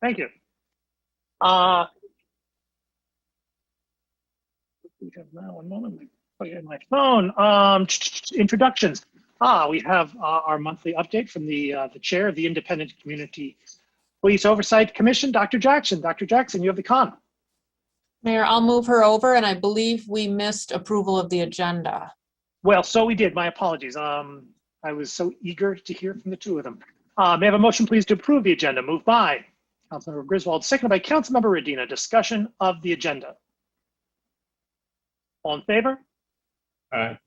Thank you. We have now one moment. Put it in my phone. Introductions. We have our monthly update from the chair of the Independent Community Police Oversight Commission, Dr. Jackson. Dr. Jackson, you have the con. Mayor, I'll move her over, and I believe we missed approval of the agenda. Well, so we did. My apologies. I was so eager to hear from the two of them. May I have a motion, please, to approve the agenda? Moved by Councilmember Griswold, seconded by Councilmember Radina. Discussion of the agenda. All in favor? Aye.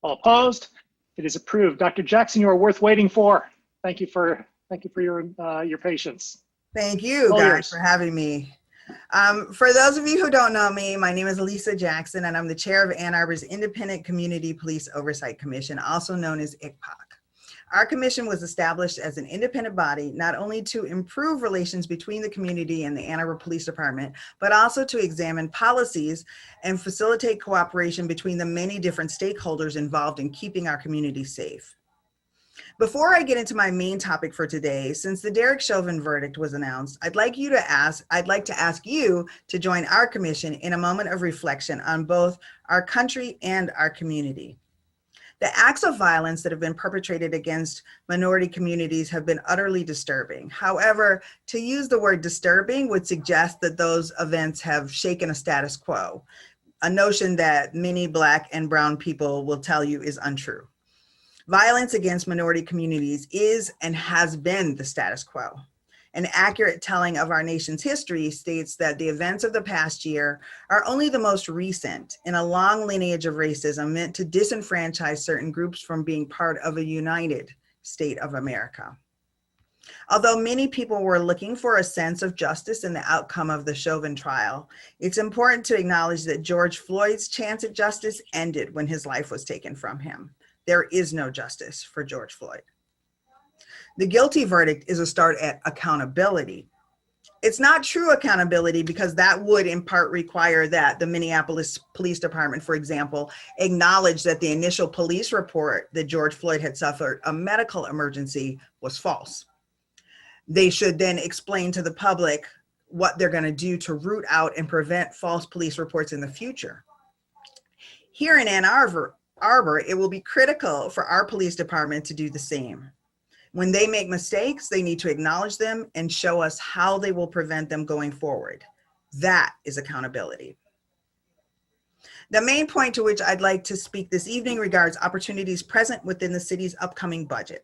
All opposed? It is approved. Dr. Jackson, you are worth waiting for. Thank you for your patience. Thank you All guys yours. for having me. For those of you who don't know me, my name is Lisa Jackson, and I'm the chair of Ann Arbor's Independent Community Police Oversight Commission, also known as ICPOC. Our commission was established as an independent body, not only to improve relations between the community and the Ann Arbor Police Department, but also to examine policies and facilitate cooperation between the many different stakeholders involved in keeping our community safe. Before I get into my main topic for today, since the Derek Chauvin verdict was announced, I'd like to ask you to join our commission in a moment of reflection on both our country and our community. The acts of violence that have been perpetrated against minority communities have been utterly disturbing. However, to use the word disturbing would suggest that those events have shaken a status quo, a notion that many Black and brown people will tell you is untrue. Violence against minority communities is and has been the status quo. An accurate telling of our nation's history states that the events of the past year are only the most recent in a long lineage of racism meant to disenfranchise certain groups from being part of a united state of America. Although many people were looking for a sense of justice in the outcome of the Chauvin trial, it's important to acknowledge that George Floyd's chance at justice ended when his life was taken from him. There is no justice for George Floyd. The guilty verdict is a start at accountability. It's not true accountability because that would in part require that the Minneapolis Police Department, for example, acknowledge that the initial police report that George Floyd had suffered a medical emergency was false. They should then explain to the public what they're going to do to root out and prevent false police reports in the future. Here in Ann Arbor, it will be critical for our police department to do the same. When they make mistakes, they need to acknowledge them and show us how they will prevent them going forward. That is accountability. The main point to which I'd like to speak this evening regards opportunities present within the city's upcoming budget.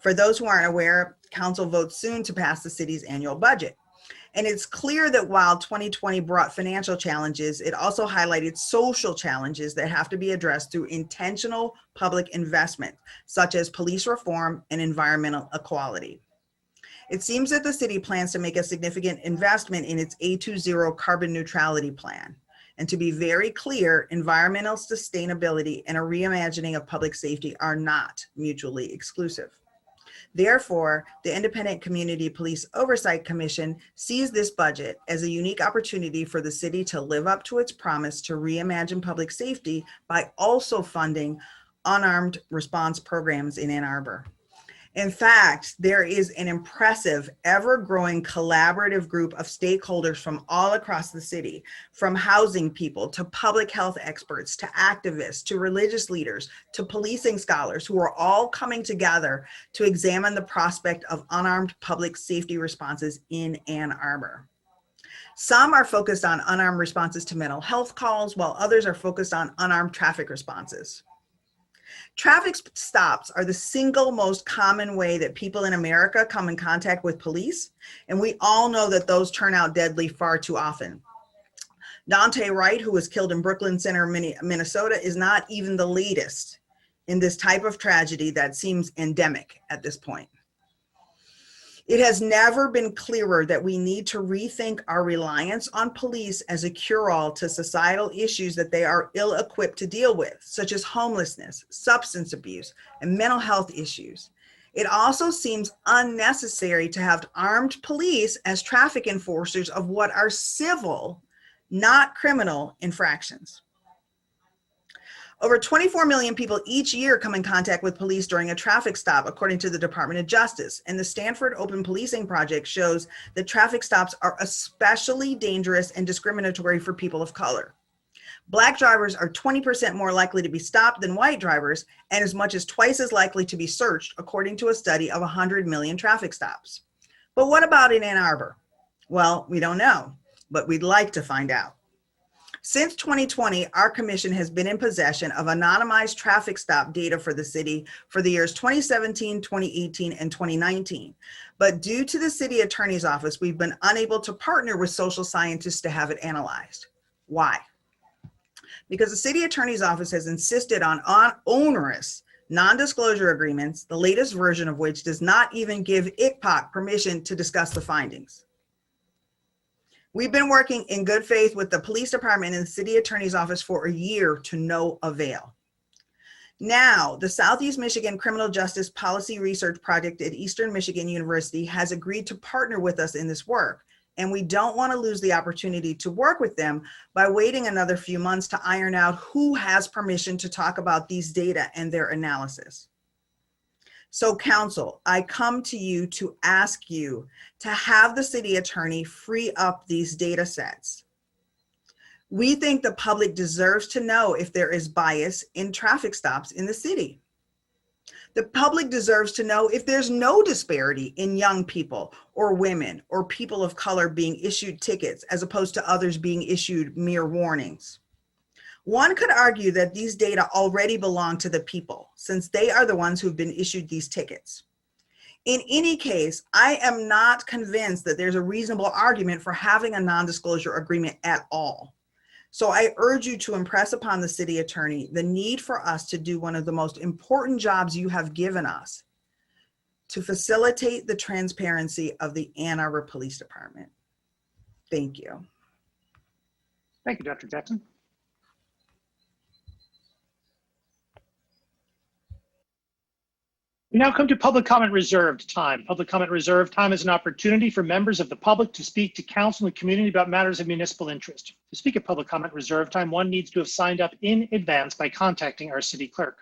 For those who aren't aware, council votes soon to pass the city's annual budget. And it's clear that while 2020 brought financial challenges, it also highlighted social challenges that have to be addressed through intentional public investment, such as police reform and environmental equality. It seems that the city plans to make a significant investment in its A20 carbon neutrality plan. And to be very clear, environmental sustainability and a reimagining of public safety are not mutually exclusive. Therefore, the Independent Community Police Oversight Commission sees this budget as a unique opportunity for the city to live up to its promise to reimagine public safety by also funding unarmed response programs in Ann Arbor. In fact, there is an impressive, ever-growing collaborative group of stakeholders from all across the city, from housing people to public health experts, to activists, to religious leaders, to policing scholars, who are all coming together to examine the prospect of unarmed public safety responses in Ann Arbor. Some are focused on unarmed responses to mental health calls, while others are focused on unarmed traffic responses. Traffic stops are the single most common way that people in America come in contact with police, and we all know that those turn out deadly far too often. Dante Wright, who was killed in Brooklyn Center, Minnesota, is not even the latest in this type of tragedy that seems endemic at this point. It has never been clearer that we need to rethink our reliance on police as a cure-all to societal issues that they are ill-equipped to deal with, such as homelessness, substance abuse, and mental health issues. It also seems unnecessary to have armed police as traffic enforcers of what are civil, not criminal infractions. Over 24 million people each year come in contact with police during a traffic stop, according to the Department of Justice. And the Stanford Open Policing Project shows that traffic stops are especially dangerous and discriminatory for people of color. Black drivers are 20% more likely to be stopped than white drivers, and as much as twice as likely to be searched, according to a study of 100 million traffic stops. But what about in Ann Arbor? Well, we don't know, but we'd like to find out. Since 2020, our commission has been in possession of anonymized traffic stop data for the city for the years 2017, 2018, and 2019. But due to the city attorney's office, we've been unable to partner with social scientists to have it analyzed. Why? Because the city attorney's office has insisted on onerous non-disclosure agreements, the latest version of which does not even give ICPOC permission to discuss the findings. We've been working in good faith with the police department and the city attorney's office for a year to no avail. Now, the Southeast Michigan Criminal Justice Policy Research Project at Eastern Michigan University has agreed to partner with us in this work, and we don't want to lose the opportunity to work with them by waiting another few months to iron out who has permission to talk about these data and their analysis. So council, I come to you to ask you to have the city attorney free up these data sets. We think the public deserves to know if there is bias in traffic stops in the city. The public deserves to know if there's no disparity in young people or women or people of color being issued tickets as opposed to others being issued mere warnings. One could argue that these data already belong to the people, since they are the ones who've been issued these tickets. In any case, I am not convinced that there's a reasonable argument for having a non-disclosure agreement at all. So I urge you to impress upon the city attorney the need for us to do one of the most important jobs you have given us, to facilitate the transparency of the Ann Arbor Police Department. Thank you. Thank you, Dr. Jackson. We now come to public comment reserved time. Public comment reserved time is an opportunity for members of the public to speak to council and community about matters of municipal interest. To speak at public comment reserved time, one needs to have signed up in advance by contacting our city clerk.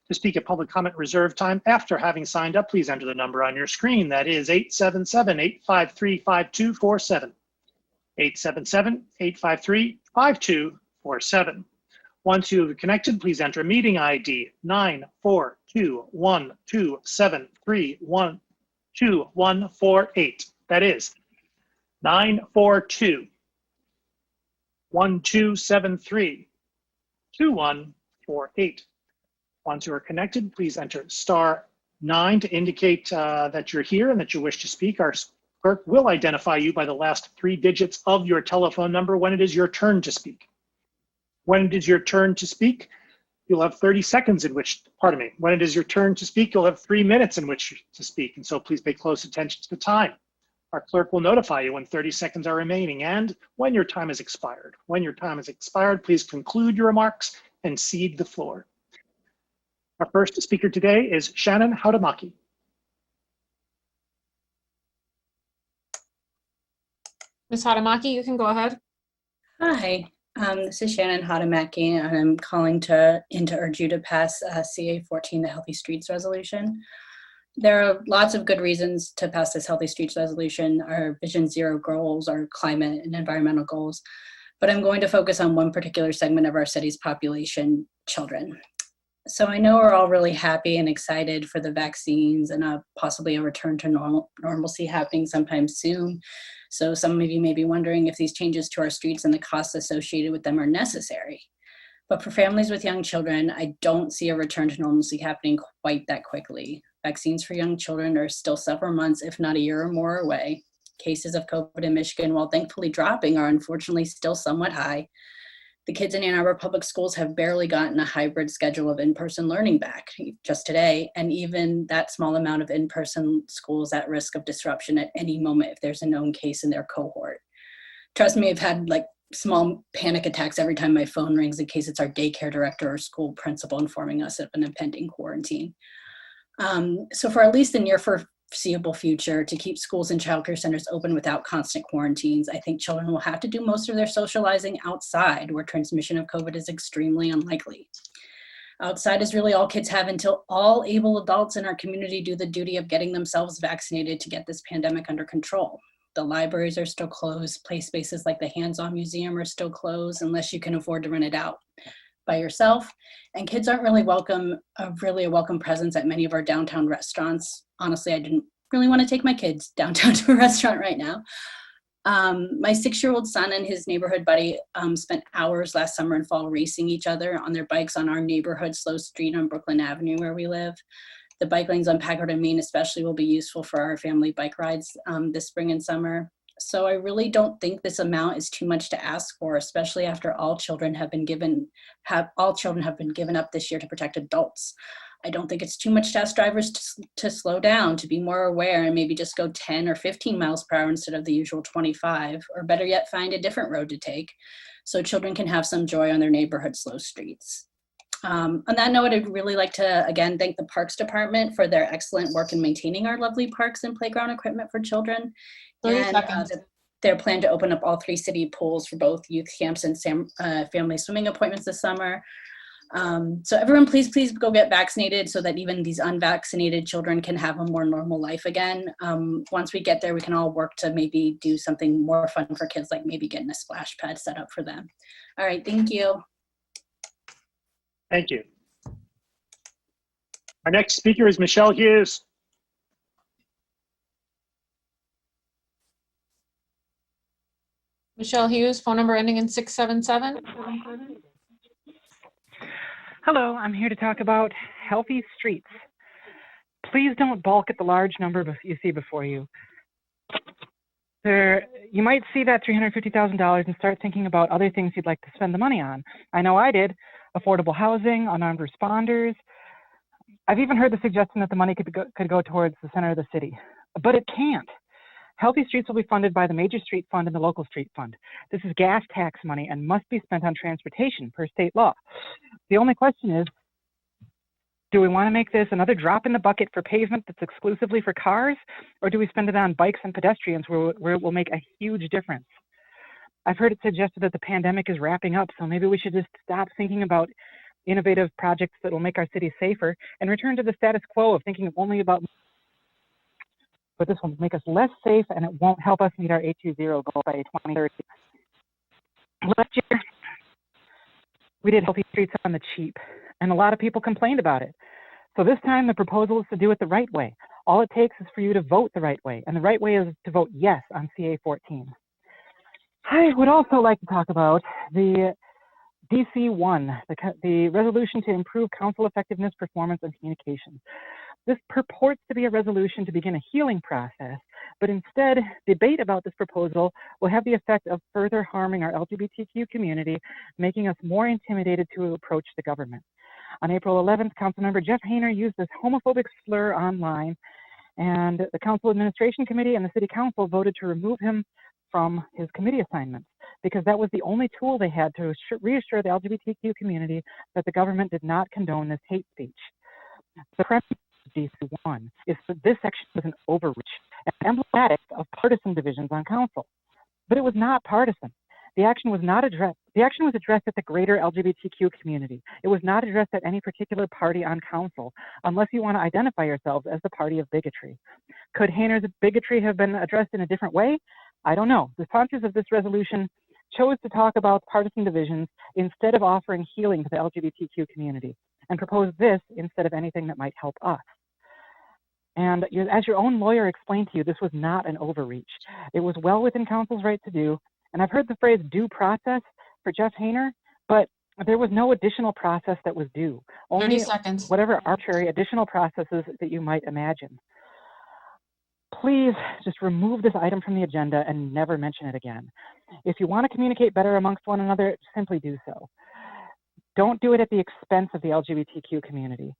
To speak at public comment reserved time after having signed up, please enter the number on your screen. That is 877-853-5247. 877-853-5247. Once you have connected, please enter meeting ID 942-127-312-148. That is 942-1273-2148. Once you are connected, please enter *9 to indicate that you're here and that you wish to speak. Our clerk will identify you by the last 3 digits of your telephone number when it is your turn to speak. When it is your turn to speak, you'll have 30 seconds in which, when it is your turn to speak, you'll have 3 minutes in which to speak. And so please pay close attention to the time. Our clerk will notify you when 30 seconds are remaining and when your time has expired. When your time has expired, please conclude your remarks and cede the floor. Our first speaker today is Shannon Haudamaki. Ms. Haudamaki, you can go ahead. Hi, this is Shannon Haudamaki, and I'm calling to urge you to pass CA 14, the Healthy Streets Resolution. There are lots of good reasons to pass this Healthy Streets Resolution, our Vision Zero goals, our climate and environmental goals, but I'm going to focus on one particular segment of our city's population, children. So I know we're all really happy and excited for the vaccines and possibly a return to normalcy happening sometime soon. So some of you may be wondering if these changes to our streets and the costs associated with them are necessary. But for families with young children, I don't see a return to normalcy happening quite that quickly. Vaccines for young children are still several months, if not a year or more away. Cases of COVID in Michigan, while thankfully dropping, are unfortunately still somewhat high. The kids in Ann Arbor Public Schools have barely gotten a hybrid schedule of in-person learning back just today, and even that small amount of in-person schools at risk of disruption at any moment if there's a known case in their cohort. Trust me, I've had like small panic attacks every time my phone rings in case it's our daycare director or school principal informing us of an impending quarantine. So for at least the near foreseeable future, to keep schools and childcare centers open without constant quarantines, I think children will have to do most of their socializing outside, where transmission of COVID is extremely unlikely. Outside is really all kids have until all able adults in our community do the duty of getting themselves vaccinated to get this pandemic under control. The libraries are still closed. Play spaces like the Hands-On Museum are still closed unless you can afford to rent it out by yourself. And kids aren't really a welcome presence at many of our downtown restaurants. Honestly, I didn't really want to take my kids downtown to a restaurant right now. My 6-year-old son and his neighborhood buddy spent hours last summer and fall racing each other on their bikes on our neighborhood slow street on Brooklyn Avenue where we live. The bike lanes on Packard and Main especially will be useful for our family bike rides this spring and summer. So I really don't think this amount is too much to ask for, especially after all children have been given up this year to protect adults. I don't think it's too much to ask drivers to slow down, to be more aware, and maybe just go 10 or 15 miles per hour instead of the usual 25, or better yet, find a different road to take so children can have some joy on their neighborhood slow streets. On that note, I'd really like to, again, thank the Parks Department for their excellent work in maintaining our lovely parks and playground equipment for children. 30 and seconds. Their plan to open up all 3 city pools for both youth camps and family swimming appointments this summer. So everyone, please go get vaccinated so that even these unvaccinated children can have a more normal life again. Once we get there, we can all work to maybe do something more fun for kids, like maybe getting a splash pad set up for them. All right, thank you. Thank you. Our next speaker is Michelle Hughes. Michelle Hughes, phone number ending in 677. Hello, I'm here to talk about healthy streets. Please don't balk at the large number you see before you. You might see that $350,000 and start thinking about other things you'd like to spend the money on. I know I did. Affordable housing, unarmed responders. I've even heard the suggestion that the money could go towards the center of the city, but it can't. Healthy streets will be funded by the Major Street Fund and the Local Street Fund. This is gas tax money and must be spent on transportation per state law. The only question is, do we want to make this another drop in the bucket for pavement that's exclusively for cars, or do we spend it on bikes and pedestrians where it will make a huge difference? I've heard it suggested that the pandemic is wrapping up, so maybe we should just stop thinking about innovative projects that will make our city safer and return to the status quo of thinking only about. But this will make us less safe and it won't help us meet our 820 goal by 2030. Last year, we did healthy streets on the cheap, and a lot of people complained about it. So this time the proposal is to do it the right way. All it takes is for you to vote the right way, and the right way is to vote yes on CA 14. I would also like to talk about the DC-1, the resolution to improve council effectiveness, performance, and communication. This purports to be a resolution to begin a healing process, but instead, debate about this proposal will have the effect of further harming our LGBTQ community, making us more intimidated to approach the government. On April 11th, Councilmember Jeff Hayner used this homophobic slur online, and the Council Administration Committee and the City Council voted to remove him from his committee assignments because that was the only tool they had to reassure the LGBTQ community that the government did not condone this hate speech. The premise of DC-1 is that this section was an overreach and emblematic of partisan divisions on council, but it was not partisan. The action was not addressed. The action was addressed at the greater LGBTQ community. It was not addressed at any particular party on council, unless you want to identify yourselves as the party of bigotry. Could Hayner's bigotry have been addressed in a different way? I don't know. The sponsors of this resolution chose to talk about partisan divisions instead of offering healing to the LGBTQ community, and proposed this instead of anything that might help us. And as your own lawyer explained to you, this was not an overreach. It was well within council's right to do. And I've heard the phrase due process for Jeff Hayner, but there was no additional process that was due. 30 Only seconds. whatever arbitrary additional processes that you might imagine. Please just remove this item from the agenda and never mention it again. If you want to communicate better amongst one another, simply do so. Don't do it at the expense of the LGBTQ community.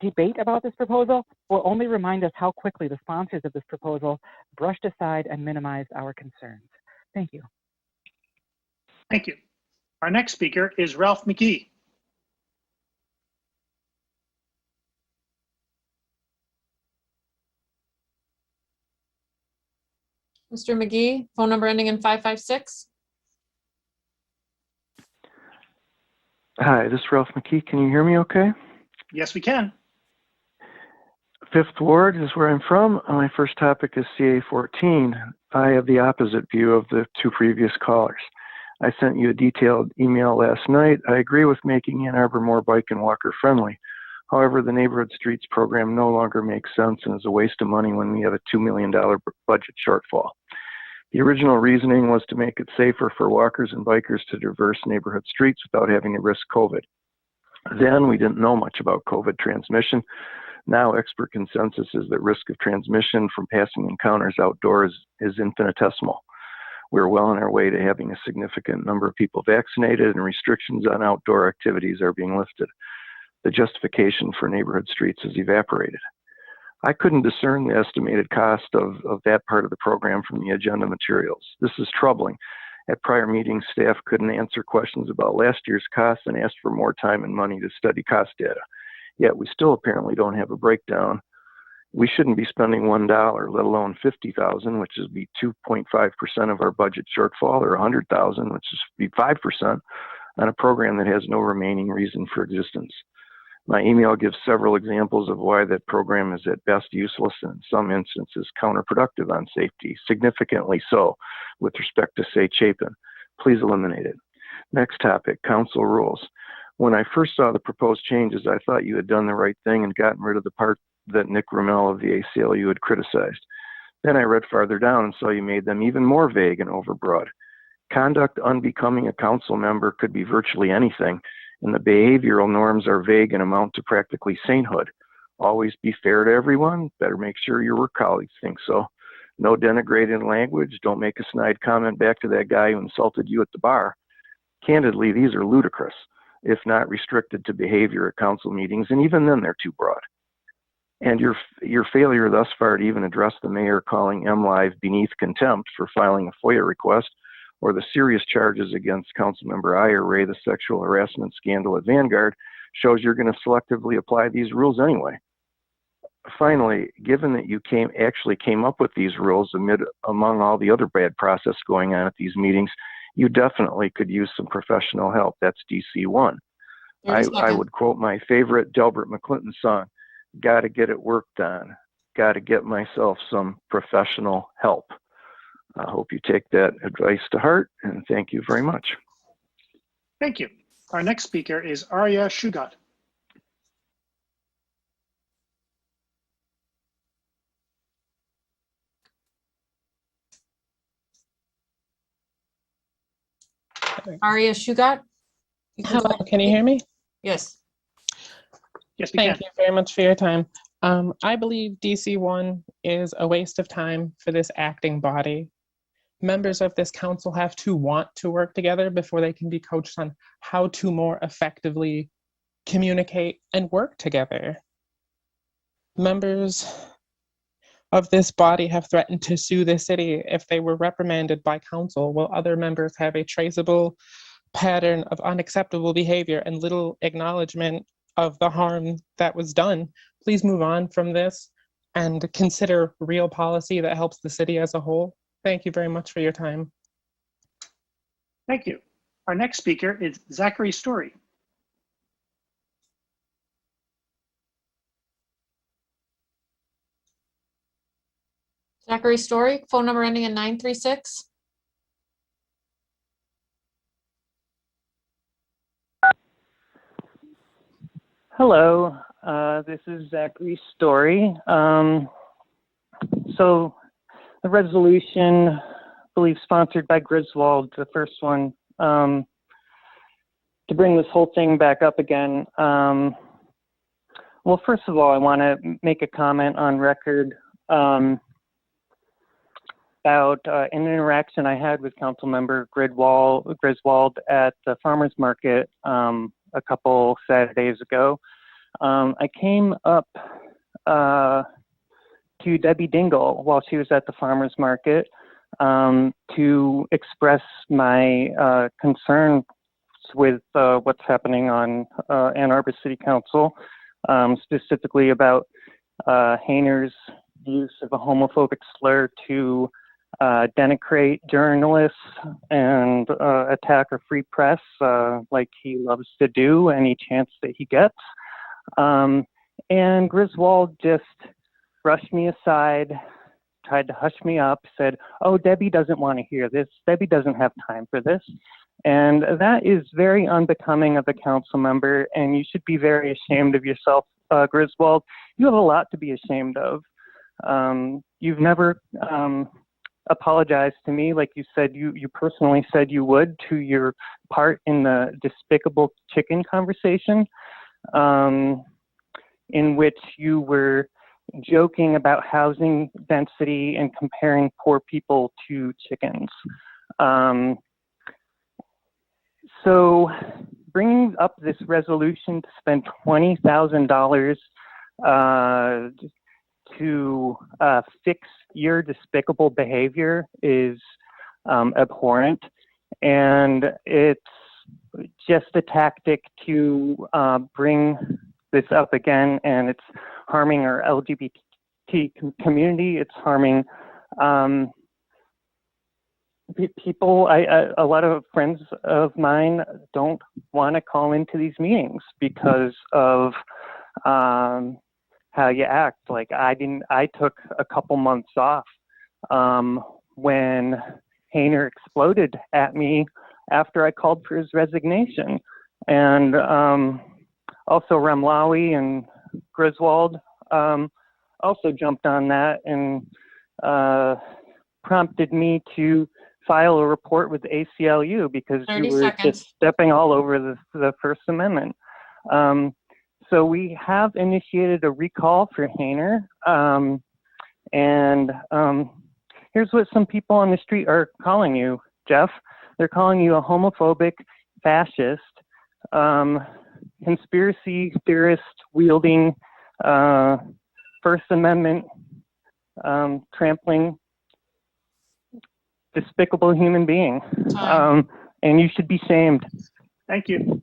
Debate about this proposal will only remind us how quickly the sponsors of this proposal brushed aside and minimized our concerns. Thank you. Thank you. Our next speaker is Ralph McGee. Mr. McGee, phone number ending in 556. Hi, this is Ralph McKee. Can you hear me okay? Yes, we can. Fifth Ward is where I'm from. My first topic is CA 14. I have the opposite view of the two previous callers. I sent you a detailed email last night. I agree with making Ann Arbor more bike and walker friendly. However, the Neighborhood Streets program no longer makes sense and is a waste of money when we have a $2 million budget shortfall. The original reasoning was to make it safer for walkers and bikers to traverse neighborhood streets without having to risk COVID. Then we didn't know much about COVID transmission. Now expert consensus is that risk of transmission from passing encounters outdoors is infinitesimal. We're well on our way to having a significant number of people vaccinated and restrictions on outdoor activities are being lifted. The justification for neighborhood streets has evaporated. I couldn't discern the estimated cost of that part of the program from the agenda materials. This is troubling. At prior meetings, staff couldn't answer questions about last year's costs and asked for more time and money to study cost data. Yet we still apparently don't have a breakdown. We shouldn't be spending $1, let alone $50,000, which would be 2.5% of our budget shortfall, or $100,000, which would be 5%, on a program that has no remaining reason for existence. My email gives several examples of why that program is at best useless and in some instances counterproductive on safety, significantly so with respect to, say, Chapin. Please eliminate it. Next topic, council rules. When I first saw the proposed changes, I thought you had done the right thing and gotten rid of the part that Nick Rommel of the ACLU had criticized. Then I read farther down and saw you made them even more vague and overbroad. Conduct unbecoming a council member could be virtually anything, and the behavioral norms are vague and amount to practically sainthood. Always be fair to everyone. Better make sure your work colleagues think so. No denigrating language. Don't make a snide comment back to that guy who insulted you at the bar. Candidly, these are ludicrous, if not restricted to behavior at council meetings, and even then they're too broad. And your failure thus far to even address the mayor calling MLive beneath contempt for filing a FOIA request, or the serious charges against Councilmember Iyer Ray, the sexual harassment scandal at Vanguard, shows you're going to selectively apply these rules anyway. Finally, given that you actually came up with these rules among all the other bad process going on at these meetings, you definitely could use some professional help. That's DC1. I would quote my favorite Delbert McClinton song, "Gotta get it worked on, gotta get myself some professional help." I hope you take that advice to heart, and thank you very much. Thank you. Our next speaker is Arya Shugat. Arya Shugat? Hello, can you hear me? Yes. Yes, we can. Thank you very much for your time. I believe DC1 is a waste of time for this acting body. Members of this council have to want to work together before they can be coached on how to more effectively communicate and work together. Members of this body have threatened to sue the city if they were reprimanded by council, while other members have a traceable pattern of unacceptable behavior and little acknowledgement of the harm that was done. Please move on from this and consider real policy that helps the city as a whole. Thank you very much for your time. Thank you. Our next speaker is Zachary Story. Zachary Story, phone number ending in 936. Hello, this is Zachary Story. So the resolution, I believe sponsored by Griswold, the first one, to bring this whole thing back up again. Well, first of all, I want to make a comment on record about an interaction I had with Councilmember Griswold at the farmer's market a couple Saturdays ago. I came up to Debbie Dingle while she was at the farmer's market to express my concerns with what's happening on Ann Arbor City Council, specifically about Hayner's use of a homophobic slur to denigrate journalists and attack a free press like he loves to do any chance that he gets. And Griswold just brushed me aside, tried to hush me up, said, "Oh, Debbie doesn't want to hear this. Debbie doesn't have time for this." And that is very unbecoming of a council member, and you should be very ashamed of yourself, Griswold. You have a lot to be ashamed of. You've never apologized to me like you said you personally said you would to your part in the despicable chicken conversation, in which you were joking about housing density and comparing poor people to chickens. So bringing up this resolution to spend $20,000 to fix your despicable behavior is abhorrent, and it's just a tactic to bring this up again, and it's harming our LGBT community. It's harming people. A lot of friends of mine don't want to call into these meetings because of how you act. Like I took a couple months off when Hayner exploded at me after I called for his resignation. And also Ramlawi and Griswold also jumped on that and prompted me to file a report with ACLU because 30 you were seconds. just stepping all over the First Amendment. So we have initiated a recall for Hayner. And here's what some people on the street are calling you, Jeff. They're calling you a homophobic fascist, conspiracy theorist wielding, First Amendment trampling, despicable human being. And you should be shamed. Thank you.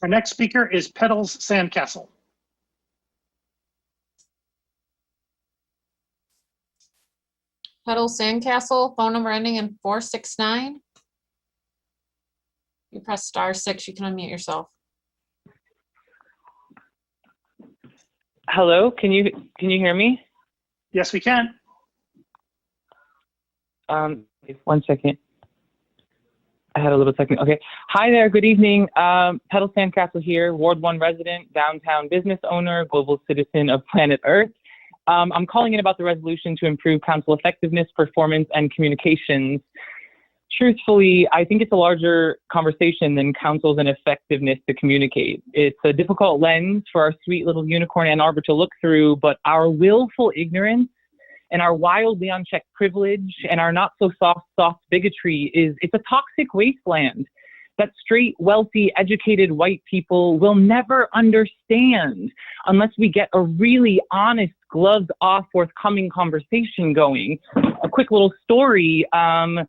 Our next speaker is Petals Sandcastle. Petal Sandcastle, phone number ending in 469. You press *6, you can unmute yourself. Hello, can you hear me? Yes, we can. 1 second. I had a little second. Okay. Hi there. Good evening. Petal Sandcastle here, Ward 1 resident, downtown business owner, global citizen of planet Earth. I'm calling in about the resolution to improve council effectiveness, performance, and communications. Truthfully, I think it's a larger conversation than council's ineffectiveness to communicate. It's a difficult lens for our sweet little unicorn Ann Arbor to look through, but our willful ignorance and our wildly unchecked privilege and our not so soft bigotry it's a toxic wasteland that straight, wealthy, educated white people will never understand unless we get a really honest, gloves off, forthcoming conversation going. A quick little story. Over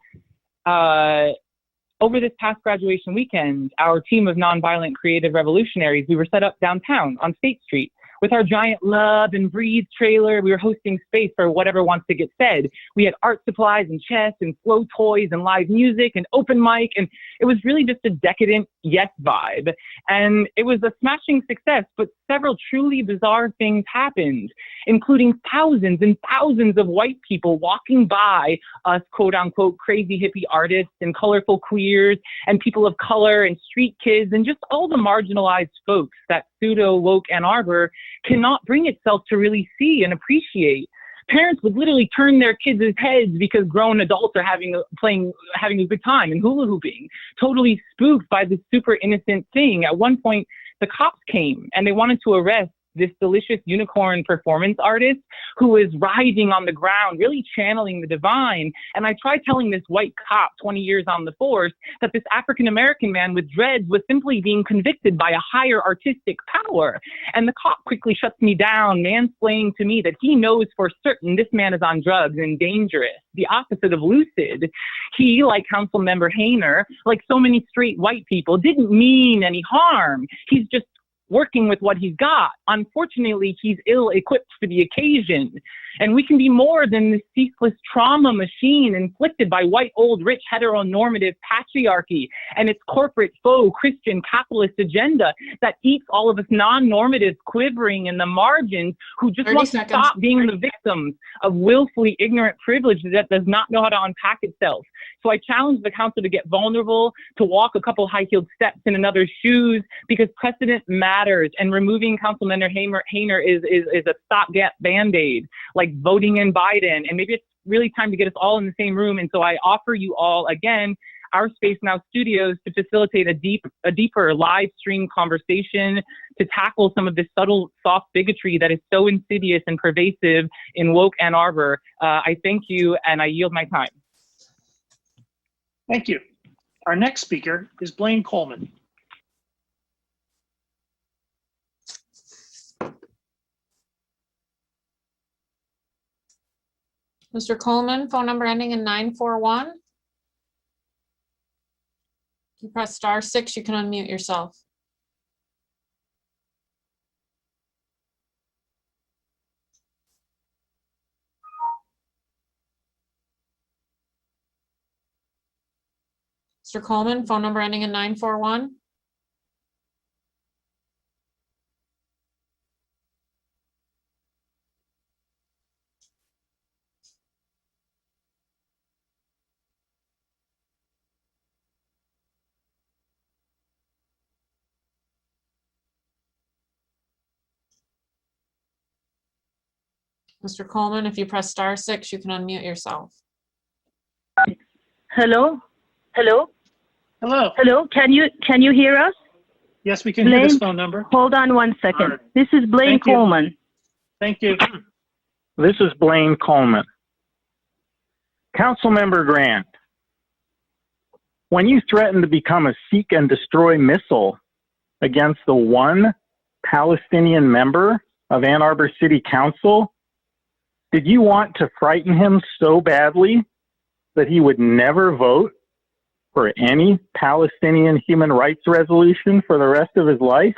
this past graduation weekend, our team of nonviolent creative revolutionaries, we were set up downtown on State Street with our giant Love and Breathe trailer. We were hosting space for whatever wants to get said. We had art supplies and chess and slow toys and live music and open mic. And it was really just a decadent yes vibe. And it was a smashing success, but several truly bizarre things happened, including thousands and thousands of white people walking by us, quote unquote, crazy hippie artists and colorful queers and people of color and street kids and just all the marginalized folks that pseudo woke Ann Arbor cannot bring itself to really see and appreciate. Parents would literally turn their kids' heads because grown adults are having a good time and hula hooping, totally spooked by this super innocent thing. At one point, the cops came and they wanted to arrest this delicious unicorn performance artist who is writhing on the ground, really channeling the divine. And I tried telling this white cop 20 years on the force that this African-American man with dreads was simply being convicted by a higher artistic power. And the cop quickly shuts me down, mansplaining to me that he knows for certain this man is on drugs and dangerous, the opposite of lucid. He, like Council Member Hayner, like so many straight white people, didn't mean any harm. He's just working with what he's got. Unfortunately, he's ill-equipped for the occasion. And we can be more than the ceaseless trauma machine inflicted by white, old, rich, heteronormative patriarchy and its corporate faux Christian capitalist agenda that eats all of us non-normatives quivering in the margins who just 30 want to seconds. stop being the victims of willfully ignorant privilege that does not know how to unpack itself. So I challenge the council to get vulnerable, to walk a couple high-heeled steps in another's shoes, because precedent matters, and removing Councilmember Hayner is a stopgap Band-Aid, like voting in Biden. And maybe it's really time to get us all in the same room. And so I offer you all, again, our Space Now studios to facilitate a deeper live stream conversation to tackle some of this subtle, soft bigotry that is so insidious and pervasive in woke Ann Arbor. I thank you, and I yield my time. Thank you. Our next speaker is Blaine Coleman. Mr. Coleman, phone number ending in 941. If you press *6, you can unmute yourself. Mr. Coleman, phone number ending in 941. Mr. Coleman, if you press *6, you can unmute yourself. Hello? Hello? Hello. Hello? Can you hear us? Yes, we can hear this Blaine? phone number. Hold on one second. All right. This is Blaine Thank you. Coleman. Thank you. This is Blaine Coleman. Councilmember Grant, when you threatened to become a seek and destroy missile against the one Palestinian member of Ann Arbor City Council, did you want to frighten him so badly that he would never vote for any Palestinian human rights resolution for the rest of his life?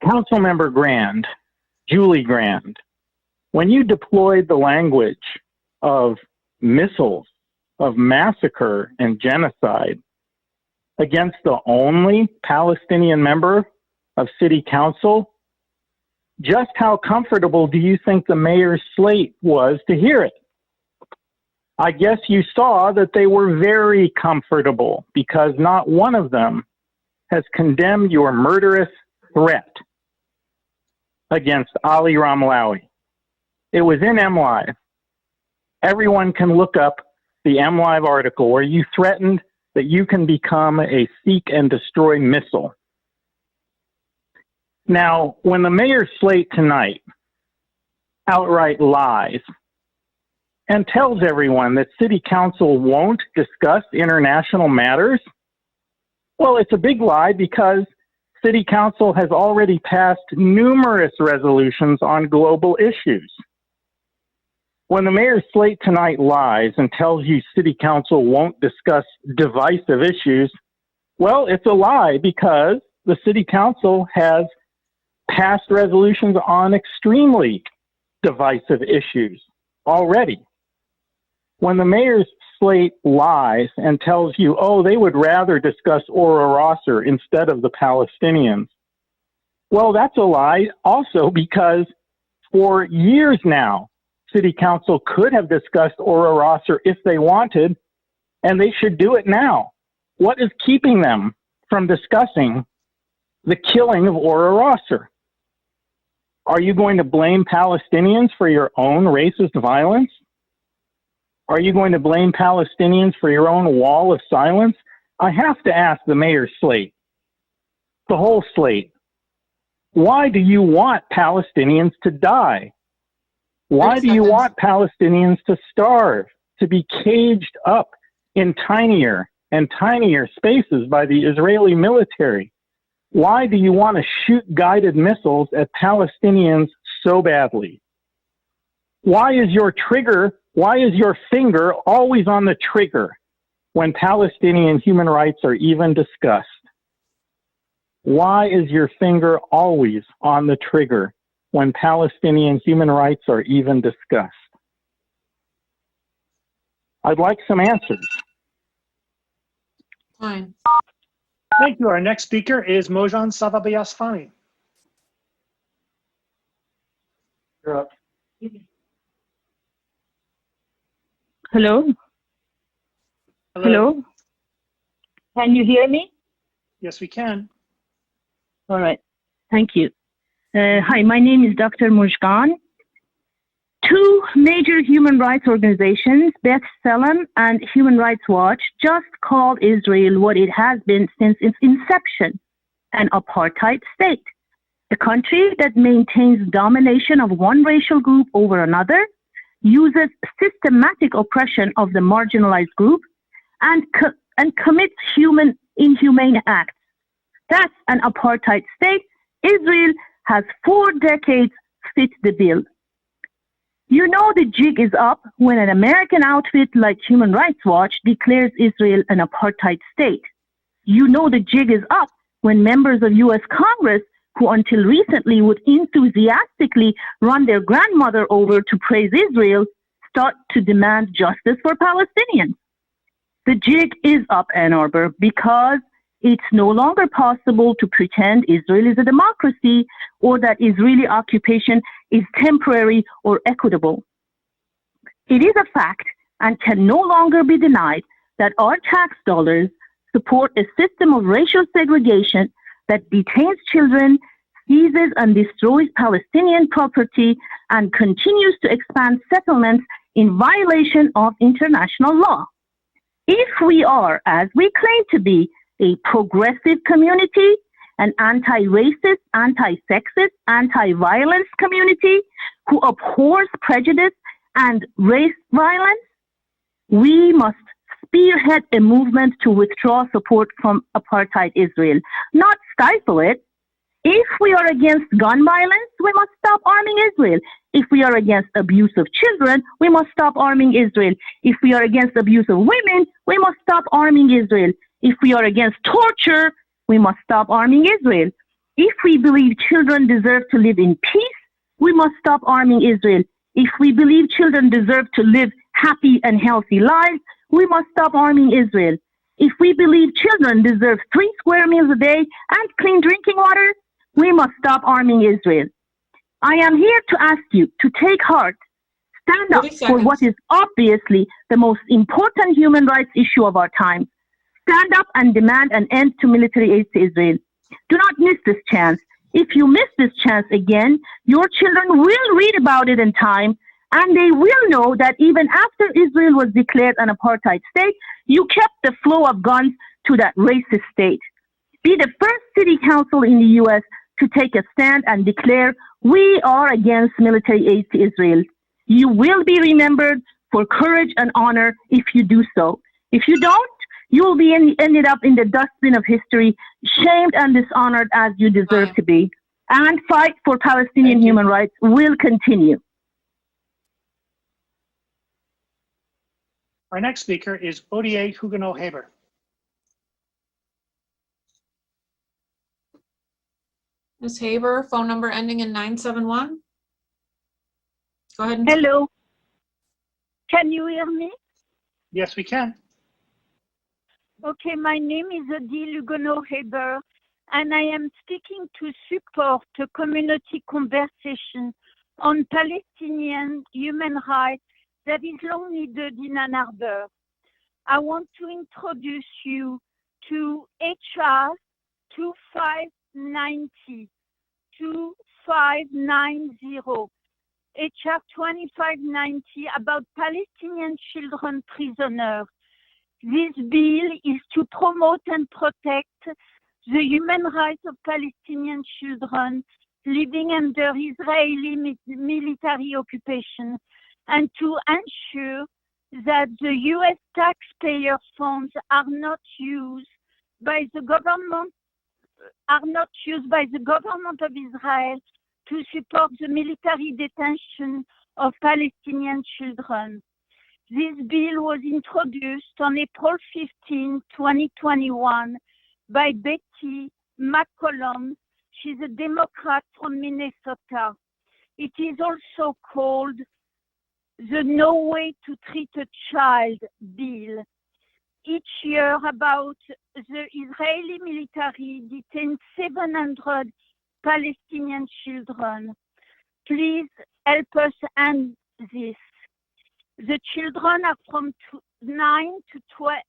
Councilmember Grand, Julie Grand, when you deployed the language of missiles, of massacre and genocide against the only Palestinian member of City Council, just how comfortable do you think the mayor's slate was to hear it? I guess you saw that they were very comfortable because not one of them has condemned your murderous threat against Ali Ramlawi. It was in MLive. Everyone can look up the MLive article where you threatened that you can become a seek and destroy missile. Now, when the mayor's slate tonight outright lies and tells everyone that City Council won't discuss international matters, well, it's a big lie because City Council has already passed numerous resolutions on global issues. When the mayor's slate tonight lies and tells you City Council won't discuss divisive issues, well, it's a lie because the City Council has passed resolutions on extremely divisive issues already. When the mayor's slate lies and tells you, oh, they would rather discuss Ora Rosser instead of the Palestinians, well, that's a lie also because for years now, City Council could have discussed Ora Rosser if they wanted, and they should do it now. What is keeping them from discussing the killing of Ora Rosser? Are you going to blame Palestinians for your own racist violence? Are you going to blame Palestinians for your own wall of silence? I have to ask the mayor's slate, the whole slate, why do you want Palestinians to die? Why do you want Palestinians to starve, to be caged up in tinier and tinier spaces by the Israeli military? Why do you want to shoot guided missiles at Palestinians so badly? Why is your finger always on the trigger when Palestinian human rights are even discussed? Why is your finger always on the trigger when Palestinian human rights are even discussed? I'd like some answers. Fine. Thank you. Our next speaker is Mojan Savabiasfani. You're up. Hello? Hello? Can you hear me? Yes, we can. All right. Thank you. Hi, my name is Dr. Mujgan. Two major human rights organizations, Beth Salem and Human Rights Watch, just called Israel what it has been since its inception, an apartheid state, a country that maintains domination of one racial group over another, uses systematic oppression of the marginalized group, and commits inhumane acts. That's an apartheid state. Israel has 4 decades fit the bill. You know the jig is up when an American outfit like Human Rights Watch declares Israel an apartheid state. You know the jig is up when members of U.S. Congress, who until recently would enthusiastically run their grandmother over to praise Israel, start to demand justice for Palestinians. The jig is up, Ann Arbor, because it's no longer possible to pretend Israel is a democracy or that Israeli occupation is temporary or equitable. It is a fact and can no longer be denied that our tax dollars support a system of racial segregation that detains children, seizes and destroys Palestinian property, and continues to expand settlements in violation of international law. If we are, as we claim to be, a progressive community, an anti-racist, anti-sexist, anti-violence community who abhors prejudice and race violence, we must spearhead a movement to withdraw support from apartheid Israel, not stifle it. If we are against gun violence, we must stop arming Israel. If we are against abuse of children, we must stop arming Israel. If we are against abuse of women, we must stop arming Israel. If we are against torture, we must stop arming Israel. If we believe children deserve to live in peace, we must stop arming Israel. If we believe children deserve to live happy and healthy lives, we must stop arming Israel. If we believe children deserve 3 square meals a day and clean drinking water, we must stop arming Israel. I am here to ask you to take heart, stand up for what is obviously the most important human rights issue of our time. Stand up and demand an end to military aid to Israel. Do not miss this chance. If you miss this chance again, your children will read about it in time, and they will know that even after Israel was declared an apartheid state, you kept the flow of guns to that racist state. Be the first city council in the U.S. to take a stand and declare we are against military aid to Israel. You will be remembered for courage and honor if you do so. If you don't, you will be ended up in the dustbin of history, shamed and dishonored as you deserve to be. And fight for Palestinian human rights will continue. Our next speaker is Odie Huguenot-Haber. Ms. Haber, phone number ending in 971. Go ahead. And Hello. Can you hear me? Yes, we can. Okay, my name is Odile Huguenot-Haber, and I am speaking to support a community conversation on Palestinian human rights that is long needed in Ann Arbor. I want to introduce you to HR 2590. HR 2590 about Palestinian children prisoners. This bill is to promote and protect the human rights of Palestinian children living under Israeli military occupation and to ensure that the U.S. taxpayer funds are not used by the government of Israel to support the military detention of Palestinian children. This bill was introduced on April 15, 2021 by Betty McCollum. She's a Democrat from Minnesota. It is also called the No Way to Treat a Child bill. Each year, about the Israeli military detains 700 Palestinian children. Please help us end this. The children are from 9 to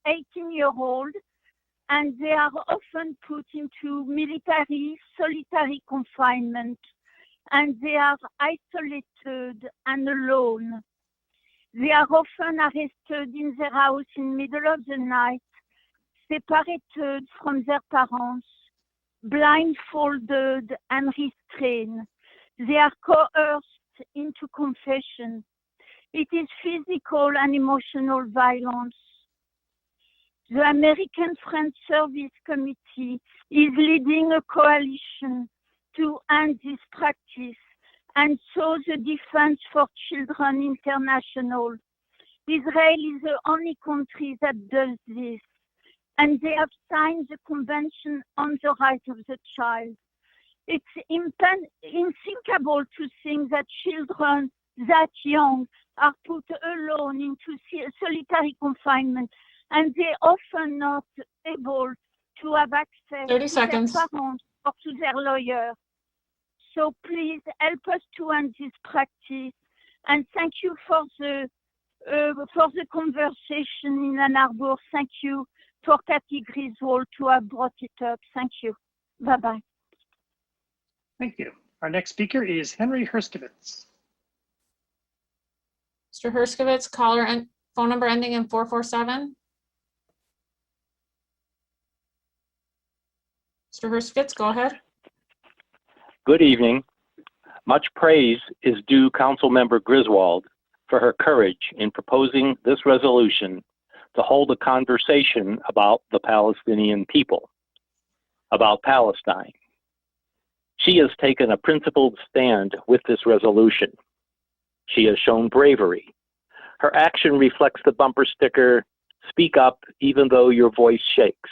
18-year-old, and they are often put into military solitary confinement, and they are isolated and alone. They are often arrested in their house in the middle of the night, separated from their parents, blindfolded and restrained. They are coerced into confession. It is physical and emotional violence. The American Friends Service Committee is leading a coalition to end this practice, and so the Defense for Children International. Israel is the only country that does this, and they have signed the Convention on the Rights of the Child. It's unthinkable to think that children that young are put alone into solitary confinement, and they're often not able to have access 30 to seconds. their parents or to their lawyer. So please help us to end this practice, and thank you for the conversation in Ann Arbor. Thank you for Kathy Griswold to have brought it up. Thank you. Bye-bye. Thank you. Our next speaker is Henry Herskovitz. Mr. Herskovitz, caller and phone number ending in 447. Mr. Herskovitz, go ahead. Good evening. Much praise is due Councilmember Griswold for her courage in proposing this resolution to hold a conversation about the Palestinian people, about Palestine. She has taken a principled stand with this resolution. She has shown bravery. Her action reflects the bumper sticker, "Speak up even though your voice shakes."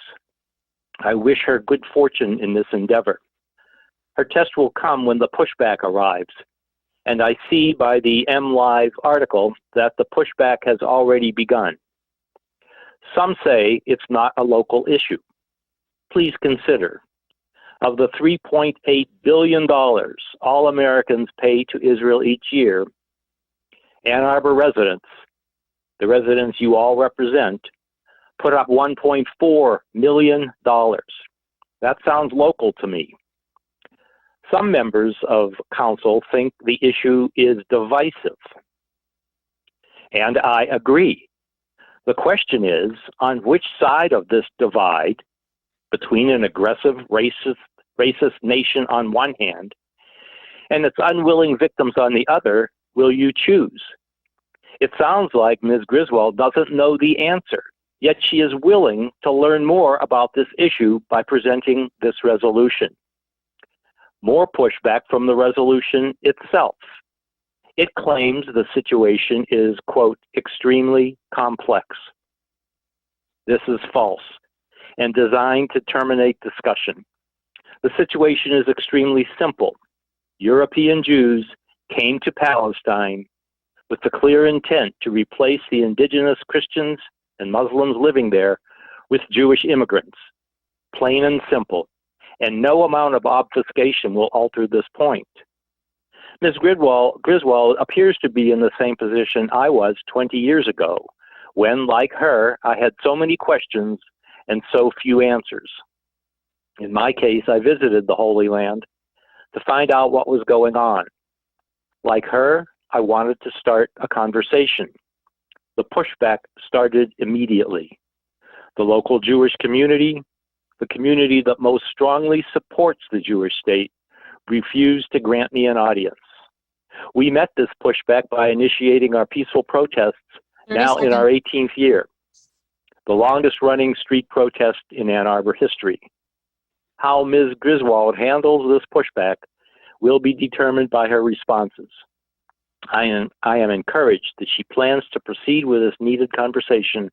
I wish her good fortune in this endeavor. Her test will come when the pushback arrives, and I see by the MLive article that the pushback has already begun. Some say it's not a local issue. Please consider, of the $3.8 billion all Americans pay to Israel each year, Ann Arbor residents, the residents you all represent, put up $1.4 million. That sounds local to me. Some members of council think the issue is divisive, and I agree. The question is, on which side of this divide, between an aggressive racist nation on one hand and its unwilling victims on the other, will you choose? It sounds like Ms. Griswold doesn't know the answer, yet she is willing to learn more about this issue by presenting this resolution. More pushback from the resolution itself. It claims the situation is, quote, extremely complex. This is false and designed to terminate discussion. The situation is extremely simple. European Jews came to Palestine with the clear intent to replace the indigenous Christians and Muslims living there with Jewish immigrants. Plain and simple. And no amount of obfuscation will alter this point. Ms. Griswold appears to be in the same position I was 20 years ago, when, like her, I had so many questions and so few answers. In my case, I visited the Holy Land to find out what was going on. Like her, I wanted to start a conversation. The pushback started immediately. The local Jewish community, the community that most strongly supports the Jewish state, refused to grant me an audience. We met this pushback by initiating our peaceful protests now in our 18th year, the longest running street protest in Ann Arbor history. How Ms. Griswold handles this pushback will be determined by her responses. I am encouraged that she plans to proceed with this needed conversation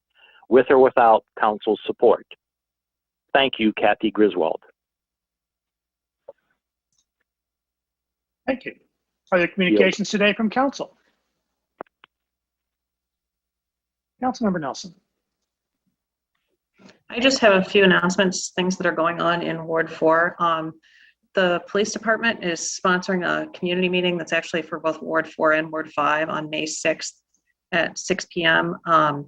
with or without council's support. Thank you, Kathy Griswold. Thank you. Are there communications today from council? Councilmember Nelson. I just have a few announcements, things that are going on in Ward 4. The police department is sponsoring a community meeting that's actually for both Ward 4 and Ward 5 on May 6th at 6 p.m. I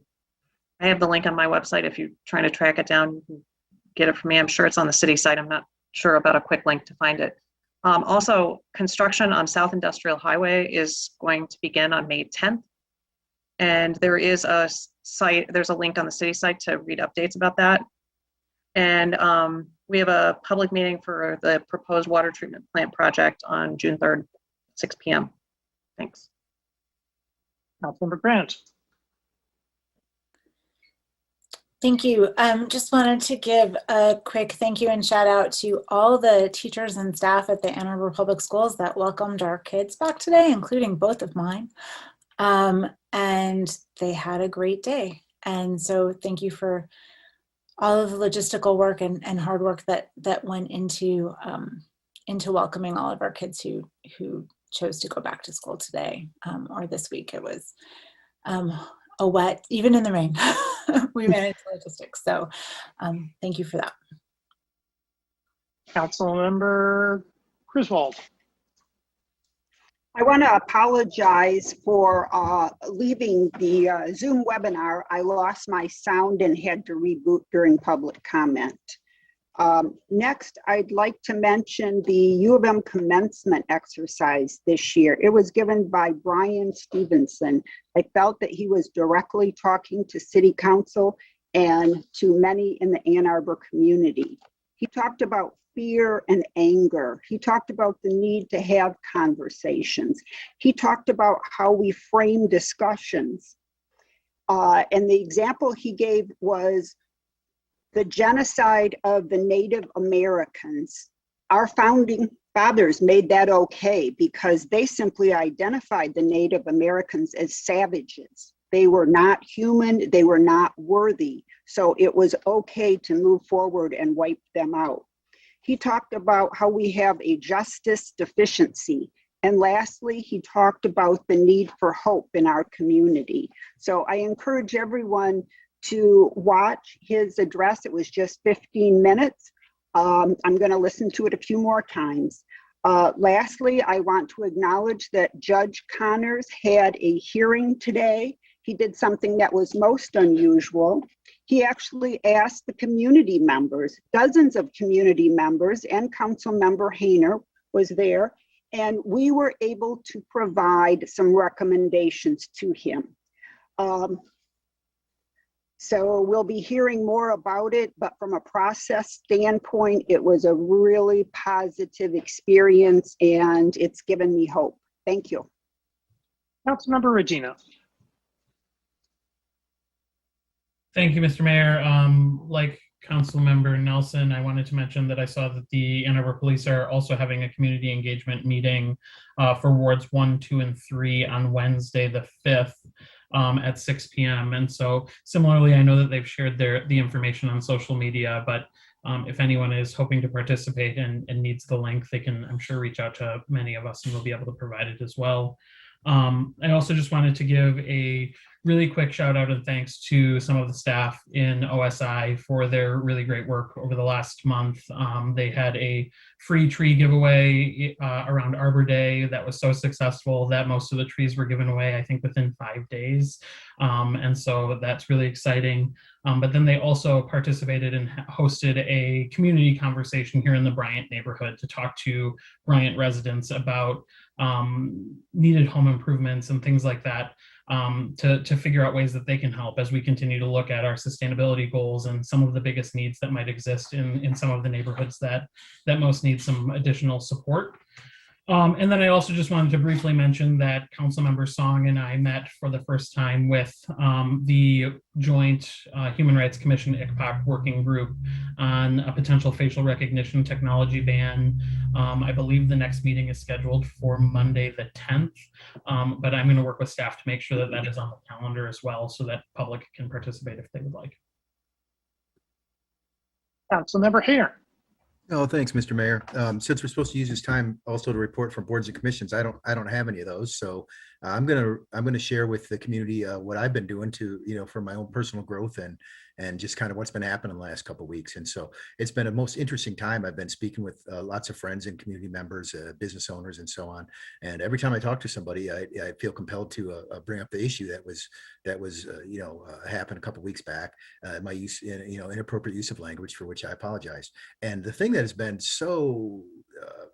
have the link on my website. If you're trying to track it down, you can get it from me. I'm sure it's on the city site. I'm not sure about a quick link to find it. Also, construction on South Industrial Highway is going to begin on May 10th. And there is a site, there's a link on the city site to read updates about that. And we have a public meeting for the proposed water treatment plant project on June 3rd, 6 p.m. Thanks. Councilmember Grant. Thank you. Just wanted to give a quick thank you and shout out to all the teachers and staff at the Ann Arbor Public Schools that welcomed our kids back today, including both of mine. And they had a great day. And so thank you for all of the logistical work and hard work that went into welcoming all of our kids who chose to go back to school today or this week. It was a wet, even in the rain, we managed logistics. So thank you for that. Councilmember Griswold. I want to apologize for leaving the Zoom webinar. I lost my sound and had to reboot during public comment. Next, I'd like to mention the U of M commencement exercise this year. It was given by Brian Stevenson. I felt that he was directly talking to City Council and to many in the Ann Arbor community. He talked about fear and anger. He talked about the need to have conversations. He talked about how we frame discussions. And the example he gave was the genocide of the Native Americans. Our founding fathers made that okay because they simply identified the Native Americans as savages. They were not human, they were not worthy. So it was okay to move forward and wipe them out. He talked about how we have a justice deficiency. And lastly, he talked about the need for hope in our community. So I encourage everyone to watch his address. It was just 15 minutes. I'm going to listen to it a few more times. Lastly, I want to acknowledge that Judge Connors had a hearing today. He did something that was most unusual. He actually asked the community members, dozens of community members, and Council Member Hayner was there, and we were able to provide some recommendations to him. So we'll be hearing more about it, but from a process standpoint, it was a really positive experience and it's given me hope. Thank you. Councilmember Regina. Thank you, Mr. Mayor. Like Councilmember Nelson, I wanted to mention that I saw that the Ann Arbor Police are also having a community engagement meeting for wards 1, 2, and 3 on Wednesday, the 5th at 6 p.m. And so similarly, I know that they've shared the information on social media, but if anyone is hoping to participate and needs the link, they can, I'm sure, reach out to many of us and we'll be able to provide it as well. I also just wanted to give a really quick shout out and thanks to some of the staff in OSI for their really great work over the last month. They had a free tree giveaway around Arbor Day that was so successful that most of the trees were given away, I think, within 5 days. And so that's really exciting. But then they also participated and hosted a community conversation here in the Bryant neighborhood to talk to Bryant residents about needed home improvements and things like that, to figure out ways that they can help as we continue to look at our sustainability goals and some of the biggest needs that might exist in some of the neighborhoods that most need some additional support. And then I also just wanted to briefly mention that Councilmember Song and I met for the first time with the joint Human Rights Commission ICPOC working group on a potential facial recognition technology ban. I believe the next meeting is scheduled for Monday the 10th, but I'm going to work with staff to make sure that that is on the calendar as well so that public can participate if they would like. Councilmember Hayner. Oh, thanks, Mr. Mayor. Since we're supposed to use this time also to report from boards and commissions, I don't have any of those. So I'm gonna share with the community what I've been doing to, for my own personal growth and just kind of what's been happening the last couple of weeks. And so it's been a most interesting time. I've been speaking with lots of friends and community members, business owners, and so on. And every time I talk to somebody, I feel compelled to bring up the issue that was happened a couple of weeks back. My inappropriate use of language, for which I apologize. And the thing that has been so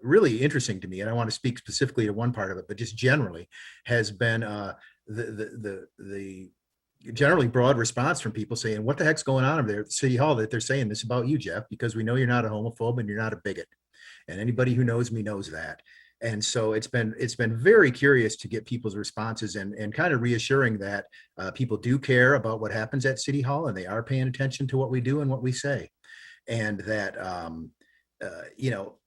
really interesting to me, and I want to speak specifically to one part of it, but just generally, has been the generally broad response from people saying, "What the heck's going on over there at City Hall that they're saying this about you, Jeff? Because we know you're not a homophobe and you're not a bigot, and anybody who knows me knows that." And so it's been very curious to get people's responses and kind of reassuring that people do care about what happens at City Hall and they are paying attention to what we do and what we say, and that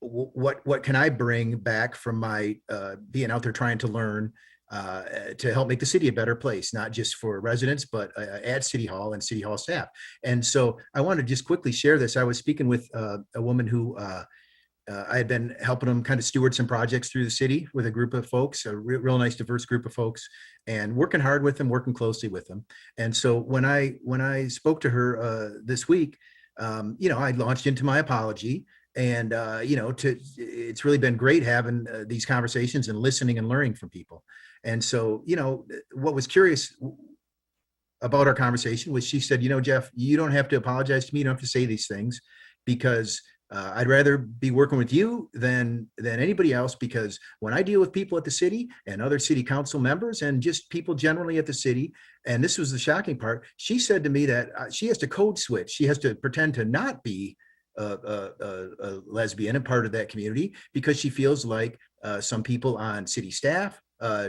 what can I bring back from my being out there trying to learn to help make the city a better place, not just for residents, but at City Hall and City Hall staff. And so I want to just quickly share this. I was speaking with a woman who I had been helping them kind of steward some projects through the city with a group of folks, a real nice, diverse group of folks, and working hard with them, working closely with them. And so when I spoke to her this week, I launched into my apology. And it's really been great having these conversations and listening and learning from people. And so what was curious about our conversation was she said, Jeff, you don't have to apologize to me. You don't have to say these things, because I'd rather be working with you than anybody else, because when I deal with people at the city and other city council members and just people generally at the city, and this was the shocking part, she said to me that she has to code switch. She has to pretend to not be a lesbian and part of that community, because she feels like some people on city staff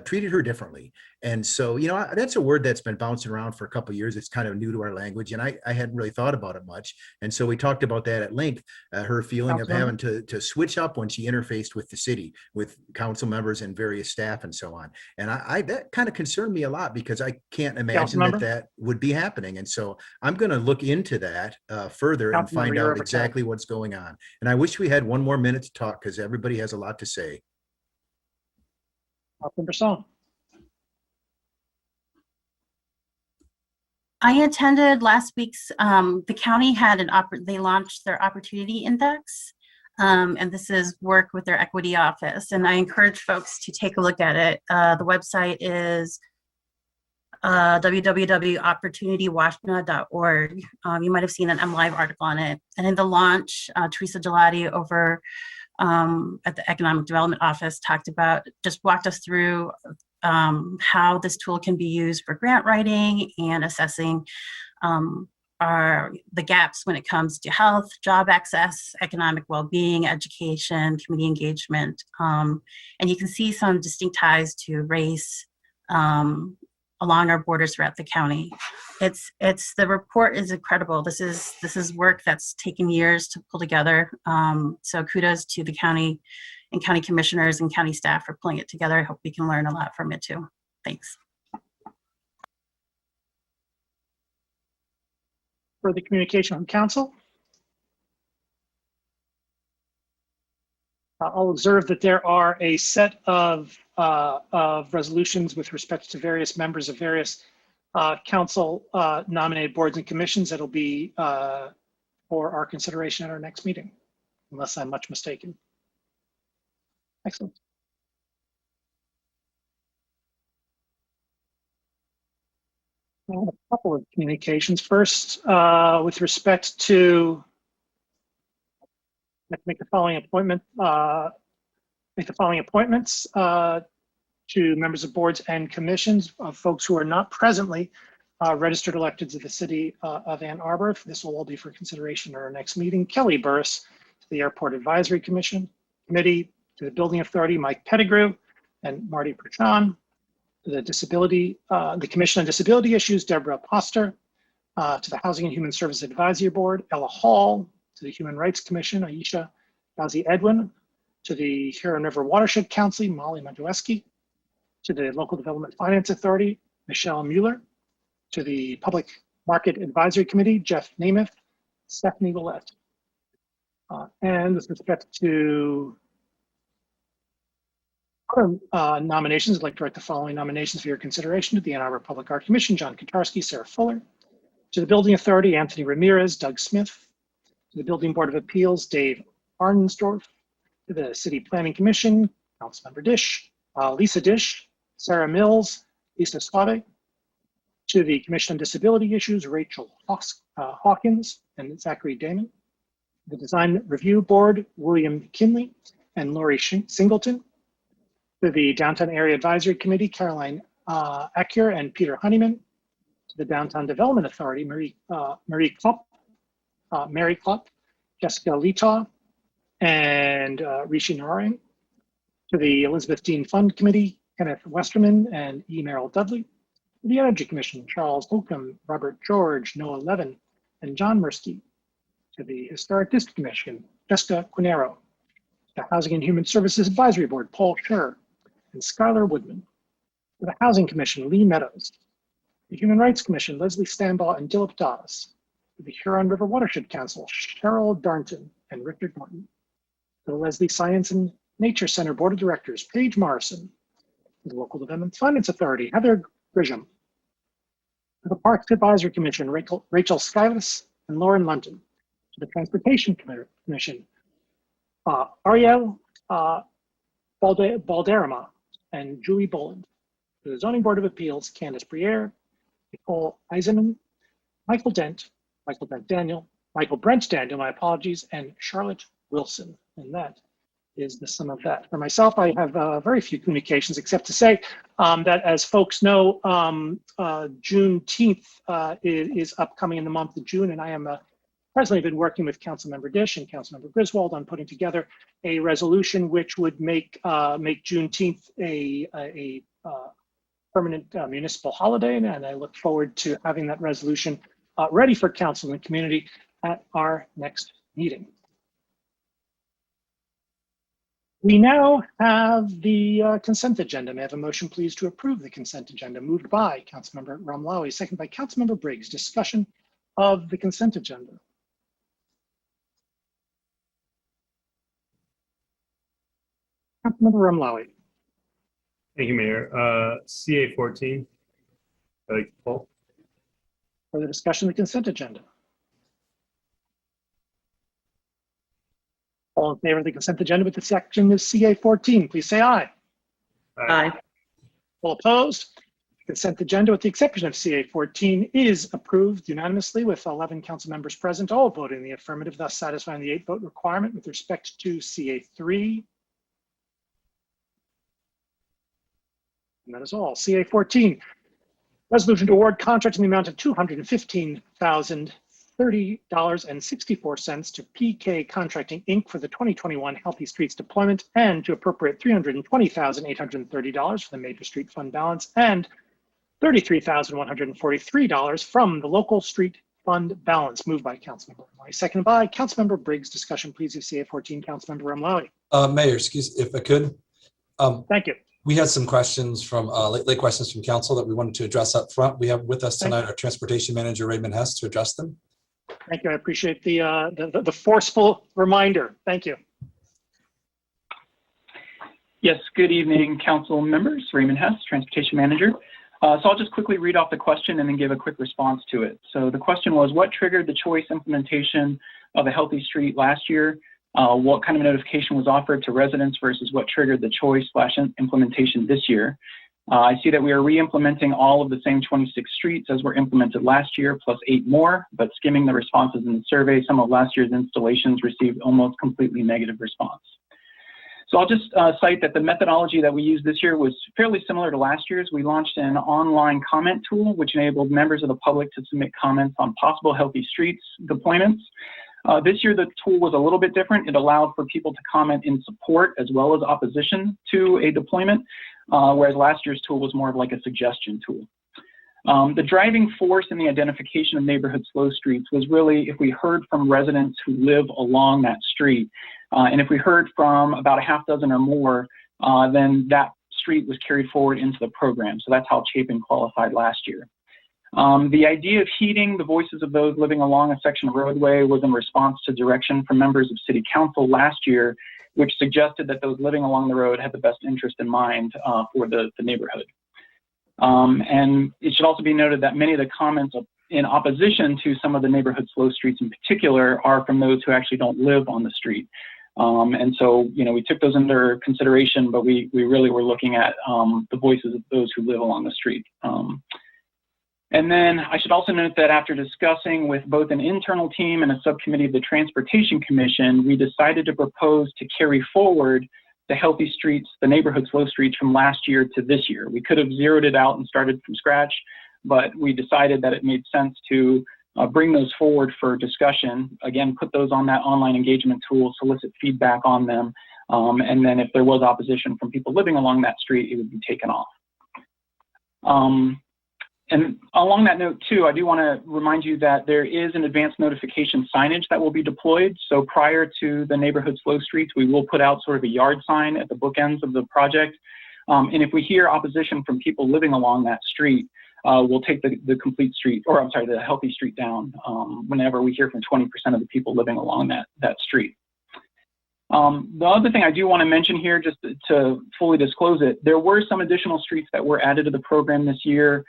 treated her differently. And so, that's a word that's been bouncing around for a couple of years. It's kind of new to our language, and I hadn't really thought about it much. And so we talked about that at length, her feeling of having to switch up when she interfaced with the city, with council members and various staff and so on. And I that kind of concerned me a lot, because I can't imagine that would be happening. And so I'm going to look into that further and find out exactly what's going on. And I wish we had one more minute to talk, because everybody has a lot to say. I attended last week's, the county had they launched their opportunity index. And this is work with their equity office. And I encourage folks to take a look at it. The website is www.opportunitywashna.org. You might have seen an MLive article on it. And in the launch, Teresa Gelati over at the Economic Development Office walked us through how this tool can be used for grant writing and assessing the gaps when it comes to health, job access, economic well-being, education, community engagement. And you can see some distinct ties to race along our borders throughout the county. The report is incredible. This is work that's taken years to pull together. So kudos to the county and county commissioners and county staff for pulling it together. I hope we can learn a lot from it too. Thanks. Further communication from council. I'll observe that there are a set of resolutions with respect to various members of various council nominated boards and commissions that'll be for our consideration at our next meeting, unless I'm much mistaken. Excellent. I have a couple of communications. First, with respect to make the following appointments to members of boards and commissions of folks who are not presently registered electeds of the city of Ann Arbor. This will all be for consideration at our next meeting. Kelly Burris to the Airport Advisory Committee, to the Building Authority, Mike Pettigrew and Marty Perchan, to the Commission on Disability Issues, Deborah Poster, to the Housing and Human Services Advisory Board, Ella Hall, to the Human Rights Commission, Aisha Gazi Edwin, to the Huron River Watershed Council, Molly Madueski, to the Local Development Finance Authority, Michelle Mueller, to the Public Market Advisory Committee, Jeff Namath, Stephanie Willett. And with respect to other nominations, I'd like to write the following nominations for your consideration: to the Ann Arbor Public Art Commission, John Kotarski, Sarah Fuller; to the Building Authority, Anthony Ramirez, Doug Smith; to the Building Board of Appeals, Dave Arnsdorf; to the City Planning Commission, Councilmember Dish, Lisa Dish, Sarah Mills, Lisa Slave; to the Commission on Disability Issues, Rachel Hawkins and Zachary Damon; the Design Review Board, William Kinley and Lori Singleton; to the Downtown Area Advisory Committee, Caroline Acure and Peter Honeyman; to the Downtown Development Authority, Mary Klopp, Jessica Letaw, and Rishi Narang; to the Elizabeth Dean Fund Committee, Kenneth Westerman and E. Merrill Dudley; to the Energy Commission, Charles Holcomb, Robert George, Noah Levin, and John Mursky; to the Historic District Commission, Jessica Quinero; to the Housing and Human Services Advisory Board, Paul Scher and Skylar Woodman; to the Housing Commission, Lee Meadows; the Human Rights Commission, Leslie Stambaugh and Dilip Das; to the Huron River Watershed Council, Cheryl Darnton and Richard Martin; to the Leslie Science and Nature Center Board of Directors, Paige Morrison; to the Local Development Finance Authority, Heather Grisham; to the Parks Advisory Commission, Rachel Skylas and Lauren London; to the Transportation Commission, Ariel Balderrama and Julie Boland; to the Zoning Board of Appeals, Candace Briere, Nicole Eisenman, Michael Brent Daniel, my apologies, and Charlotte Wilson. And that is the sum of that. For myself, I have very few communications except to say that, as folks know, Juneteenth is upcoming in the month of June, and I am presently been working with Councilmember Dish and Councilmember Griswold on putting together a resolution which would make Juneteenth a permanent municipal holiday, and I look forward to having that resolution ready for council and community at our next meeting. We now have the consent agenda. May I have a motion, please, to approve the consent agenda? Moved by Councilmember Ramlawi, second by Councilmember Briggs. Discussion of the consent agenda. Councilmember Ramlawi. Thank you, Mayor. CA 14. I'd like to pull. Further discussion of the consent agenda. All in favor of the consent agenda with the section is CA 14, please say aye. Aye. All opposed? The consent agenda with the exception of CA 14 is approved unanimously with 11 council members present, all voting in the affirmative, thus satisfying the 8-vote requirement with respect to CA 3. And that is all. CA 14, resolution to award contract in the amount of $215,030.64 to PK Contracting, Inc. for the 2021 Healthy Streets deployment, and to appropriate $320,830 for the Major Street Fund balance and $33,143 from the Local Street Fund balance. Moved by Councilmember Ramlawi, seconded by Councilmember Briggs. Discussion, please, of CA 14. Councilmember Ramlawi. Mayor, excuse if I could. Thank you. We had some questions from late questions from council that we wanted to address up front. We have with us tonight our transportation manager, Raymond Hess, to address them. Thank you. I appreciate the forceful reminder. Thank you. Yes, good evening, council members. Raymond Hess, transportation manager. So I'll just quickly read off the question and then give a quick response to it. So the question was, what triggered the choice implementation of a healthy street last year? What kind of notification was offered to residents versus what triggered the choice/implementation this year? I see that we are re-implementing all of the same 26 streets as were implemented last year, plus 8 more, but skimming the responses in the survey, some of last year's installations received almost completely negative response. So I'll just cite that the methodology that we used this year was fairly similar to last year's. We launched an online comment tool, which enabled members of the public to submit comments on possible healthy streets deployments. This year, the tool was a little bit different. It allowed for people to comment in support as well as opposition to a deployment, whereas last year's tool was more of like a suggestion tool. The driving force in the identification of neighborhood slow streets was really if we heard from residents who live along that street. And if we heard from about a half dozen or more, then that street was carried forward into the program. So that's how Chapin qualified last year. The idea of heeding the voices of those living along a section of roadway was in response to direction from members of City Council last year, which suggested that those living along the road had the best interest in mind for the neighborhood. And it should also be noted that many of the comments in opposition to some of the neighborhood slow streets in particular are from those who actually don't live on the street. And so, you know, we took those under consideration, but we really were looking at the voices of those who live along the street. And then I should also note that after discussing with both an internal team and a subcommittee of the Transportation Commission, we decided to propose to carry forward the healthy streets, the neighborhood slow streets from last year to this year. We could have zeroed it out and started from scratch, but we decided that it made sense to bring those forward for discussion. Again, put those on that online engagement tool, solicit feedback on them, and then if there was opposition from people living along that street, it would be taken off. And along that note too, I do want to remind you that there is an advanced notification signage that will be deployed. So prior to the neighborhood slow streets, we will put out sort of a yard sign at the bookends of the project. And if we hear opposition from people living along that street, we'll take the complete street, or I'm sorry, the healthy street down whenever we hear from 20% of the people living along that street. The other thing I do want to mention here, just to fully disclose it, there were some additional streets that were added to the program this year,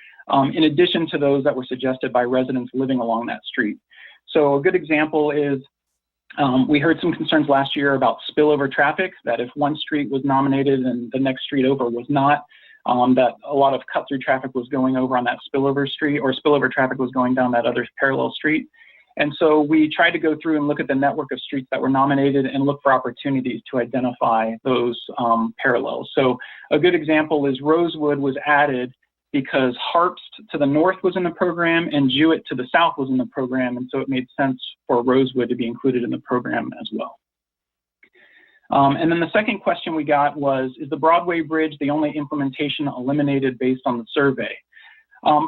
in addition to those that were suggested by residents living along that street. So a good example is we heard some concerns last year about spillover traffic, that if one street was nominated and the next street over was not, that a lot of cut-through traffic was going over on that spillover street, or spillover traffic was going down that other parallel street. And so we tried to go through and look at the network of streets that were nominated and look for opportunities to identify those parallels. So a good example is Rosewood was added because Harpst to the north was in the program and Jewett to the south was in the program. And so it made sense for Rosewood to be included in the program as well. And then the second question we got was, is the Broadway Bridge the only implementation eliminated based on the survey?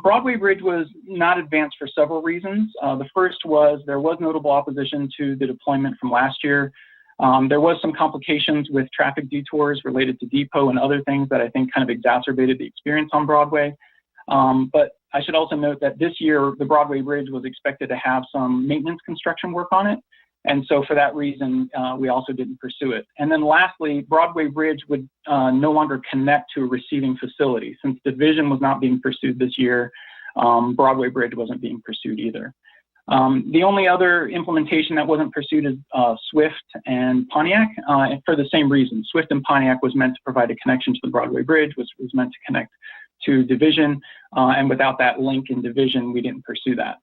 Broadway Bridge was not advanced for several reasons. The first was there was notable opposition to the deployment from last year. There was some complications with traffic detours related to depot and other things that I think kind of exacerbated the experience on Broadway. But I should also note that this year, the Broadway Bridge was expected to have some maintenance construction work on it. And so for that reason, we also didn't pursue it. And then lastly, Broadway Bridge would no longer connect to a receiving facility. Since Division was not being pursued this year, Broadway Bridge wasn't being pursued either. The only other implementation that wasn't pursued is Swift and Pontiac, for the same reason. Swift and Pontiac was meant to provide a connection to the Broadway Bridge, which was meant to connect to Division, and without that link in Division, we didn't pursue that.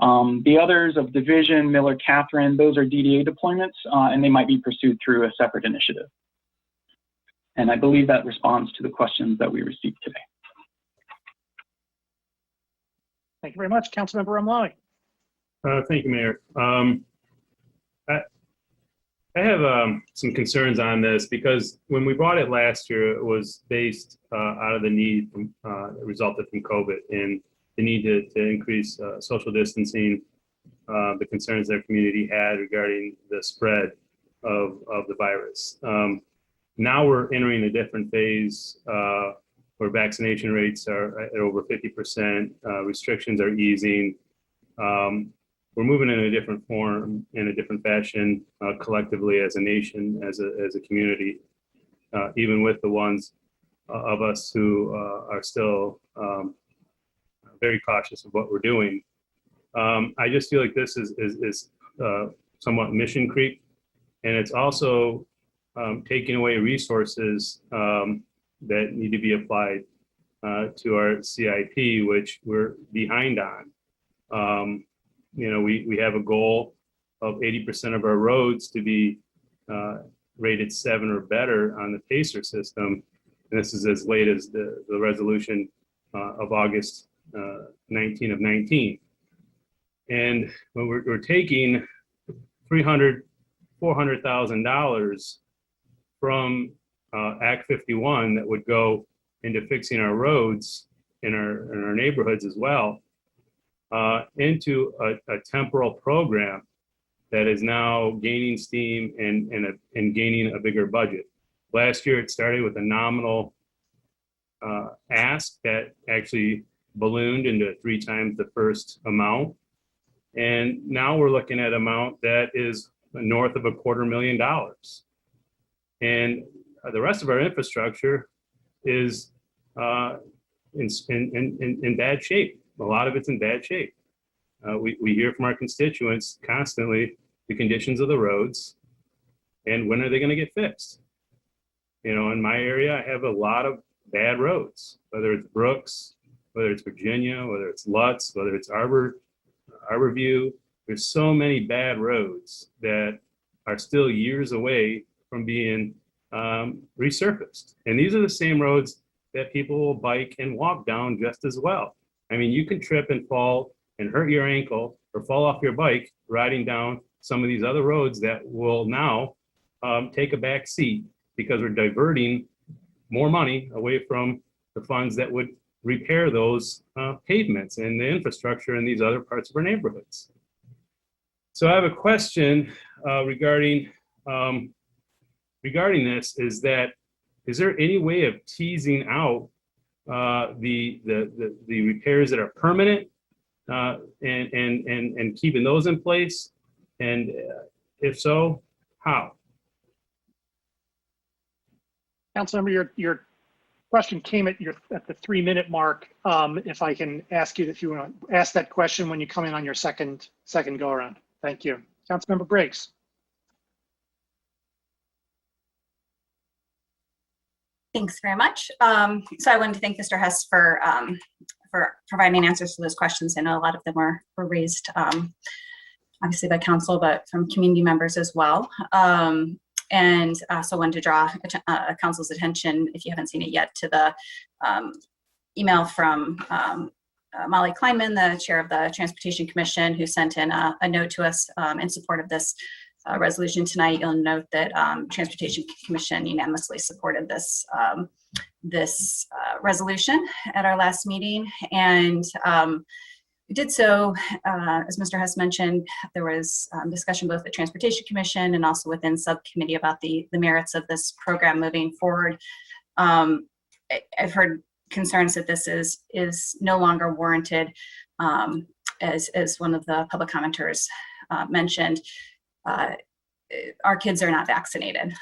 The others of Division, Miller, Catherine, those are DDA deployments, and they might be pursued through a separate initiative. And I believe that responds to the questions that we received today. Thank you very much. Councilmember Ramlawi. Thank you, Mayor. I have some concerns on this because when we brought it last year, it was based out of the need that resulted from COVID and the need to increase social distancing, the concerns their community had regarding the spread of the virus. Now we're entering a different phase where vaccination rates are at over 50%, restrictions are easing. We're moving in a different form, in a different fashion, collectively as a nation, as a community, even with the ones of us who are still very cautious of what we're doing. I just feel like this is somewhat mission creep, and it's also taking away resources that need to be applied to our CIP, which we're behind on. You know, we have a goal of 80% of our roads to be rated 7 or better on the PACER system. And this is as late as the resolution of August 19 of 19. And when we're taking $400,000 from Act 51 that would go into fixing our roads in our neighborhoods as well, into a temporal program that is now gaining steam and gaining a bigger budget. Last year, it started with a nominal ask that actually ballooned into 3 times the first amount. And now we're looking at an amount that is north of $250,000. And the rest of our infrastructure is in bad shape. A lot of it's in bad shape. We hear from our constituents constantly the conditions of the roads and when are they going to get fixed. You know, in my area, I have a lot of bad roads, whether it's Brooks, whether it's Virginia, whether it's Lutz, whether it's Arborview. There's so many bad roads that are still years away from being resurfaced. And these are the same roads that people will bike and walk down just as well. I mean, you can trip and fall and hurt your ankle or fall off your bike riding down some of these other roads that will now take a back seat because we're diverting more money away from the funds that would repair those pavements and the infrastructure in these other parts of our neighborhoods. So I have a question regarding this, is there any way of teasing out the repairs that are permanent and keeping those in place? And if so, how? Councilmember, your question came at the 3-minute mark. If I can ask you if you want to ask that question when you come in on your second go around. Thank you. Councilmember Briggs. Thanks very much. So I wanted to thank Mr. Hess for providing answers to those questions. I know a lot of them were raised obviously by council, but from community members as well. And also wanted to draw council's attention, if you haven't seen it yet, to the email from Molly Kleinman, the chair of the Transportation Commission, who sent in a note to us in support of this resolution tonight. You'll note that Transportation Commission unanimously supported this resolution at our last meeting. And we did so, as Mr. Hess mentioned, there was discussion both at Transportation Commission and also within subcommittee about the merits of this program moving forward. I've heard concerns that this is no longer warranted, as one of the public commenters mentioned. Our kids are not vaccinated.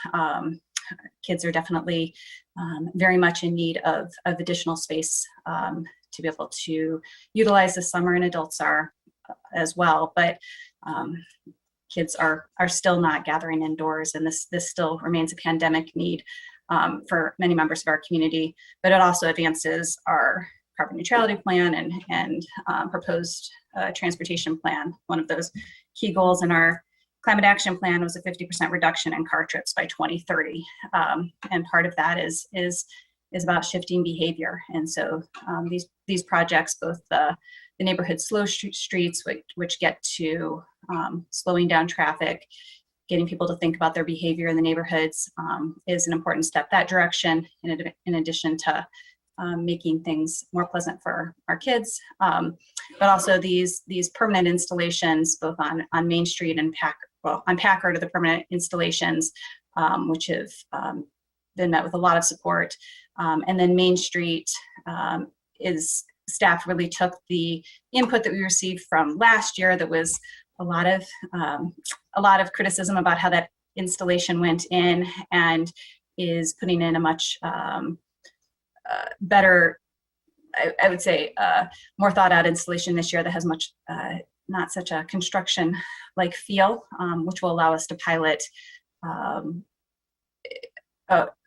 Kids are definitely very much in need of additional space to be able to utilize this summer, and adults are as well. But kids are still not gathering indoors, and this still remains a pandemic need for many members of our community. But it also advances our carbon neutrality plan and proposed transportation plan. One of those key goals in our climate action plan was a 50% reduction in car trips by 2030. And part of that is about shifting behavior. And so these projects, both the neighborhood slow streets, which get to slowing down traffic, getting people to think about their behavior in the neighborhoods, is an important step that direction, in addition to making things more pleasant for our kids. But also these permanent installations, both on Main Street and on Packard, are the permanent installations, which have been met with a lot of support. And then Main Street staff really took the input that we received from last year. That was a lot of criticism about how that installation went in, and is putting in a much better, I would say, more thought out installation this year that has much not such a construction like feel, which will allow us to pilot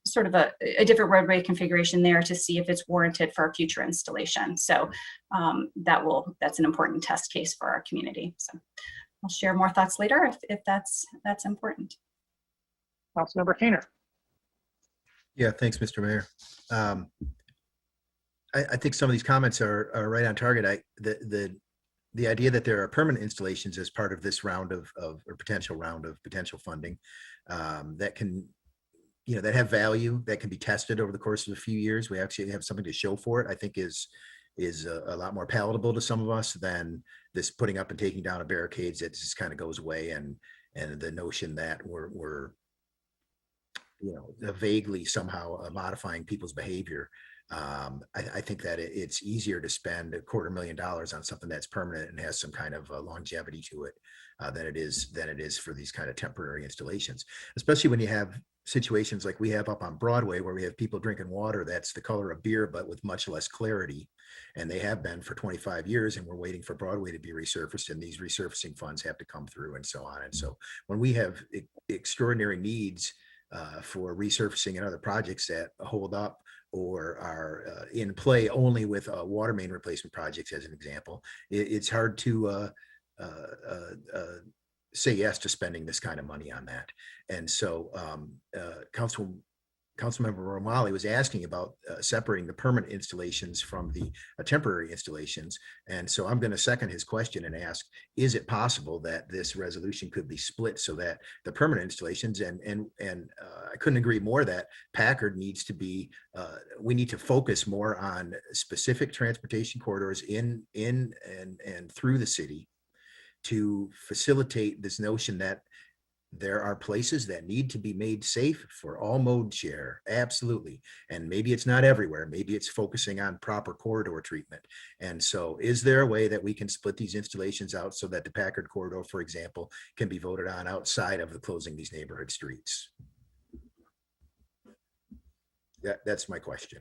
sort of a different roadway configuration there to see if it's warranted for a future installation. So that's an important test case for our community. So I'll share more thoughts later if that's important. Councilmember Kainer. Yeah, thanks, Mr. Mayor. I think some of these comments are right on target. The idea that there are permanent installations as part of this round of or potential round of potential funding that can, that have value, that can be tested over the course of a few years. We actually have something to show for it, I think is a lot more palatable to some of us than this putting up and taking down of barricades that just kind of goes away, and the notion that we're vaguely somehow modifying people's behavior I think that it's easier to spend $250,000 on something that's permanent and has some kind of longevity to it than it is for these kind of temporary installations, especially when you have situations like we have up on Broadway where we have people drinking water that's the color of beer but with much less clarity, and they have been for 25 years, and we're waiting for Broadway to be resurfaced, and these resurfacing funds have to come through and so on. And so when we have extraordinary needs for resurfacing and other projects that hold up or are in play only with water main replacement projects, as an example, it's hard to say yes to spending this kind of money on that. And so Councilmember O'Malley was asking about separating the permanent installations from the temporary installations. And so I'm going to second his question and ask, is it possible that this resolution could be split so that the permanent installations and I couldn't agree more that Packard needs to be, we need to focus more on specific transportation corridors in and through the city to facilitate this notion that there are places that need to be made safe for all mode share. Absolutely. And maybe it's not everywhere. Maybe it's focusing on proper corridor treatment. And so is there a way that we can split these installations out so that the Packard corridor, for example, can be voted on outside of the closing these neighborhood streets? That's my question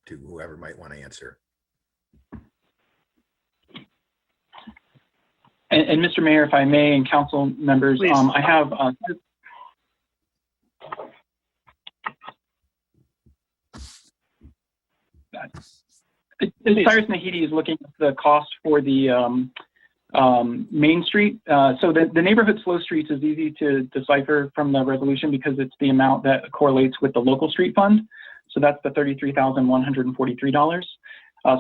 to whoever might want to answer. And Mr. Mayor, if I may, and council members, I have Cyrus Nahidi is looking at the cost for the Main Street. So the neighborhood slow streets is easy to decipher from the resolution because it's the amount that correlates with the local street fund. So that's the $33,143.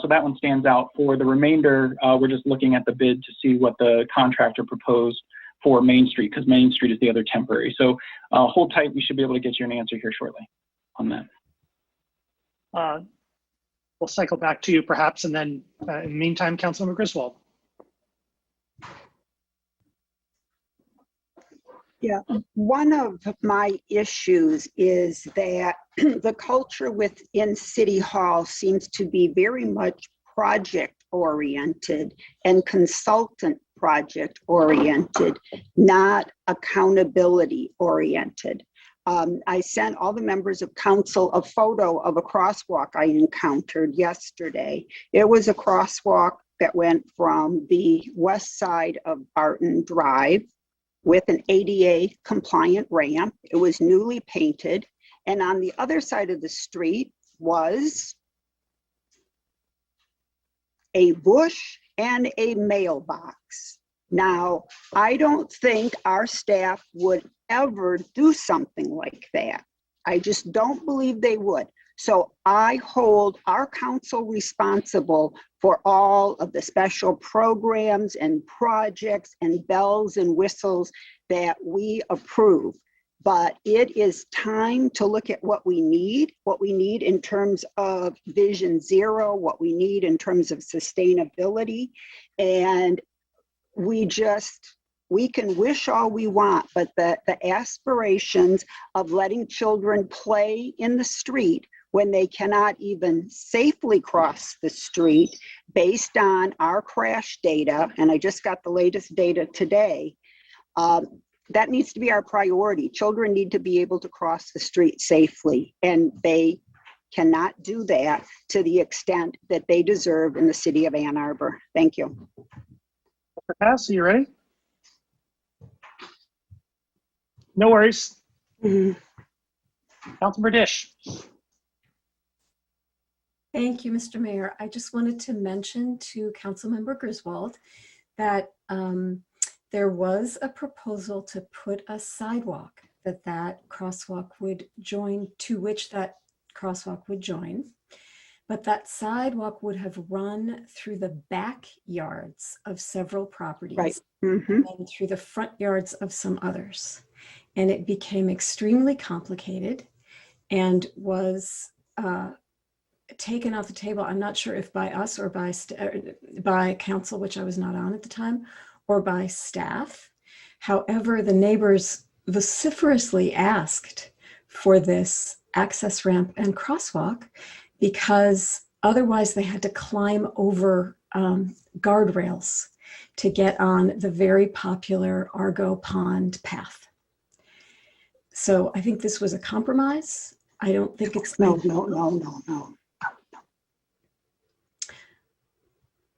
So that one stands out. For the remainder, we're just looking at the bid to see what the contractor proposed for Main Street, because Main Street is the other temporary. So hold tight. We should be able to get you an answer here shortly on that. We'll cycle back to you perhaps, and then in the meantime, Councilmember Griswold. Yeah, one of my issues is that the culture within City Hall seems to be very much project oriented and consultant project oriented, not accountability oriented. I sent all the members of council a photo of a crosswalk I encountered yesterday. It was a crosswalk that went from the west side of Barton Drive with an ADA compliant ramp. It was newly painted. And on the other side of the street was a bush and a mailbox. Now, I don't think our staff would ever do something like that. I just don't believe they would. So I hold our council responsible for all of the special programs and projects and bells and whistles that we approve. But it is time to look at what we need in terms of Vision Zero, what we need in terms of sustainability. And we can wish all we want, but the aspirations of letting children play in the street when they cannot even safely cross the street based on our crash data, and I just got the latest data today, that needs to be our priority. Children need to be able to cross the street safely, and they cannot do that to the extent that they deserve in the city of Ann Arbor. Thank you. Dr. Pass, are you ready? No worries. Councilmember Dish. Thank you, Mr. Mayor. I just wanted to mention to Councilmember Griswold that there was a proposal to put a sidewalk that crosswalk would join, to which that crosswalk would join. But that sidewalk would have run through the backyards of several properties, right. And through the front yards of some others. And it became extremely complicated and was taken off the table. I'm not sure if by us or by council, which I was not on at the time, or by staff. However, the neighbors vociferously asked for this access ramp and crosswalk because otherwise they had to climb over guardrails to get on the very popular Argo Pond path. So I think this was a compromise. I don't think it's No.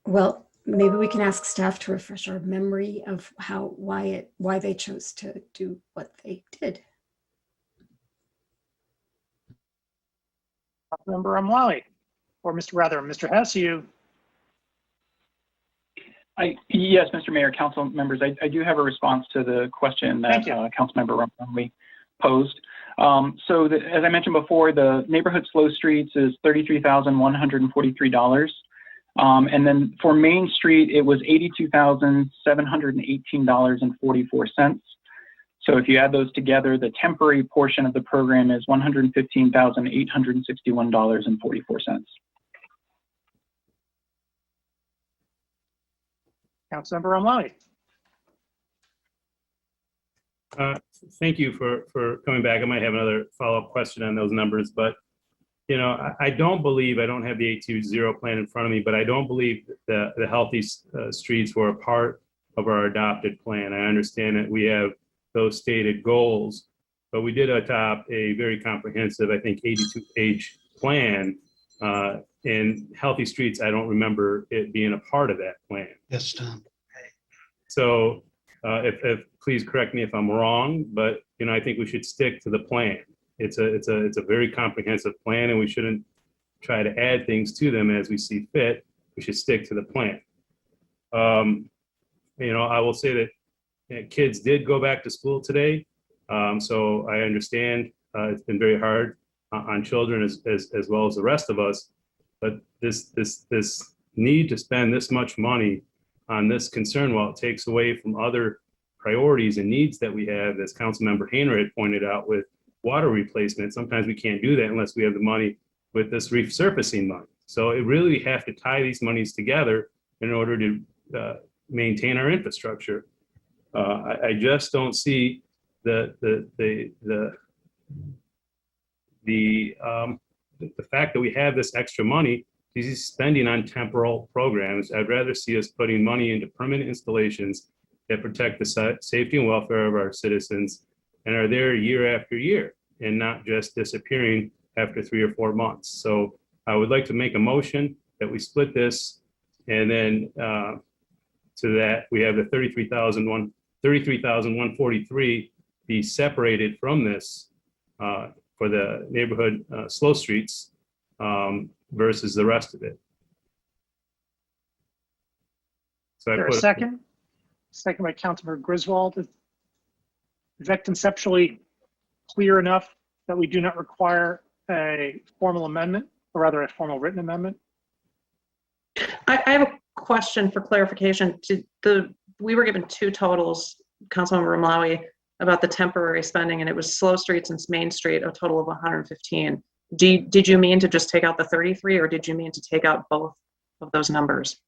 Well, maybe we can ask staff to refresh our memory of why they chose to do what they did. Member Amlawi, or Mr. Hess, you. Yes, Mr. Mayor, council members, I do have a response to the question that Councilmember Rumley posed. As I mentioned before, the neighborhood slow streets is $33,143. And then for Main Street, it was $82,718.44. So if you add those together, the temporary portion of the program is $115,861.44. Councilmember Amlawi. Thank you for coming back. I might have another follow-up question on those numbers, but you know, I don't believe, I don't have the 820 plan in front of me, but I don't believe that the healthy streets were a part of our adopted plan. I understand that we have those stated goals, but we did adopt a very comprehensive, I think 82-page plan, and healthy streets, I don't remember it being a part of that plan. Yes, Tom. So if please correct me if I'm wrong, but you know, I think we should stick to the plan. It's a very comprehensive plan, and we shouldn't try to add things to them as we see fit. We should stick to the plan. You know, I will say that kids did go back to school today, so I understand it's been very hard on children as well as the rest of us. But this need to spend this much money on this concern, while it takes away from other priorities and needs that we have, as Councilmember Hayner had pointed out with water replacement. Sometimes we can't do that unless we have the money with this resurfacing money. So it really have to tie these monies together in order to maintain our infrastructure. I just don't see the fact that we have this extra money is spending on temporal programs. I'd rather see us putting money into permanent installations that protect the safety and welfare of our citizens and are there year after year and not just disappearing after 3 or 4 months. So I would like to make a motion that we split this, and then to that we have the $33,143 be separated from this for the neighborhood slow streets versus the rest of it. So Is there a second? Second by Councilmember Griswold. Is that conceptually clear enough that we do not require a formal amendment, or rather a formal written amendment? I have a question for clarification. We were given two totals, Councilmember Ramlawi, about the temporary spending, and it was slow streets and Main Street, a total of 115. Did you mean to just take out the 33, or did you mean to take out both of those numbers?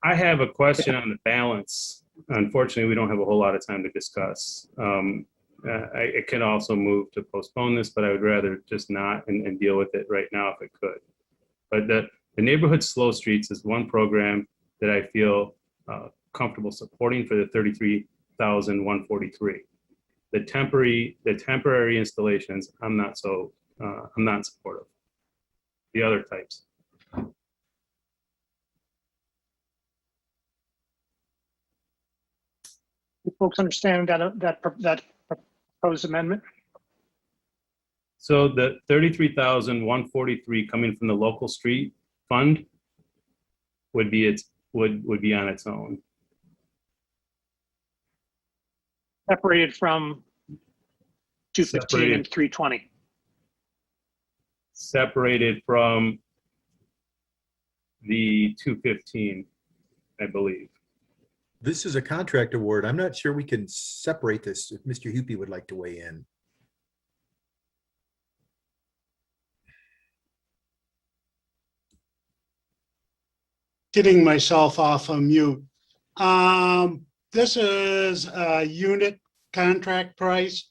I have a question on the balance. Unfortunately, we don't have a whole lot of time to discuss. I can also move to postpone this, but I would rather just not and deal with it right now if I could. But the neighborhood slow streets is one program that I feel comfortable supporting for the $33,143. The temporary installations, I'm not supportive. The other types. Do folks understand that proposed amendment? So the $33,143 coming from the local street fund would be on its own. Separated from 215 and 320. Separated from the 215, I believe. This is a contract award. I'm not sure we can separate this. If Mr. Hupe would like to weigh in. Getting myself off of mute. This is a unit contract price.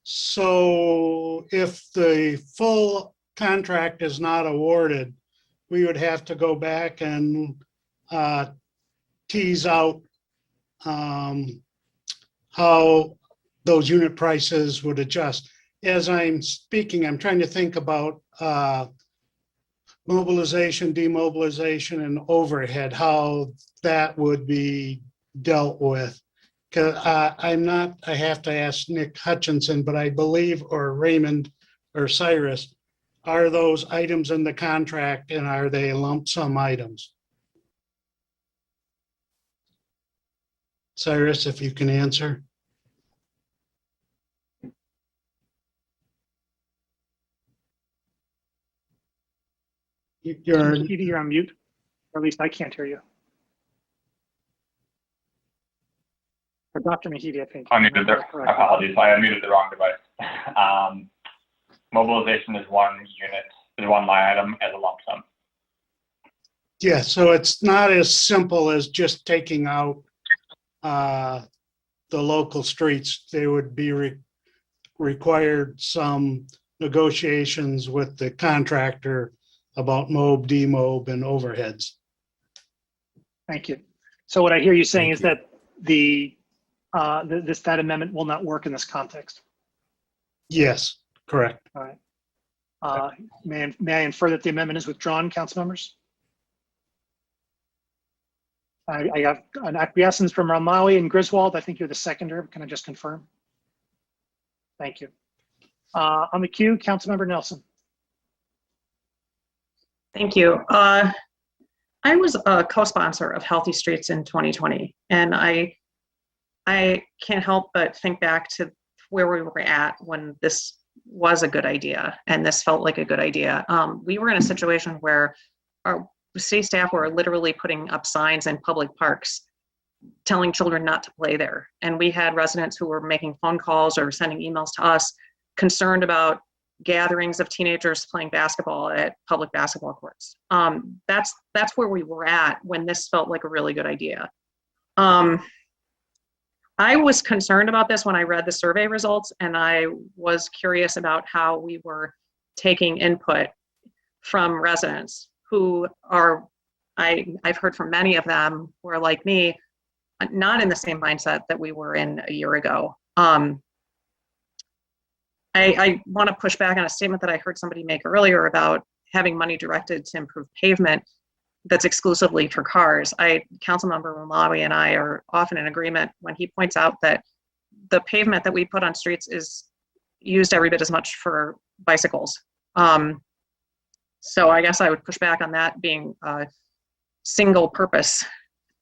So if the full contract is not awarded, we would have to go back and tease out how those unit prices would adjust. As I'm speaking, I'm trying to think about mobilization, demobilization, and overhead, how that would be dealt with. Because I have to ask Nick Hutchinson, but I believe, or Raymond or Cyrus, are those items in the contract and are they lump sum items? Cyrus, if you can answer. You're You're on mute, or at least I can't hear you. Or Dr. Mahidi, I think. Unmuted there. Apologies, I unmuted the wrong device. Mobilization is one line item as a lump sum. Yeah, so it's not as simple as just taking out the local streets. They would be required some negotiations with the contractor about mob, demob, and overheads. Thank you. So what I hear you saying is that that amendment will not work in this context. Yes, correct. All right. May I infer that the amendment is withdrawn, council members? I have an acquiescence from Ramawi and Griswold. I think you're the seconder. Can I just confirm? Thank you. On the queue, Councilmember Nelson. Thank you. I was a co-sponsor of Healthy Streets in 2020, and I can't help but think back to where we were at when this was a good idea, and this felt like a good idea. We were in a situation where our city staff were literally putting up signs in public parks telling children not to play there. And we had residents who were making phone calls or sending emails to us concerned about gatherings of teenagers playing basketball at public basketball courts. That's where we were at when this felt like a really good idea. I was concerned about this when I read the survey results, and I was curious about how we were taking input from residents who are, I've heard from many of them who are like me, not in the same mindset that we were in a year ago. I want to push back on a statement that I heard somebody make earlier about having money directed to improve pavement that's exclusively for cars. Councilmember Ramawi and I are often in agreement when he points out that the pavement that we put on streets is used every bit as much for bicycles. So I guess I would push back on that being a single purpose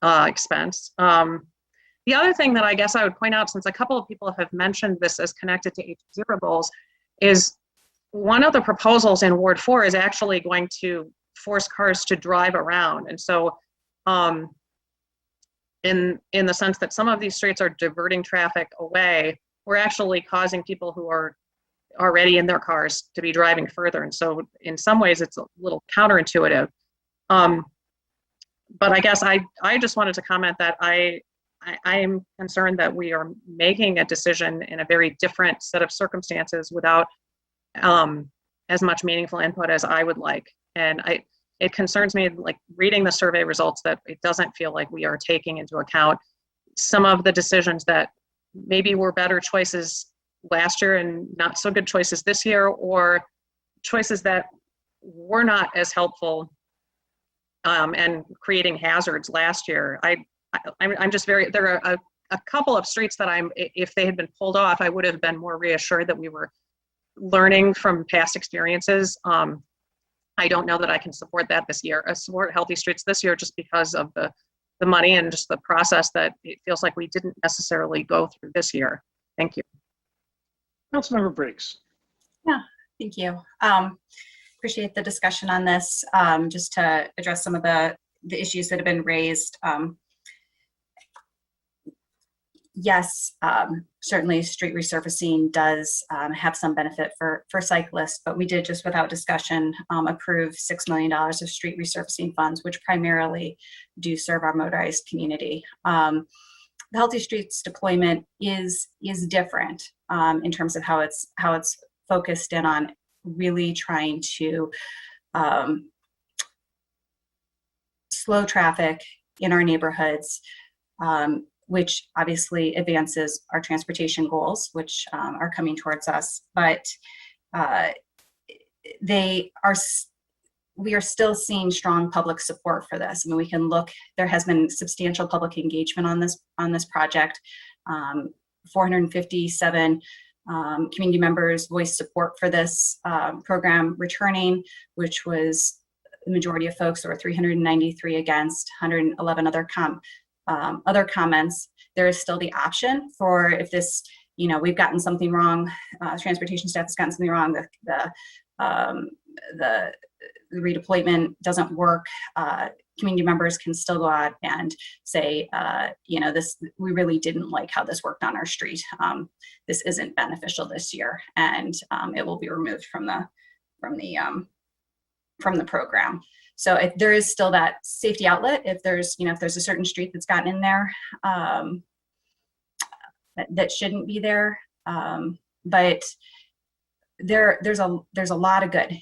expense. The other thing that I guess I would point out, since a couple of people have mentioned this as connected to H0 goals, is one of the proposals in Ward 4 is actually going to force cars to drive around. And so in the sense that some of these streets are diverting traffic away, we're actually causing people who are already in their cars to be driving further. And so in some ways it's a little counterintuitive. But I guess I just wanted to comment that I am concerned that we are making a decision in a very different set of circumstances without as much meaningful input as I would like. And it concerns me, like reading the survey results, that it doesn't feel like we are taking into account some of the decisions that maybe were better choices last year and not so good choices this year, or choices that were not as helpful and creating hazards last year. I'm just there are a couple of streets that if they had been pulled off, I would have been more reassured that we were learning from past experiences. I don't know that I can support that this year, support Healthy Streets this year, just because of the money and just the process that it feels like we didn't necessarily go through this year. Thank you. Councilmember Briggs. Yeah, thank you. Appreciate the discussion on this. Just to address some of the issues that have been raised. Yes, certainly street resurfacing does have some benefit for cyclists, but we did just without discussion approve $6 million of street resurfacing funds, which primarily do serve our motorized community. The Healthy Streets deployment is different in terms of how it's focused in on really trying to slow traffic in our neighborhoods, which obviously advances our transportation goals, which are coming towards us. But we are still seeing strong public support for this. I mean, we can look, there has been substantial public engagement on this project. 457 community members voiced support for this program returning, which was the majority of folks. There were 393 against, 111 other comments. There is still the option for, if this, we've gotten something wrong, transportation staff has gotten something wrong, the redeployment doesn't work, community members can still go out and say, we really didn't like how this worked on our street. This isn't beneficial this year, and it will be removed from the program. So there is still that safety outlet if there's a certain street that's gotten in there that shouldn't be there. But there's a lot of good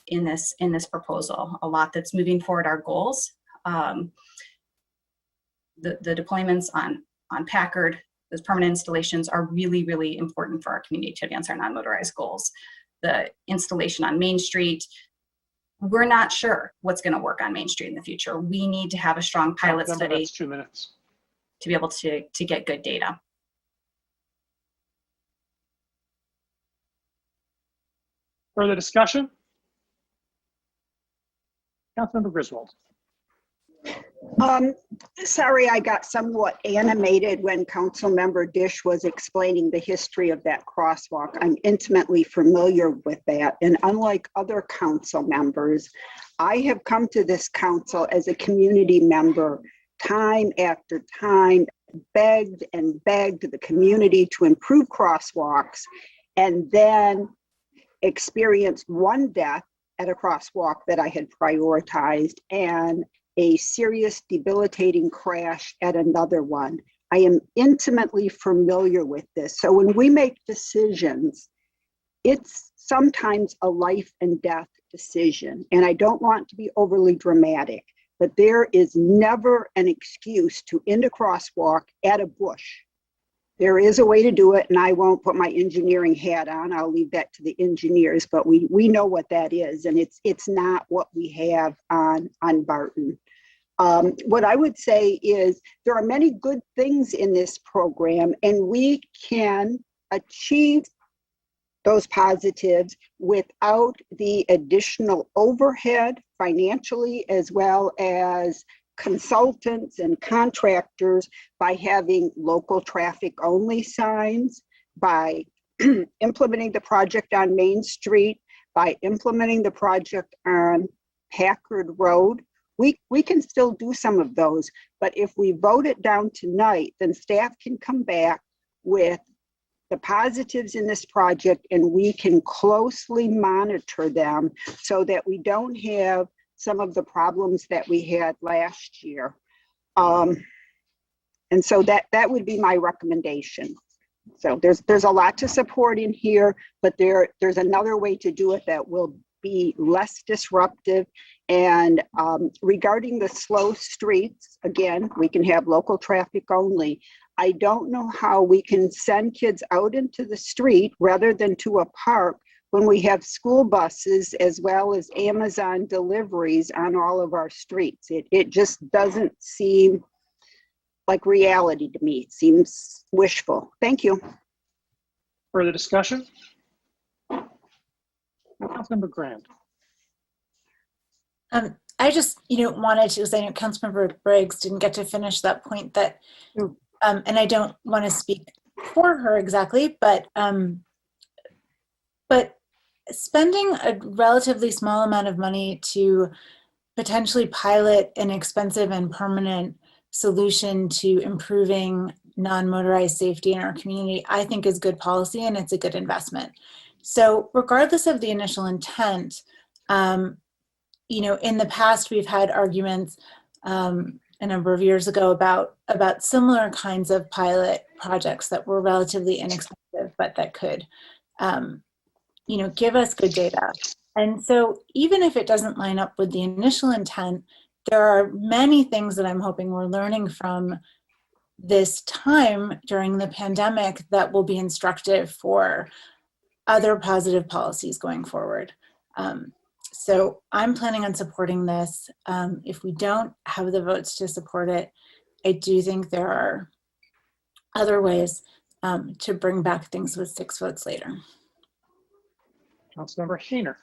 in this proposal, a lot that's moving forward our goals. The deployments on Packard, those permanent installations are really, really important for our community to advance our non-motorized goals. The installation on Main Street, we're not sure what's going to work on Main Street in the future. We need to have a strong pilot study. That's 2 minutes. To be able to get good data. Further discussion? Councilmember Griswold. Sorry, I got somewhat animated when Councilmember Dish was explaining the history of that crosswalk. I'm intimately familiar with that. And unlike other council members, I have come to this council as a community member time after time, begged and begged the community to improve crosswalks, and then experienced one death at a crosswalk that I had prioritized and a serious debilitating crash at another one. I am intimately familiar with this. So when we make decisions, it's sometimes a life and death decision. And I don't want to be overly dramatic, but there is never an excuse to end a crosswalk at a bush. There is a way to do it, and I won't put my engineering hat on. I'll leave that to the engineers, but we know what that is, and it's not what we have on Barton. What I would say is there are many good things in this program, and we can achieve those positives without the additional overhead financially, as well as consultants and contractors, by having local traffic only signs, by implementing the project on Main Street, by implementing the project on Packard Road. We can still do some of those, but if we vote it down tonight, then staff can come back with the positives in this project, and we can closely monitor them so that we don't have some of the problems that we had last year. And so that would be my recommendation. So there's a lot to support in here, but there's another way to do it that will be less disruptive. And regarding the slow streets, again, we can have local traffic only. I don't know how we can send kids out into the street rather than to a park when we have school buses as well as Amazon deliveries on all of our streets. It just doesn't seem like reality to me. It seems wishful. Thank you. Further discussion? Councilmember Grant. I just, wanted to, because I know Councilmember Briggs didn't get to finish that point that, and I don't want to speak for her exactly, but spending a relatively small amount of money to potentially pilot an expensive and permanent solution to improving non-motorized safety in our community, I think is good policy, and it's a good investment. So regardless of the initial intent, in the past, we've had arguments a number of years ago about similar kinds of pilot projects that were relatively inexpensive, but that could give us good data. And so even if it doesn't line up with the initial intent, there are many things that I'm hoping we're learning from this time during the pandemic that will be instructive for other positive policies going forward. So I'm planning on supporting this. If we don't have the votes to support it, I do think there are other ways to bring back things with 6 votes later. Councilmember Hayner.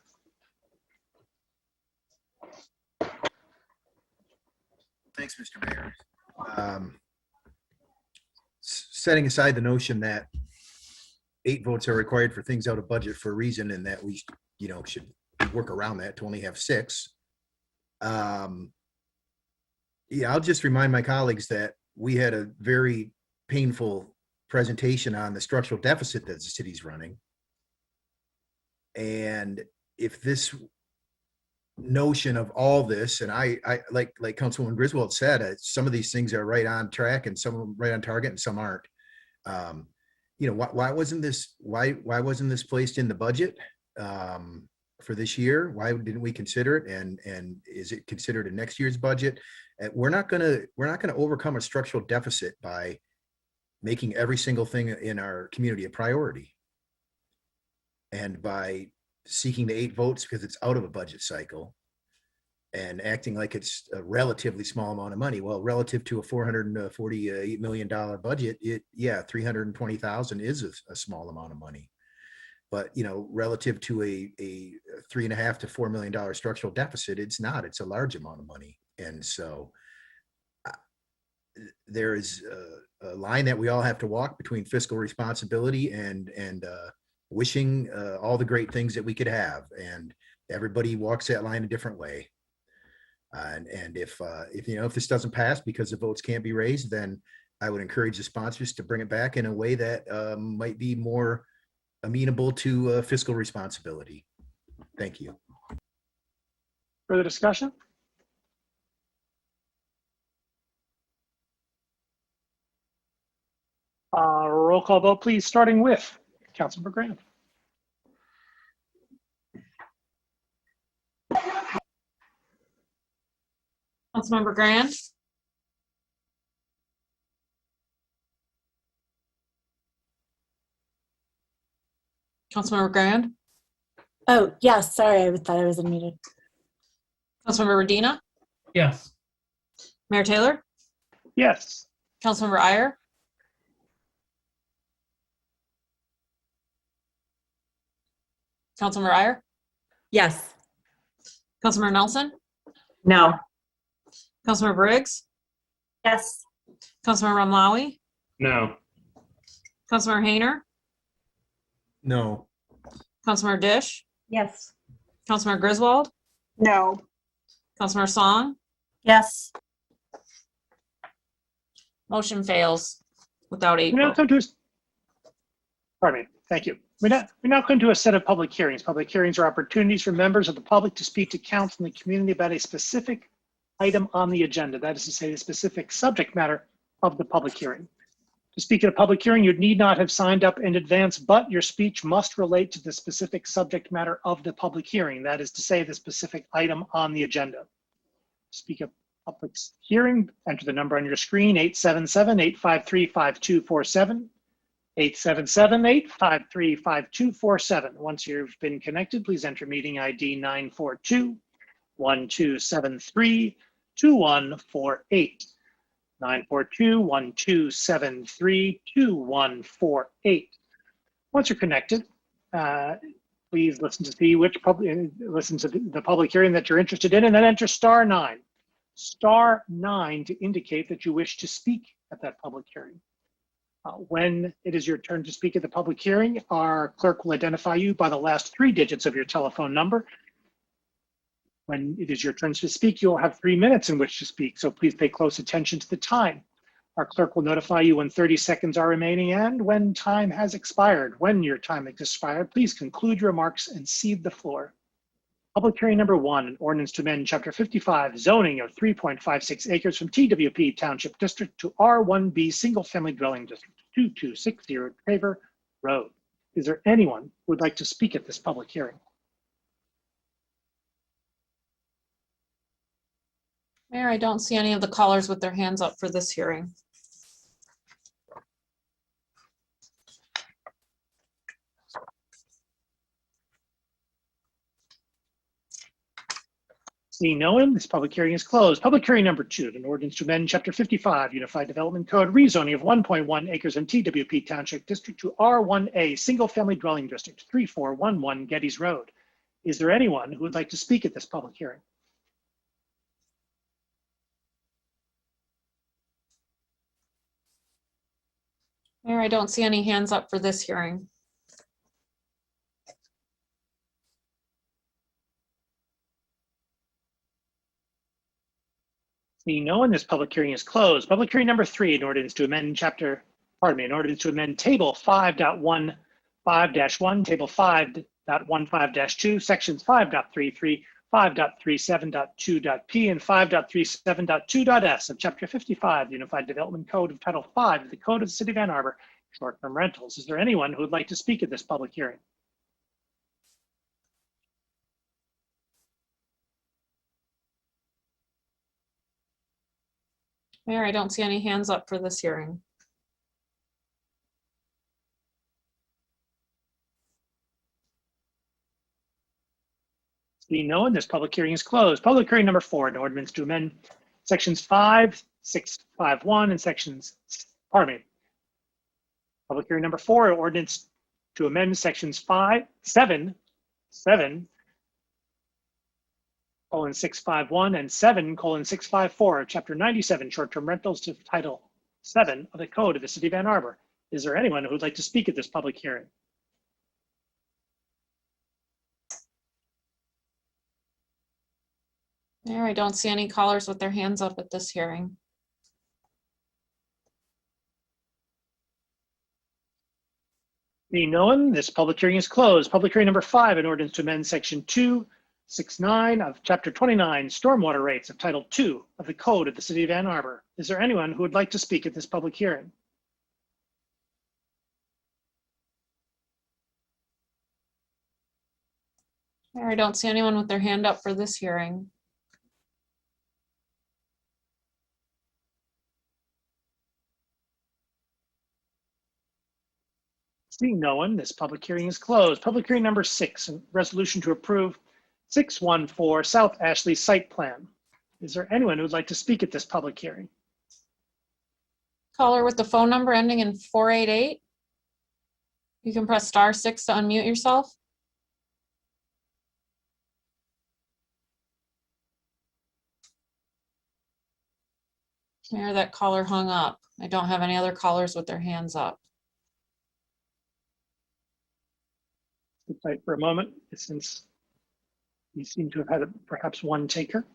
Thanks, Mr. Mayor. Setting aside the notion that 8 votes are required for things out of budget for a reason, and that we, should work around that to only have 6. Yeah, I'll just remind my colleagues that we had a very painful presentation on the structural deficit that the city's running. And if this notion of all this, and I like Councilwoman Griswold said, some of these things are right on track and some of them right on target and some aren't. Why wasn't this placed in the budget for this year? Why didn't we consider it? And is it considered in next year's budget? We're not gonna overcome a structural deficit by making every single thing in our community a priority, and by seeking the 8 votes because it's out of a budget cycle and acting like it's a relatively small amount of money. Well, relative to a $448 million budget, 320,000 is a small amount of money. But, relative to a $3.5 to $4 million structural deficit, it's not. It's a large amount of money. And so there is a line that we all have to walk between fiscal responsibility and wishing all the great things that we could have. And everybody walks that line a different way. And if this doesn't pass because the votes can't be raised, then I would encourage the sponsors to bring it back in a way that might be more amenable to fiscal responsibility. Thank you. Further discussion? Roll call vote, please, starting with Councilmember Graham. Councilmember Grand. Councilmember Grand. Oh, yes, sorry, I thought I was unmuted. Councilmember Redina. Yes. Mayor Taylor. Yes. Councilmember Iyer. Councilmember Iyer. Yes. Councilmember Nelson. No. Councilmember Briggs. Yes. Councilmember Ramlawi. No. Councilmember Hayner. No. Councilmember Dish. Yes. Councilmember Griswold. No. Councilmember Song. Yes. Motion fails without 8 We now votes. come to, pardon me, thank you. We now come to a set of public hearings. Public hearings are opportunities for members of the public to speak to council and the community about a specific item on the agenda. That is to say, the specific subject matter of the public hearing. To speak at a public hearing, you need not have signed up in advance, but your speech must relate to the specific subject matter of the public hearing. That is to say, the specific item on the agenda. To speak at a public hearing, enter the number on your screen, 877-853-5247. 877-853-5247. Once you've been connected, please enter meeting ID 942-1273-2148. 942-1273-2148. Once you're connected, please listen to see listen to the public hearing that you're interested in, and then enter *9. *9 to indicate that you wish to speak at that public hearing. When it is your turn to speak at the public hearing, our clerk will identify you by the last 3 digits of your telephone number. When it is your turn to speak, you'll have 3 minutes in which to speak, so please pay close attention to the time. Our clerk will notify you when 30 seconds are remaining and when time has expired. When your time has expired, please conclude your remarks and cede the floor. Public hearing number 1, an ordinance to amend Chapter 55, zoning of 3.56 acres from TWP Township District to R1B Single Family Dwelling District, 2260 Traver Road. Is there anyone who would like to speak at this public hearing? Mayor, I don't see any of the callers with their hands up for this hearing. Seeing no one, this public hearing is closed. Public hearing number 2, an ordinance to amend Chapter 55, Unified Development Code, rezoning of 1.1 acres in TWP Township District to R1A, Single Family Dwelling District, 3411 Geddes Road. Is there anyone who would like to speak at this public hearing? Mayor, I don't see any hands up for this hearing. Seeing no one, this public hearing is closed. Public hearing number 3, an ordinance to amend Table 5.15-1, Table 5.15-2, Sections 5.33, 5.37.2.p, and 5.37.2.s of Chapter 55, the Unified Development Code of Title 5 of the Code of the City of Ann Arbor, short-term rentals. Is there anyone who would like to speak at this public hearing? Mayor, I don't see any hands up for this hearing. Seeing no one, this public hearing is closed. Public hearing number 4, an ordinance to amend sections 5, 651 and sections, Public hearing number 4, an ordinance to amend sections 7, 651 and 7:654 of Chapter 97, short-term rentals to Title 7 of the Code of the City of Ann Arbor. Is there anyone who would like to speak at this public hearing? Mayor, I don't see any callers with their hands up at this hearing. Being no one, this public hearing is closed. Public hearing number 5, an ordinance to amend section 269 of Chapter 29, stormwater rates of Title 2 of the Code of the City of Ann Arbor. Is there anyone who would like to speak at this public hearing? Mayor, I don't see anyone with their hand up for this hearing. Seeing no one, this public hearing is closed. Public hearing number 6, a resolution to approve 614 South Ashley site plan. Is there anyone who would like to speak at this public hearing? Caller with the phone number ending in 488. You can press *6 to unmute yourself. Mayor, that caller hung up. I don't have any other callers with their hands up. Sit tight for a moment, since you seem to have had perhaps one taker.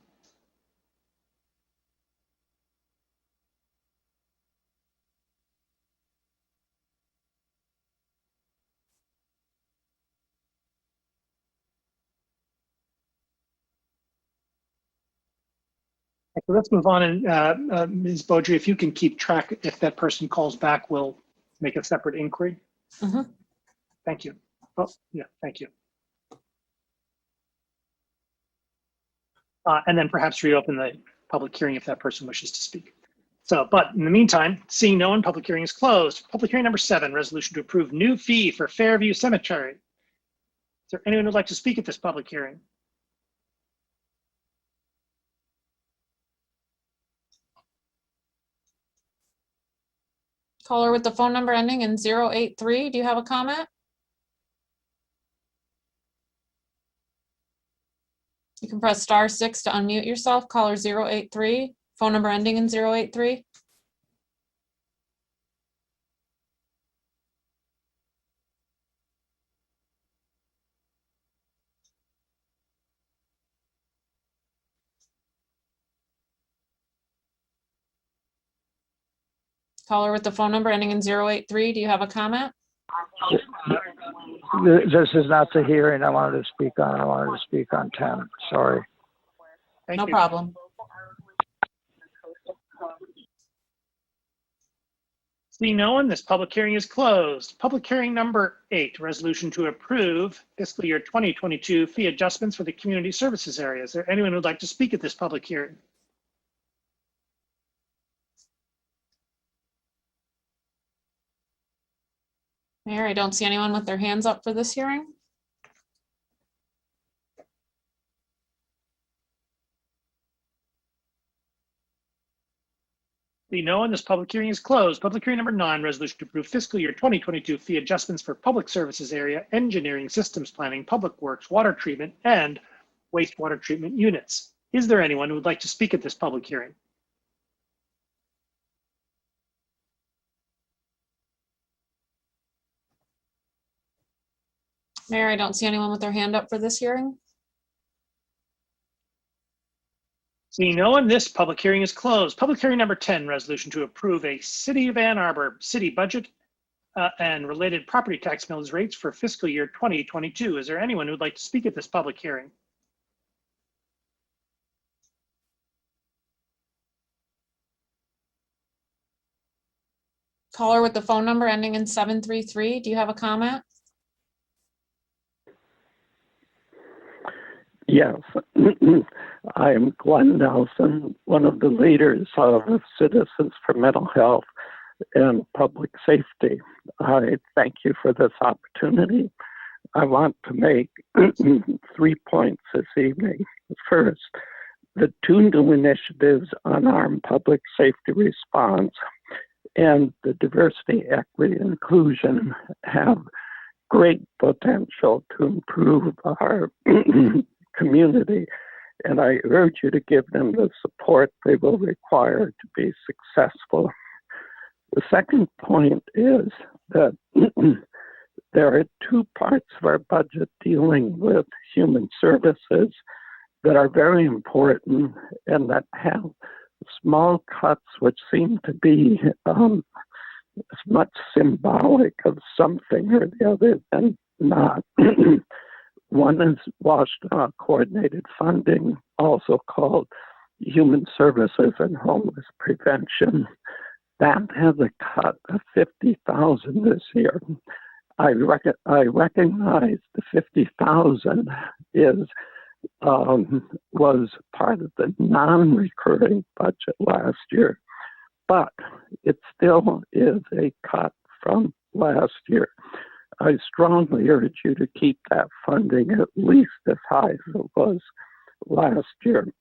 So let's move on, and Ms. Beaudry, if you can keep track, if that person calls back, we'll make a separate inquiry. Mhm. Thank you. Oh, yeah, thank you. And then perhaps reopen the public hearing if that person wishes to speak. So, but in the meantime, seeing no one, public hearing is closed. Public hearing number 7, resolution to approve new fee for Fairview Cemetery. Is there anyone who'd like to speak at this public hearing? Caller with the phone number ending in 083. Do you have a comment? You can press *6 to unmute yourself. Caller 083, phone number ending in 083. Caller with the phone number ending in 083, do you have a comment? This is not the hearing I wanted to speak on. I wanted to speak on 10. Sorry. Thank No you. problem. Seeing no one, this public hearing is closed. Public hearing number 8, resolution to approve fiscal year 2022 fee adjustments for the community services area. Is there anyone who would like to speak at this public hearing? Mayor, I don't see anyone with their hands up for this hearing. Seeing no one, this public hearing is closed. Public hearing number 9, resolution to approve fiscal year 2022 fee adjustments for public services area, engineering, systems planning, public works, water treatment, and wastewater treatment units. Is there anyone who would like to speak at this public hearing? Mayor, I don't see anyone with their hand up for this hearing. Seeing no one, this public hearing is closed. Public hearing number 10, resolution to approve a City of Ann Arbor city budget and related property tax millage rates for fiscal year 2022. Is there anyone who would like to speak at this public hearing? Caller with the phone number ending in 733, do you have a comment? Yes, I am Glenn Nelson, one of the leaders of Citizens for Mental Health and Public Safety. I thank you for this opportunity. I want to make 3 points this evening. First, the 2 new initiatives on armed public safety response and the diversity, equity, and inclusion have great potential to improve our community, and I urge you to give them the support they will require to be successful. The second point is that there are 2 parts of our budget dealing with human services that are very important and that have small cuts which seem to be as much symbolic of something or the other than not. One is WSDOT coordinated funding, also called Human Services and Homeless Prevention. That has a cut of $50,000 this year. I recognize the $50,000 was part of the non-recurring budget last year, but it still is a cut from last year. I strongly urge you to keep that funding at least as high as it was last year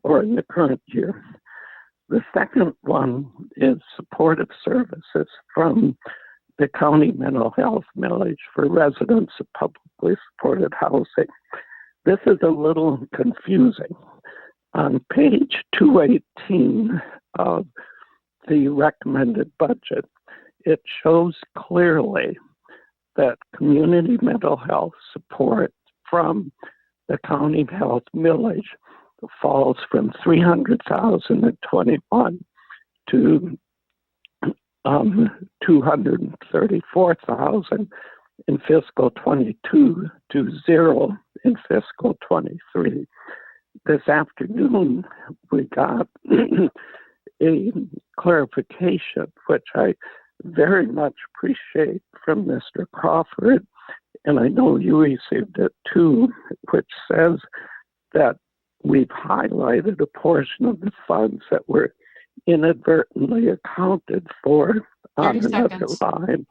or in the current year. The second one is supportive services from the county mental health millage for residents of publicly supported housing. This is a little confusing. On page 218 of the recommended budget, it shows clearly that community mental health support from the county health millage falls from $300,000 in 21 to $234,000 in fiscal 22 to 0 in fiscal 23. This afternoon, we got a clarification, which I very much appreciate, from Mr. Crawford, and I know you received it too, which says that we've highlighted a portion of the funds that were inadvertently accounted for on 30 another seconds. line.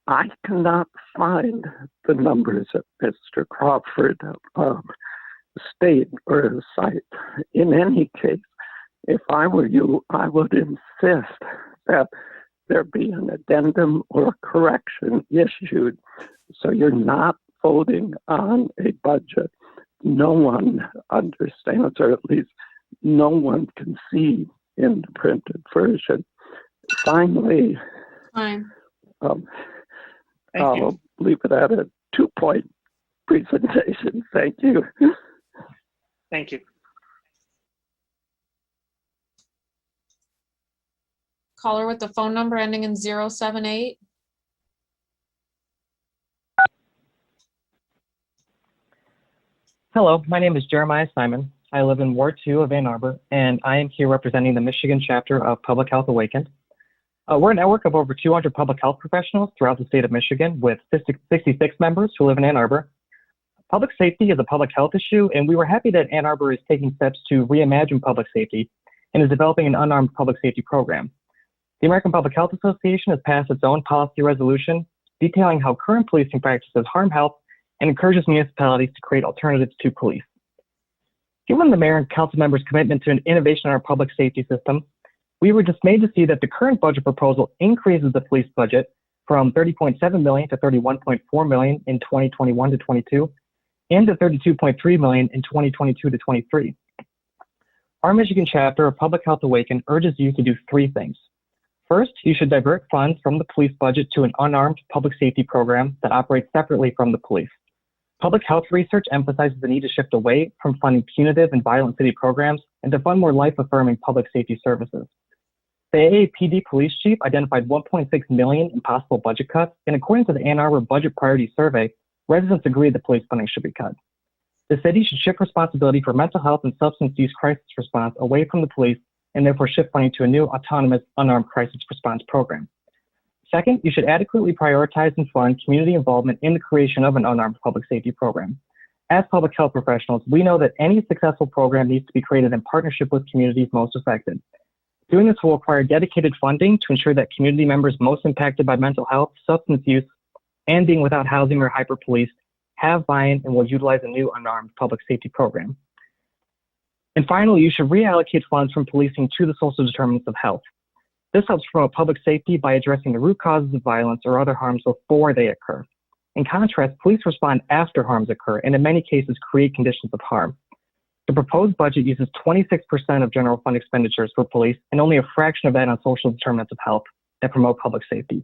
I cannot find the numbers that Mr. Crawford state or cite. In any case, if I were you, I would insist that there be an addendum or correction issued so you're not voting on a budget no one understands, or at least no one can see in the printed version. Finally, I'll leave it at a 2-point presentation. Thank you. Thank you. Caller with the phone number ending in 078. Hello, my name is Jeremiah Simon. I live in Ward 2 of Ann Arbor, and I am here representing the Michigan chapter of Public Health Awakened. We're a network of over 200 public health professionals throughout the state of Michigan with 66 members who live in Ann Arbor. Public safety is a public health issue, and we were happy that Ann Arbor is taking steps to reimagine public safety and is developing an unarmed public safety program. The American Public Health Association has passed its own policy resolution detailing how current policing practices harm health and encourages municipalities to create alternatives to police. Given the mayor and council members' commitment to an innovation in our public safety system, we were dismayed to see that the current budget proposal increases the police budget from $30.7 million to $31.4 million in 2021 to 22, and to $32.3 million in 2022 to 23. Our Michigan chapter of Public Health Awaken urges you to do three things. First, you should divert funds from the police budget to an unarmed public safety program that operates separately from the police. Public health research emphasizes the need to shift away from funding punitive and violent city programs and to fund more life-affirming public safety services. The AAPD police chief identified $1.6 million in possible budget cuts, and according to the Ann Arbor Budget Priority Survey, residents agree that police funding should be cut. The city should shift responsibility for mental health and substance use crisis response away from the police and therefore shift funding to a new autonomous unarmed crisis response program. Second, you should adequately prioritize and fund community involvement in the creation of an unarmed public safety program. As public health professionals, we know that any successful program needs to be created in partnership with communities most affected. Doing this will require dedicated funding to ensure that community members most impacted by mental health, substance use, and being without housing or hyper-policed have buy-in and will utilize a new unarmed public safety program. And finally, you should reallocate funds from policing to the social determinants of health. This helps promote public safety by addressing the root causes of violence or other harms before they occur. In contrast, police respond after harms occur and in many cases create conditions of harm. The proposed budget uses 26% of general fund expenditures for police and only a fraction of that on social determinants of health that promote public safety.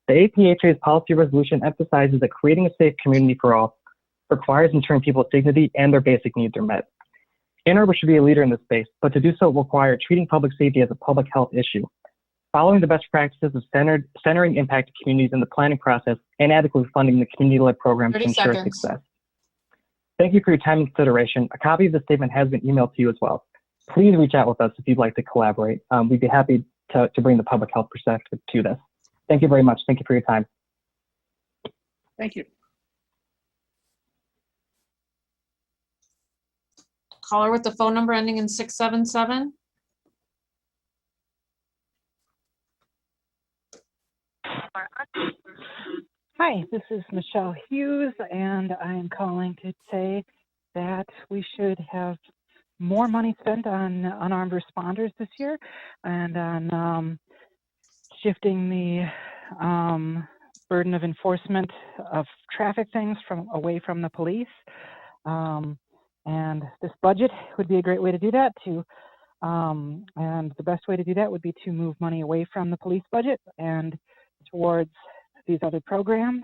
The APHA's policy resolution emphasizes that creating a safe community for all requires ensuring people's dignity and their basic needs are met. Ann Arbor should be a leader in this space, but to do so will require treating public safety as a public health issue, following the best practices of centering impacted communities in the planning process, and adequately funding the community-led programs to 30 ensure seconds. success. Thank you for your time and consideration. A copy of the statement has been emailed to you as well. Please reach out with us if you'd like to collaborate. We'd be happy to bring the public health perspective to this. Thank you very much. Thank you for your time. Thank you. Caller with the phone number ending in 677. Hi, this is Michelle Hughes, and I am calling to say that we should have more money spent on unarmed responders this year and on shifting the burden of enforcement of traffic things away from the police. And this budget would be a great way to do that and the best way to do that would be to move money away from the police budget and towards these other programs.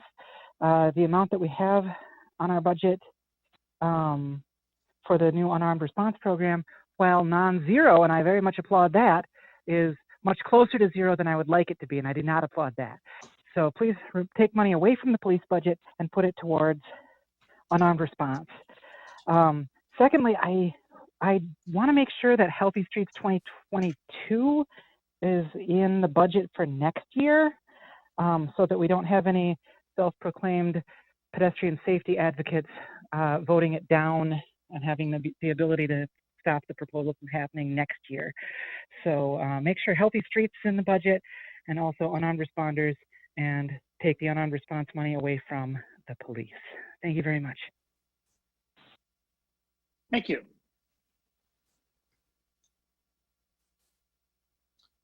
The amount that we have on our budget for the new unarmed response program, while non-zero, and I very much applaud that, is much closer to zero than I would like it to be, and I do not applaud that. So please take money away from the police budget and put it towards unarmed response. Secondly, I want to make sure that Healthy Streets 2022 is in the budget for next year, so that we don't have any self-proclaimed pedestrian safety advocates voting it down and having the ability to stop the proposal from happening next year. So make sure Healthy Streets is in the budget and also unarmed responders, and take the unarmed response money away from the police. Thank you very much. Thank you.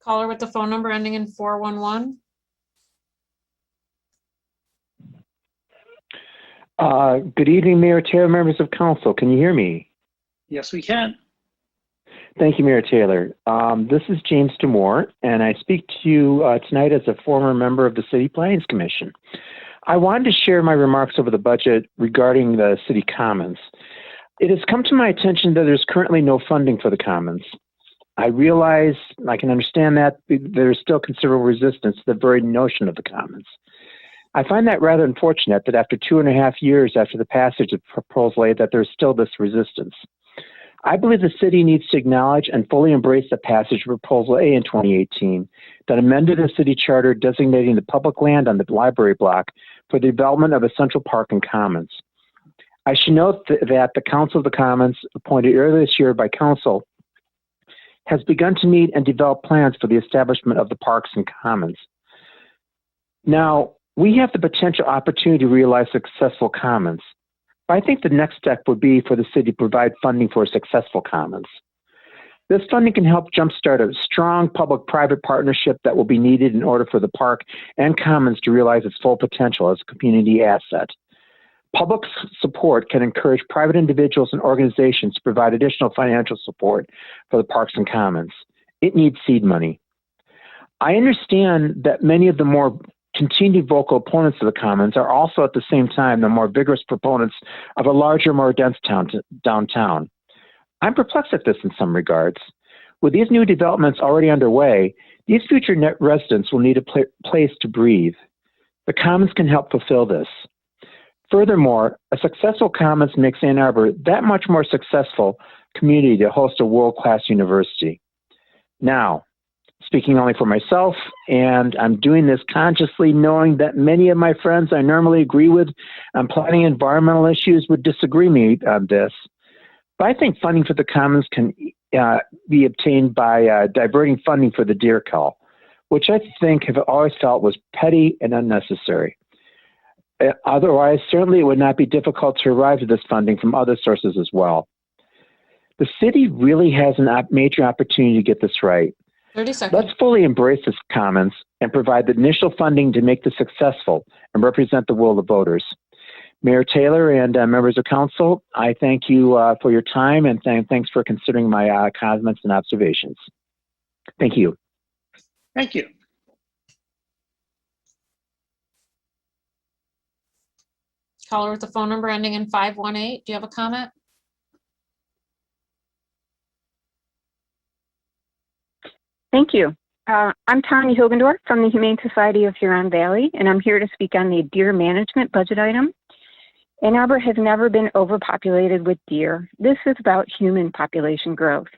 Caller with the phone number ending in 411. Good evening, Mayor Taylor, members of council. Can you hear me? Yes, we can. Thank you, Mayor Taylor. This is James Demore, and I speak to you tonight as a former member of the City Plannings Commission. I wanted to share my remarks over the budget regarding the City Commons. It has come to my attention that there's currently no funding for the Commons. I realize, I can understand that there's still considerable resistance to the very notion of the Commons. I find that rather unfortunate that after 2.5 years after the passage of Proposal A that there's still this resistance. I believe the city needs to acknowledge and fully embrace the passage of Proposal A in 2018 that amended the city charter designating the public land on the library block for the development of a central park and commons. I should note that the Council of the Commons, appointed earlier this year by Council, has begun to meet and develop plans for the establishment of the parks and commons. Now, we have the potential opportunity to realize successful commons, but I think the next step would be for the city to provide funding for a successful commons. This funding can help jumpstart a strong public-private partnership that will be needed in order for the park and commons to realize its full potential as a community asset. Public support can encourage private individuals and organizations to provide additional financial support for the parks and commons. It needs seed money. I understand that many of the more continued vocal opponents of the commons are also at the same time the more vigorous proponents of a larger, more dense downtown. I'm perplexed at this in some regards. With these new developments already underway, these future net residents will need a place to breathe. The commons can help fulfill this. Furthermore, a successful commons makes Ann Arbor that much more successful community to host a world-class university. Now, speaking only for myself, and I'm doing this consciously knowing that many of my friends I normally agree with on planning environmental issues would disagree me on this, but I think funding for the commons can be obtained by diverting funding for the deer call, which I think have always felt was petty and unnecessary. Otherwise, certainly it would not be difficult to arrive at this funding from other sources as well. The city really has a major opportunity to get this right. 30 seconds. Let's fully embrace this commons and provide the initial funding to make this successful and represent the will of the voters. Mayor Taylor and members of council, I thank you for your time and thanks for considering my comments and observations. Thank you. Thank you. Caller with the phone number ending in 518. Do you have a comment? Thank you. I'm Tanya Hilgendorf from the Humane Society of Huron Valley, and I'm here to speak on the deer management budget item. Ann Arbor has never been overpopulated with deer. This is about human population growth.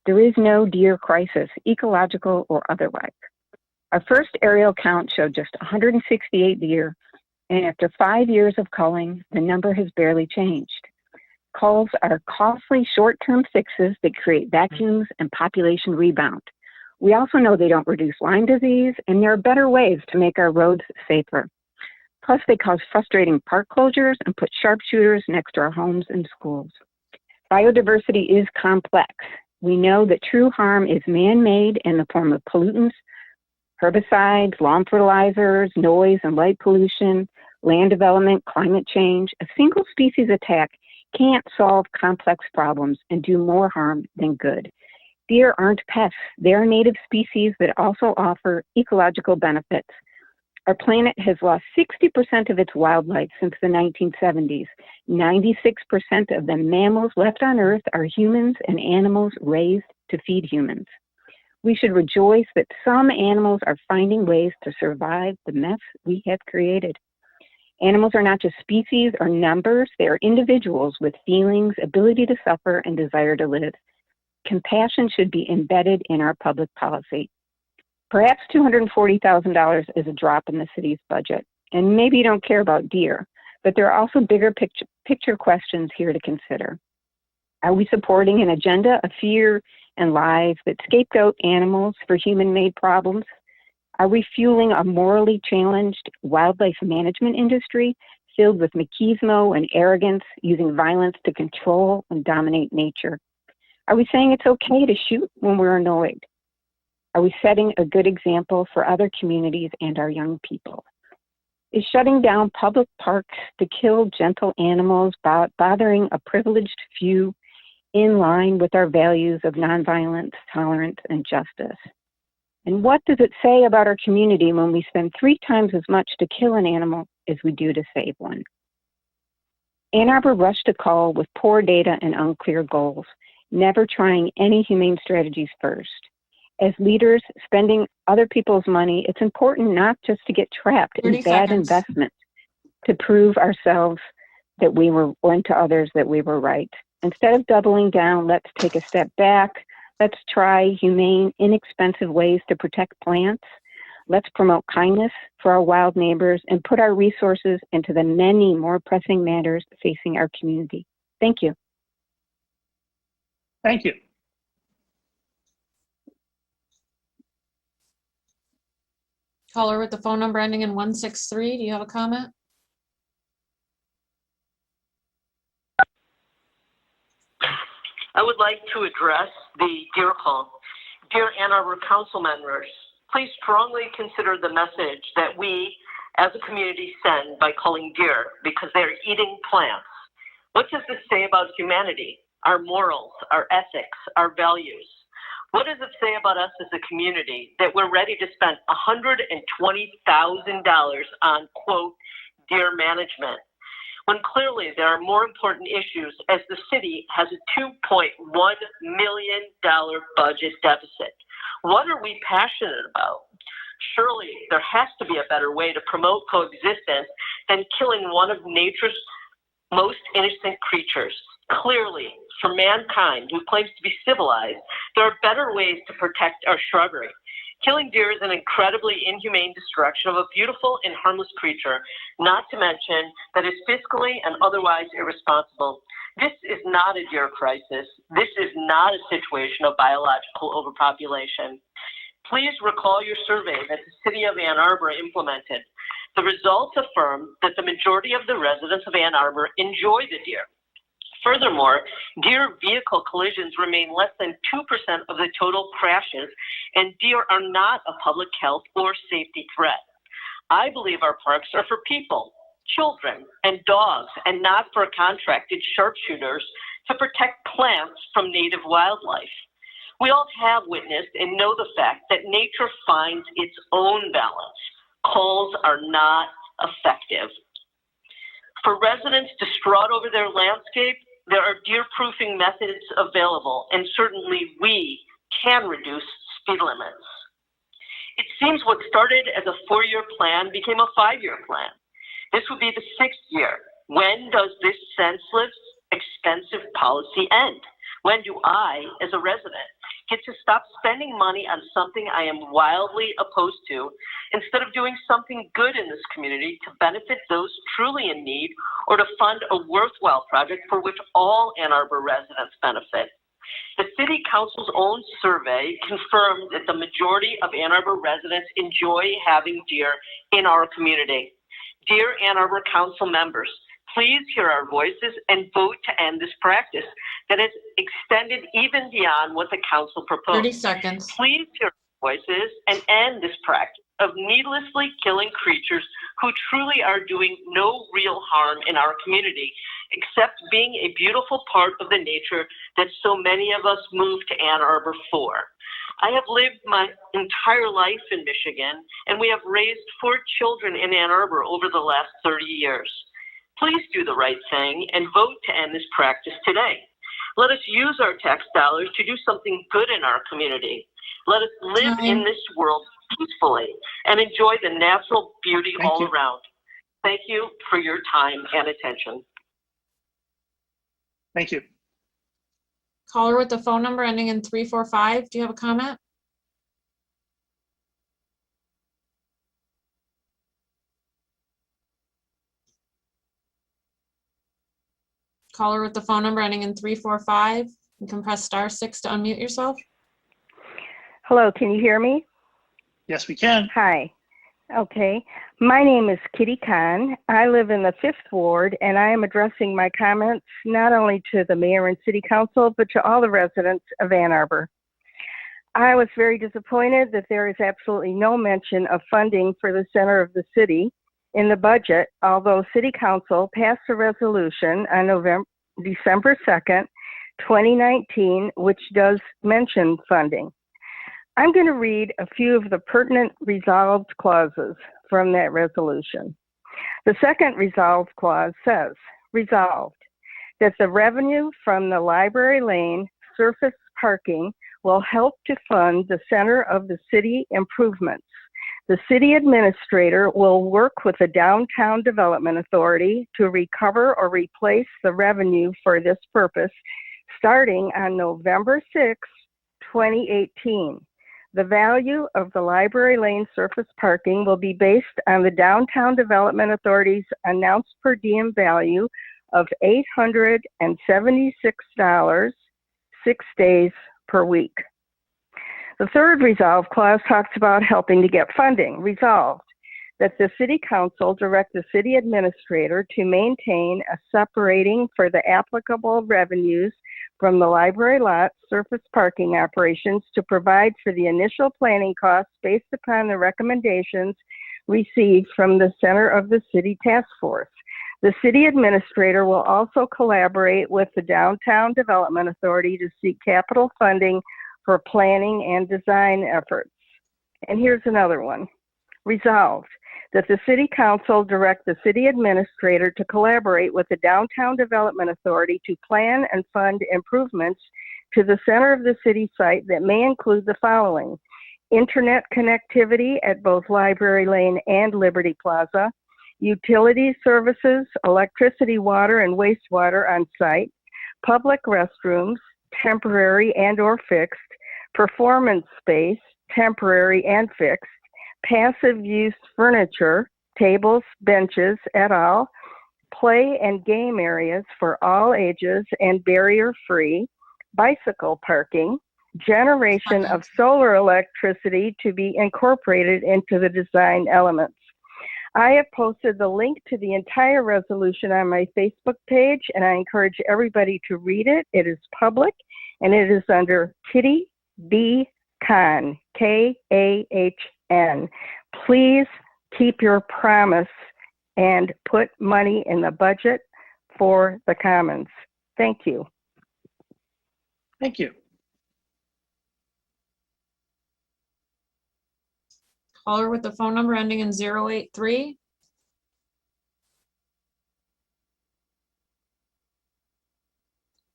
There is no deer crisis, ecological or otherwise. Our first aerial count showed just 168 deer, and after 5 years of culling, the number has barely changed. Culls are costly short-term fixes that create vacuums and population rebound. We also know they don't reduce Lyme disease, and there are better ways to make our roads safer. Plus, they cause frustrating park closures and put sharpshooters next to our homes and schools. Biodiversity is complex. We know that true harm is man-made in the form of pollutants, herbicides, lawn fertilizers, noise and light pollution, land development, climate change. A single species attack can't solve complex problems and do more harm than good. Deer aren't pests. They're native species that also offer ecological benefits. Our planet has lost 60% of its wildlife since the 1970s. 96% of the mammals left on Earth are humans and animals raised to feed humans. We should rejoice that some animals are finding ways to survive the mess we have created. Animals are not just species or numbers, they are individuals with feelings, ability to suffer, and desire to live. Compassion should be embedded in our public policy. Perhaps $240,000 is a drop in the city's budget, and maybe you don't care about deer, but there are also bigger picture questions here to consider. Are we supporting an agenda of fear and lies that scapegoat animals for human-made problems? Are we fueling a morally challenged wildlife management industry filled with machismo and arrogance, using violence to control and dominate nature? Are we saying it's okay to shoot when we're annoyed? Are we setting a good example for other communities and our young people? Is shutting down public parks to kill gentle animals bothering a privileged few in line with our values of nonviolence, tolerance, and justice? And what does it say about our community when we spend 3 times as much to kill an animal as we do to save one? Ann Arbor rushed a call with poor data and unclear goals, never trying any humane strategies first. As leaders spending other people's money, it's important not just to get trapped in bad investments, to prove ourselves that we were, and to others that we were right. Instead of doubling down, let's take a step back. Let's try humane, inexpensive ways to protect plants. Let's promote kindness for our wild neighbors and put our resources into the many more pressing matters facing our community. Thank you. Thank you. Caller with the phone number ending in 163, do you have a comment? I would like to address the deer call. Dear Ann Arbor Council members, please strongly consider the message that we as a community send by calling deer because they are eating plants. What does this say about humanity, our morals, our ethics, our values? What does it say about us as a community that we're ready to spend $120,000 on, quote, deer management, when clearly there are more important issues as the city has a $2.1 million budget deficit? What are we passionate about? Surely there has to be a better way to promote coexistence than killing one of nature's most innocent creatures. Clearly, for mankind who claims to be civilized, there are better ways to protect our shrubbery. Killing deer is an incredibly inhumane destruction of a beautiful and harmless creature, not to mention that it's fiscally and otherwise irresponsible. This is not a deer crisis. This is not a situation of biological overpopulation. Please recall your survey that the city of Ann Arbor implemented. The results affirm that the majority of the residents of Ann Arbor enjoy the deer. Furthermore, deer vehicle collisions remain less than 2% of the total crashes, and deer are not a public health or safety threat. I believe our parks are for people, children, and dogs, and not for contracted sharpshooters to protect plants from native wildlife. We all have witnessed and know the fact that nature finds its own balance. Calls are not effective. For residents distraught over their landscape, there are deer-proofing methods available, and certainly we can reduce speed limits. It seems what started as a 4-year plan became a 5-year plan. This would be the 6th year. When does this senseless, expensive policy end? When do I, as a resident, get to stop spending money on something I am wildly opposed to instead of doing something good in this community to benefit those truly in need or to fund a worthwhile project for which all Ann Arbor residents benefit? The City Council's own survey confirmed that the majority of Ann Arbor residents enjoy having deer in our community. Dear Ann Arbor Council members, please hear our voices and vote to end this practice that is extended even beyond what the council proposed. 30 seconds. Please hear our voices and end this practice of needlessly killing creatures who truly are doing no real harm in our community, except being a beautiful part of the nature that so many of us moved to Ann Arbor for. I have lived my entire life in Michigan, and we have raised 4 children in Ann Arbor over the last 30 years. Please do the right thing and vote to end this practice today. Let us use our tax dollars to do something good in our community. Let us live in this world peacefully and enjoy the natural beauty all around. Thank you for your time and attention. Thank you. Caller with the phone number ending in 345, do you have a comment? Caller with the phone number ending in 345, you can press *6 to unmute yourself. Hello, can you hear me? Yes, we can. Hi. Okay. My name is Kitty Kahn. I live in the 5th Ward, and I am addressing my comments not only to the mayor and city council, but to all the residents of Ann Arbor. I was very disappointed that there is absolutely no mention of funding for the center of the city in the budget, although city council passed a resolution on December 2nd, 2019, which does mention funding. I'm going to read a few of the pertinent resolved clauses from that resolution. The second resolved clause says, resolved, that the revenue from the Library Lane surface parking will help to fund the center of the city improvements, The city administrator will work with the Downtown Development Authority to recover or replace the revenue for this purpose starting on November 6, 2018. The value of the Library Lane surface parking will be based on the Downtown Development Authority's announced per diem value of $876, 6 days per week. The third resolve clause talks about helping to get funding. Resolved that the City Council direct the City Administrator to maintain a separating for the applicable revenues from the library lot surface parking operations to provide for the initial planning costs based upon the recommendations received from the Center of the City Task Force. The City Administrator will also collaborate with the Downtown Development Authority to seek capital funding for planning and design efforts. And here's another one. Resolved that the City Council direct the City Administrator to collaborate with the Downtown Development Authority to plan and fund improvements to the center of the city site that may include the following: internet connectivity at both Library Lane and Liberty Plaza, utility services, electricity, water, and wastewater on site, public restrooms, temporary and or fixed, performance space, temporary and fixed, passive use furniture, tables, benches, et al., play and game areas for all ages and barrier-free, bicycle parking, generation of solar electricity to be incorporated into the design elements. I have posted the link to the entire resolution on my Facebook page, and I encourage everybody to read it. It is public, and it is under Kitty B. Kahn, K-A-H-N. Please keep your promise and put money in the budget for the Commons. Thank you. Thank you. Caller with the phone number ending in 083.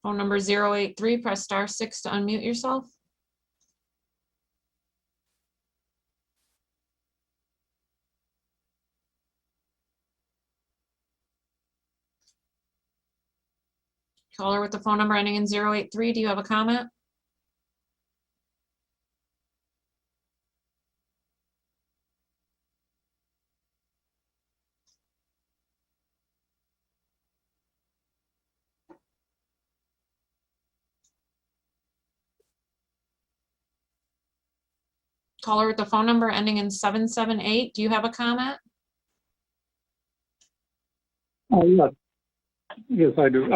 Phone number 083, press *6 to unmute yourself. Caller with the phone number ending in 083, do you have a comment? Caller with the phone number ending in 778, do you have a comment? Yes. Yes, I do.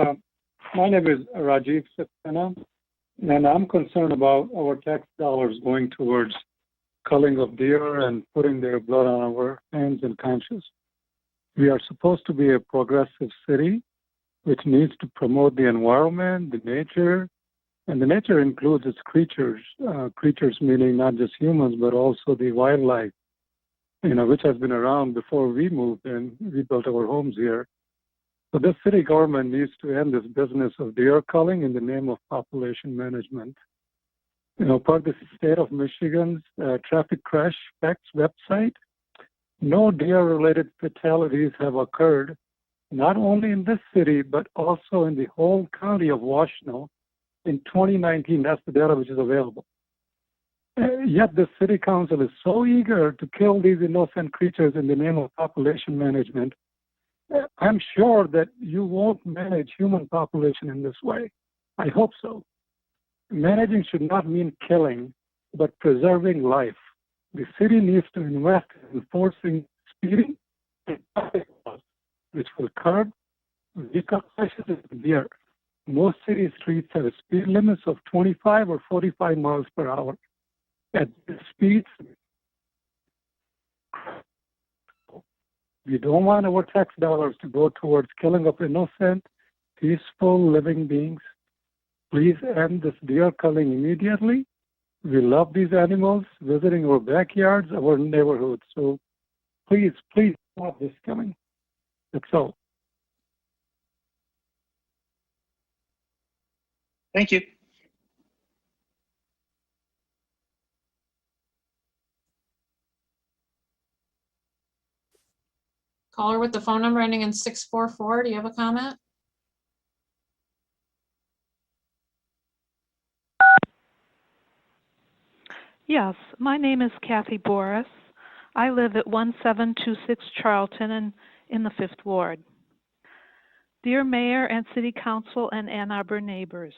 My name is Rajiv Saxena, and I'm concerned about our tax dollars going towards culling of deer and putting their blood on our hands and conscience. We are supposed to be a progressive city, which needs to promote the environment, the nature, and the nature includes its creatures, creatures meaning not just humans, but also the wildlife, which has been around before we moved in. We built our homes here. So this city government needs to end this business of deer culling in the name of population management. Per the state of Michigan's traffic crash facts website, no deer-related fatalities have occurred, not only in this city, but also in the whole county of Washtenaw in 2019. That's the data which is available. Yet the city council is so eager to kill these innocent creatures in the name of population management. I'm sure that you won't manage human population in this way. I hope so. Managing should not mean killing, but preserving life. The city needs to invest in enforcing speeding and traffic laws, which will curb vehicle crashes and deer. Most city streets have speed limits of 25 or 45 miles per hour. At these speeds, we don't want our tax dollars to go towards killing of innocent, peaceful living beings. Please end this deer culling immediately. We love these animals visiting our backyards, our neighborhoods. So please stop this coming. That's all. Thank you. Caller with the phone number ending in 644, do you have a comment? Yes, my name is Kathy Boris. I live at 1726 Charlton in the 5th Ward. Dear Mayor and City Council and Ann Arbor neighbors,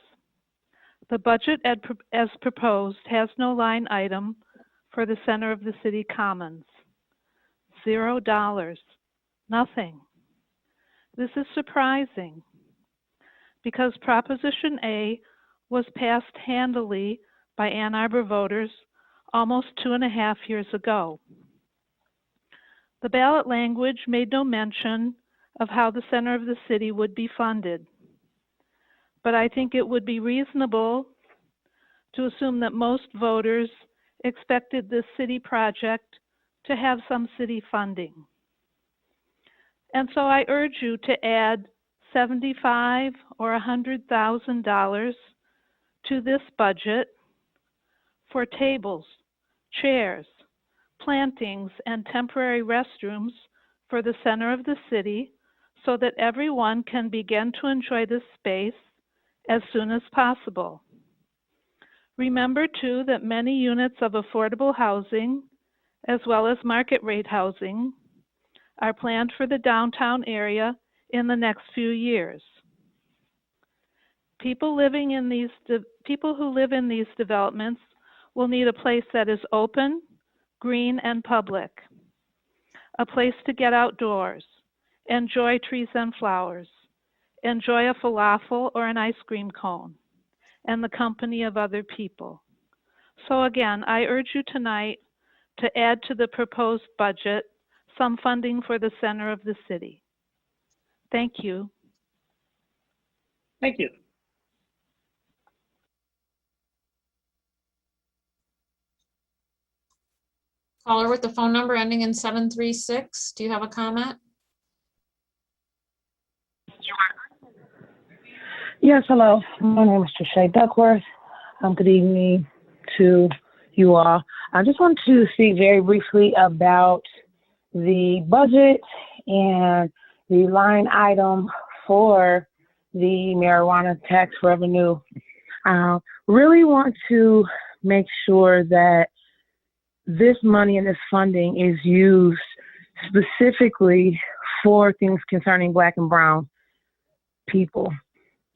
the budget as proposed has no line item for the center of the city commons. $0. Nothing. This is surprising because Proposition A was passed handily by Ann Arbor voters almost 2.5 years ago. The ballot language made no mention of how the center of the city would be funded, but I think it would be reasonable to assume that most voters expected this city project to have some city funding. And so I urge you to add $75,000 or $100,000 to this budget for tables, chairs, plantings, and temporary restrooms for the center of the city so that everyone can begin to enjoy this space as soon as possible. Remember too that many units of affordable housing as well as market rate housing are planned for the downtown area in the next few years. People who live in these developments will need a place that is open, green, and public, a place to get outdoors, enjoy trees and flowers, enjoy a falafel or an ice cream cone, and the company of other people. So again, I urge you tonight to add to the proposed budget some funding for the center of the city. Thank you. Thank you. Caller with the phone number ending in 736, do you have a comment? Yes, hello. My name is Trisha Duckworth. Good evening to you all. I just want to speak very briefly about the budget and the line item for the marijuana tax revenue. Really want to make sure that this money and this funding is used specifically for things concerning Black and brown people.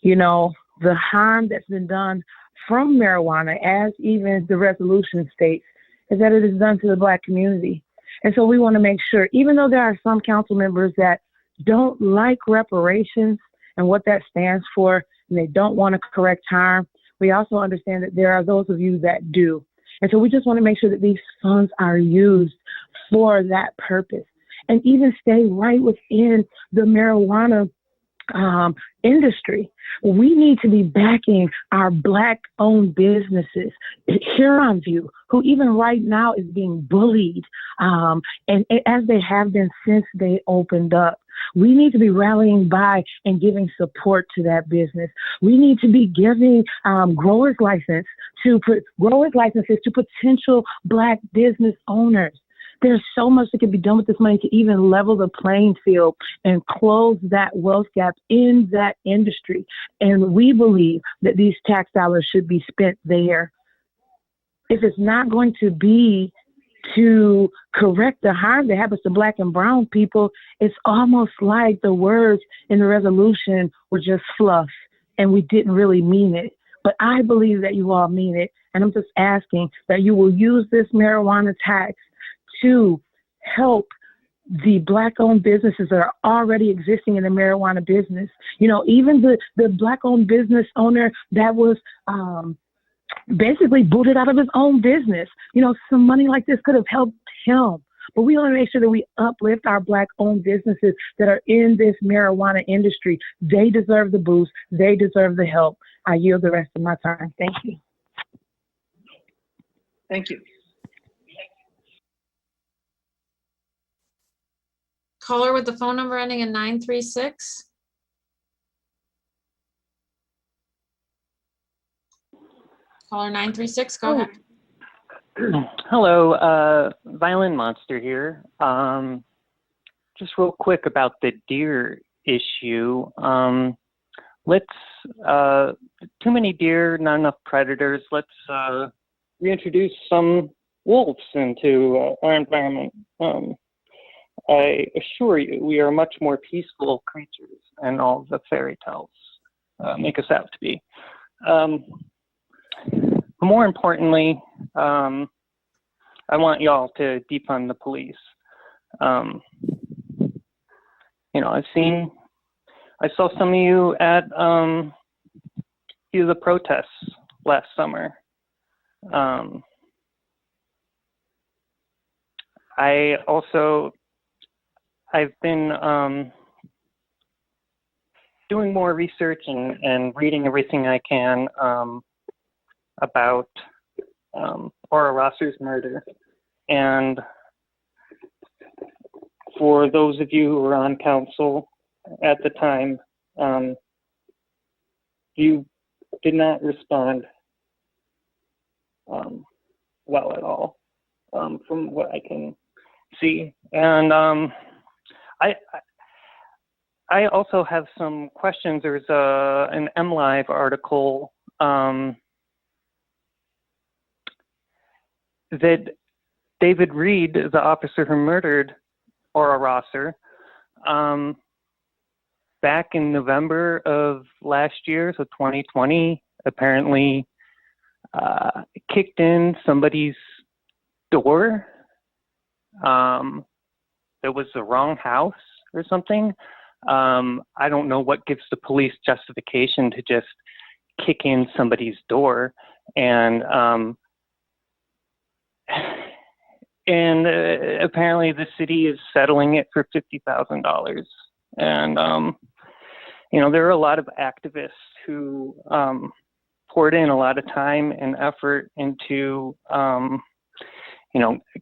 You know, the harm that's been done from marijuana, as even the resolution states, is that it is done to the Black community. And so we want to make sure, even though there are some council members that don't like reparations and what that stands for, and they don't want to correct harm, we also understand that there are those of you that do. And so we just want to make sure that these funds are used for that purpose and even stay right within the marijuana industry. We need to be backing our Black-owned businesses. Huron View, who even right now is being bullied, and as they have been since they opened up. We need to be rallying by and giving support to that business. We need to be giving growers licenses to potential Black business owners. There's so much that can be done with this money to even level the playing field and close that wealth gap in that industry. And we believe that these tax dollars should be spent there. If it's not going to be to correct the harm that happens to Black and brown people, it's almost like the words in the resolution were just fluff and we didn't really mean it. But I believe that you all mean it. And I'm just asking that you will use this marijuana tax to help the Black-owned businesses that are already existing in the marijuana business. You know, even the Black-owned business owner that was basically booted out of his own business. You know, some money like this could have helped him. But we want to make sure that we uplift our Black-owned businesses that are in this marijuana industry. They deserve the boost. They deserve the help. I yield the rest of my time. Thank you. Thank you. Caller with the phone number ending in 936. Caller 936, go ahead. Hello, Violin Monster here. just real quick about the deer issue. Too many deer, not enough predators. Let's reintroduce some wolves into our environment. I assure you, we are much more peaceful creatures than all the fairy tales make us out to be. More importantly, I want y'all to defund the police. I saw some of you at few of the protests last summer. I've been doing more research and reading everything I can about Aura Rosser's murder. And for those of you who were on council at the time, you did not respond well at all, from what I can see. And I also have some questions. There's an MLive article that David Reed, the officer who murdered Aura Rosser, back in November of last year, so 2020, apparently kicked in somebody's door. It was the wrong house or something. I don't know what gives the police justification to just kick in somebody's door. And apparently the city is settling it for $50,000. And, there are a lot of activists who poured in a lot of time and effort into,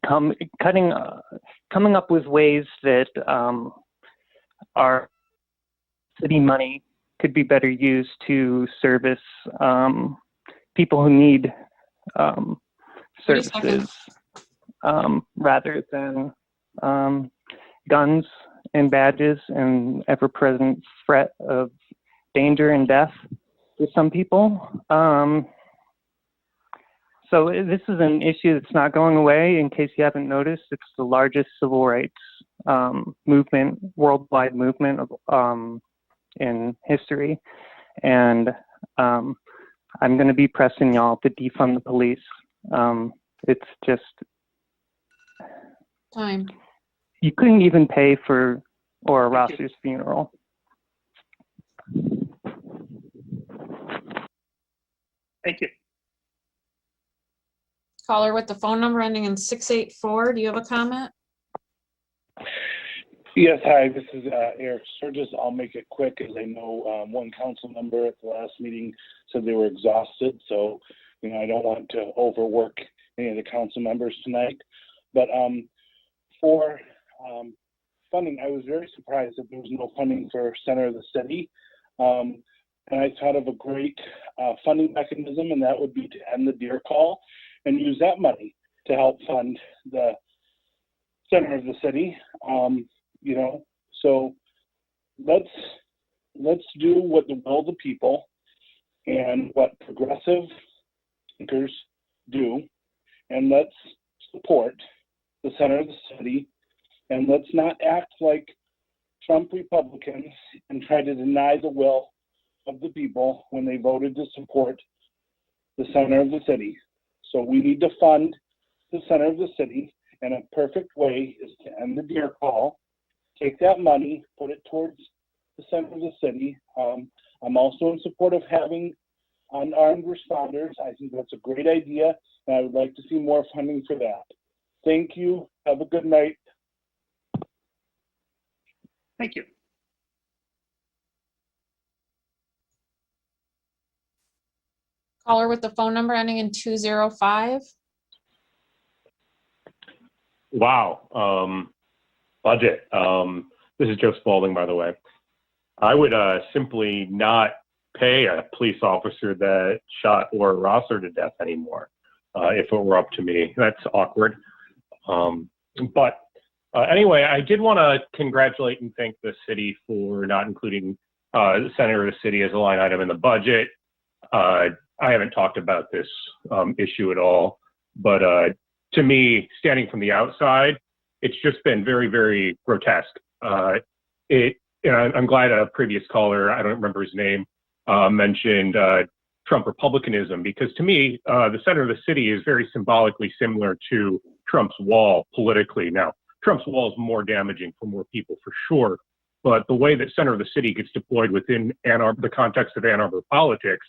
coming up with ways that our city money could be better used to service people who need services rather than guns and badges and ever-present threat of danger and death to some people. So this is an issue that's not going away. In case you haven't noticed, it's the largest civil rights movement, worldwide movement in history. And I'm going to be pressing y'all to defund the police. It's just time. You couldn't even pay for Aura Rosser's funeral. Thank you. Caller with the phone number ending in 684. Do you have a comment? Yes, hi, this is Eric Sturgis. I'll make it quick, as I know one council member at the last meeting said they were exhausted. So, I don't want to overwork any of the council members tonight. But for funding, I was very surprised that there was no funding for Center of the City. And I thought of a great funding mechanism, and that would be to end the deer call and use that money to help fund the Center of the City. So let's do what the will of the people and what progressive thinkers do, and let's support the Center of the City, and let's not act like Trump Republicans and try to deny the will of the people when they voted to support the Center of the City. So we need to fund the Center of the City, and a perfect way is to end the deer call, take that money, put it towards the Center of the City. I'm also in support of having unarmed responders. I think that's a great idea, and I would like to see more funding for that. Thank you. Have a good night. Thank you. Caller with the phone number ending in 205. Wow. Budget. This is Joe Spalding, by the way. I would simply not pay a police officer that shot Aura Rosser to death anymore if it were up to me. That's awkward. But Anyway, I did want to congratulate and thank the city for not including the center of the city as a line item in the budget. I haven't talked about this issue at all, but to me, standing from the outside, it's just been very, very grotesque. I'm glad a previous caller, I don't remember his name, mentioned Trump Republicanism, because to me, the center of the city is very symbolically similar to Trump's wall politically. Now, Trump's wall is more damaging for more people for sure, but the way that center of the city gets deployed within Ann Arbor, the context of Ann Arbor politics,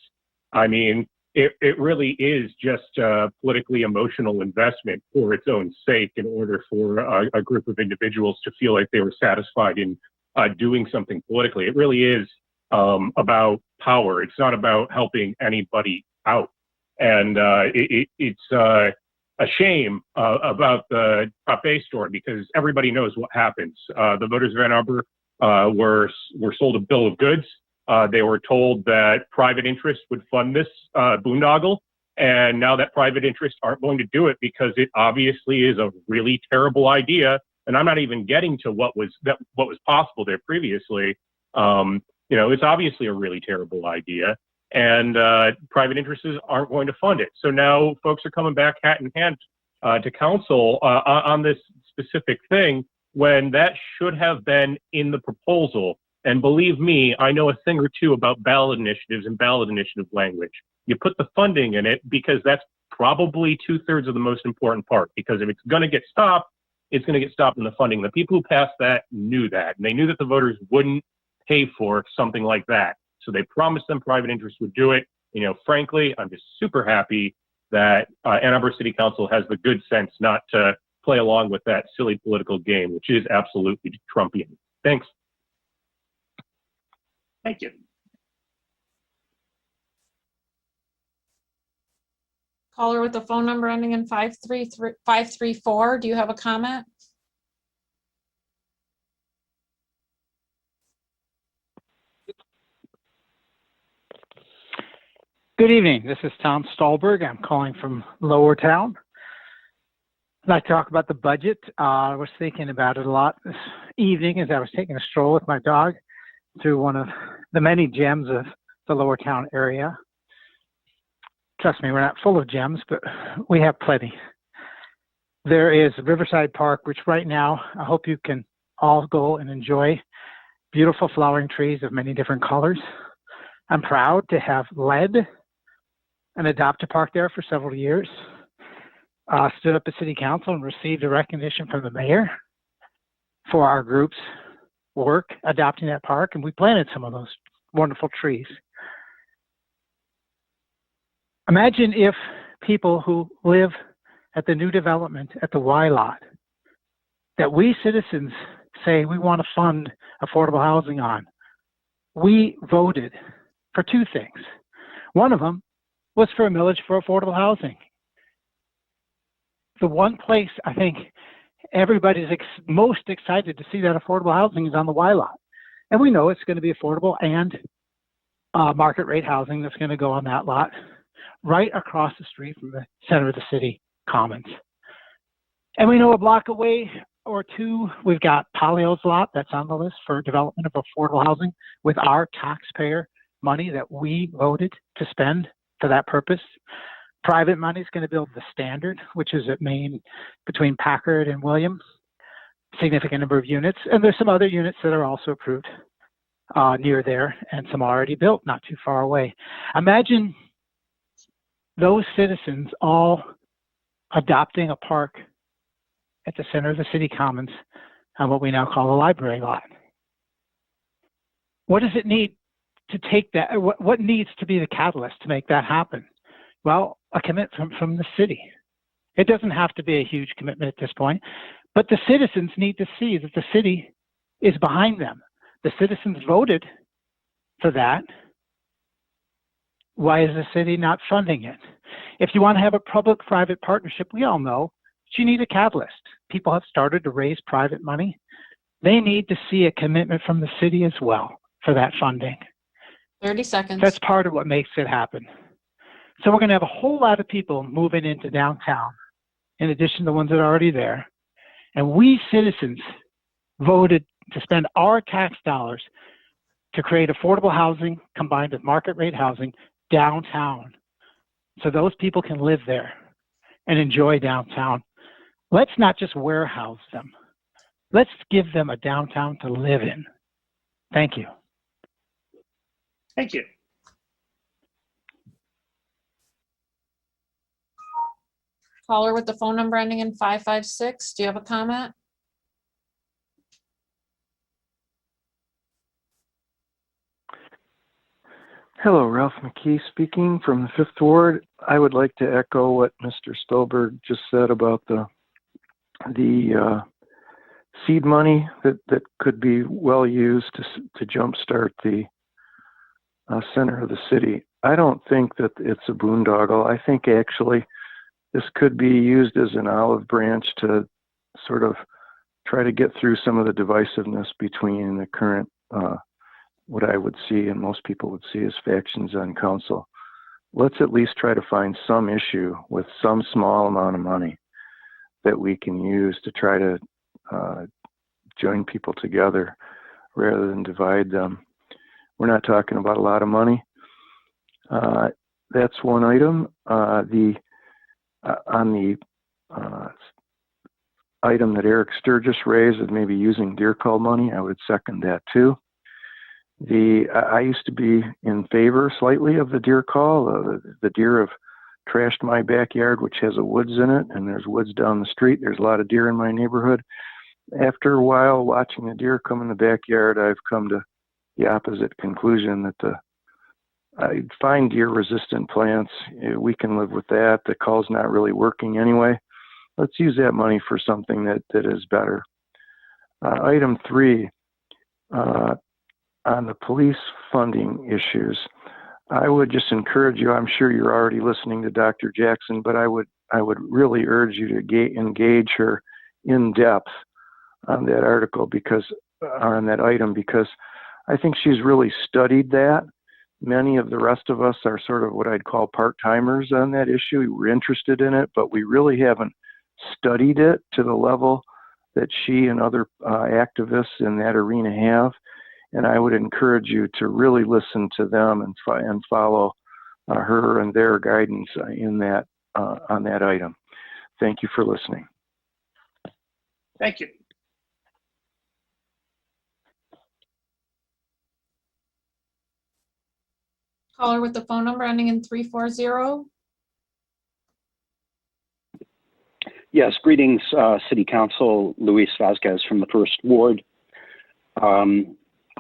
I mean, it really is just a politically emotional investment for its own sake in order for a group of individuals to feel like they were satisfied in doing something politically. It really is about power. It's not about helping anybody out. And it's a shame about the Prop A story, because everybody knows what happens. The voters of Ann Arbor were sold a bill of goods. They were told that private interests would fund this boondoggle, and now that private interests aren't going to do it because it obviously is a really terrible idea. And I'm not even getting to what was possible there previously. It's obviously a really terrible idea, and private interests aren't going to fund it. So now folks are coming back hat in hand to council on this specific thing, when that should have been in the proposal. And believe me, I know a thing or two about ballot initiatives and ballot initiative language. You put the funding in it because that's probably 2/3 of the most important part, because if it's going to get stopped, it's going to get stopped in the funding. The people who passed that knew that, and they knew that the voters wouldn't pay for something like that. So they promised them private interests would do it. Frankly, I'm just super happy that Ann Arbor City Council has the good sense not to play along with that silly political game, which is absolutely Trumpian. Thanks. Thank you. Caller with the phone number ending in 534. Do you have a comment? Good evening. This is Tom Stolberg. I'm calling from Lower Town. I'd like to talk about the budget. I was thinking about it a lot this evening as I was taking a stroll with my dog through one of the many gems of the Lower Town area. Trust me, we're not full of gems, but we have plenty. There is Riverside Park, which right now I hope you can all go and enjoy. Beautiful flowering trees of many different colors. I'm proud to have led an adopt-a-park there for several years. Stood up at City Council and received a recognition from the mayor for our group's work adopting that park, and we planted some of those wonderful trees. Imagine if people who live at the new development at the Y lot that we citizens say we want to fund affordable housing on, we voted for two things. One of them was for a millage for affordable housing. The one place I think everybody's most excited to see that affordable housing is on the Y lot. And we know it's going to be affordable and market rate housing that's going to go on that lot right across the street from the center of the city commons. And we know a block away or two, we've got Polio's lot that's on the list for development of affordable housing with our taxpayer money that we voted to spend for that purpose. Private money is going to build the Standard, which is at Main between Packard and William, significant number of units. And there's some other units that are also approved near there, and some already built not too far away. Imagine those citizens all adopting a park at the center of the city commons on what we now call the library lot. What does it need to take that? What needs to be the catalyst to make that happen? Well, a commitment from the city. It doesn't have to be a huge commitment at this point, but the citizens need to see that the city is behind them. The citizens voted for that. Why is the city not funding it? If you want to have a public-private partnership, we all know that you need a catalyst. People have started to raise private money. They need to see a commitment from the city as well for that funding. 30 seconds. That's part of what makes it happen. So we're going to have a whole lot of people moving into downtown, in addition to the ones that are already there. And we citizens voted to spend our tax dollars to create affordable housing combined with market rate housing downtown, so those people can live there and enjoy downtown. Let's not just warehouse them. Let's give them a downtown to live in. Thank you. Thank you. Caller with the phone number ending in 556, do you have a comment? Hello, Ralph McKee speaking from the Fifth Ward. I would like to echo what Mr. Stolberg just said about the seed money that could be well used to jumpstart the center of the city. I don't think that it's a boondoggle. I think actually this could be used as an olive branch to sort of try to get through some of the divisiveness between the current, what I would see and most people would see as factions on council. Let's at least try to find some issue with some small amount of money that we can use to try to join people together rather than divide them. We're not talking about a lot of money. That's one item. On the item that Eric Sturgis raised of maybe using deer call money, I would second that too. I used to be in favor slightly of the deer call. The deer have trashed my backyard, which has a woods in it, and there's woods down the street. There's a lot of deer in my neighborhood. After a while, watching the deer come in the backyard, I've come to the opposite conclusion that I find deer-resistant plants. We can live with that. The call's not really working anyway. Let's use that money for something that is better. Item 3, on the police funding issues, I would just encourage you, I'm sure you're already listening to Dr. Jackson, but I would really urge you to engage her in depth on that article or on that item, because I think she's really studied that. Many of the rest of us are sort of what I'd call part-timers on that issue. We're interested in it, but we really haven't studied it to the level that she and other activists in that arena have. And I would encourage you to really listen to them and follow her and their guidance in that on that item. Thank you for listening. Thank you. Caller with the phone number ending in 340. Yes, greetings, City Council. Luis Vasquez from the First Ward.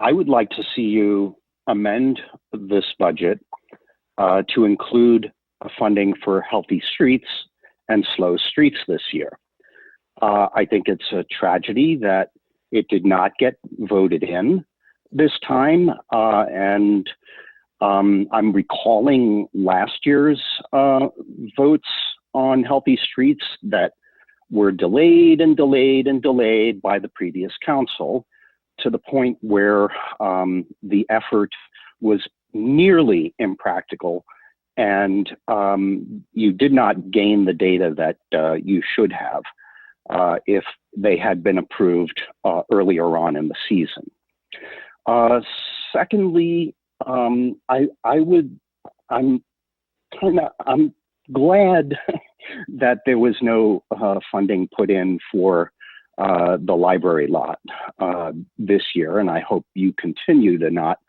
I would like to see you amend this budget to include funding for healthy streets and slow streets this year. I think it's a tragedy that it did not get voted in this time, and I'm recalling last year's votes on healthy streets that were delayed and delayed and delayed by the previous council, to the point where the effort was nearly impractical, and you did not gain the data that you should have if they had been approved earlier on in the season. Secondly, I'm glad that there was no funding put in for the library lot this year, and I hope you continue to not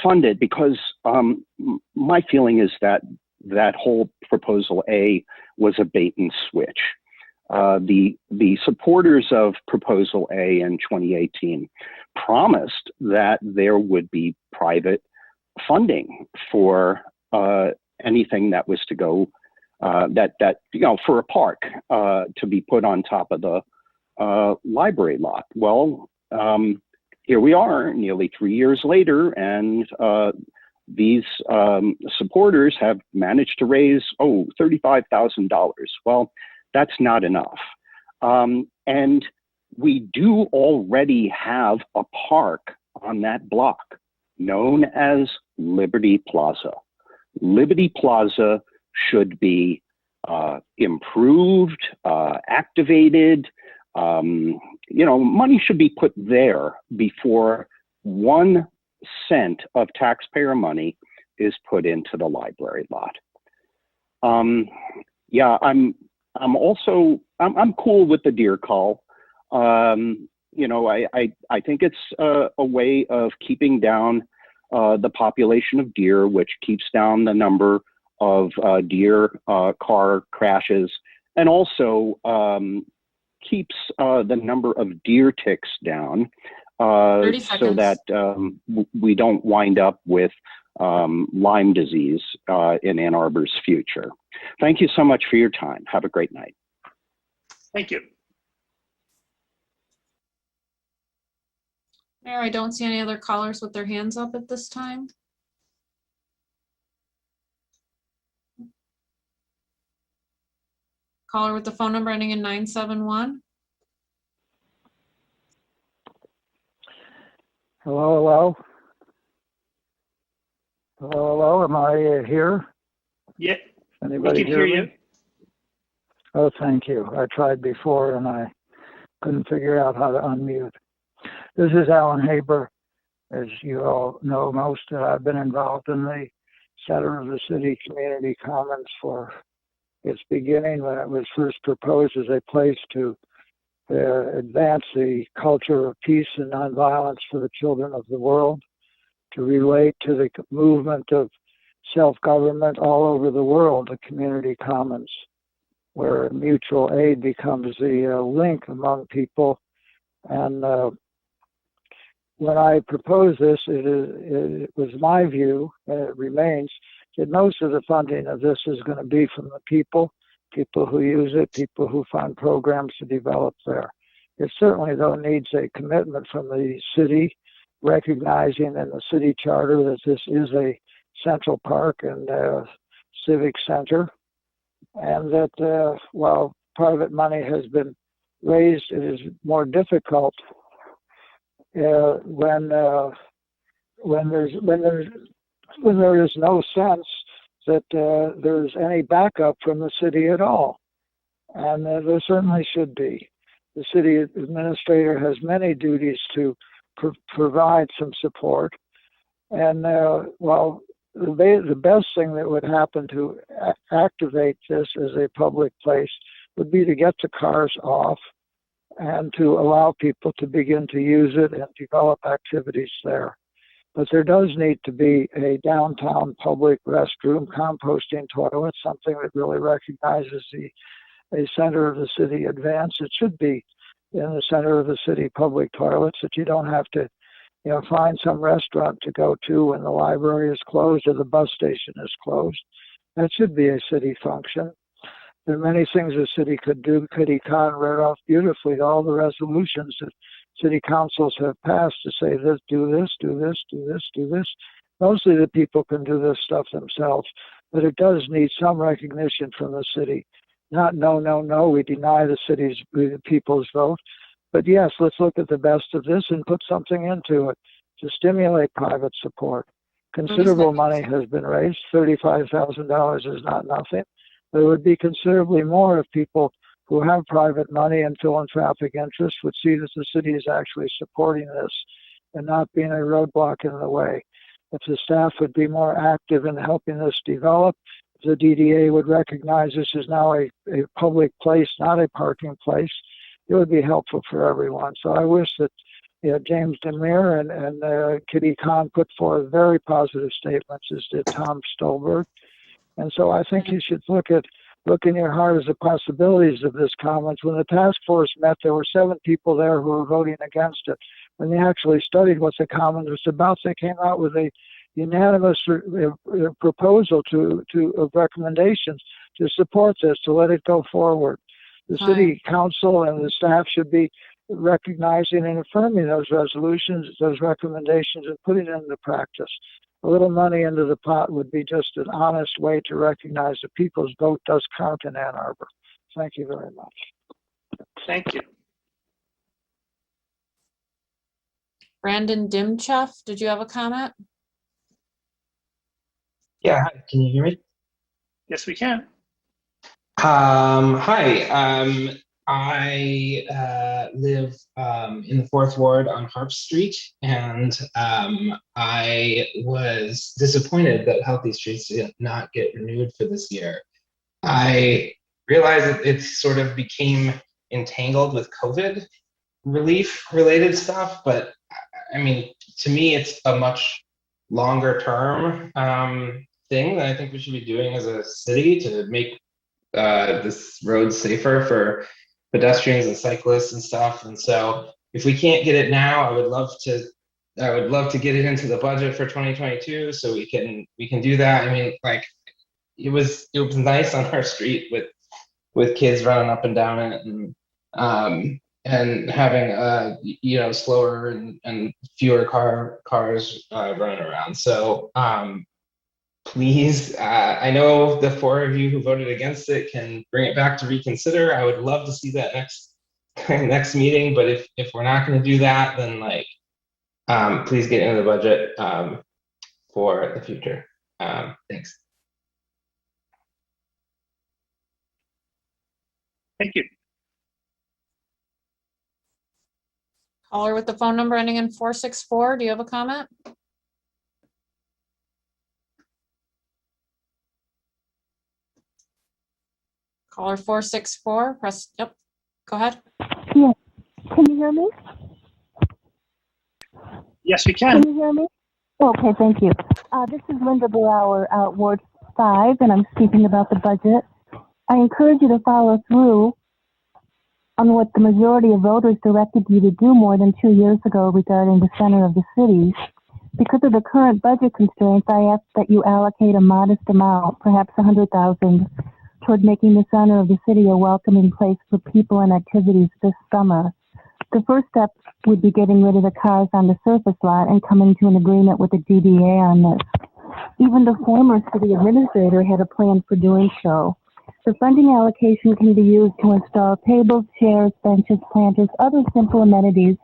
fund it, because my feeling is that that whole Proposal A was a bait and switch. The supporters of Proposal A in 2018 promised that there would be private funding for anything that was to go for a park to be put on top of the library lot. Well, here we are nearly 3 years later, and these supporters have managed to raise, $35,000. Well, that's not enough. And we do already have a park on that block known as Liberty Plaza. Liberty Plaza should be improved, activated, Money should be put there before 1 cent of taxpayer money is put into the library lot. I'm cool with the deer call. I think it's a way of keeping down the population of deer, which keeps down the number of deer car crashes, and also keeps the number of deer ticks down, 30 so seconds. that we don't wind up with Lyme disease in Ann Arbor's future. Thank you so much for your time. Have a great night. Thank you. Mayor, I don't see any other callers with their hands up at this time. Caller with the phone number ending in 971. Hello. Am I here? Yeah. Anybody we can hear hear me? you. Oh, thank you. I tried before and I couldn't figure out how to unmute. This is Alan Haber. As you all know, I've been involved in the Center of the City Community Commons for its beginning when it was first proposed as a place to advance the culture of peace and nonviolence for the children of the world, to relate to the movement of self-government all over the world, the community commons, where mutual aid becomes the link among people. And when I proposed this, it was my view, and it remains, that most of the funding of this is going to be from the people who use it, people who find programs to develop there. It certainly, though, needs a commitment from the city, recognizing in the city charter that this is a central park and civic center, and that while private money has been raised, it is more difficult when there is no sense that there's any backup from the city at all, and there certainly should be. The city administrator has many duties to provide some support, and while the best thing that would happen to activate this as a public place would be to get the cars off and to allow people to begin to use it and develop activities there. But there does need to be a downtown public restroom, composting toilet, something that really recognizes a center of the city advance. It should be in the center of the city public toilets, that you don't have to find some restaurant to go to when the library is closed or the bus station is closed. That should be a city function. There are many things the city could do. Kitty Khan read off beautifully all the resolutions that city councils have passed to say this, do this, do this, do this, do this. Mostly the people can do this stuff themselves, but it does need some recognition from the city. Not no, we deny the people's vote. But yes, let's look at the best of this and put something into it to stimulate private support. Considerable money has been raised. $35,000 is not nothing. There would be considerably more if people who have private money and philanthropic interests would see that the city is actually supporting this and not being a roadblock in the way. If the staff would be more active in helping this develop, if the DDA would recognize this is now a public place, not a parking place, it would be helpful for everyone. So I wish that James Demir and Kitty Khan put forth very positive statements, as did Tom Stolberg. And so I think you should look in your heart as the possibilities of this commons. When the task force met, there were 7 people there who were voting against it. When they actually studied what the commons was about, they came out with a unanimous proposal of recommendations to support this, to let it go forward. The city council and the staff should be recognizing and affirming those resolutions, those recommendations, and putting it into practice. A little money into the pot would be just an honest way to recognize the people's vote does count in Ann Arbor. Thank you very much. Thank you. Brandon Dimchef, did you have a comment? Yeah, hi, can you hear me? Yes, we can. Hi. I live in the fourth ward on Harp Street, and I was disappointed that Healthy Streets did not get renewed for this year. I realized that it sort of became entangled with COVID relief related stuff, but I mean, to me, it's a much longer term thing that I think we should be doing as a city to make this road safer for pedestrians and cyclists and stuff. And so if we can't get it now, I would love to get it into the budget for 2022 so we can do that. I mean, like it was nice on our street with kids running up and down it and having slower and fewer cars running around. So please, I know the four of you who voted against it can bring it back to reconsider. I would love to see that next meeting, but if we're not going to do that, then please get into the budget for the future. Thanks. Thank you. Caller with the phone number ending in 464, do you have a comment? Caller 464, yep, go ahead. Yeah, can you hear me? Yes, we can. Can you hear me? Okay, thank you. This is Linda Brower, Ward 5, and I'm speaking about the budget. I encourage you to follow through on what the majority of voters directed you to do more than 2 years ago regarding the center of the city. Because of the current budget constraints, I ask that you allocate a modest amount, perhaps $100,000, toward making the center of the city a welcoming place for people and activities this summer. The first step would be getting rid of the cars on the surface lot and coming to an agreement with the DDA on this. Even the former city administrator had a plan for doing so. The funding allocation can be used to install tables, chairs, benches, planters, other simple amenities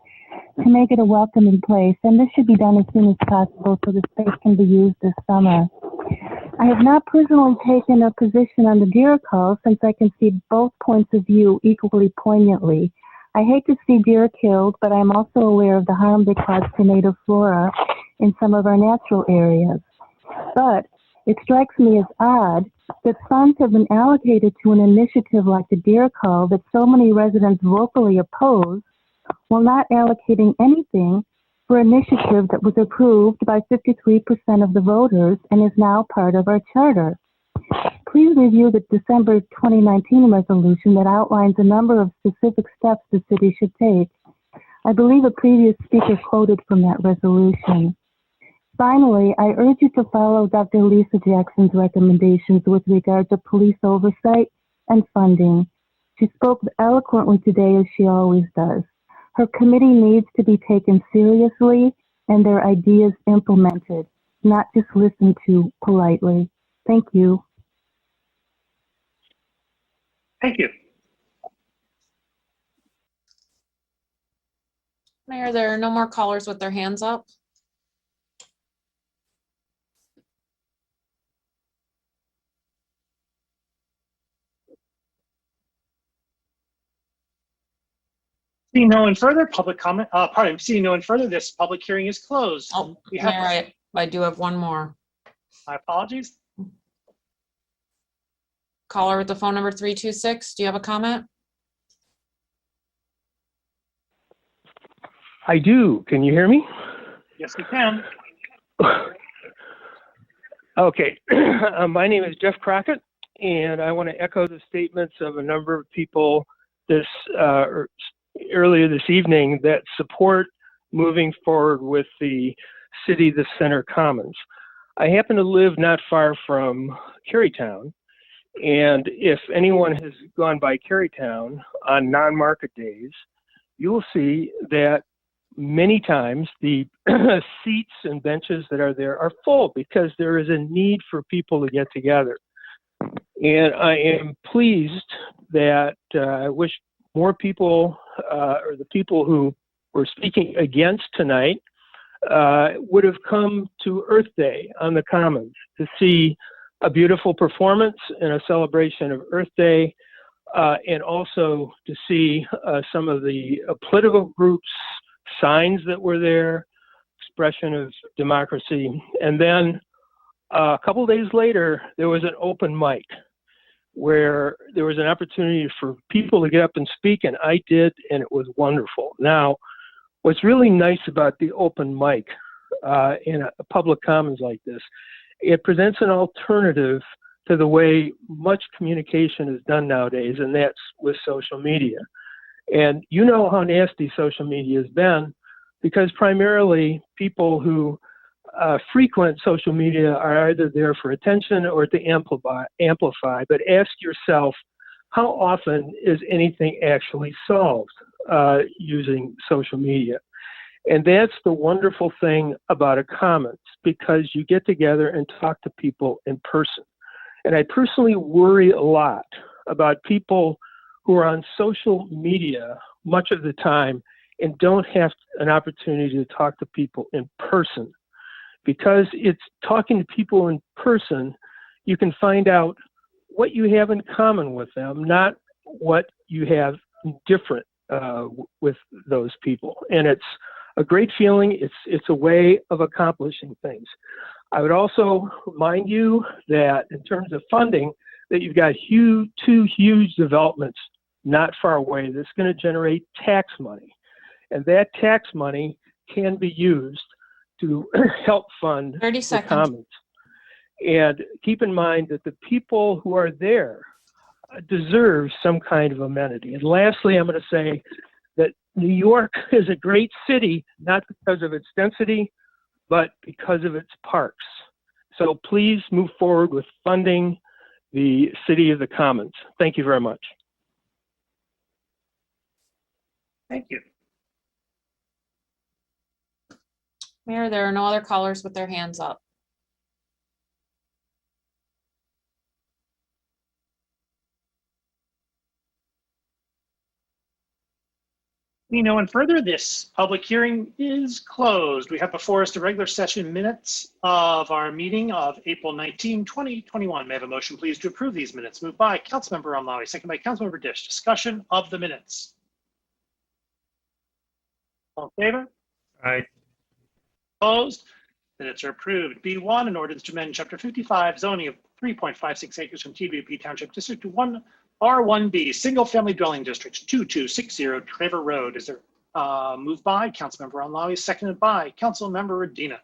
to make it a welcoming place, and this should be done as soon as possible so the space can be used this summer. I have not personally taken a position on the deer call since I can see both points of view equally poignantly. I hate to see deer killed, but I'm also aware of the harm they cause to native flora in some of our natural areas. But it strikes me as odd that funds have been allocated to an initiative like the deer call that so many residents vocally oppose, while not allocating anything for an initiative that was approved by 53% of the voters and is now part of our charter. Please review the December 2019 resolution that outlines a number of specific steps the city should take. I believe a previous speaker quoted from that resolution. Finally, I urge you to follow Dr. Lisa Jackson's recommendations with regard to police oversight and funding. She spoke eloquently today, as she always does. Her committee needs to be taken seriously and their ideas implemented, not just listened to politely. Thank you. Thank you. Mayor, there are no more callers with their hands up. Seeing no one further, public comment, seeing no one further, this public hearing is closed. Oh, We have, Mayor, I do have one more. my apologies. Caller with the phone number 326, do you have a comment? I do. Can you hear me? Yes, we can. Okay. My name is Jeff Crockett, and I want to echo the statements of a number of people earlier this evening that support moving forward with the City the Center Commons. I happen to live not far from Carytown, and if anyone has gone by Carytown on non-market days, you will see that many times the seats and benches that are there are full because there is a need for people to get together. And I am pleased that I wish more people, or the people who were speaking against tonight, would have come to Earth Day on the Commons to see a beautiful performance and a celebration of Earth Day. and also to see some of the political groups' signs that were there, expression of democracy. And then a couple of days later, there was an open mic where there was an opportunity for people to get up and speak, and I did, and it was wonderful. Now, what's really nice about the open mic in a public commons like this, it presents an alternative to the way much communication is done nowadays, and that's with social media. And you know how nasty social media has been, because primarily people who frequent social media are either there for attention or to amplify. But ask yourself, how often is anything actually solved using social media? And that's the wonderful thing about a commons, because you get together and talk to people in person. And I personally worry a lot about people who are on social media much of the time and don't have an opportunity to talk to people in person. Because it's talking to people in person, you can find out what you have in common with them, not what you have different with those people. And it's a great feeling. It's a way of accomplishing things. I would also remind you that in terms of funding, that you've got two huge developments not far away that's going to generate tax money. And that tax money can be used to help fund 30 the seconds. commons. And keep in mind that the people who are there deserve some kind of amenity. And lastly, I'm going to say that New York is a great city, not because of its density, but because of its parks. So please move forward with funding the City of the Commons. Thank you very much. Thank you. Mayor, there are no other callers with their hands up. No one further, this public hearing is closed. We have before us the regular session minutes of our meeting of April 19, 2021. May I have a motion, please, to approve these minutes? Moved by Councilmember Omlawi, second by Councilmember Dish. Discussion of the minutes. All in favor? Aye. Opposed? Minutes are approved. B1, an ordinance to amend Chapter 55, zoning of 3.56 acres from TWP Township District to 1 R1B, Single Family Dwelling District, 2260 Trevor Road. Is there moved by Councilmember Omlawi, seconded by Councilmember Radina.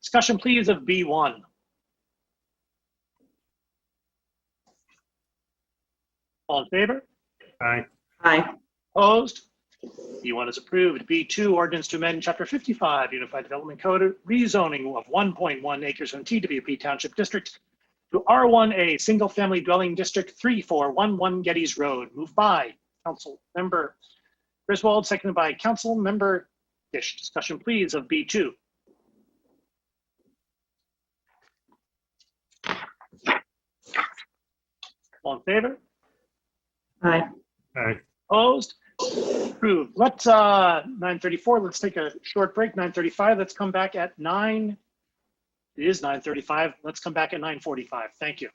Discussion, please, of B1. All in favor? Aye. Aye. Opposed? B1 is approved. B2, ordinance to amend Chapter 55, Unified Development Code, rezoning of 1.1 acres from TWP Township District to R1A, Single Family Dwelling District, 3411 Gettys Road. Moved by Councilmember Griswold, seconded by Councilmember Dish. Discussion, please, of B2. All in favor? Aye. Aye. Opposed? Approved. Let's 9:34. Let's take a short break. 9:35. Let's come back at 9. It is 9:35. Let's come back at 9:45. Thank you.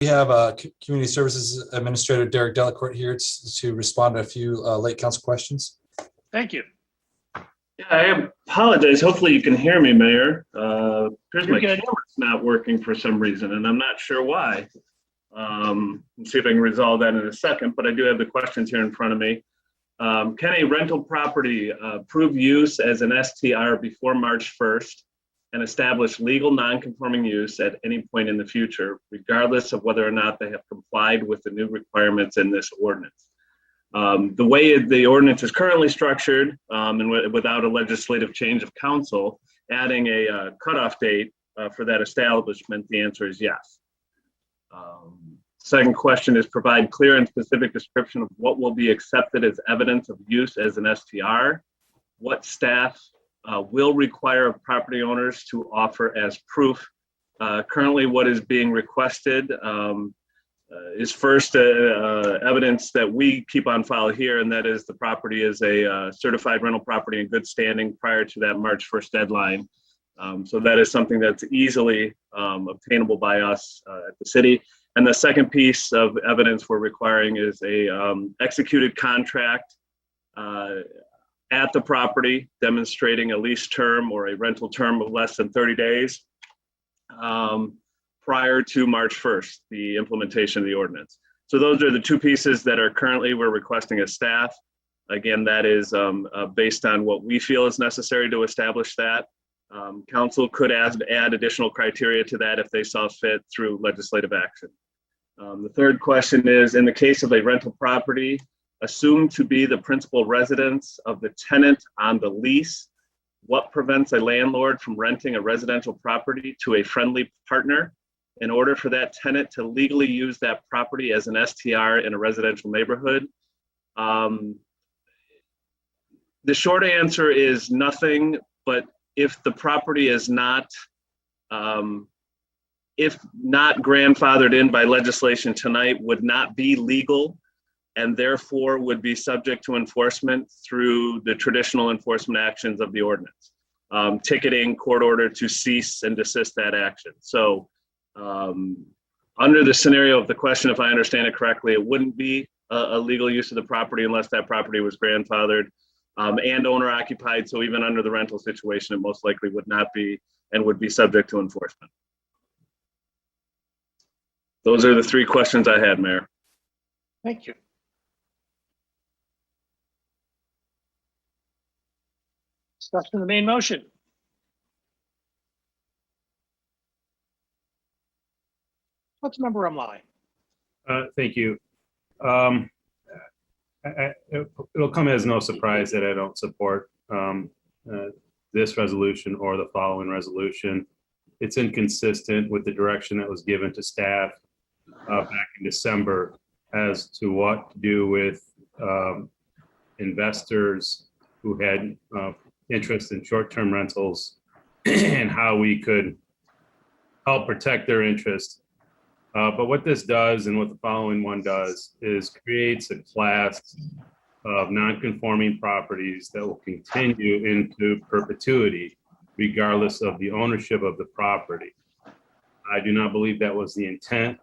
We have Community Services Administrator Derek Delacourt here to respond to a few late council questions. Thank you. Yeah, I apologize. Hopefully you can hear me, Mayor. Here's my good. camera's not working for some reason, and I'm not sure why. Let's see if I can resolve that in a second, but I do have the questions here in front of me. Can a rental property prove use as an STR before March 1st and establish legal non-conforming use at any point in the future, regardless of whether or not they have complied with the new requirements in this ordinance? The way the ordinance is currently structured, and without a legislative change of council, adding a cutoff date for that establishment, the answer is yes. Second question is provide clear and specific description of what will be accepted as evidence of use as an STR, what staff will require of property owners to offer as proof. Currently, what is being requested is first evidence that we keep on file here, and that is the property is a certified rental property in good standing prior to that March 1st deadline. So that is something that's easily obtainable by us at the city. And the second piece of evidence we're requiring is a executed contract at the property demonstrating a lease term or a rental term of less than 30 days prior to March 1st, the implementation of the ordinance. So those are the two pieces that are currently we're requesting as staff. Again, that is based on what we feel is necessary to establish that. Council could add additional criteria to that if they saw fit through legislative action. The third question is, in the case of a rental property, assumed to be the principal residence of the tenant on the lease, what prevents a landlord from renting a residential property to a friendly partner in order for that tenant to legally use that property as an STR in a residential neighborhood? The short answer is nothing, but if the property is not, if not grandfathered in by legislation tonight, would not be legal and therefore would be subject to enforcement through the traditional enforcement actions of the ordinance. Ticketing, court order to cease and desist that action. So under the scenario of the question, if I understand it correctly, it wouldn't be a legal use of the property unless that property was grandfathered and owner occupied. So even under the rental situation, it most likely would not be and would be subject to enforcement. Those are the three questions I had, Mayor. Thank you. Discussion of the main motion. Councilmember Umlai. Thank you. It'll come as no surprise that I don't support this resolution or the following resolution. It's inconsistent with the direction that was given to staff back in December as to what to do with investors who had interest in short-term rentals and how we could help protect their interest. But what this does and what the following one does is creates a class of non-conforming properties that will continue into perpetuity regardless of the ownership of the property. I do not believe that was the intent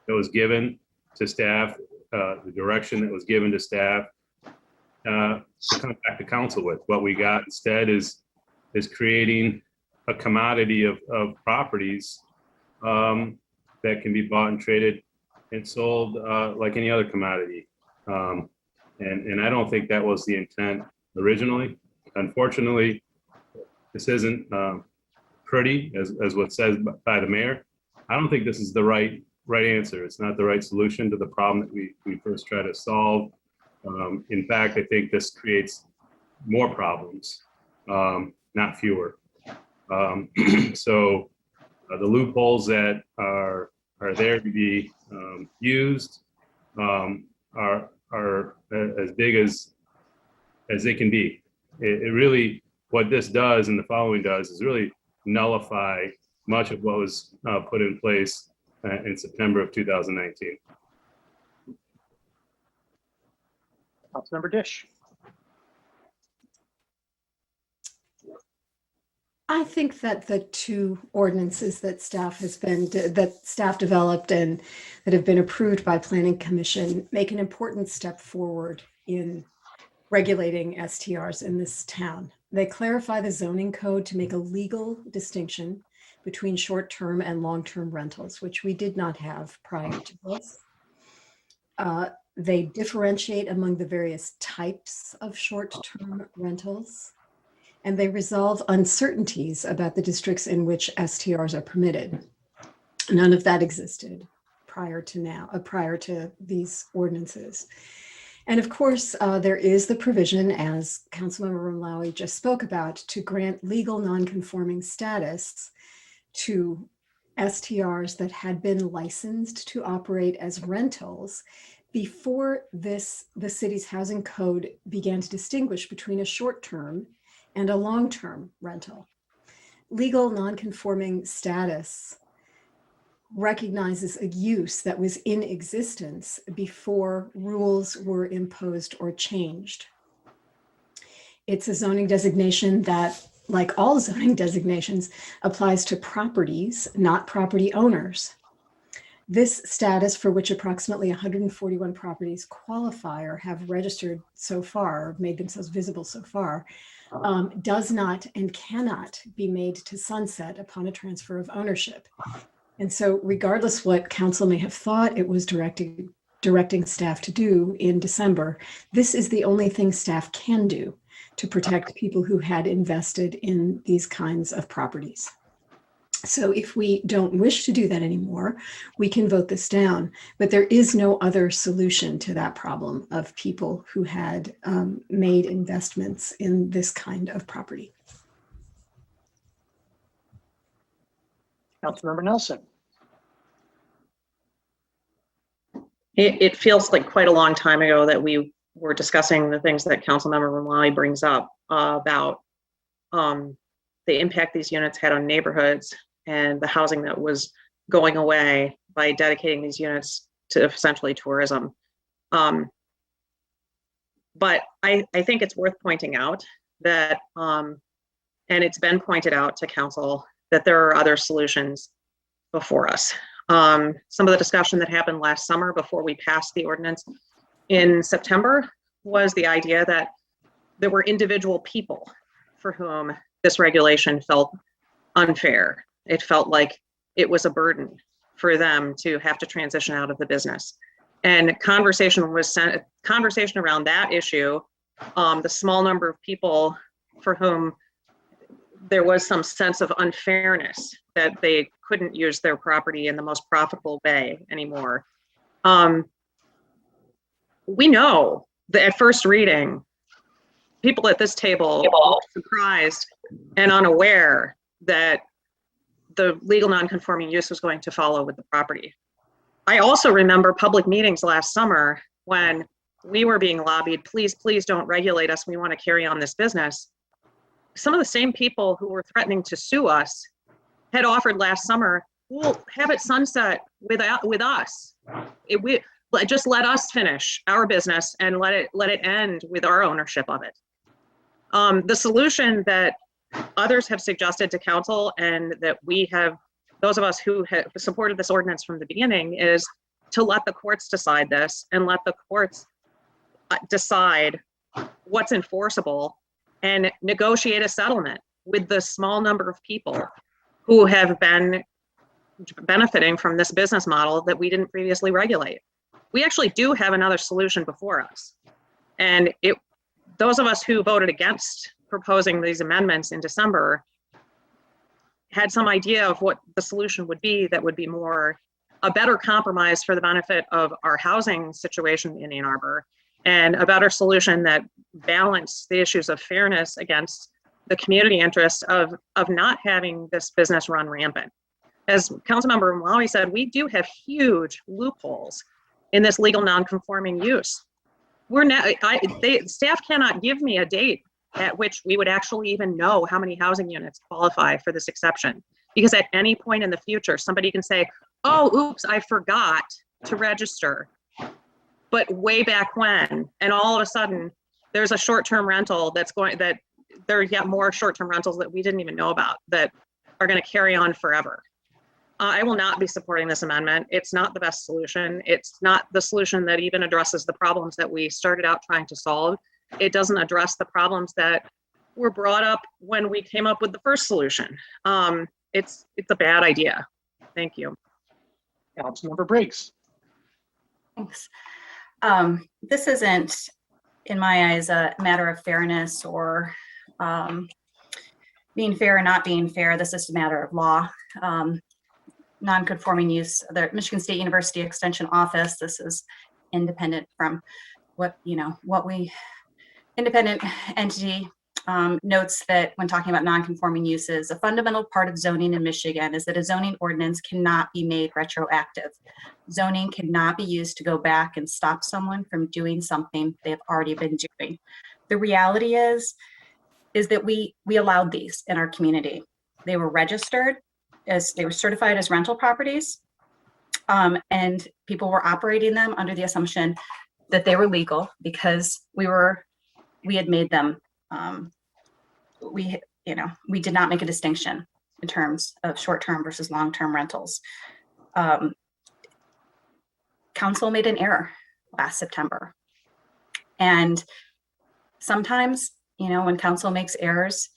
that was given to staff, the direction that was given to staff to come back to council with. What we got instead is creating a commodity of properties that can be bought and traded and sold like any other commodity. And I don't think that was the intent originally. Unfortunately, this isn't pretty, as what's said by the mayor. I don't think this is the right answer. It's not the right solution to the problem that we first try to solve. In fact, I think this creates more problems, not fewer. So the loopholes that are there to be used are as big as they can be. It really, what this does and the following does is really nullify much of what was put in place in September of 2019. Councilmember Dish. I think that the two ordinances that staff developed and that have been approved by Planning Commission make an important step forward in regulating STRs in this town. They clarify the zoning code to make a legal distinction between short-term and long-term rentals, which we did not have prior to this. They differentiate among the various types of short-term rentals, and they resolve uncertainties about the districts in which STRs are permitted. None of that existed prior to these ordinances. And of course, there is the provision, as Councilmember Rumlawi just spoke about, to grant legal nonconforming status to STRs that had been licensed to operate as rentals before the city's housing code began to distinguish between a short-term and a long-term rental. Legal nonconforming status recognizes a use that was in existence before rules were imposed or changed. It's a zoning designation that, like all zoning designations, applies to properties, not property owners. This status, for which approximately 141 properties qualify or have registered so far, or made themselves visible so far, does not and cannot be made to sunset upon a transfer of ownership. And so regardless what council may have thought it was directing staff to do in December, this is the only thing staff can do to protect people who had invested in these kinds of properties. So if we don't wish to do that anymore, we can vote this down, but there is no other solution to that problem of people who had made investments in this kind of property. Councilmember Nelson. It feels like quite a long time ago that we were discussing the things that Councilmember Rumlawi brings up about the impact these units had on neighborhoods and the housing that was going away by dedicating these units to essentially tourism. But I think it's worth pointing out that, and it's been pointed out to council, that there are other solutions before us. Some of the discussion that happened last summer before we passed the ordinance in September was the idea that there were individual people for whom this regulation felt unfair. It felt like it was a burden for them to have to transition out of the business. And conversation around that issue, the small number of people for whom there was some sense of unfairness that they couldn't use their property in the most profitable way anymore. We know that at first reading, people at this table were surprised and unaware that the legal non-conforming use was going to follow with the property. I also remember public meetings last summer when we were being lobbied, please, please don't regulate us. We want to carry on this business. Some of the same people who were threatening to sue us had offered last summer, we'll have it sunset with us. Just let us finish our business and let it end with our ownership of it. The solution that others have suggested to council and that we have, those of us who have supported this ordinance from the beginning, is to let the courts decide this and let the courts decide what's enforceable and negotiate a settlement with the small number of people who have been benefiting from this business model that we didn't previously regulate. We actually do have another solution before us. And those of us who voted against proposing these amendments in December had some idea of what the solution would be that would be a better compromise for the benefit of our housing situation in Ann Arbor, and a better solution that balanced the issues of fairness against the community interest of not having this business run rampant. As Councilmember Rumlawi said, we do have huge loopholes in this legal non-conforming use. Staff cannot give me a date at which we would actually even know how many housing units qualify for this exception. Because at any point in the future, somebody can say, oh, oops, I forgot to register. But way back when, and all of a sudden, there's a short-term rental that there are yet more short-term rentals that we didn't even know about that are going to carry on forever. I will not be supporting this amendment. It's not the best solution. It's not the solution that even addresses the problems that we started out trying to solve. It doesn't address the problems that were brought up when we came up with the first solution. It's a bad idea. Thank you. Councilmember Briggs. Thanks. This isn't, in my eyes, a matter of fairness or being fair or not being fair. This is a matter of law. Non-conforming use, the Michigan State University Extension Office, this is independent from independent entity notes that when talking about non-conforming uses, a fundamental part of zoning in Michigan is that a zoning ordinance cannot be made retroactive. Zoning cannot be used to go back and stop someone from doing something they have already been doing. The reality is that we allowed these in our community. They were registered as, they were certified as rental properties, and people were operating them under the assumption that they were legal because we had made them, we did not make a distinction in terms of short-term versus long-term rentals. Council made an error last September. And sometimes, when council makes errors,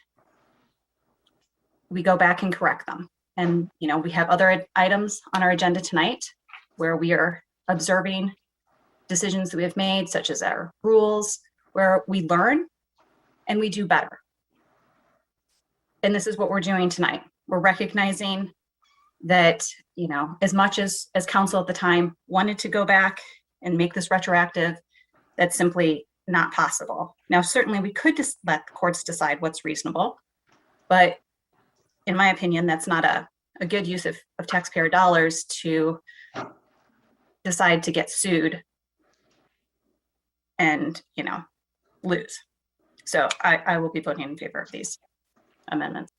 we go back and correct them. And, we have other items on our agenda tonight where we are observing decisions that we have made, such as our rules, where we learn and we do better. And this is what we're doing tonight. We're recognizing that, as much as council at the time wanted to go back and make this retroactive, that's simply not possible. Now, certainly we could just let the courts decide what's reasonable, but in my opinion, that's not a good use of taxpayer dollars to decide to get sued and, lose. So I will be voting in favor of these amendments.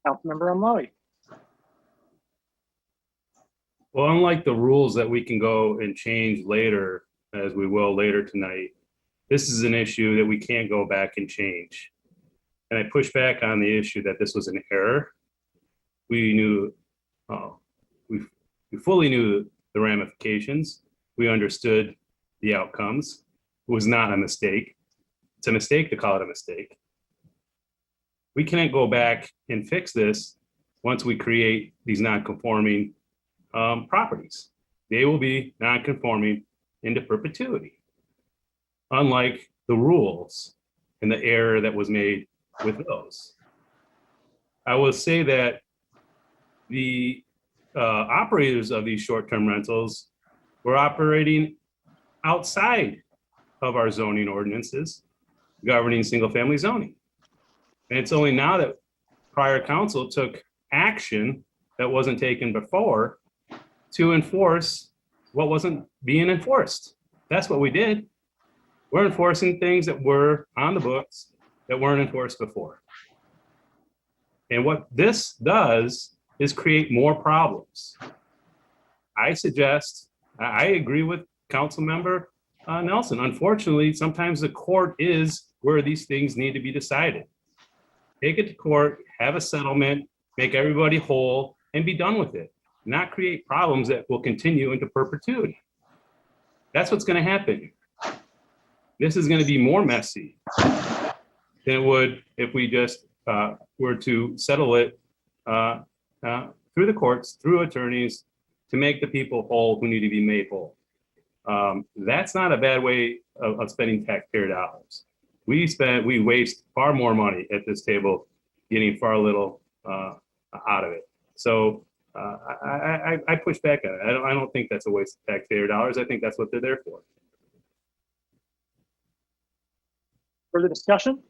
Councilmember Omlawi. Well, unlike the rules that we can go and change later, as we will later tonight, this is an issue that we can't go back and change. And I push back on the issue that this was an error. We knew, we fully knew the ramifications. We understood the outcomes. It was not a mistake. It's a mistake to call it a mistake. We can't go back and fix this once we create these non-conforming properties. They will be non-conforming into perpetuity, unlike the rules and the error that was made with those. I will say that the operators of these short-term rentals were operating outside of our zoning ordinances governing single-family zoning. And it's only now that prior council took action that wasn't taken before to enforce what wasn't being enforced. That's what we did. We're enforcing things that were on the books that weren't enforced before. And what this does is create more problems. I suggest, I agree with Councilmember Nelson. Unfortunately, sometimes the court is where these things need to be decided. Take it to court, have a settlement, make everybody whole, and be done with it. Not create problems that will continue into perpetuity. That's what's going to happen. This is going to be more messy than it would if we just were to settle it through the courts, through attorneys, to make the people whole who need to be made whole. That's not a bad way of spending taxpayer dollars. We waste far more money at this table getting far little out of it. So I push back on it. I don't think that's a waste of taxpayer dollars. I think that's what they're there for. Further discussion?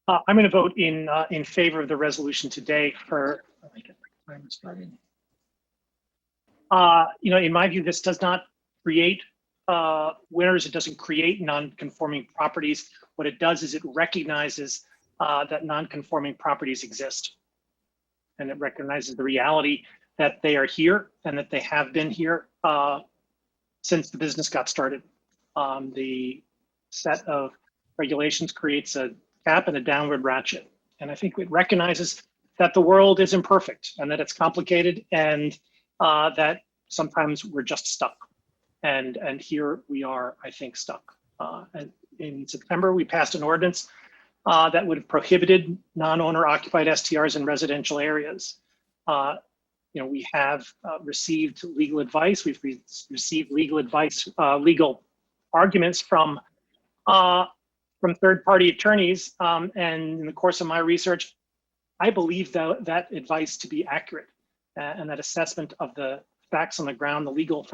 I'm going to vote in favor of the resolution today for. Let me get my time started. In my view, this does not create winners. It doesn't create non-conforming properties. What it does is it recognizes that non-conforming properties exist, and it recognizes the reality that they are here and that they have been here since the business got started. The set of regulations creates a cap and a downward ratchet. And I think it recognizes that the world is imperfect and that it's complicated and that sometimes we're just stuck. And here we are, I think, stuck. And in September, we passed an ordinance that would have prohibited non-owner occupied STRs in residential areas. We have received legal advice. We've received legal advice, legal arguments from third-party attorneys. And in the course of my research, I believe that advice to be accurate and that assessment of the facts on the ground, the legal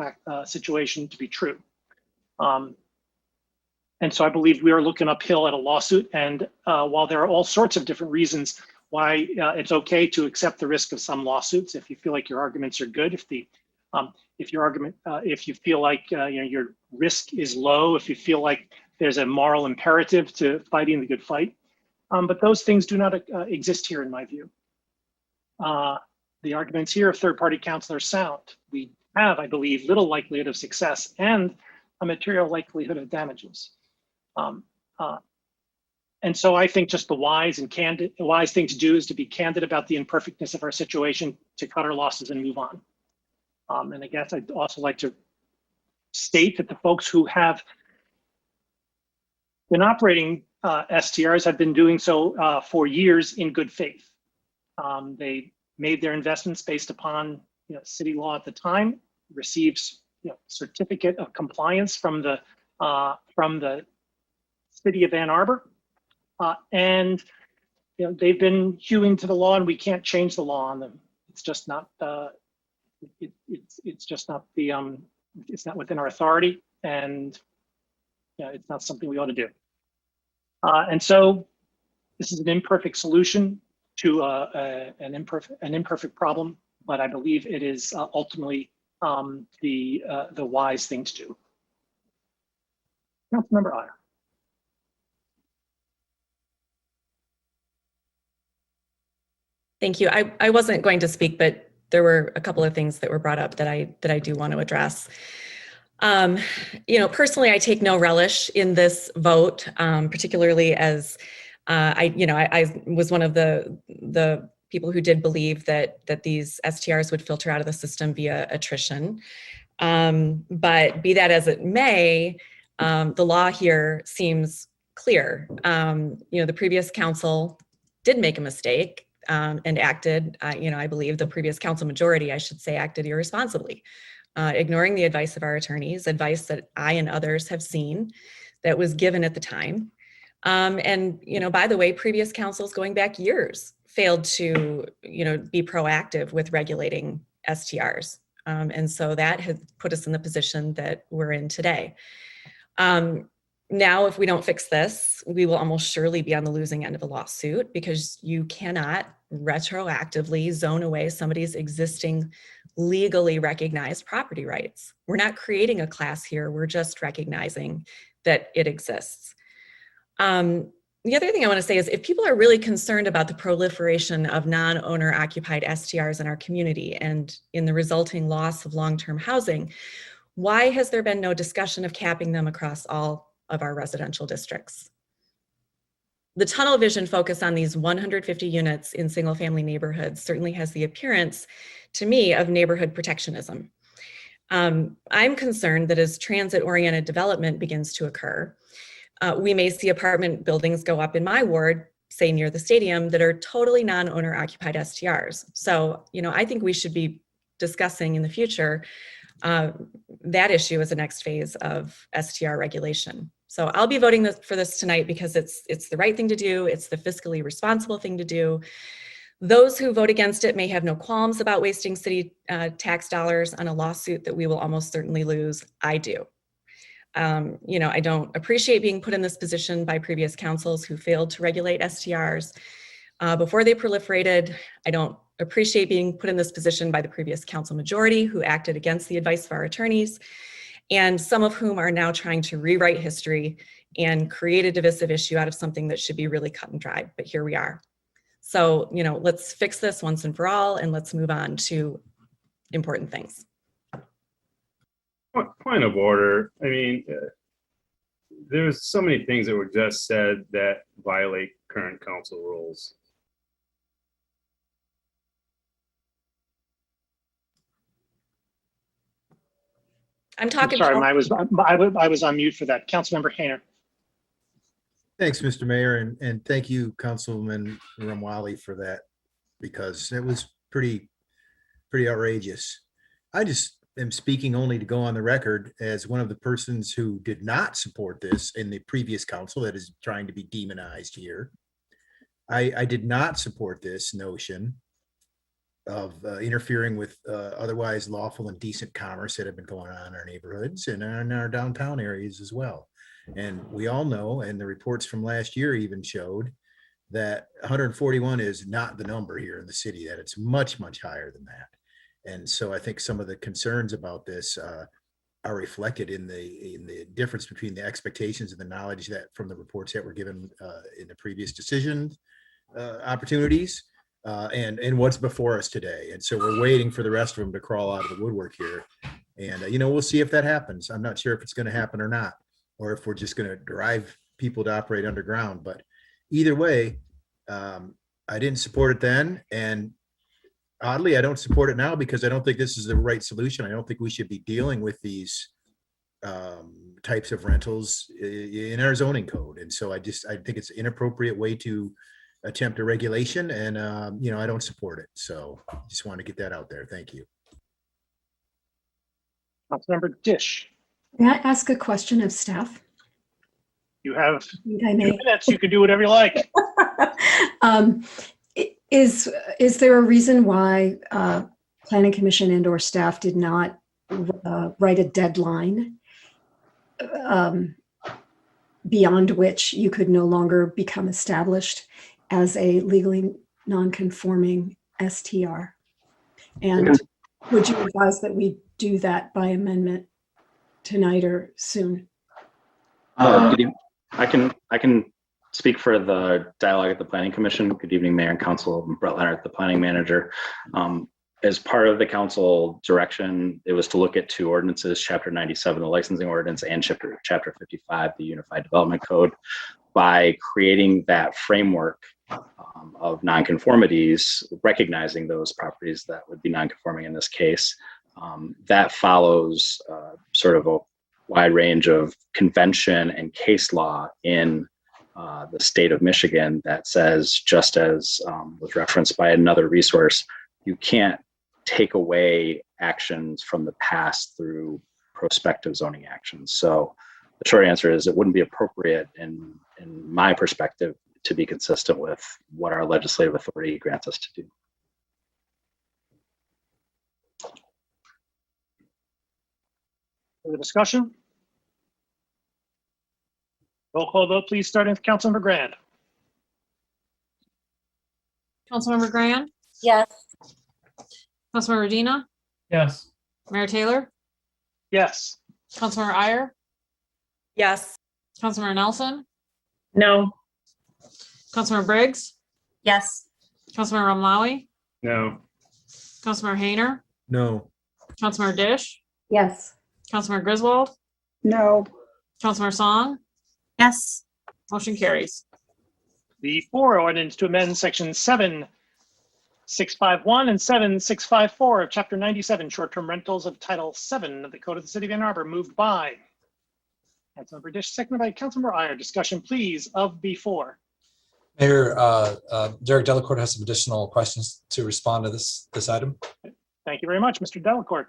situation to be true. And so I believe we are looking uphill at a lawsuit. And while there are all sorts of different reasons why it's okay to accept the risk of some lawsuits, if you feel like your arguments are good, if you feel like your risk is low, if you feel like there's a moral imperative to fighting the good fight, but those things do not exist here in my view. The arguments here of third-party counsel are sound. We have, I believe, little likelihood of success and a material likelihood of damages. And so I think just the wise thing to do is to be candid about the imperfectness of our situation, to cut our losses and move on. And I guess I'd also like to state that the folks who have been operating STRs have been doing so for years in good faith. They made their investments based upon city law at the time, receives certificate of compliance from the city of Ann Arbor, and they've been hewing to the law, and we can't change the law on them. It's just not it's just not the it's not within our authority, and it's not something we ought to do. And so this is an imperfect solution to an imperfect problem, but I believe it is ultimately the wise thing to do. Councilmember Otter. Thank you. I wasn't going to speak, but there were a couple of things that were brought up that I do want to address. Personally, I take no relish in this vote, particularly as I was one of the people who did believe that these STRs would filter out of the system via attrition. But be that as it may, the law here seems clear. The previous council did make a mistake and acted, I believe the previous council majority, I should say, acted irresponsibly, ignoring the advice of our attorneys, advice that I and others have seen that was given at the time. And by the way, previous councils going back years failed to, be proactive with regulating STRs. And so that has put us in the position that we're in today. Now, if we don't fix this, we will almost surely be on the losing end of a lawsuit, because you cannot retroactively zone away somebody's existing legally recognized property rights. We're not creating a class here. We're just recognizing that it exists. The other thing I want to say is, if people are really concerned about the proliferation of non-owner occupied STRs in our community and in the resulting loss of long-term housing, why has there been no discussion of capping them across all of our residential districts? The tunnel vision focus on these 150 units in single-family neighborhoods certainly has the appearance, to me, of neighborhood protectionism. I'm concerned that as transit-oriented development begins to occur, we may see apartment buildings go up in my ward, say near the stadium, that are totally non-owner occupied STRs. So, I think we should be discussing in the future that issue as the next phase of STR regulation. So I'll be voting for this tonight because it's the right thing to do. It's the fiscally responsible thing to do. Those who vote against it may have no qualms about wasting city tax dollars on a lawsuit that we will almost certainly lose. I do. I don't appreciate being put in this position by previous councils who failed to regulate STRs before they proliferated. I don't appreciate being put in this position by the previous council majority who acted against the advice of our attorneys, and some of whom are now trying to rewrite history and create a divisive issue out of something that should be really cut and dried, but here we are. So, let's fix this once and for all, and let's move on to important things. Point of order. I mean, there's so many things that were just said that violate current council rules. I'm talking. Sorry, I was on mute for that. Councilmember Hayner. Thanks, Mr. Mayor, and thank you, Councilman Ramwali, for that, because it was pretty outrageous. I just am speaking only to go on the record as one of the persons who did not support this in the previous council that is trying to be demonized here. I did not support this notion of interfering with otherwise lawful and decent commerce that have been going on in our neighborhoods and in our downtown areas as well. And we all know, and the reports from last year even showed, that 141 is not the number here in the city, that it's much, much higher than that. And so I think some of the concerns about this are reflected in the difference between the expectations and the knowledge that from the reports that were given in the previous decision opportunities and what's before us today. And so we're waiting for the rest of them to crawl out of the woodwork here. And, we'll see if that happens. I'm not sure if it's going to happen or not, or if we're just going to drive people to operate underground. But either way, I didn't support it then. And oddly, I don't support it now because I don't think this is the right solution. I don't think we should be dealing with these types of rentals in our zoning code. And so I think it's an inappropriate way to attempt a regulation, and I don't support it. So just want to get that out there. Thank you. Councilmember Dish. May I ask a question of staff? You have I may. 2 minutes. You can do whatever you like. Is there a reason why Planning Commission and/or staff did not write a deadline beyond which you could no longer become established as a legally non-conforming STR? And would you advise that we do that by amendment tonight or soon? I can speak for the dialogue at the Planning Commission. Good evening, Mayor and Council. I'm Brett Leonard, the Planning Manager. As part of the council direction, it was to look at 2 ordinances, Chapter 97, the licensing ordinance, and Chapter 55, the Unified Development Code. By creating that framework of nonconformities, recognizing those properties that would be nonconforming in this case, that follows sort of a wide range of convention and case law in the state of Michigan that says, just as was referenced by another resource, you can't take away actions from the past through prospective zoning actions. So the short answer is it wouldn't be appropriate in my perspective to be consistent with what our legislative authority grants us to do. Further discussion? Roll call vote, please, starting with Councilmember Grand. Councilmember Grand? Yes. Councilmember Medina? Yes. Mayor Taylor? Yes. Councilmember Iyer? Yes. Councilmember Nelson? No. Councilmember Briggs? Yes. Councilmember Ramlawi? No. Councilmember Hayner? No. Councilmember Dish? Yes. Councilmember Griswold? No. Councilmember Song? Yes. Motion carries. The 4 ordinance to amend section 7651 and 7654 of Chapter 97, short-term rentals of Title 7 of the Code of the City of Ann Arbor, moved by Councilmember Dish, seconded by Councilmember Iyer. Discussion, please, of B4. Mayor, Derek Delacourt has some additional questions to respond to this item. Thank you very much, Mr. Delacourt.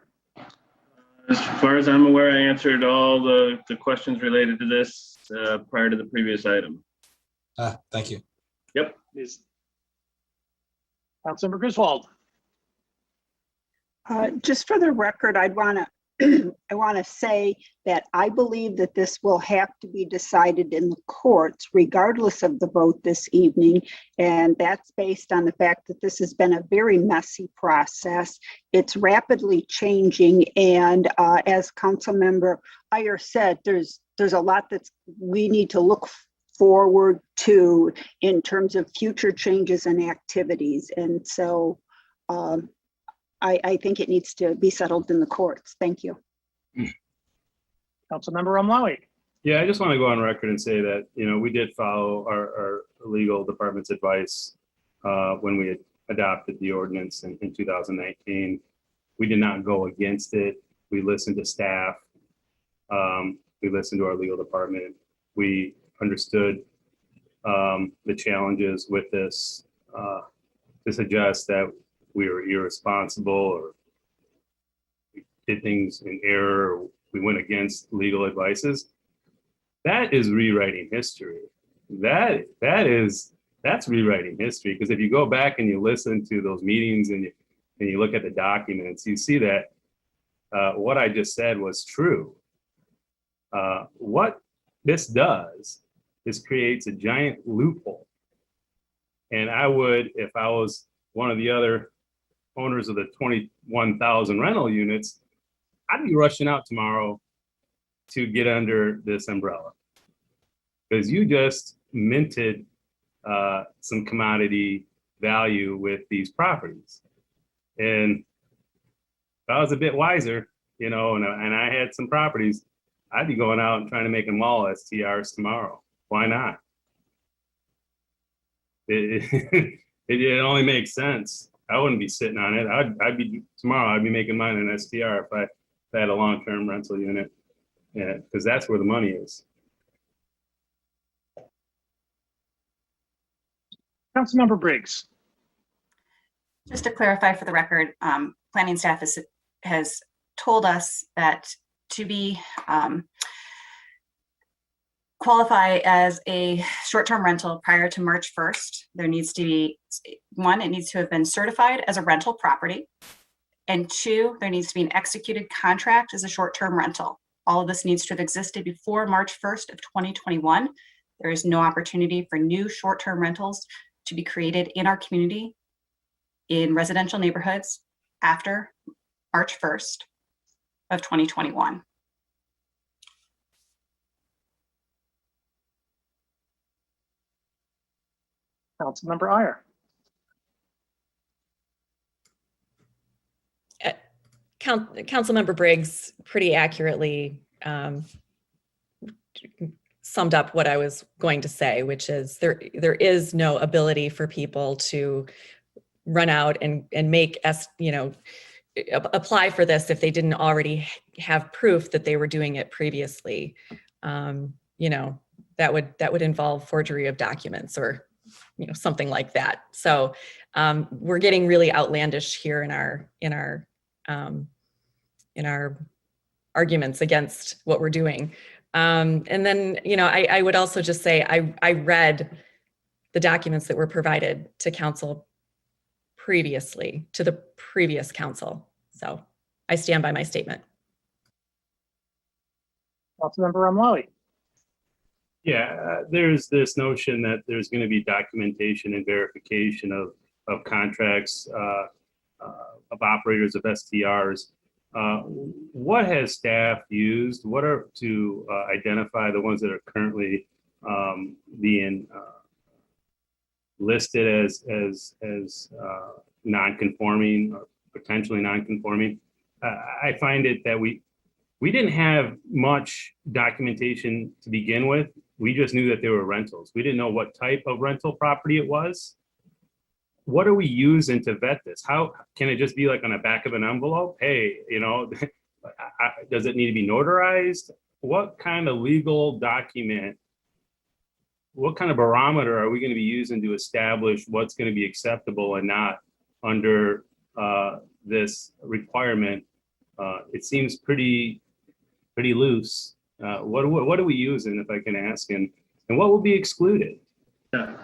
As far as I'm aware, I answered all the questions related to this prior to the previous item. Thank you. Yep. Councilmember Griswold. Just for the record, I want to say that I believe that this will have to be decided in the courts regardless of the vote this evening. And that's based on the fact that this has been a very messy process. It's rapidly changing. And as Councilmember Iyer said, there's a lot that we need to look forward to in terms of future changes and activities. And so I think it needs to be settled in the courts. Thank you. Councilmember Omlawi. Yeah, I just want to go on record and say that, we did follow our legal department's advice when we adopted the ordinance in 2019. We did not go against it. We listened to staff. We listened to our legal department. We understood the challenges with this. To suggest that we were irresponsible or we did things in error, or we went against legal advices, that is rewriting history. That's rewriting history, because if you go back and you listen to those meetings and you look at the documents, you see that what I just said was true. What this does is creates a giant loophole. And I would, if I was one of the other owners of the 21,000 rental units, I'd be rushing out tomorrow to get under this umbrella, because you just minted some commodity value with these properties. And if I was a bit wiser, and I had some properties, I'd be going out and trying to make them all STRs tomorrow. Why not? It only makes sense. I wouldn't be sitting on it. I'd be making mine an STR if I had a long-term rental unit. Yeah, because that's where the money is. Councilmember Briggs. Just to clarify for the record, planning staff has told us that to be qualify as a short-term rental prior to March 1st, there needs to be, one, it needs to have been certified as a rental property. And two, there needs to be an executed contract as a short-term rental. All of this needs to have existed before March 1st of 2021. There is no opportunity for new short-term rentals to be created in our community in residential neighborhoods after March 1st of 2021. Councilmember Iyer. Councilmember Briggs pretty accurately summed up what I was going to say, which is there is no ability for people to run out and make apply for this if they didn't already have proof that they were doing it previously. That would involve forgery of documents or something like that. So we're getting really outlandish here in our arguments against what we're doing. And then, I would also just say, I read the documents that were provided to council previously, to the previous council. So I stand by my statement. Councilmember Omlawi. Yeah, there's this notion that there's going to be documentation and verification of contracts of operators of STRs. What has staff used? What are to identify the ones that are currently being listed as non-conforming or potentially non-conforming? I find it that we didn't have much documentation to begin with. We just knew that they were rentals. We didn't know what type of rental property it was. What are we using to vet this? How can it just be like on the back of an envelope? Hey, does it need to be notarized? What kind of legal document, what kind of barometer are we going to be using to establish what's going to be acceptable and not under this requirement? It seems pretty loose. What are we using, if I can ask, and what will be excluded? Yeah.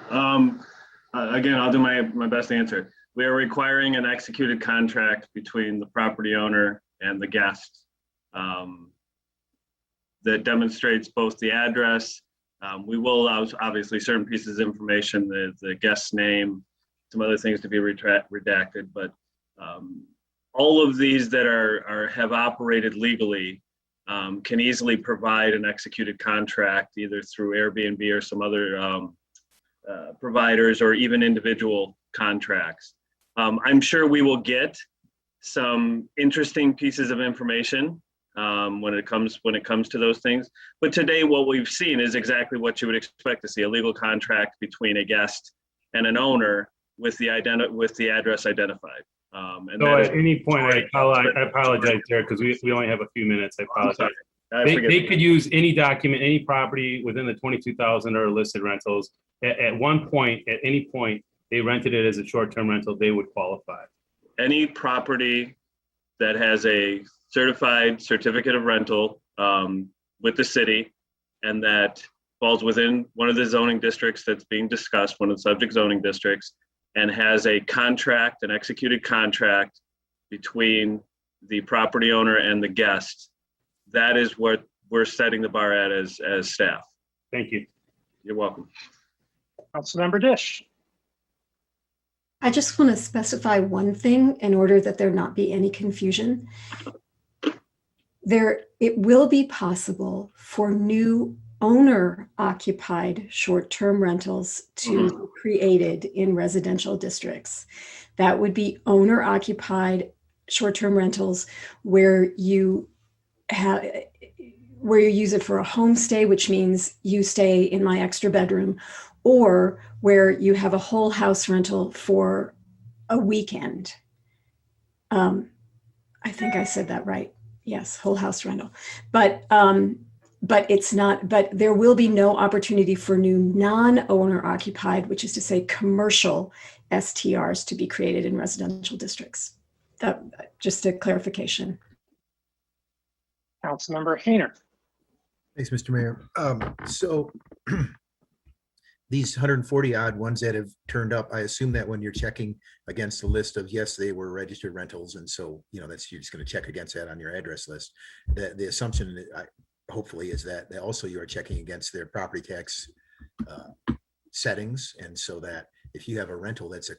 Again, I'll do my best answer. We are requiring an executed contract between the property owner and the guest that demonstrates both the address. We will obviously certain pieces of information, the guest's name, some other things to be redacted, but all of these that have operated legally can easily provide an executed contract either through Airbnb or some other providers or even individual contracts. I'm sure we will get some interesting pieces of information when it comes to those things. But today, what we've seen is exactly what you would expect to see: a legal contract between a guest and an owner with the address identified. And So that is at any point, I apologize, Derek, because we only have a few minutes. I apologize. They could use any document, any property within the 22,000 or listed rentals. At one point, at any point, they rented it as a short-term rental, they would qualify. Any property that has a certified certificate of rental with the city and that falls within one of the zoning districts that's being discussed, one of the subject zoning districts, and has a contract, an executed contract between the property owner and the guest, that is what we're setting the bar at as staff. Thank you. You're welcome. Councilmember Dish. I just want to specify one thing in order that there not be any confusion. It will be possible for new owner-occupied short-term rentals to be created in residential districts. That would be owner-occupied short-term rentals where you use it for a homestay, which means you stay in my extra bedroom, or where you have a whole house rental for a weekend. I think I said that right. Yes, whole house rental. But it's not, but there will be no opportunity for new non-owner occupied, which is to say commercial STRs to be created in residential districts. That, just a clarification. Councilmember Hayner. Thanks, Mr. Mayor. So these 140 odd ones that have turned up, I assume that when you're checking against the list of, yes, they were registered rentals. And so, you're just going to check against that on your address list. The assumption hopefully is that also you are checking against their property tax settings. And so that if you have a rental that's a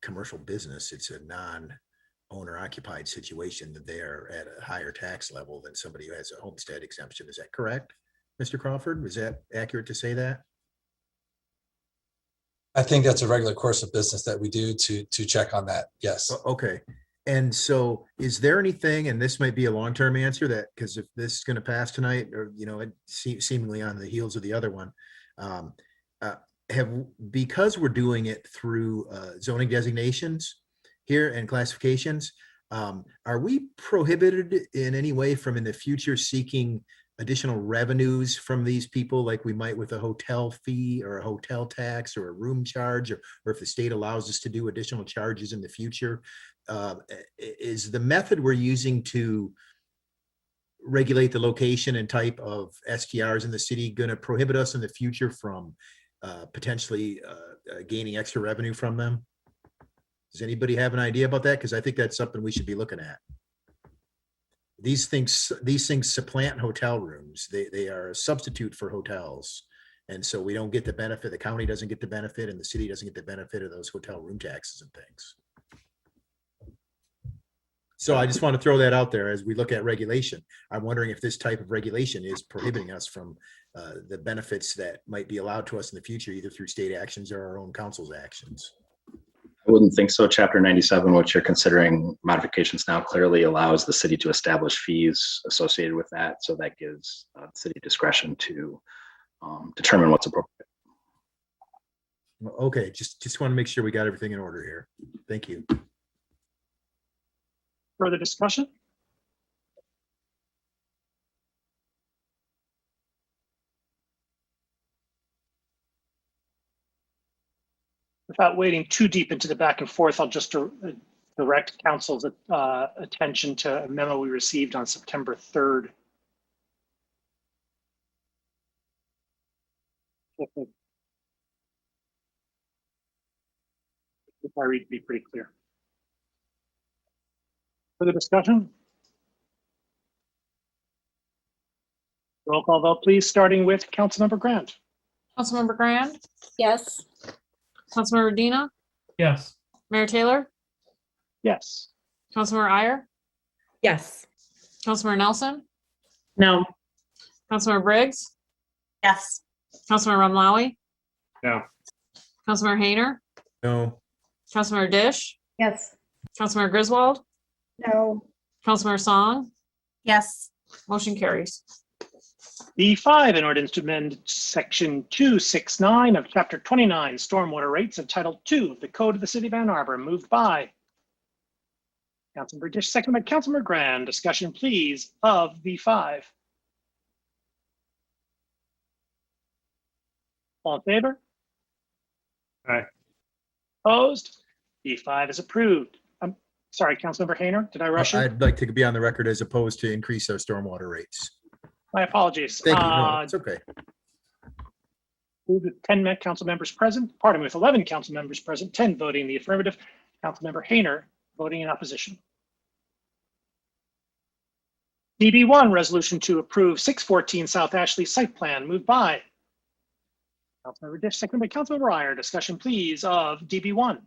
commercial business, it's a non-owner occupied situation, that they are at a higher tax level than somebody who has a homestead exemption. Is that correct, Mr. Crawford? Was that accurate to say that? I think that's a regular course of business that we do to check on that. Yes. Okay. And so is there anything, and this might be a long-term answer, that because if this is going to pass tonight, or, it seemingly on the heels of the other one, because we're doing it through zoning designations here and classifications, are we prohibited in any way from in the future seeking additional revenues from these people, like we might with a hotel fee or a hotel tax or a room charge, or if the state allows us to do additional charges in the future? Is the method we're using to regulate the location and type of STRs in the city going to prohibit us in the future from potentially gaining extra revenue from them? Does anybody have an idea about that? Because I think that's something we should be looking at. These things supplant hotel rooms. They are a substitute for hotels. And so we don't get the benefit, the county doesn't get the benefit, and the city doesn't get the benefit of those hotel room taxes and things. So I just want to throw that out there as we look at regulation. I'm wondering if this type of regulation is prohibiting us from the benefits that might be allowed to us in the future, either through state actions or our own council's actions. I wouldn't think so. Chapter 97, which you're considering modifications now, clearly allows the city to establish fees associated with that. So that gives city discretion to determine what's appropriate. Okay, just want to make sure we got everything in order here. Thank you. Further discussion? Without wading too deep into the back and forth, I'll just direct council's attention to a memo we received on September 3rd. If I read, be pretty clear. Further discussion? Roll call vote, please, starting with Councilmember Grant. Councilmember Grand, Yes. Councilmember Dina, Yes. Mayor Taylor, Yes. Councilmember Iyer, Yes. Councilmember Nelson, No. Councilmember Briggs, Yes. Councilmember Rumlawi, No. Councilmember Hayner, No. Councilmember Dish, Yes. Councilmember Griswold, No. Councilmember Song, Yes. motion carries. B5, an ordinance to amend section 269 of chapter 29, stormwater rates of title 2 of the code of the city of Ann Arbor, moved by Councilmember Dish, seconded by Councilmember Grand. Discussion, please, of B5. All in favor? Aye. Opposed? B5 is approved. I'm sorry, Councilmember Hayner, did I rush you? I'd like to be on the record as opposed to increase our stormwater rates. My apologies. Thank you. No, it's okay. With 10 council members present, pardon me, with 11 council members present, 10 voting in the affirmative, Councilmember Hayner voting in opposition. DB1, resolution to approve 614 South Ashley site plan, moved by Councilmember Dish, seconded by Councilmember Ryer. Discussion, please, of DB1.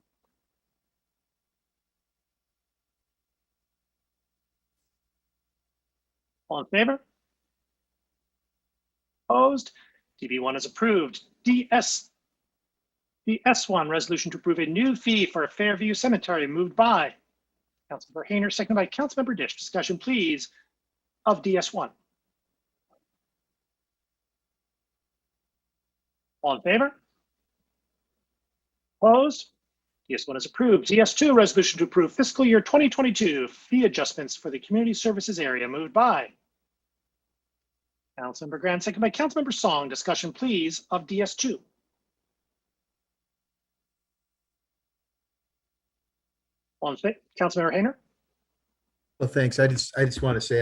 All in favor? Opposed? DB1 is approved. DS1, resolution to approve a new fee for Fairview Cemetery, moved by Councilmember Hayner, seconded by Councilmember Dish. Discussion, please, of DS1. All in favor? Opposed? DS1 is approved. DS2, resolution to approve fiscal year 2022 fee adjustments for the community services area, moved by Councilmember Grand, seconded by Councilmember Song. Discussion, please, of DS2. All in favor? Councilmember Hayner? Well, thanks. I just want to say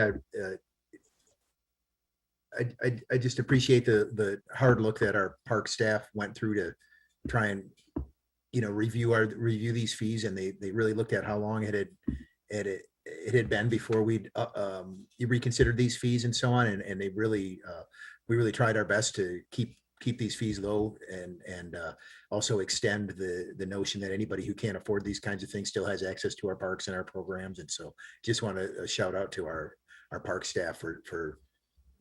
I just appreciate the hard look that our park staff went through to try and review these fees, and they really looked at how long it had been before we'd reconsidered these fees and so on, and we really tried our best to keep these fees low and also extend the notion that anybody who can't afford these kinds of things still has access to our parks and our programs. And so just want to shout out to our park staff for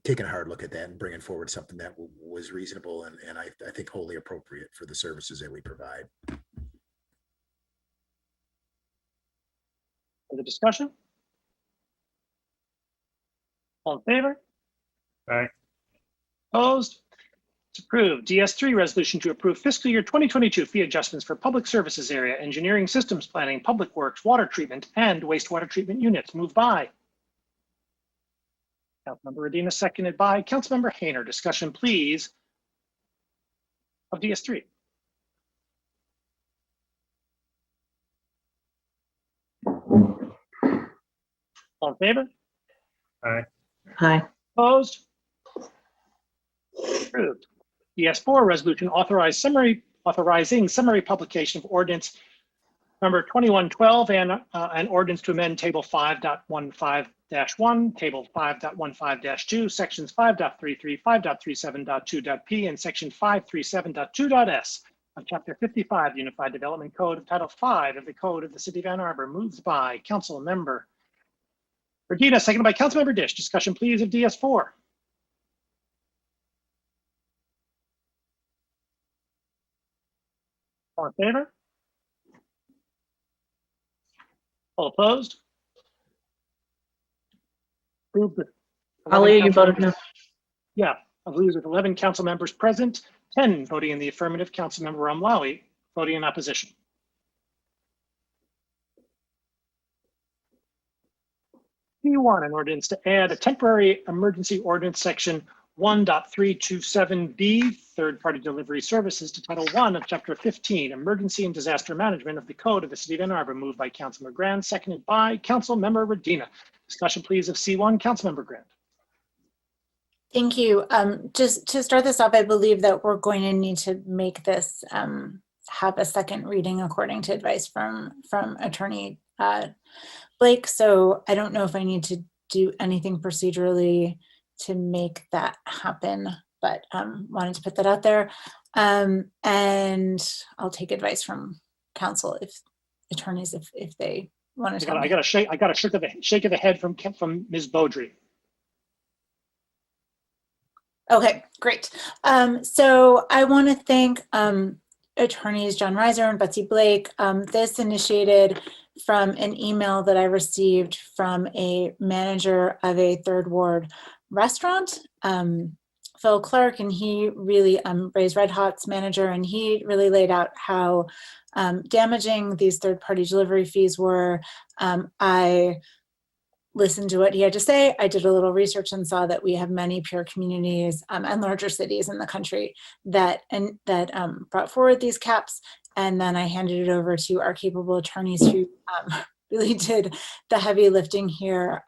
taking a hard look at that and bringing forward something that was reasonable and I think wholly appropriate for the services that we provide. For the discussion? All in favor? Aye. Opposed? It's approved. DS3, resolution to approve fiscal year 2022 fee adjustments for public services area, engineering systems planning, public works, water treatment, and wastewater treatment units, moved by Councilmember Medina, seconded by Councilmember Hayner. Discussion, please, of DS3. All in favor? Aye. Aye. Opposed? Approved. DS4, resolution authorizing summary publication of ordinance number 2112 and an ordinance to amend table 5.15-1, table 5.15-2, sections 5.33, 5.37.2.p, and section 537.2.s of chapter 55, Unified Development Code of Title 5 of the Code of the City of Ann Arbor, moved by Council Member Regina, seconded by Councilmember Dish. Discussion, please, of DS4. All in favor? All opposed? Approved with 11 Ali, you council voted no. members- Yeah, I believe with 11 council members present, 10 voting in the affirmative, Councilmember Ramlawi voting in opposition. P1, an ordinance to add a temporary emergency ordinance section 1.327B, third-party delivery services, to Title 1 of Chapter 15, Emergency and Disaster Management of the Code of the City of Ann Arbor, moved by Councilmember Grand, seconded by Councilmember Redina. Discussion, please, of C1. Councilmember Grand. Thank you. Just to start this off, I believe that we're going to need to make this have a second reading according to advice from Attorney Blake. So I don't know if I need to do anything procedurally to make that happen, but wanted to put that out there. And I'll take advice from counsel if attorneys if they want to tell me. I got a shake of the head from Ms. Beaudry. Okay, great. So I want to thank attorneys John Reiser and Betsy Blake. This initiated from an email that I received from a manager of a third ward restaurant, Phil Clark, and he really, Ray's Red Hot's manager, and he really laid out how damaging these third-party delivery fees were. I listened to what he had to say. I did a little research and saw that we have many peer communities and larger cities in the country that brought forward these caps. And then I handed it over to our capable attorneys who really did the heavy lifting here.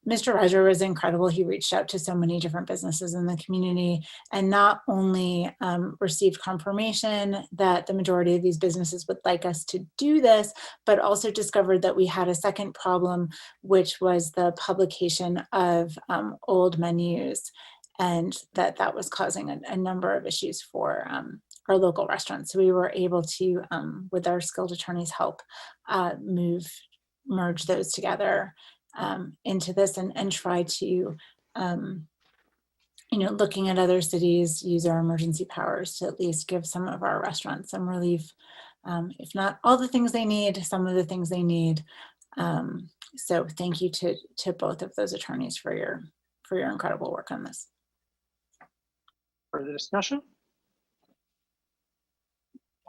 Mr. Roger was incredible. He reached out to so many different businesses in the community and not only received confirmation that the majority of these businesses would like us to do this, but also discovered that we had a second problem, which was the publication of old menus, and that was causing a number of issues for our local restaurants. So we were able to, with our skilled attorneys' help, merge those together into this and try to, looking at other cities, use our emergency powers to at least give some of our restaurants some relief, if not all the things they need, some of the things they need. So thank you to both of those attorneys for your incredible work on this. Further discussion?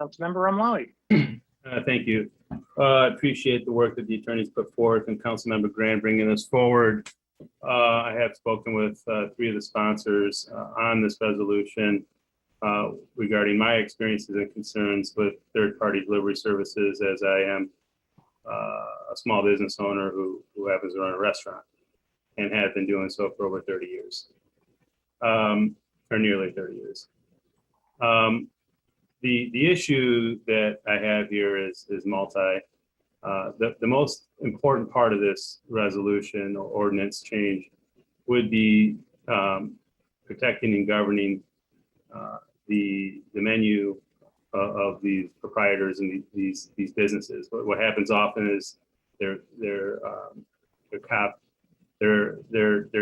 Councilmember Ramlawi. Thank you. I appreciate the work that the attorneys put forth and Councilmember Grant bringing this forward. I have spoken with 3 of the sponsors on this resolution regarding my experiences and concerns with third-party delivery services, as I am a small business owner who happens to run a restaurant and have been doing so for over 30 years, or nearly 30 years. The issue that I have here is multi. The most important part of this resolution or ordinance change would be protecting and governing the menu of these proprietors and these businesses. But what happens often is they're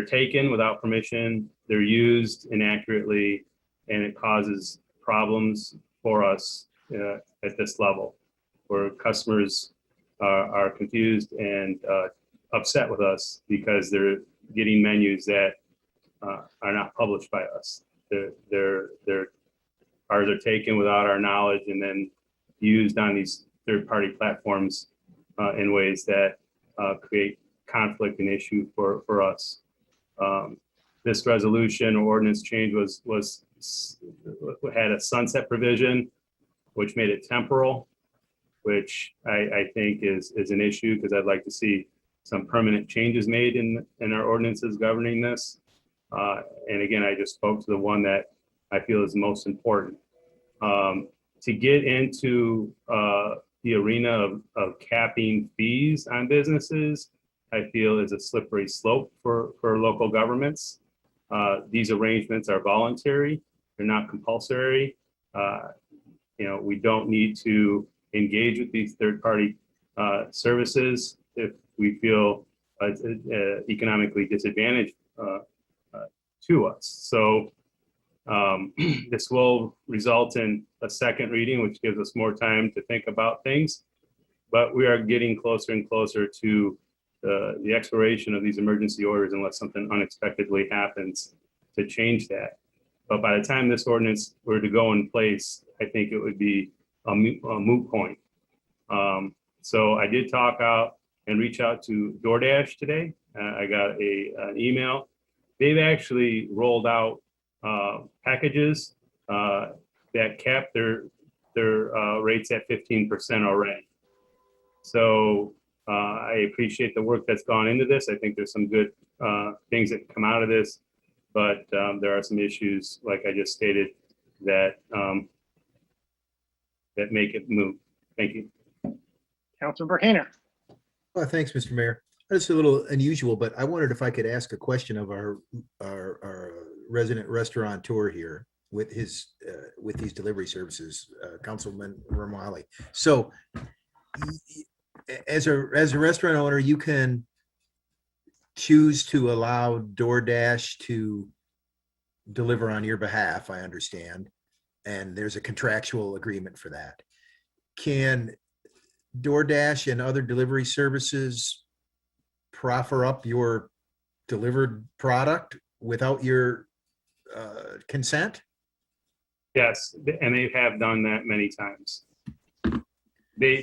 taken without permission, they're used inaccurately, and it causes problems for us at this level, where customers are confused and upset with us because they're getting menus that are not published by us. Ours are taken without our knowledge and then used on these third-party platforms in ways that create conflict and issue for us. This resolution or ordinance change had a sunset provision, which made it temporal, which I think is an issue because I'd like to see some permanent changes made in our ordinances governing this. And again, I just spoke to the one that I feel is most important. To get into the arena of capping fees on businesses, I feel is a slippery slope for local governments. These arrangements are voluntary, they're not compulsory. We don't need to engage with these third-party services if we feel economically disadvantaged to us. So this will result in a second reading, which gives us more time to think about things. But we are getting closer and closer to the expiration of these emergency orders unless something unexpectedly happens to change that. But by the time this ordinance were to go in place, I think it would be a moot point. So I did talk out and reach out to DoorDash today. I got an email. They've actually rolled out packages that cap their rates at 15% already. So I appreciate the work that's gone into this. I think there's some good things that come out of this, but there are some issues, like I just stated, that that make it moot. Thank you. Councilmember Hayner. Well, thanks, Mr. Mayor. It's a little unusual, but I wondered if I could ask a question of our resident restaurateur here with his with these delivery services, Councilman Ramwali. So, as a restaurant owner, you can choose to allow DoorDash to deliver on your behalf, I understand, and there's a contractual agreement for that. Can DoorDash and other delivery services proffer up your delivered product without your consent? Yes, and they have done that many times. They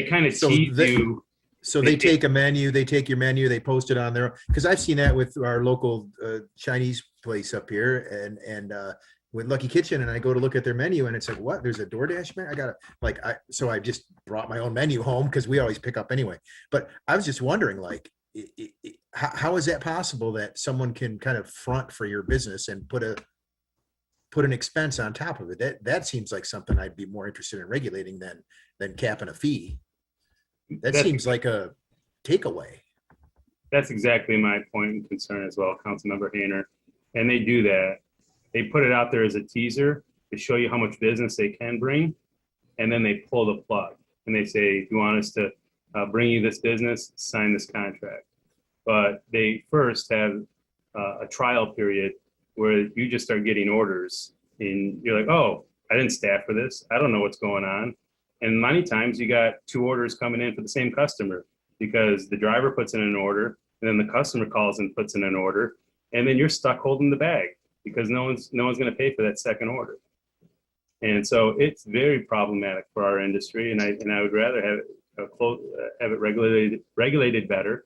kind of so tease they- you. So they take a menu, they take your menu, they post it on there. Because I've seen that with our local Chinese place up here, and with Lucky Kitchen, and I go to look at their menu, and it's like, what? There's a DoorDash menu? I gotta so I just brought my own menu home because we always pick up anyway. But I was just wondering, like, how is that possible that someone can kind of front for your business and put an expense on top of it? That seems like something I'd be more interested in regulating than capping a fee. That seems like a takeaway. That's exactly my point and concern as well, Councilmember Hayner. And they do that. They put it out there as a teaser to show you how much business they can bring, and then they pull the plug and they say, if you want us to bring you this business, sign this contract. But they first have a trial period where you just start getting orders and you're like, oh, I didn't staff for this. I don't know what's going on. And many times you got 2 orders coming in for the same customer because the driver puts in an order and then the customer calls and puts in an order, and then you're stuck holding the bag because no one's going to pay for that second order. And so it's very problematic for our industry, and I would rather have it regulated better.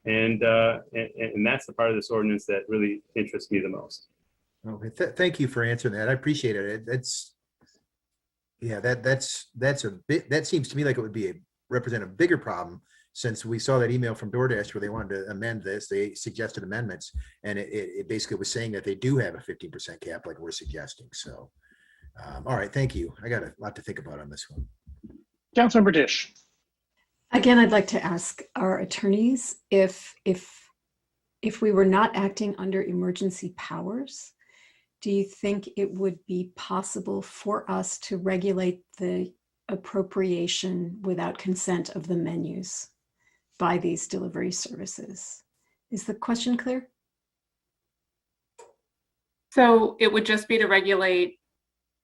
And that's the part of this ordinance that really interests me the most. Okay, thank you for answering that. I appreciate it. That's a bit, that seems to me like it would represent a bigger problem, since we saw that email from DoorDash where they wanted to amend this. They suggested amendments, and it basically was saying that they do have a 15% cap like we're suggesting. So, all right, thank you. I got a lot to think about on this one. Councilmember Dish. Again, I'd like to ask our attorneys if we were not acting under emergency powers, do you think it would be possible for us to regulate the appropriation without consent of the menus by these delivery services? Is the question clear? So it would just be to regulate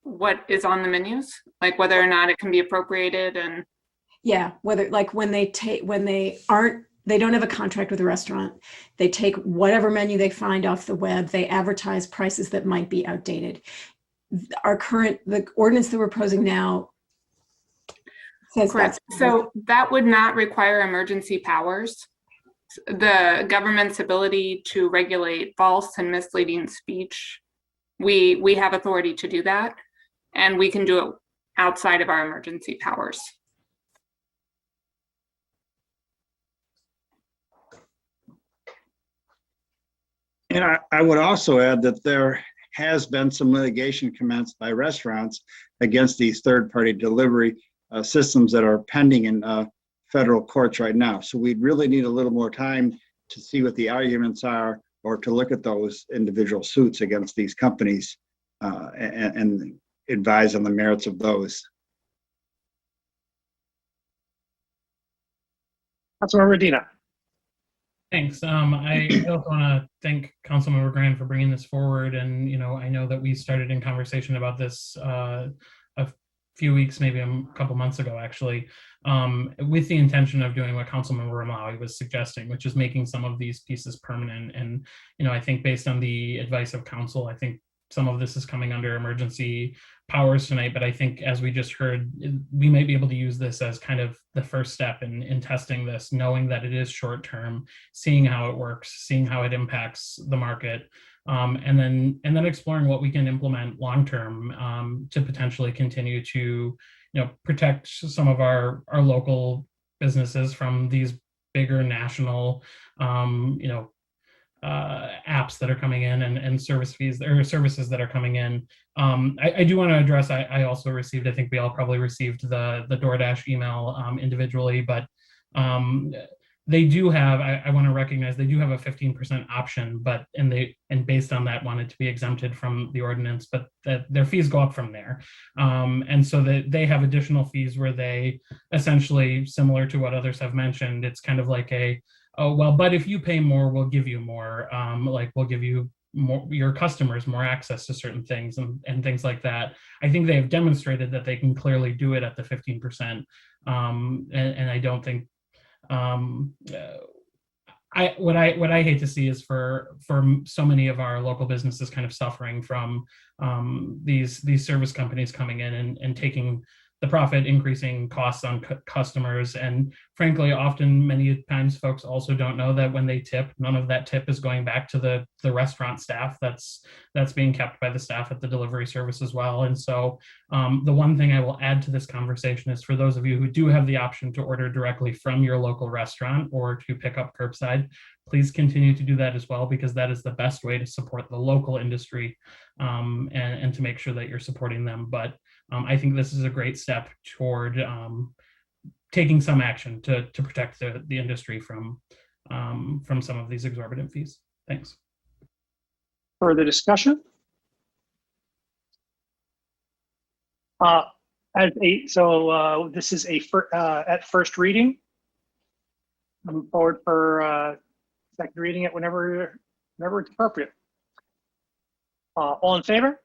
what is on the menus, like whether or not it can be appropriated and. Yeah, whether like when they don't have a contract with a restaurant, they take whatever menu they find off the web, they advertise prices that might be outdated. The ordinance that we're proposing now says Correct. So that would not require emergency powers. The government's ability to regulate false and misleading speech, we have authority to do that, and we can do it outside of our emergency powers. And I would also add that there has been some litigation commenced by restaurants against these third-party delivery systems that are pending in federal courts right now. So we'd really need a little more time to see what the arguments are, or to look at those individual suits against these companies and advise on the merits of those. Councilmember Medina. Thanks. I also want to thank Councilmember Grant for bringing this forward. And, I know that we started in conversation about this a few weeks, maybe a couple months ago, actually, with the intention of doing what Councilmember Ramawi was suggesting, which is making some of these pieces permanent. And, I think based on the advice of council, I think some of this is coming under emergency powers tonight, but I think as we just heard, we might be able to use this as kind of the first step in testing this, knowing that it is short term, seeing how it works, seeing how it impacts the market, and then exploring what we can implement long term to potentially continue to protect some of our local businesses from these bigger national apps that are coming in and service fees or services that are coming in. I do want to address, I also received, I think we all probably received the DoorDash email individually, but they do have, I want to recognize they do have a 15% option, but and based on that wanted to be exempted from the ordinance, but that their fees go up from there. And so that they have additional fees where they essentially, similar to what others have mentioned, it's kind of like oh, well, but if you pay more, we'll give you more. Like we'll give you your customers more access to certain things and things like that. I think they have demonstrated that they can clearly do it at the 15%. And I don't think what I hate to see is for so many of our local businesses kind of suffering from these service companies coming in and taking the profit, increasing costs on customers. And frankly, often, many times folks also don't know that when they tip, none of that tip is going back to the restaurant staff. That's being kept by the staff at the delivery service as well. And so the one thing I will add to this conversation is for those of you who do have the option to order directly from your local restaurant or to pick up curbside, please continue to do that as well, because that is the best way to support the local industry and to make sure that you're supporting them. But I think this is a great step toward taking some action to protect the industry from some of these exorbitant fees. Thanks. Further discussion? This is at first reading. Move forward for second reading it whenever it's appropriate. All in favor?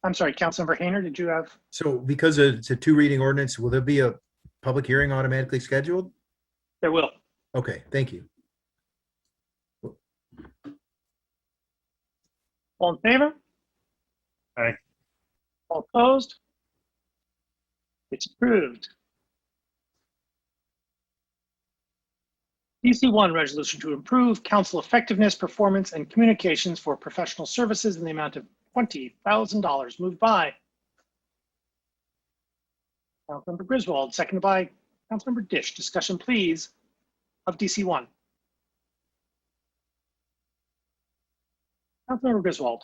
I'm sorry, Councilmember Hayner, did you have? So because it's a 2 reading ordinance, will there be a public hearing automatically scheduled? There will. Okay, thank you. All in favor? Aye. All opposed? It's approved. DC1 resolution to improve council effectiveness, performance, and communications for professional services in the amount of $20,000. Moved by Councilmember Griswold, seconded by Councilmember Dish. Discussion, please, of DC1. Councilmember Griswold.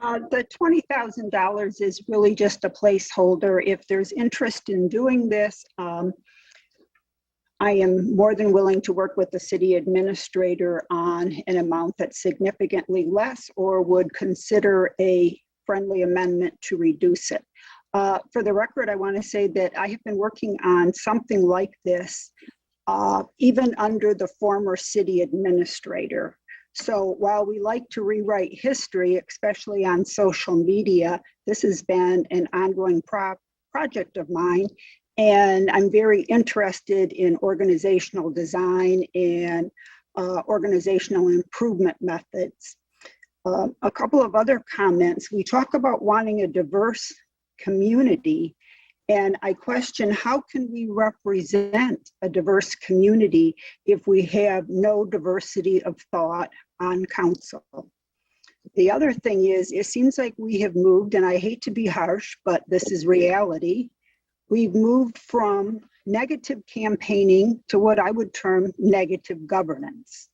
The $20,000 is really just a placeholder. If there's interest in doing this, I am more than willing to work with the city administrator on an amount that's significantly less, or would consider a friendly amendment to reduce it. For the record, I want to say that I have been working on something like this, even under the former city administrator. So while we like to rewrite history, especially on social media, this has been an ongoing project of mine. And I'm very interested in organizational design and organizational improvement methods. A couple of other comments. We talk about wanting a diverse community, and I question, how can we represent a diverse community if we have no diversity of thought on council? The other thing is, it seems like we have moved, and I hate to be harsh, but this is reality. We've moved from negative campaigning to what I would term negative governance.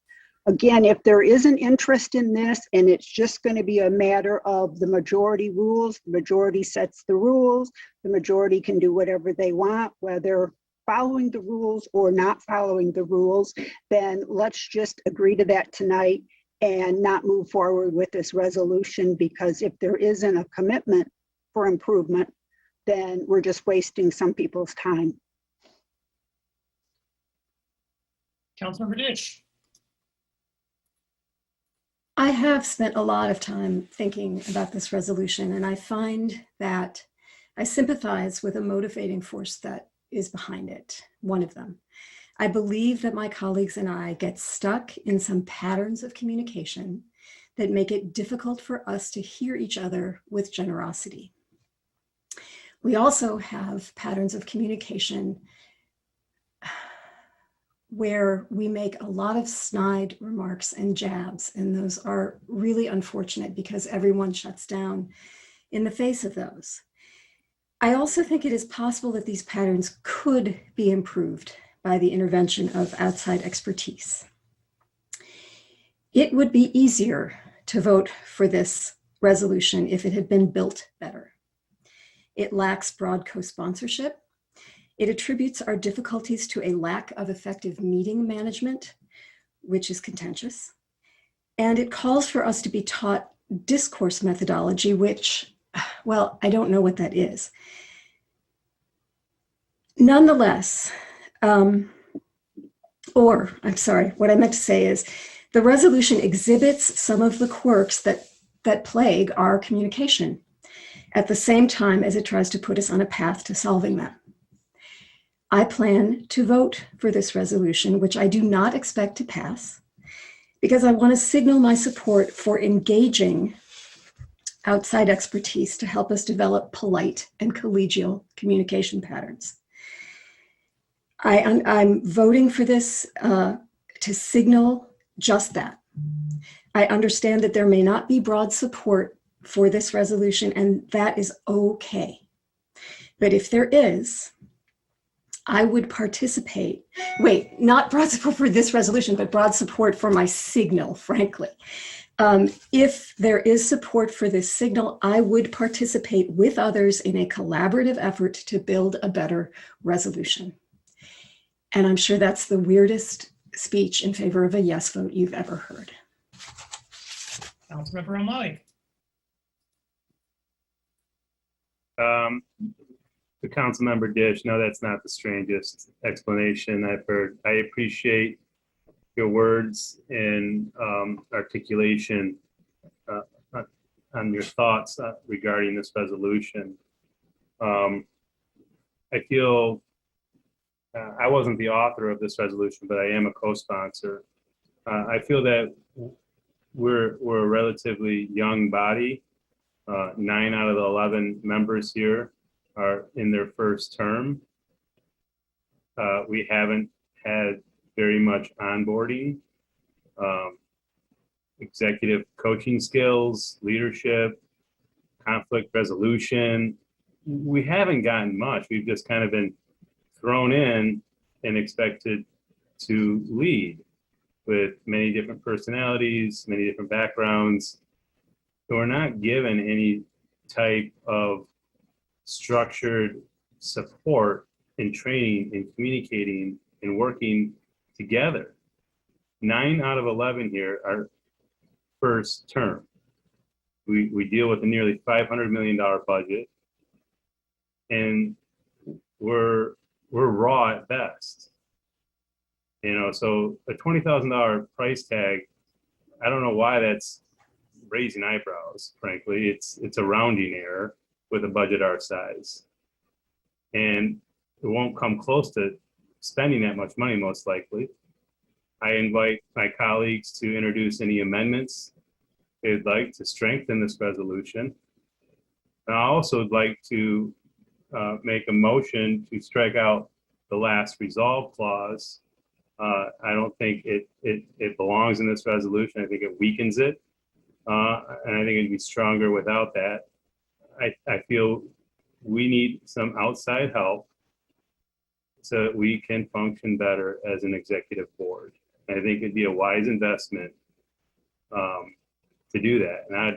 Again, if there is an interest in this and it's just going to be a matter of the majority rules, the majority sets the rules, the majority can do whatever they want, whether following the rules or not following the rules, then let's just agree to that tonight and not move forward with this resolution, because if there isn't a commitment for improvement, then we're just wasting some people's time. Councilmember Dish. I have spent a lot of time thinking about this resolution, and I find that I sympathize with a motivating force that is behind it, one of them. I believe that my colleagues and I get stuck in some patterns of communication that make it difficult for us to hear each other with generosity. We also have patterns of communication where we make a lot of snide remarks and jabs, and those are really unfortunate because everyone shuts down in the face of those. I also think it is possible that these patterns could be improved by the intervention of outside expertise. It would be easier to vote for this resolution if it had been built better. It lacks broad co-sponsorship. It attributes our difficulties to a lack of effective meeting management, which is contentious. And it calls for us to be taught discourse methodology, which, well, I don't know what that is. Nonetheless, what I meant to say is The resolution exhibits some of the quirks that plague our communication at the same time as it tries to put us on a path to solving them. I plan to vote for this resolution, which I do not expect to pass, because I want to signal my support for engaging outside expertise to help us develop polite and collegial communication patterns. I'm voting for this to signal just that. I understand that there may not be broad support for this resolution, and that is okay. But if there is, I would participate. Wait, not broad support for this resolution, but broad support for my signal, frankly. If there is support for this signal, I would participate with others in a collaborative effort to build a better resolution. And I'm sure that's the weirdest speech in favor of a yes vote you've ever heard. Councilmember O'Malley. The Councilmember Dish, no, that's not the strangest explanation I've heard. I appreciate your words and articulation on your thoughts regarding this resolution. I feel I wasn't the author of this resolution, but I am a co-sponsor. I feel that we're a relatively young body. 9 out of the 11 members here are in their first term. We haven't had very much onboarding, executive coaching skills, leadership, conflict resolution. We haven't gotten much. We've just kind of been thrown in and expected to lead with many different personalities, many different backgrounds. So we're not given any type of structured support in training and communicating and working together. 9 out of 11 here are first term. We deal with a nearly $500 million budget, and we're raw at best. You know, so a $20,000 price tag, I don't know why that's raising eyebrows, frankly. It's a rounding error with a budget our size. And it won't come close to spending that much money, most likely. I invite my colleagues to introduce any amendments they'd like to strengthen this resolution. And I also would like to make a motion to strike out the last resolve clause. I don't think it belongs in this resolution. I think it weakens it. And I think it'd be stronger without that. I feel we need some outside help so that we can function better as an executive board. And I think it'd be a wise investment to do that. And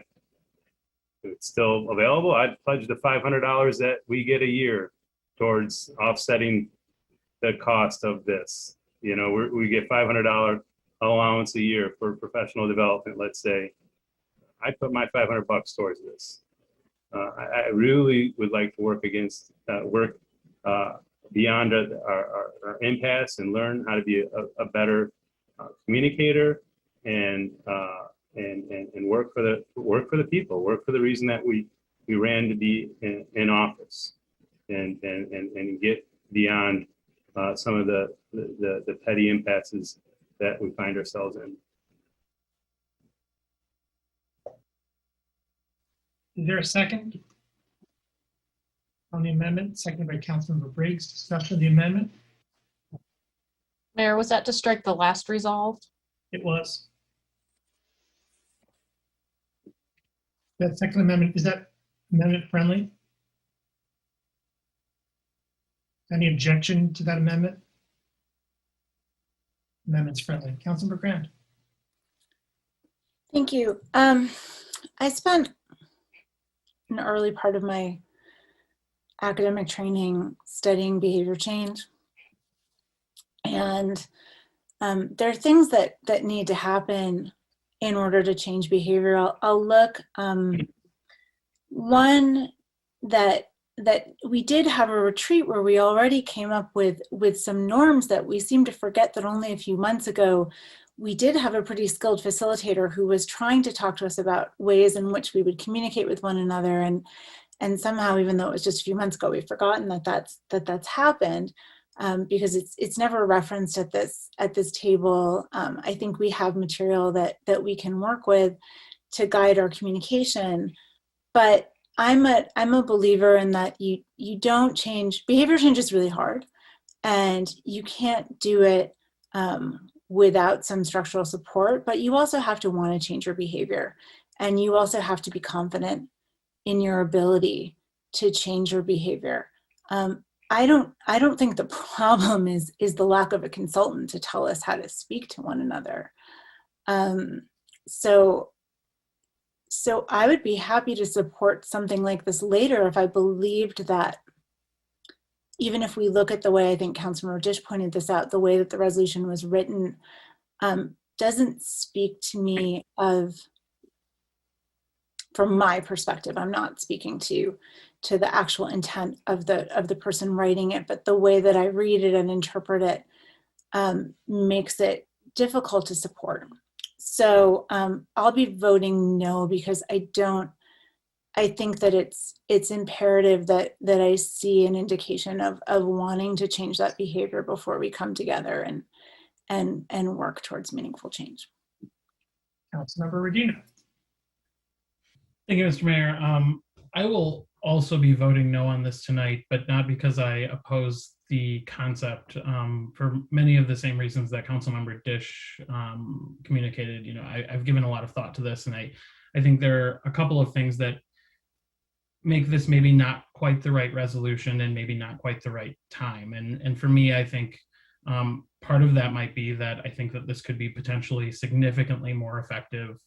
if it's still available, I'd pledge the $500 that we get a year towards offsetting the cost of this. You know, we get $500 allowance a year for professional development, let's say. I put my $500 towards this. I really would like to work beyond our impasse and learn how to be a better communicator and work for the people, work for the reason that we ran to be in office, and get beyond some of the petty impasses that we find ourselves in. Is there a second on the amendment? Seconded by Councilmember Briggs. Discussion of the amendment? Mayor, was that to strike the last resolve? It was. That second amendment, is that amendment friendly? Any objection to that amendment? Amendment's friendly. Councilmember Grant. Thank you. I spent an early part of my academic training studying behavior change. And there are things that need to happen in order to change behavior. I'll look, one that we did have a retreat where we already came up with some norms that we seem to forget that only a few months ago we did have a pretty skilled facilitator who was trying to talk to us about ways in which we would communicate with one another. And somehow, even though it was just a few months ago, we've forgotten that's happened, because it's never referenced at this table. I think we have material that we can work with to guide our communication. But I'm a believer in that you don't change, behavior change is really hard, and you can't do it without some structural support, but you also have to want to change your behavior, and you also have to be confident in your ability to change your behavior. I don't think the problem is the lack of a consultant to tell us how to speak to one another. So I would be happy to support something like this later if I believed that, even if we look at the way, I think Councilmember Dish pointed this out, the way that the resolution was written doesn't speak to me from my perspective. I'm not speaking to the actual intent of the person writing it, but the way that I read it and interpret it makes it difficult to support. So I'll be voting no, because I think that it's imperative that I see an indication of wanting to change that behavior before we come together and work towards meaningful change. Councilmember Redina. Thank you, Mr. Mayor. I will also be voting no on this tonight, but not because I oppose the concept, for many of the same reasons that Councilmember Dish communicated. You know, I've given a lot of thought to this, and I think there are a couple of things that make this maybe not quite the right resolution and maybe not quite the right time. And for me, I think part of that might be that I think that this could be potentially significantly more effective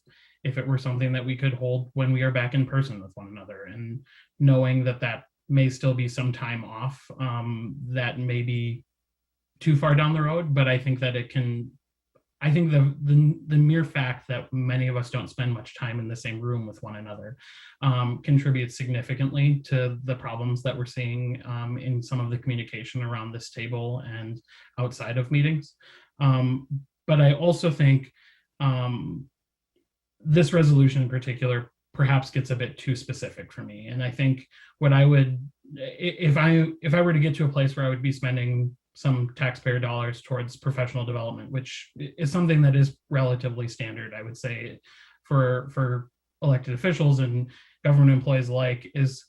if it were something that we could hold when we are back in person with one another, and knowing that may still be some time off, that may be too far down the road, but I think that I think the mere fact that many of us don't spend much time in the same room with one another contributes significantly to the problems that we're seeing in some of the communication around this table and outside of meetings. But I also think this resolution in particular perhaps gets a bit too specific for me. And I think what I would, if I were to get to a place where I would be spending some taxpayer dollars towards professional development, which is something that is relatively standard, I would say, for elected officials and government employees alike, is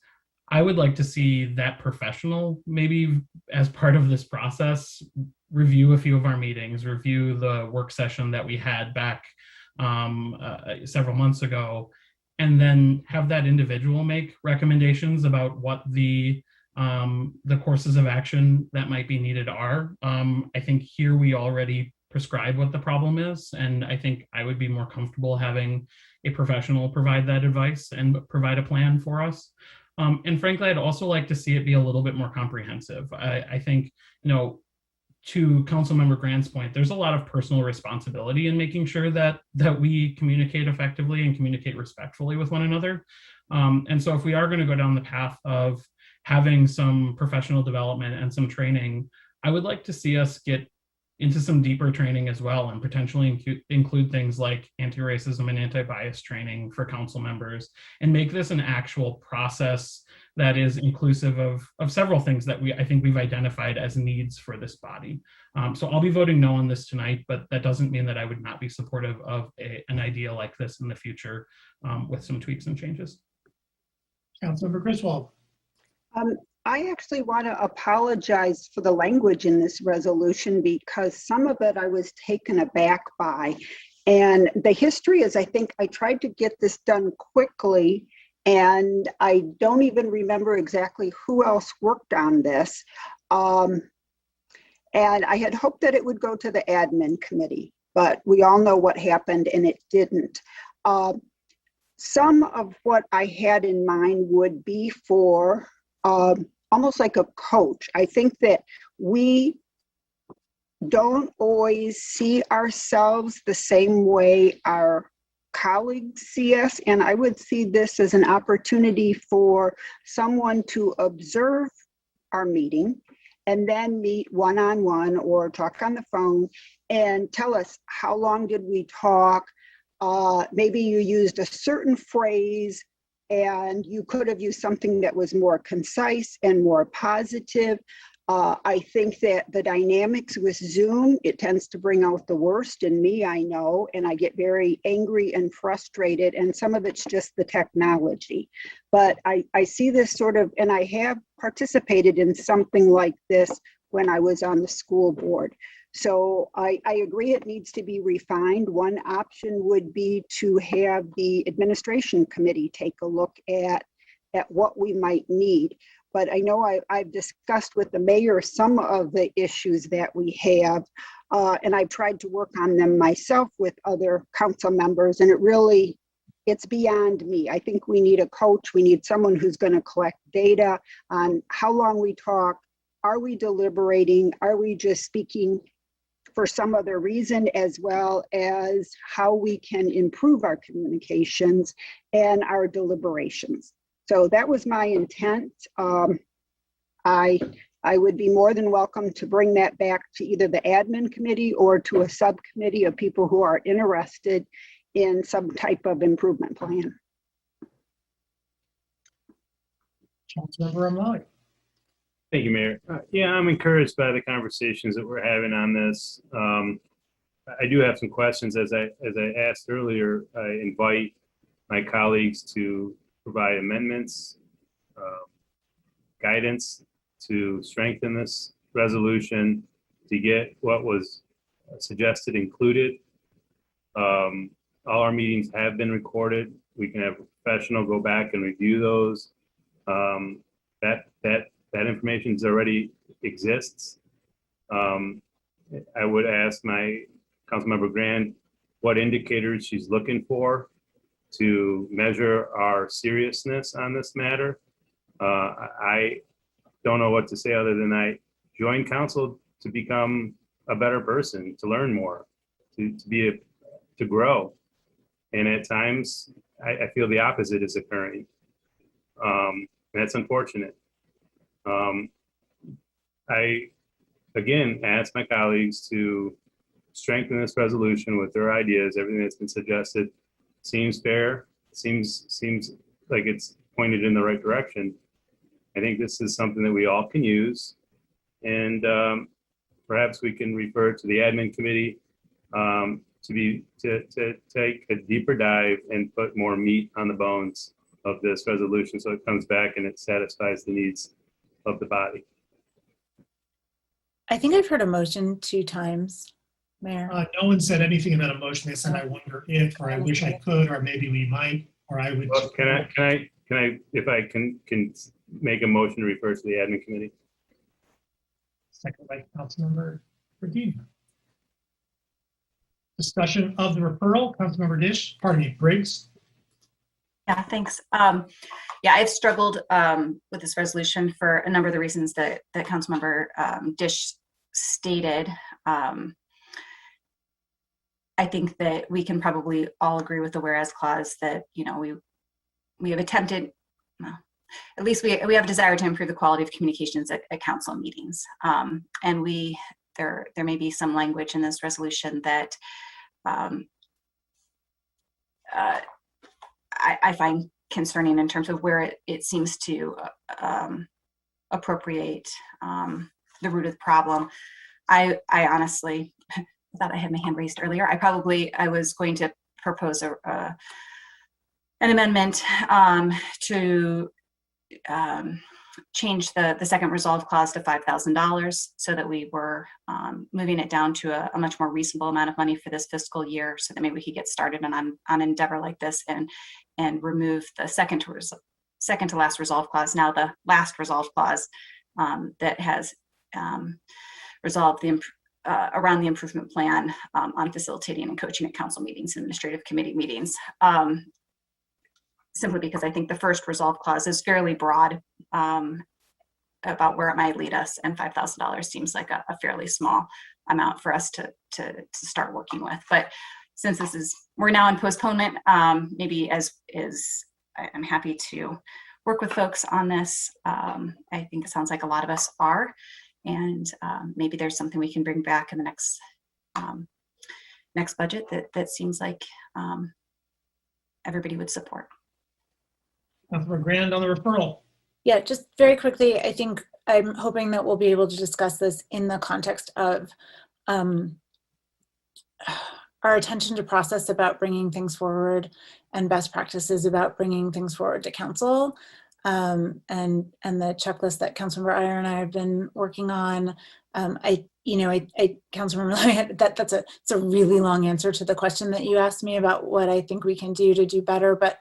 I would like to see that professional, maybe as part of this process, review a few of our meetings, review the work session that we had back several months ago, and then have that individual make recommendations about what the courses of action that might be needed are. I think here we already prescribe what the problem is, and I think I would be more comfortable having a professional provide that advice and provide a plan for us. And frankly, I'd also like to see it be a little bit more comprehensive. I think, to Councilmember Grant's point, there's a lot of personal responsibility in making sure that we communicate effectively and communicate respectfully with one another. And so if we are going to go down the path of having some professional development and some training, I would like to see us get into some deeper training as well, and potentially include things like anti-racism and anti-bias training for council members, and make this an actual process that is inclusive of several things that I think we've identified as needs for this body. So I'll be voting no on this tonight, but that doesn't mean that I would not be supportive of an idea like this in the future with some tweaks and changes. Councilmember Griswold. I actually want to apologize for the language in this resolution, because some of it I was taken aback by. And the history is, I think I tried to get this done quickly, and I don't even remember exactly who else worked on this. And I had hoped that it would go to the admin committee, but we all know what happened and it didn't. Some of what I had in mind would be for almost like a coach. I think that we don't always see ourselves the same way our colleagues see us, and I would see this as an opportunity for someone to observe our meeting and then meet one-on-one or talk on the phone and tell us how long did we talk. Maybe you used a certain phrase and you could have used something that was more concise and more positive. I think that the dynamics with Zoom, it tends to bring out the worst in me, I know, and I get very angry and frustrated, and some of it's just the technology. But I see this sort of, and I have participated in something like this when I was on the school board. So I agree it needs to be refined. One option would be to have the administration committee take a look at what we might need. But I know I've discussed with the mayor some of the issues that we have, and I've tried to work on them myself with other council members, and it's beyond me. I think we need a coach. We need someone who's going to collect data on how long we talk. Are we deliberating? Are we just speaking for some other reason, as well as how we can improve our communications and our deliberations? So that was my intent. I would be more than welcome to bring that back to either the admin committee or to a subcommittee of people who are interested in some type of improvement plan. Councilmember O'Malley. Thank you, Mayor. Yeah, I'm encouraged by the conversations that we're having on this. I do have some questions. As I asked earlier, I invite my colleagues to provide amendments, guidance to strengthen this resolution, to get what was suggested included. All our meetings have been recorded. We can have a professional go back and review those. That information already exists. I would ask my Councilmember Grand what indicators she's looking for to measure our seriousness on this matter. I don't know what to say other than I joined council to become a better person, to learn more, to grow. And at times, I feel the opposite is occurring. That's unfortunate. I, again, ask my colleagues to strengthen this resolution with their ideas. Everything that's been suggested seems fair, seems like it's pointed in the right direction. I think this is something that we all can use, and perhaps we can refer to the admin committee to take a deeper dive and put more meat on the bones of this resolution, so it comes back and it satisfies the needs of the body. I think I've heard a motion 2 times, Mayor. No one said anything about a motion. They said, I wonder if, or I wish I could, or maybe we might, or I would. Well, can I, if I can make a motion to refer to the admin committee? Second by Councilmember Regina. Discussion of the referral, Councilmember Briggs. Yeah, thanks. Yeah, I've struggled with this resolution for a number of the reasons that Councilmember Dish stated. I think that we can probably all agree with the whereas clause that, you know, we have attempted, well, at least we have a desire to improve the quality of communications at council meetings. And there may be some language in this resolution that I find concerning in terms of where it seems to appropriate the root of the problem. I honestly thought I had my hand raised earlier. I was going to propose an amendment to change the second resolve clause to $5,000 so that we were moving it down to a much more reasonable amount of money for this fiscal year, so that maybe we could get started on an endeavor like this and remove the second to last resolve clause, now the last resolve clause that has resolved around the improvement plan on facilitating and coaching at council meetings, administrative committee meetings. Simply because I think the first resolve clause is fairly broad about where it might lead us, and $5,000 seems like a fairly small amount for us to start working with. But since we're now in postponement, maybe I'm happy to work with folks on this. I think it sounds like a lot of us are, And maybe there's something we can bring back in the next budget that seems like everybody would support. Councilmember Grand on the referral. Yeah, just very quickly, I think I'm hoping that we'll be able to discuss this in the context of our attention to process about bringing things forward and best practices about bringing things forward to council. And the checklist that Councilmember Iyer and I have been working on. Councilmember Lloyd, that's a really long answer to the question that you asked me about what I think we can do to do better. But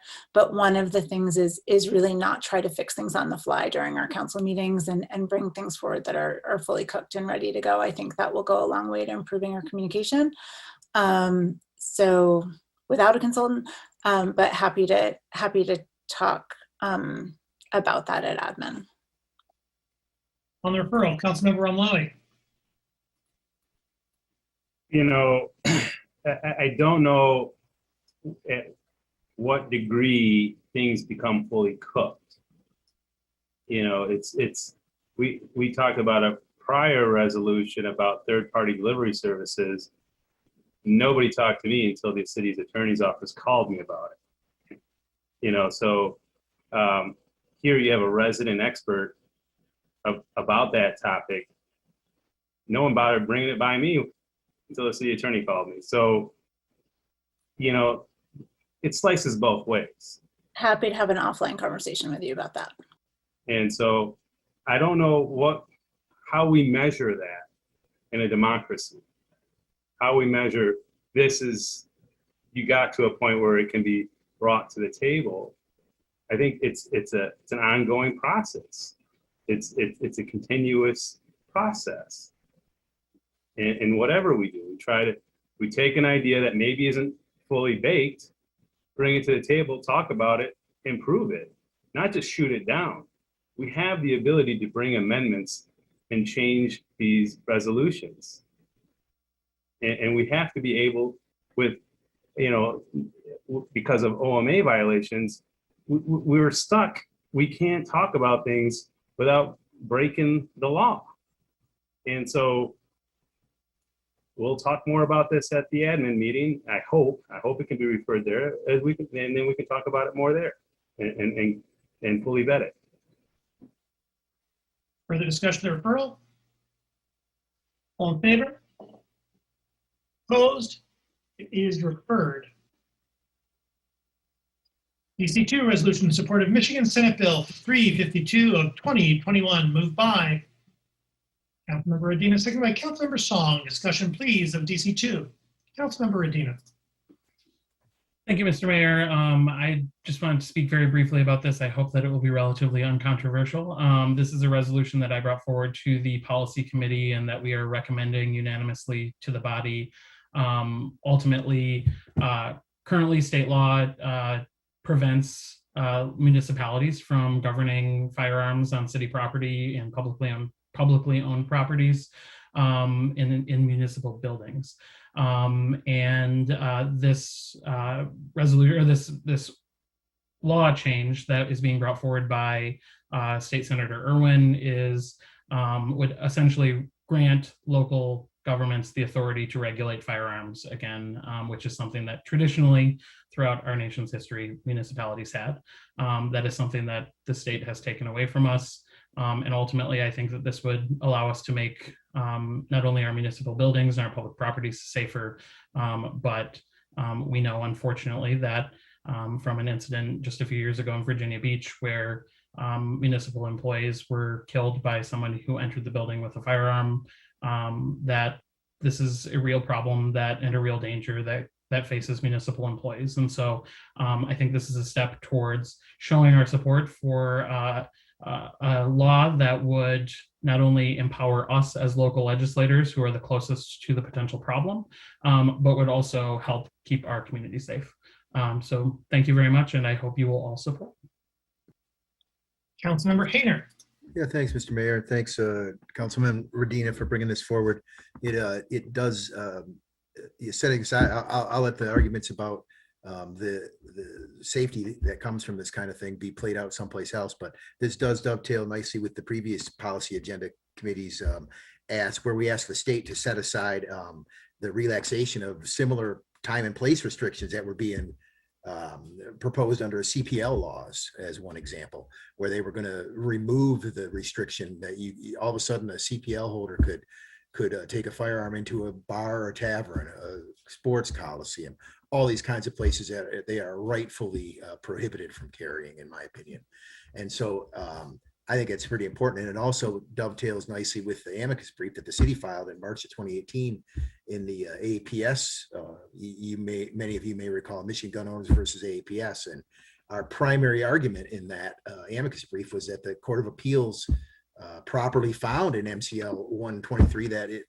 one of the things is really not try to fix things on the fly during our council meetings and bring things forward that are fully cooked and ready to go. I think that will go a long way to improving our communication. So without a consultant, but happy to talk about that at admin. On the referral, Councilmember Romali. You know, I don't know at what degree things become fully cooked. You know, we talked about a prior resolution about third-party delivery services. Nobody talked to me until the city's attorney's office called me about it. You know, so here you have a resident expert about that topic. No one bothered bringing it by me until the city attorney called me. So, you know, it slices both ways. Happy to have an offline conversation with you about that. And so I don't know how we measure that in a democracy. How we measure you got to a point where it can be brought to the table. I think it's an ongoing process. It's a continuous process. And whatever we do, we take an idea that maybe isn't fully baked, bring it to the table, talk about it, improve it, not just shoot it down. We have the ability to bring amendments and change these resolutions. And we have to be able because of OMA violations, we were stuck. We can't talk about things without breaking the law. And so we'll talk more about this at the admin meeting. I hope it can be referred there and then we can talk about it more there and fully vet it. Further discussion of the referral? All in favor? Opposed? It is referred. DC2 resolution in support of Michigan Senate Bill 352 of 2021, moved by Councilmember Adina, seconded by Councilmember Song. Discussion, please, of DC2. Councilmember Adina. Thank you, Mr. Mayor. I just wanted to speak very briefly about this. I hope that it will be relatively uncontroversial. This is a resolution that I brought forward to the policy committee and that we are recommending unanimously to the body. Ultimately, currently state law prevents municipalities from governing firearms on city property and publicly owned properties in municipal buildings. This resolution, or this law change that is being brought forward by State Senator Irwin would essentially grant local governments the authority to regulate firearms again, which is something that traditionally throughout our nation's history municipalities had. That is something that the state has taken away from us. And ultimately, I think that this would allow us to make not only our municipal buildings and our public properties safer, but we know, unfortunately, that from an incident just a few years ago in Virginia Beach where municipal employees were killed by someone who entered the building with a firearm, that this is a real problem and a real danger that faces municipal employees. And so I think this is a step towards showing our support for a law that would not only empower us as local legislators who are the closest to the potential problem, but would also help keep our community safe. So thank you very much, and I hope you will all support. Councilmember Hayner. Yeah, thanks, Mr. Mayor. Thanks, Councilman Radina, for bringing this forward. It does, setting aside, I'll let the arguments about the safety that comes from this kind of thing be played out someplace else, but this does dovetail nicely with the previous policy agenda committees where we ask the state to set aside the relaxation of similar time and place restrictions that were being proposed under CPL laws, as one example, where they were going to remove the restriction that you all of a sudden a CPL holder could take a firearm into a bar or tavern, a sports coliseum, all these kinds of places that they are rightfully prohibited from carrying, in my opinion. And so I think it's pretty important. And it also dovetails nicely with the amicus brief that the city filed in March of 2018 in the AAPS. Many of you may recall Michigan Gun Owners versus AAPS. And our primary argument in that amicus brief was that the Court of Appeals properly found in MCL 123 that it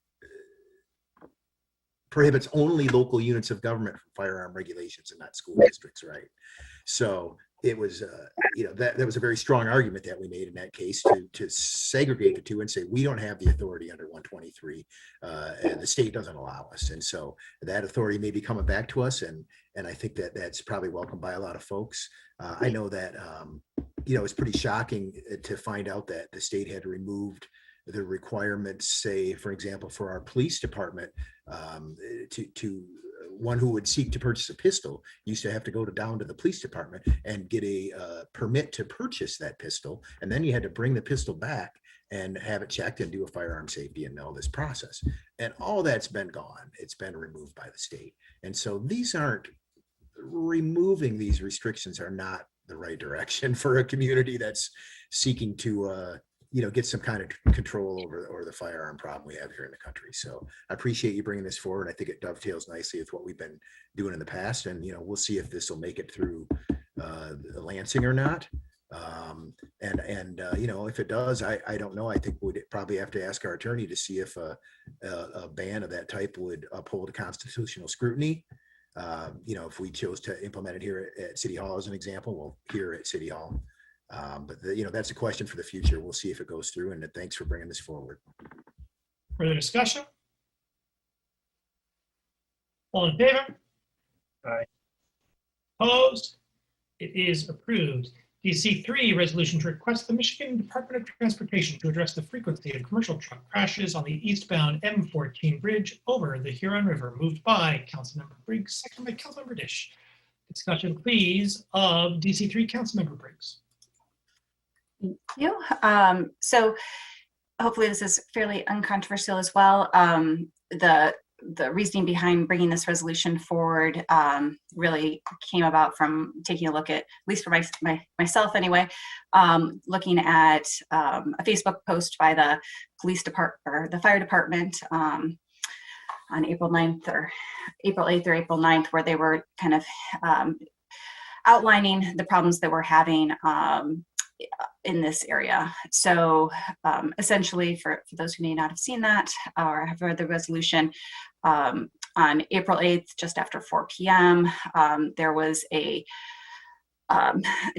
prohibits only local units of government from firearm regulations and not school districts, right? So it was, that was a very strong argument that we made in that case to segregate the two and say, we don't have the authority under 123, and the state doesn't allow us. And so that authority may be coming back to us, and I think that that's probably welcomed by a lot of folks. I know that, it's pretty shocking to find out that the state had removed the requirements, say, for example, for our police department, to one who would seek to purchase a pistol used to have to go down to the police department and get a permit to purchase that pistol. And then you had to bring the pistol back and have it checked and do a firearm safety and all this process. And all that's been gone. It's been removed by the state. And so removing these restrictions are not the right direction for a community that's seeking to get some kind of control over the firearm problem we have here in the country. So I appreciate you bringing this forward. I think it dovetails nicely with what we've been doing in the past. And, we'll see if this will make it through Lansing or not. If it does, I don't know. I think we'd probably have to ask our attorney to see if a ban of that type would uphold constitutional scrutiny. If we chose to implement it here at City Hall as an example, well, here at City Hall. But that's a question for the future. We'll see if it goes through, and thanks for bringing this forward. Further discussion? All in favor? Aye. Opposed? It is approved. DC 3, resolution to request the Michigan Department of Transportation to address the frequency of commercial truck crashes on the eastbound M14 bridge over the Huron River, moved by Councilmember Briggs, seconded by Councilmember Dish. Discussion, please, of DC 3, Councilmember Briggs. Thank you. So hopefully this is fairly uncontroversial as well. The reasoning behind bringing this resolution forward really came about from taking a look at least for myself anyway, looking at a Facebook post by the police department or the fire department on April 9th or April 8th or April 9th, where they were kind of outlining the problems that we're having in this area. So essentially, for those who may not have seen that or have read the resolution, on April 8th, just after 4 p.m., there was a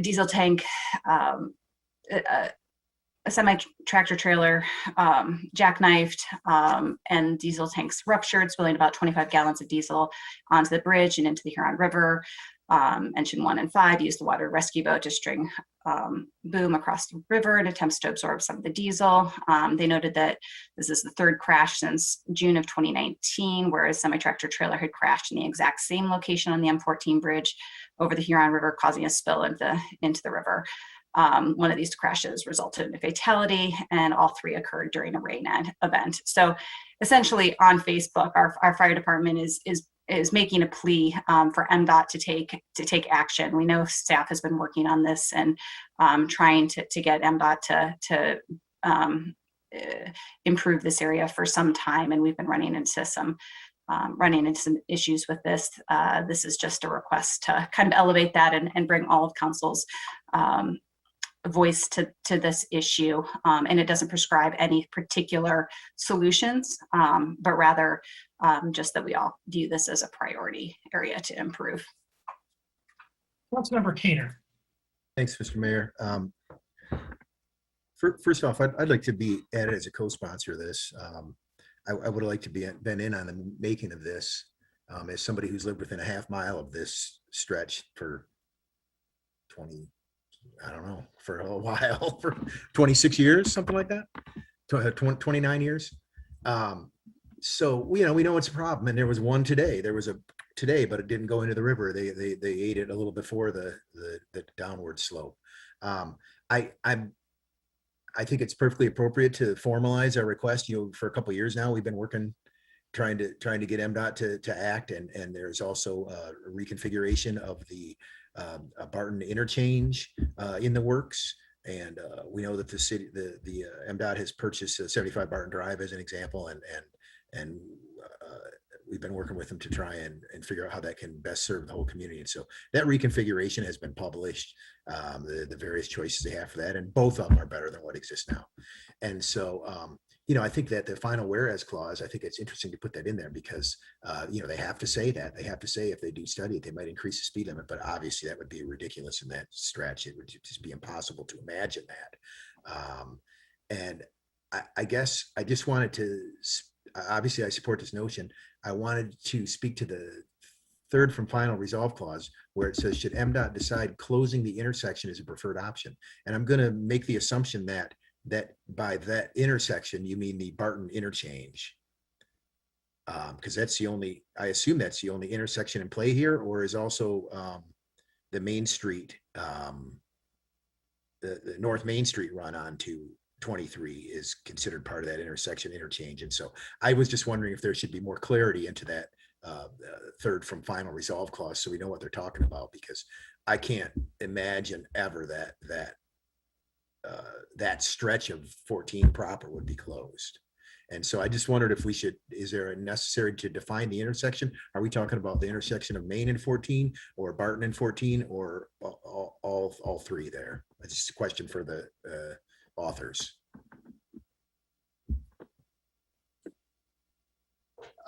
diesel tank, a semi-tractor trailer jackknifed, and diesel tanks ruptured, spilling about 25 gallons of diesel onto the bridge and into the Huron River. Engine 1 and 5 used the water rescue boat to string boom across the river in attempts to absorb some of the diesel. They noted that this is the third crash since June of 2019, where a semi-tractor trailer had crashed in the exact same location on the M14 bridge over the Huron River, causing a spill into the river. One of these crashes resulted in a fatality, and all three occurred during a rain event. So essentially on Facebook, our fire department is making a plea for MDOT to take action. We know staff has been working on this and trying to get MDOT to improve this area for some time, and we've been running into some issues with this. This is just a request to kind of elevate that and bring all of council's voice to this issue, and it doesn't prescribe any particular solutions, but rather just that we all view this as a priority area to improve. Councilmember Kainer. Thanks, Mr. Mayor. First off, I'd like to be added as a co-sponsor of this. I would like to been in on the making of this as somebody who's lived within a half mile of this stretch for 20, I don't know, for a while, for 26 years, something like that. 29 years. So we know it's a problem, and there was one today. There was a today, but it didn't go into the river. They ate it a little before the downward slope. I think it's perfectly appropriate to formalize our request. For a couple of years now, we've been working, trying to get MDOT to act, and there's also a reconfiguration of the Barton interchange in the works. And we know that the city, the MDOT has purchased 75 Barton Drive as an example, and we've been working with them to try and figure out how that can best serve the whole community. And so that reconfiguration has been published, the various choices they have for that, and both of them are better than what exists now. And so, I think that the final whereas clause, I think it's interesting to put that in there because, they have to say that. They have to say if they do study it, they might increase the speed limit, but obviously that would be ridiculous in that stretch. It would just be impossible to imagine that. And I guess I just wanted to, obviously I support this notion. I wanted to speak to the third from final resolve clause where it says, should MDOT decide closing the intersection is a preferred option? And I'm going to make the assumption that by that intersection, you mean the Barton interchange. Because that's I assume that's the only intersection in play here, or is also the Main Street, the North Main Street run onto 23 is considered part of that intersection interchange. And so I was just wondering if there should be more clarity into that third from final resolve clause so we know what they're talking about, because I can't imagine ever that stretch of 14 proper would be closed. And so I just wondered if is there a necessary to define the intersection? Are we talking about the intersection of Main and 14 or Barton and 14 or all three there? It's just a question for the authors.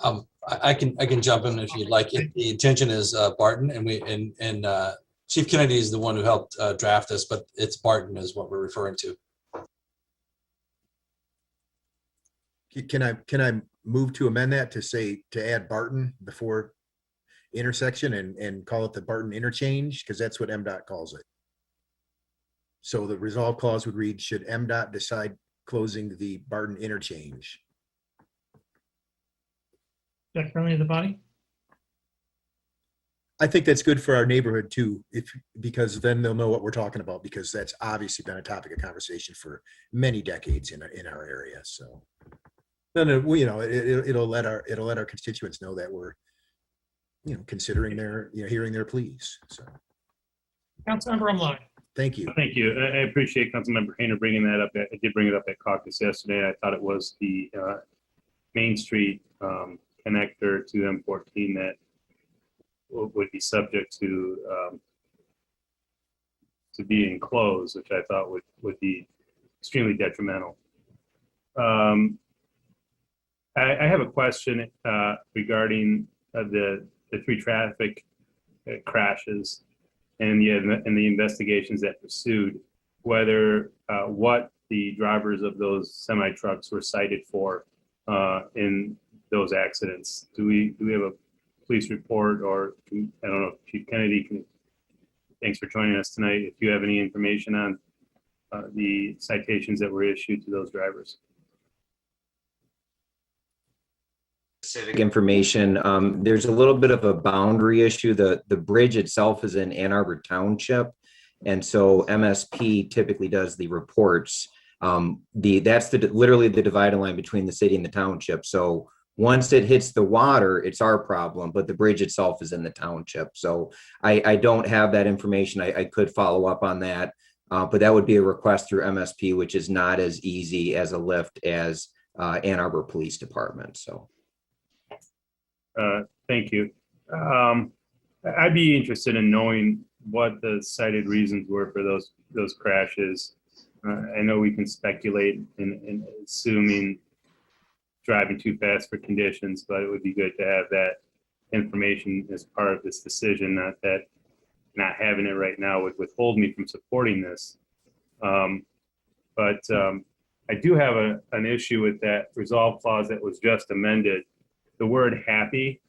I can jump in if you'd like. The intention is Barton, and Chief Kennedy is the one who helped draft this, but it's Barton is what we're referring to. Can I move to amend that to add Barton before intersection and call it the Barton interchange? Because that's what MDOT calls it. So the resolve clause would read, should MDOT decide closing the Barton interchange? Is that friendly to the body? I think that's good for our neighborhood too, because then they'll know what we're talking about, because that's obviously been a topic of conversation for many decades in our area. So then it'll let our constituents know that we're considering hearing their pleas. So Councilmember Umlaut. Thank you. Thank you. I appreciate Councilmember Hayner bringing that up. I did bring it up at caucus yesterday. I thought it was the Main Street connector to M14 that would be subject to being closed, which I thought would be extremely detrimental. I have a question regarding the three traffic crashes and the investigations that pursued, whether what the drivers of those semi trucks were cited for in those accidents. Do we have a police report, or I don't know if Chief Kennedy can? Thanks for joining us tonight. If you have any information on the citations that were issued to those drivers. Specific information. There's a little bit of a boundary issue. The bridge itself is in Ann Arbor Township, and so MSP typically does the reports. That's literally the dividing line between the city and the township. So once it hits the water, it's our problem, but the bridge itself is in the township. So I don't have that information. I could follow up on that, but that would be a request through MSP, which is not as easy as a lift as Ann Arbor Police Department. So. Thank you. I'd be interested in knowing what the cited reasons were for those crashes. I know we can speculate in assuming driving too fast for conditions, but it would be good to have that information as part of this decision. Not that not having it right now would withhold me from supporting this. But I do have an issue with that resolve clause that was just amended. The word happy,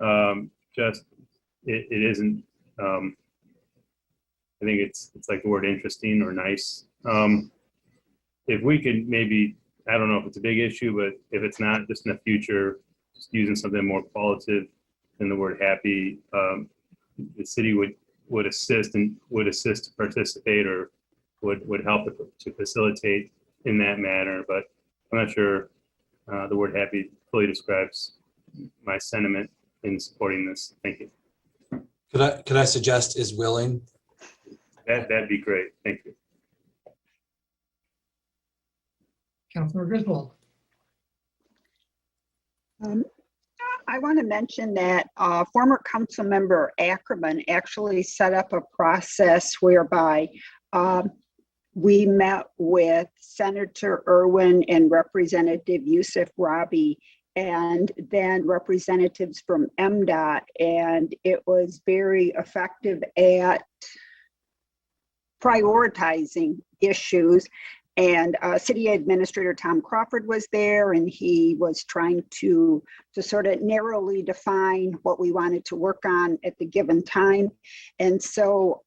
it isn't, I think it's like the word interesting or nice. If we could maybe I don't know if it's a big issue, but if it's not, just in the future, just using something more qualitative than the word happy, the city would assist to participate, or would help to facilitate in that manner. But I'm not sure the word happy fully describes my sentiment in supporting this. Thank you. Could I suggest is willing? That'd be great. Thank you. Councilmember Griswold. I want to mention that former council member Ackerman actually set up a process whereby we met with Senator Irwin and Representative Yusuf Rabi, and then representatives from MDOT, and it was very effective at prioritizing issues. And City Administrator Tom Crawford was there, and he was trying to sort of narrowly define what we wanted to work on at the given time. And so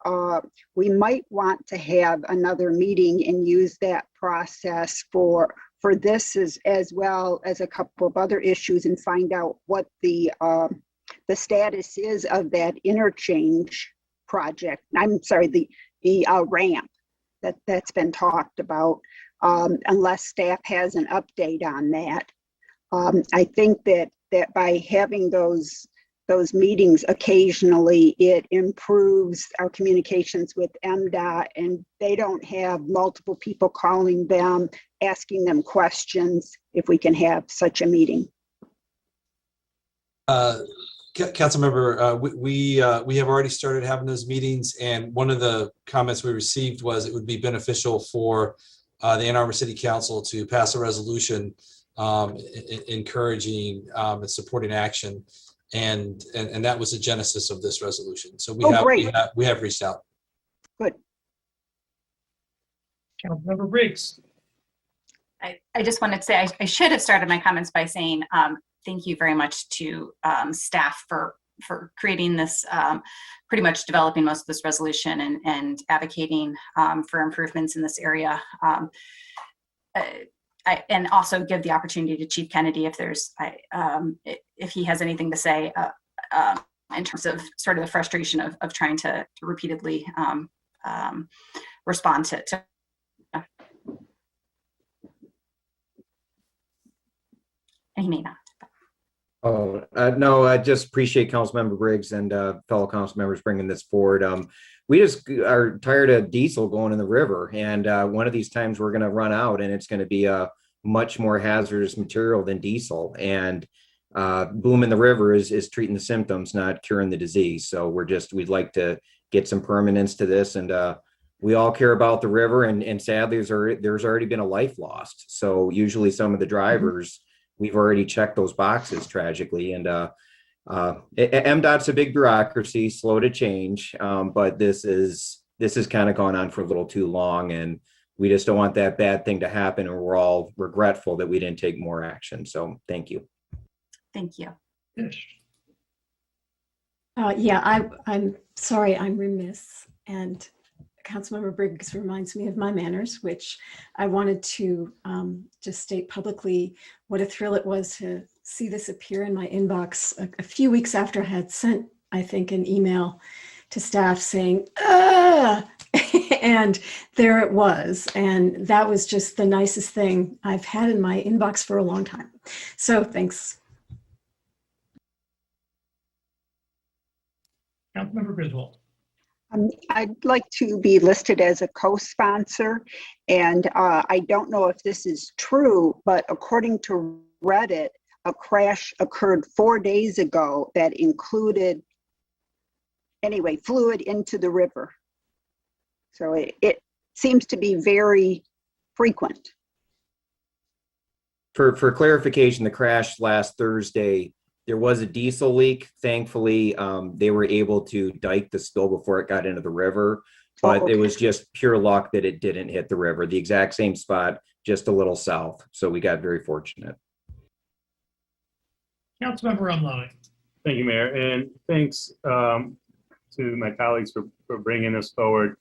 we might want to have another meeting and use that process for this as well as a couple of other issues, and find out what the status is of that interchange project. I'm sorry, the ramp that's been talked about, unless staff has an update on that. I think that by having those meetings occasionally, it improves our communications with MDOT, and they don't have multiple people calling them, asking them questions, if we can have such a meeting. Councilmember, we have already started having those meetings, and one of the comments we received was it would be beneficial for the Ann Arbor City Council to pass a resolution encouraging and supporting action, and that was the genesis of this resolution. So we have reached out. Good. Councilmember Briggs. I just wanted to say I should have started my comments by saying thank you very much to staff for creating this, pretty much developing most of this resolution and advocating for improvements in this area. And also give the opportunity to Chief Kennedy if he has anything to say in terms of sort of the frustration of trying to repeatedly respond to. And he may not. Oh, no, I just appreciate Councilmember Briggs and fellow council members bringing this forward. We just are tired of diesel going in the river, and one of these times we're going to run out, and it's going to be a much more hazardous material than diesel. And boom in the river is treating the symptoms, not curing the disease. So we'd like to get some permanence to this, and we all care about the river, and sadly there's already been a life lost. So usually some of the drivers, we've already checked those boxes tragically, and MDOT's a big bureaucracy, slow to change, but this has kind of gone on for a little too long, and we just don't want that bad thing to happen, and we're all regretful that we didn't take more action. So thank you. Thank you. Yeah, I'm sorry, I'm remiss, and Councilmember Briggs reminds me of my manners, which I wanted to just state publicly what a thrill it was to see this appear in my inbox a few weeks after I had sent, I think, an email to staff saying, and there it was. And that was just the nicest thing I've had in my inbox for a long time. So thanks. Councilmember Griswold. I'd like to be listed as a co-sponsor, and I don't know if this is true, but according to Reddit, a crash occurred 4 days ago that included, fluid into the river. So it seems to be very frequent. For clarification, the crash last Thursday, there was a diesel leak. Thankfully, they were able to dike the spill before it got into the river, but it was just pure luck that it didn't hit the river. The exact same spot, just a little south. So we got very fortunate. Councilmember Umlauf. Thank you, Mayor, and thanks to my colleagues for bringing this forward,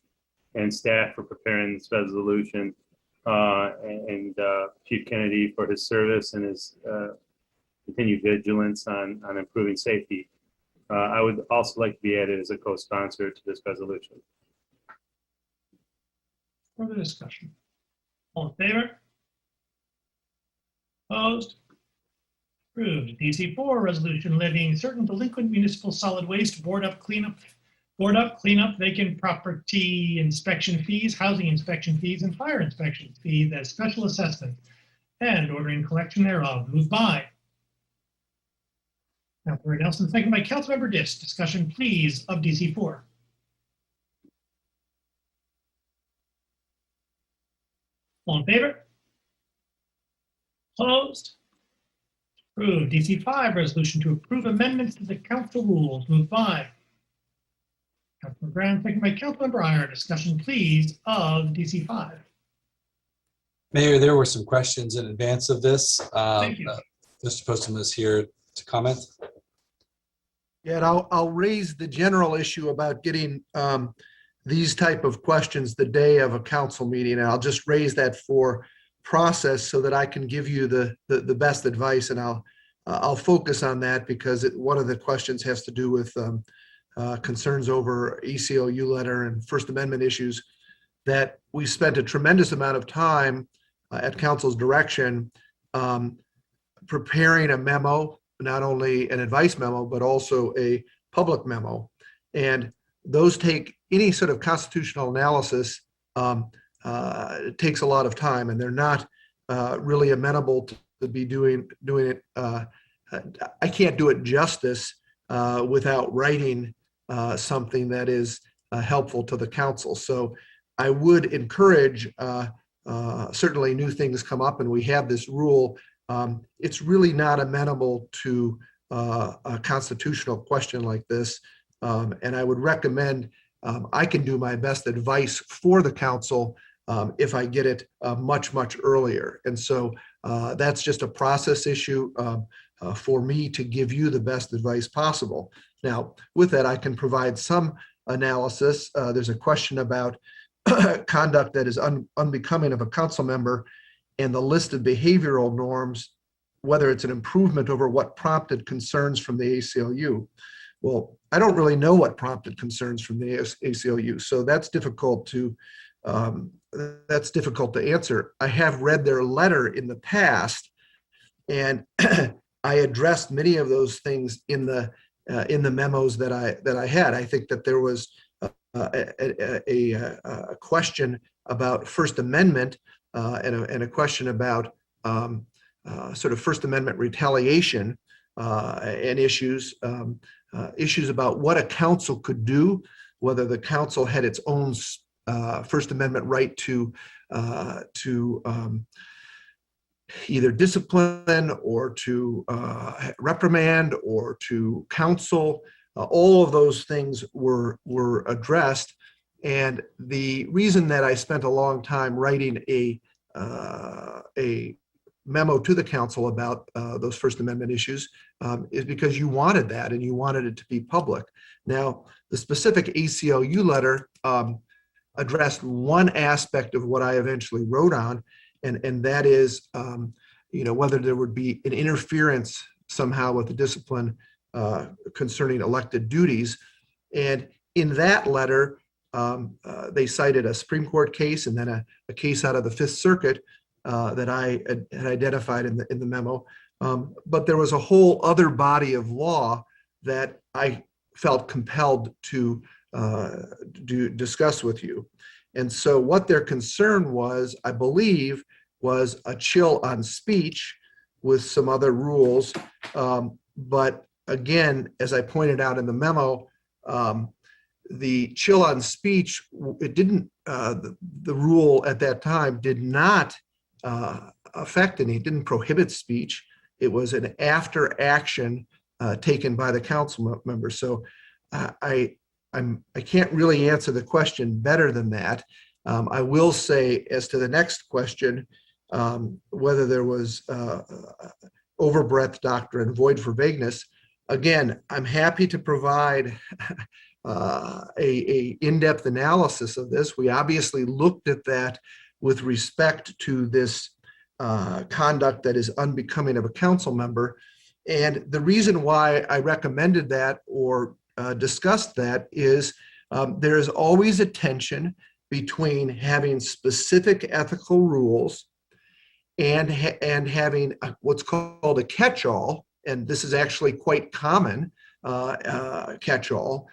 and staff for preparing this resolution. and Chief Kennedy for his service and his continued vigilance on improving safety. I would also like to be added as a co-sponsor to this resolution. Further discussion? All in favor? Opposed? Approved. DC4, resolution levying certain delinquent municipal solid waste board up, cleanup, vacant property inspection fees, housing inspection fees, and fire inspection fees as special assessment, and ordering collection thereof. Moved by Councilmember Nelson, second by Councilmember Dis. Discussion, please, of DC4. All in favor? Opposed? Approved. DC5, resolution to approve amendments to the council rules. Moved by Councilmember Graham, second by Councilmember Iyer. Discussion, please, of DC5. Mayor, there were some questions in advance of this. Thank you. Mr. Postum is here to comment. Yeah, and I'll raise the general issue about getting these type of questions the day of a council meeting. And I'll just raise that for process so that I can give you the best advice. And I'll focus on that because one of the questions has to do with concerns over ACLU letter and First Amendment issues that we spent a tremendous amount of time at council's direction preparing a memo, not only an advice memo, but also a public memo. And those take any sort of constitutional analysis, it takes a lot of time, and they're not really amenable to be doing it. I can't do it justice without writing something that is helpful to the council. So I would encourage, certainly new things come up and we have this rule. It's really not amenable to a constitutional question like this. And I would recommend I can do my best advice for the council if I get it much, much earlier. And so that's just a process issue for me to give you the best advice possible. Now, with that, I can provide some analysis. There's a question about conduct that is unbecoming of a council member and the list of behavioral norms, whether it's an improvement over what prompted concerns from the ACLU. Well, I don't really know what prompted concerns from the ACLU, so that's difficult to answer. I have read their letter in the past, and I addressed many of those things in the memos that I had. I think that there was a question about First Amendment and a question about sort of First Amendment retaliation and issues about what a council could do, whether the council had its own First Amendment right to either discipline or to reprimand or to counsel. All of those things were addressed. And the reason that I spent a long time writing a memo to the council about those First Amendment issues is because you wanted that and you wanted it to be public. Now, the specific ACLU letter addressed one aspect of what I eventually wrote on, and that is, whether there would be an interference somehow with the discipline concerning elected duties. And in that letter, they cited a Supreme Court case and then a case out of the Fifth Circuit that I had identified in the memo. But there was a whole other body of law that I felt compelled to discuss with you. And so what their concern was, I believe, was a chill on speech with some other rules. But again, as I pointed out in the memo, the chill on speech, it didn't, the rule at that time did not affect any, it didn't prohibit speech. It was an after action taken by the council member. So I can't really answer the question better than that. I will say, as to the next question, whether there was overbreadth doctrine, void for vagueness, again, I'm happy to provide a in-depth analysis of this. We obviously looked at that with respect to this conduct that is unbecoming of a council member. And the reason why I recommended that or discussed that is there is always a tension between having specific ethical rules and having what's called a catch-all, and this is actually quite common, catch-all,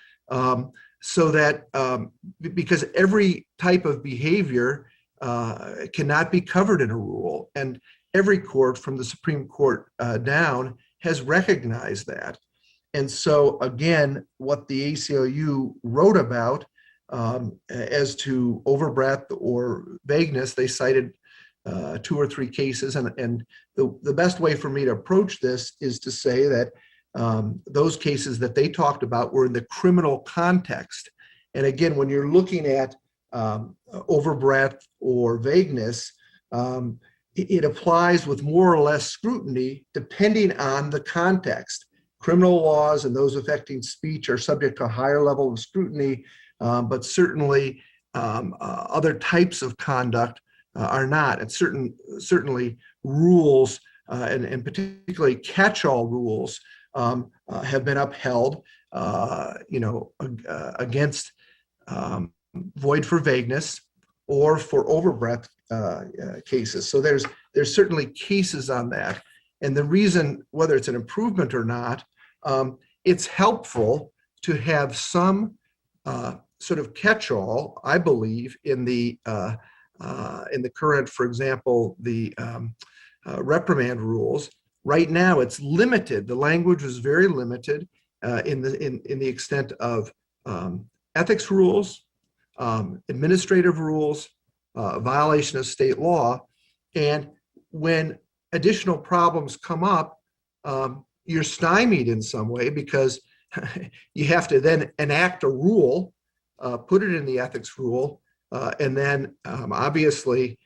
so that because every type of behavior cannot be covered in a rule, and every court from the Supreme Court down has recognized that. And so again, what the ACLU wrote about as to overbreadth or vagueness, they cited 2 or 3 cases. And the best way for me to approach this is to say that those cases that they talked about were in the criminal context. And again, when you're looking at overbreadth or vagueness, it applies with more or less scrutiny depending on the context. Criminal laws and those affecting speech are subject to a higher level of scrutiny, but certainly other types of conduct are not. And certainly rules, and particularly catch-all rules, have been upheld, against void for vagueness or for overbreadth cases. So there's certainly cases on that. And the reason, whether it's an improvement or not, it's helpful to have some sort of catch-all, I believe, in the current, for example, the reprimand rules. Right now, it's limited. The language is very limited in the extent of ethics rules, administrative rules, violation of state law. And when additional problems come up, you're stymied in some way because you have to then enact a rule, put it in the ethics rule, and then obviously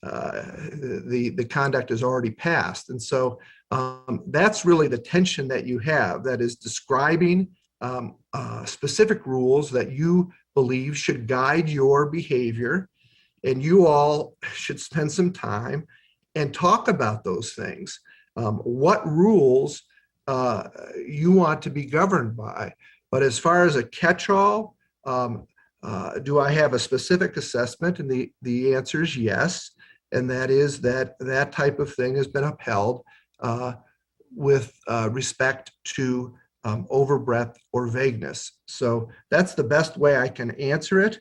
the conduct is already passed. And so that's really the tension that you have, that is describing specific rules that you believe should guide your behavior. And you all should spend some time and talk about those things. What rules you want to be governed by. But as far as a catch-all, do I have a specific assessment? And the answer is yes. And that is that type of thing has been upheld with respect to overbreadth or vagueness. So that's the best way I can answer it.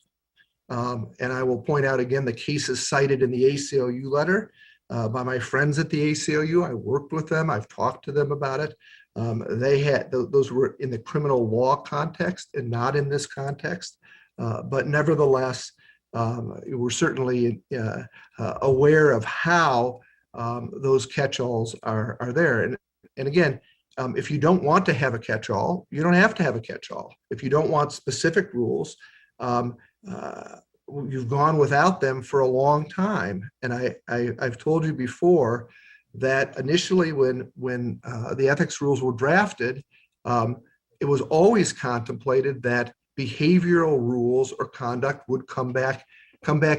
And I will point out again the cases cited in the ACLU letter by my friends at the ACLU. I worked with them. I've talked to them about it. They had those were in the criminal law context and not in this context. But nevertheless, we're certainly aware of how those catch-alls are there. And again, if you don't want to have a catch-all, you don't have to have a catch-all. If you don't want specific rules, you've gone without them for a long time. And I've told you before that initially when the ethics rules were drafted, it was always contemplated that behavioral rules or conduct would come back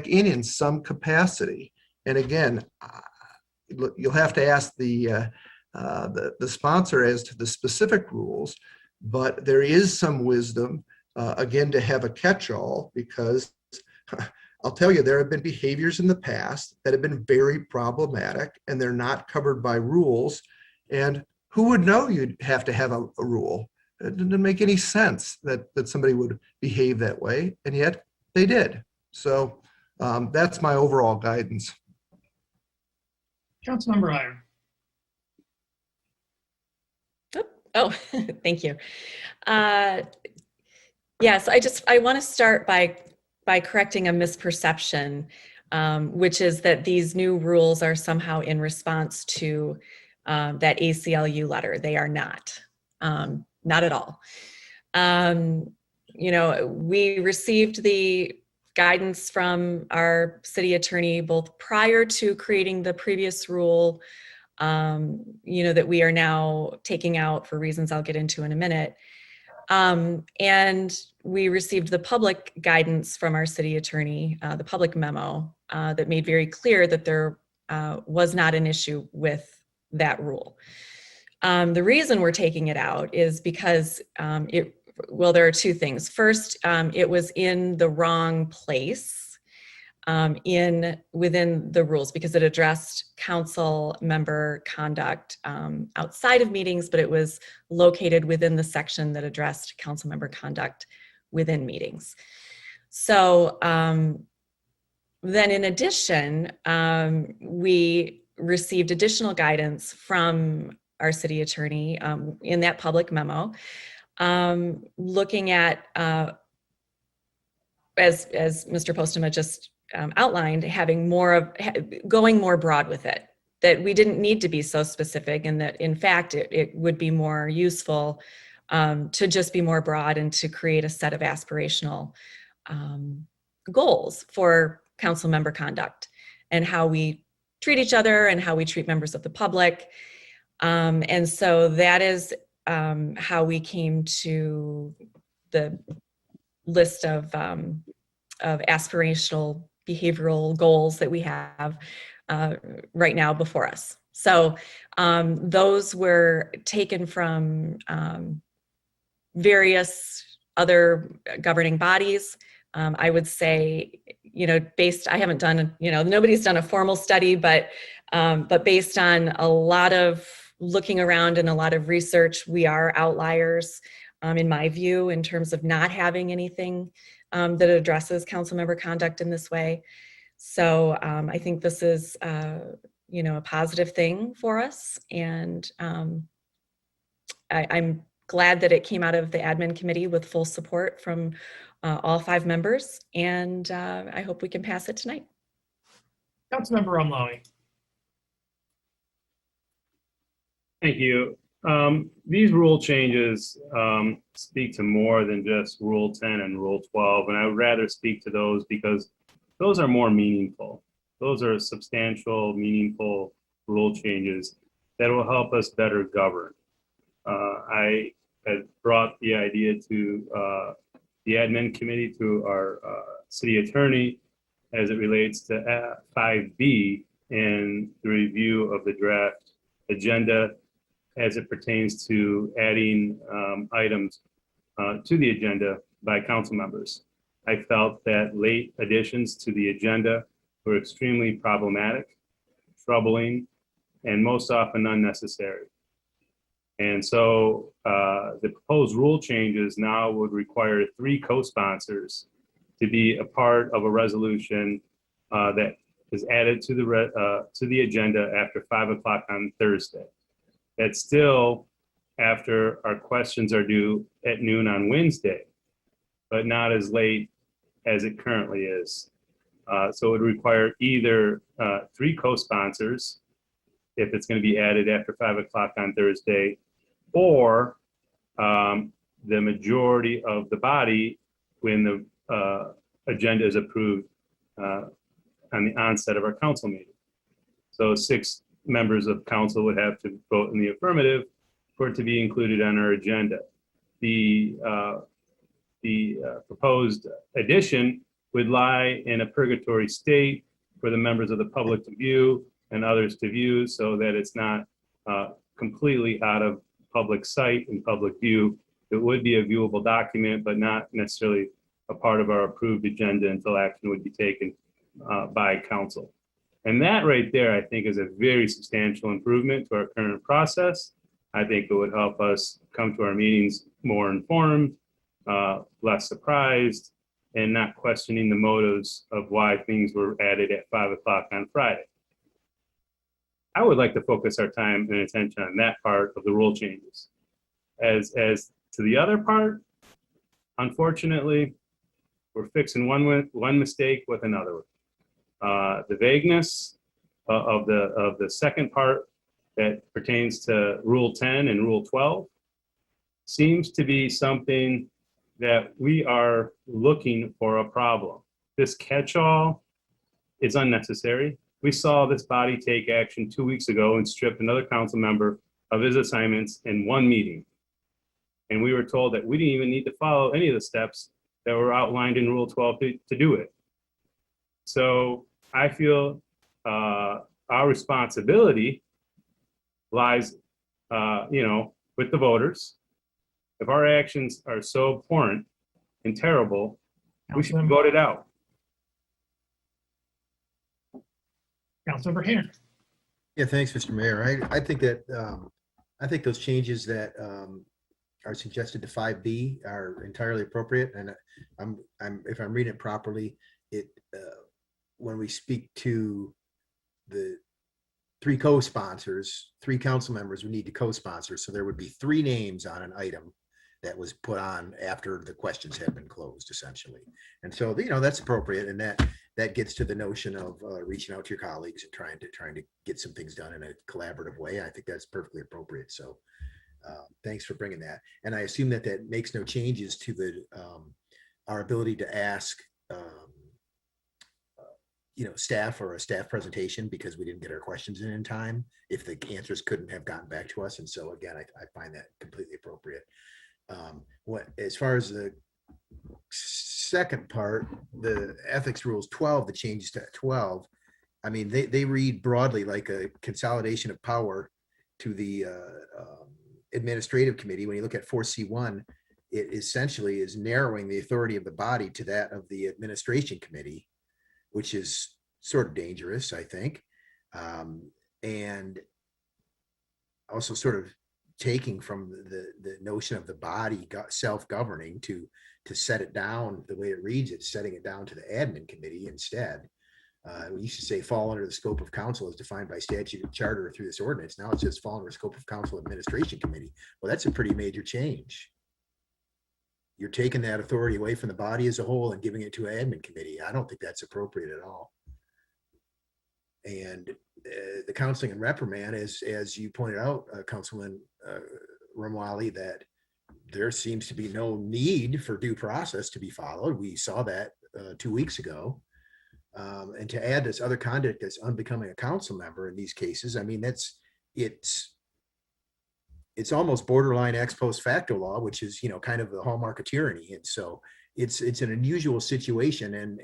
in some capacity. And again, you'll have to ask the sponsor as to the specific rules, but there is some wisdom again to have a catch-all, because I'll tell you, there have been behaviors in the past that have been very problematic and they're not covered by rules. And who would know you'd have to have a rule? It didn't make any sense that somebody would behave that way, and yet they did. So that's my overall guidance. Councilmember Iyer. Oh, thank you. Yes, I want to start by correcting a misperception, which is that these new rules are somehow in response to that ACLU letter. They are not. Not at all. We received the guidance from our city attorney both prior to creating the previous rule, that we are now taking out for reasons I'll get into in a minute. And we received the public guidance from our city attorney, the public memo that made very clear that there was not an issue with that rule. The reason we're taking it out is because well, there are two things. First, it was in the wrong place within the rules because it addressed council member conduct outside of meetings, but it was located within the section that addressed council member conduct within meetings. So then in addition, we received additional guidance from our city attorney in that public memo, looking at, as Mr. Postema just outlined, having going more broad with it, that we didn't need to be so specific, and that in fact it would be more useful to just be more broad and to create a set of aspirational goals for council member conduct and how we treat each other and how we treat members of the public. And so that is how we came to the list of aspirational behavioral goals that we have right now before us. So those were taken from various other governing bodies. I would say, I haven't done, nobody's done a formal study, but based on a lot of looking around and a lot of research, we are outliers, in my view, in terms of not having anything that addresses council member conduct in this way. So I think this is, a positive thing for us. And I'm glad that it came out of the admin committee with full support from all 5 members. And I hope we can pass it tonight. Councilmember Omlawi. Thank you. These rule changes speak to more than just Rule 10 and Rule 12, and I would rather speak to those because those are more meaningful. Those are substantial, meaningful rule changes that will help us better govern. I had brought the idea to the admin committee through our city attorney as it relates to 5B and the review of the draft agenda as it pertains to adding items to the agenda by council members. I felt that late additions to the agenda were extremely problematic, troubling, and most often unnecessary. And so the proposed rule changes now would require 3 co-sponsors to be a part of a resolution that is added to the agenda after 5 o'clock on Thursday. That's still after our questions are due at noon on Wednesday, but not as late as it currently is. So it would require either 3 co-sponsors if it's going to be added after 5 o'clock on Thursday, or the majority of the body when the agenda is approved on the onset of our council meeting. So 6 members of council would have to vote in the affirmative for it to be included on our agenda. The proposed addition would lie in a purgatory state for the members of the public to view and others to view, so that it's not completely out of public sight and public view. It would be a viewable document, but not necessarily a part of our approved agenda until action would be taken by council. And that right there, I think, is a very substantial improvement to our current process. I think it would help us come to our meetings more informed, less surprised, and not questioning the motives of why things were added at 5 o'clock on Friday. I would like to focus our time and attention on that part of the rule changes. As to the other part, unfortunately, we're fixing one mistake with another one. The vagueness of the second part that pertains to Rule 10 and Rule 12 seems to be something that we are looking for a problem. This catch-all is unnecessary. We saw this body take action 2 weeks ago and strip another council member of his assignments in 1 meeting. And we were told that we didn't even need to follow any of the steps that were outlined in Rule 12 to do it. So I feel our responsibility lies, with the voters. If our actions are so abhorrent and terrible, we should be voted out. Councilmember Hayner. Yeah, thanks, Mr. Mayor. I think that, I think those changes that are suggested to 5B are entirely appropriate. And if I'm reading it properly, when we speak to the 3 co-sponsors, 3 council members would need to co-sponsor. So there would be 3 names on an item that was put on after the questions had been closed, essentially. And so, that's appropriate. And that gets to the notion of reaching out to your colleagues and trying to get some things done in a collaborative way. I think that's perfectly appropriate. So thanks for bringing that. And I assume that makes no changes to our ability to ask staff or a staff presentation, because we didn't get our questions in time if the answers couldn't have gotten back to us. And so again, I find that completely appropriate. As far as the second part, the ethics rules 12, the changes to 12, I mean, they read broadly like a consolidation of power to the administrative committee. When you look at 4C1, it essentially is narrowing the authority of the body to that of the administration committee, which is sort of dangerous, I think. And also sort of taking from the notion of the body self-governing to set it down the way it reads, it's setting it down to the admin committee instead. We used to say fall under the scope of council as defined by statute and charter through this ordinance. Now it says fall under the scope of council administration committee. Well, that's a pretty major change. You're taking that authority away from the body as a whole and giving it to an admin committee. I don't think that's appropriate at all. And the counseling and reprimand, as you pointed out, Councilman Ramwali, that there seems to be no need for due process to be followed. We saw that 2 weeks ago. And to add this other conduct that's unbecoming a council member in these cases, I mean, it's almost borderline ex post facto law, which is, kind of the hallmark of tyranny. And so it's an unusual situation. And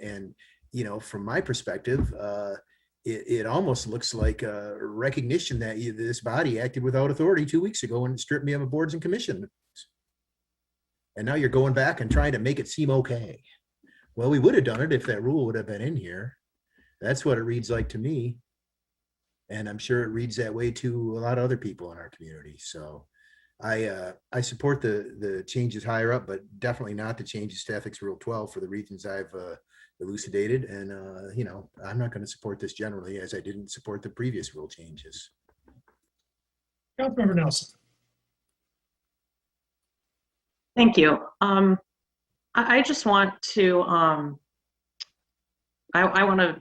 from my perspective, it almost looks like a recognition that this body acted without authority 2 weeks ago and stripped me of boards and commissions. And now you're going back and trying to make it seem okay. Well, we would have done it if that rule would have been in here. That's what it reads like to me. And I'm sure it reads that way to a lot of other people in our community. So I support the changes higher up, but definitely not the changes to Ethics Rule 12 for the reasons I've elucidated. And, I'm not going to support this generally, as I didn't support the previous rule changes. Councilmember Nelson. Thank you. I just want to, I want to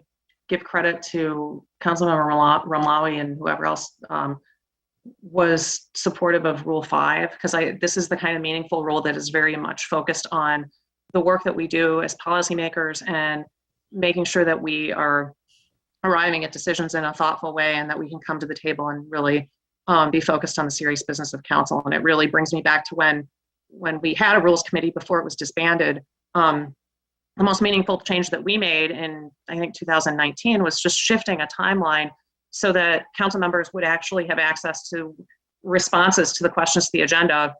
give credit to Councilmember Ramlawi and whoever else was supportive of Rule 5, because this is the kind of meaningful rule that is very much focused on the work that we do as policymakers and making sure that we are arriving at decisions in a thoughtful way and that we can come to the table and really be focused on the serious business of council. And it really brings me back to when we had a rules committee before it was disbanded. The most meaningful change that we made in, I think, 2019 was just shifting a timeline so that council members would actually have access to responses to the questions to the agenda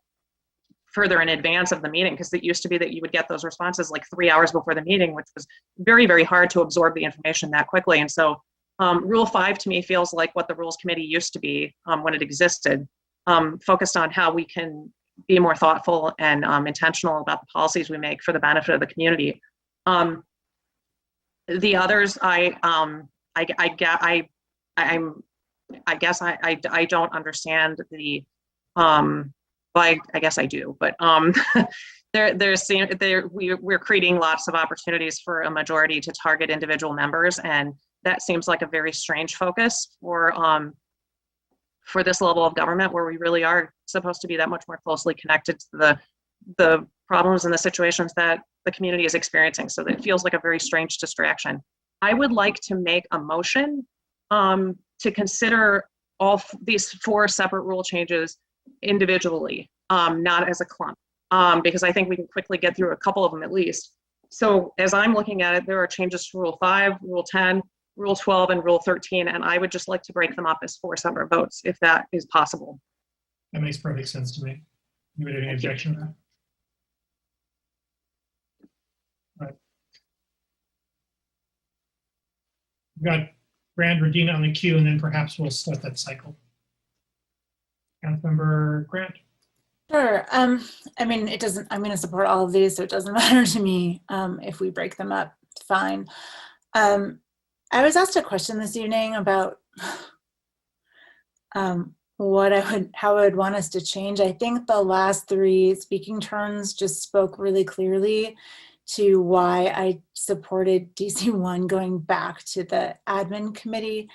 further in advance of the meeting, because it used to be that you would get those responses like 3 hours before the meeting, which was very, very hard to absorb the information that quickly. And so Rule 5 to me feels like what the Rules Committee used to be when it existed, focused on how we can be more thoughtful and intentional about the policies we make for the benefit of the community. The others, I guess I don't understand the, well, I guess I do, but we're creating lots of opportunities for a majority to target individual members, and that seems like a very strange focus for this level of government, where we really are supposed to be that much more closely connected to the problems and the situations that the community is experiencing. So that feels like a very strange distraction. I would like to make a motion to consider all these 4 separate rule changes individually, not as a clump, because I think we can quickly get through a couple of them at least. So as I'm looking at it, there are changes to Rule 5, Rule 10, Rule 12 and Rule 13, and I would just like to break them up as 4 separate votes, if that is possible. That makes perfect sense to me. Anybody have any objection to that? All right. We've got Brand, Regina on the queue, and then perhaps we'll start that cycle. Councilmember Grant. Sure. I mean, it doesn't, I'm going to support all of these, so it doesn't matter to me if we break them up. Fine. I was asked a question this evening about how I would want us to change. I think the last 3 speaking turns just spoke really clearly to why I supported DC1 going back to the admin committee.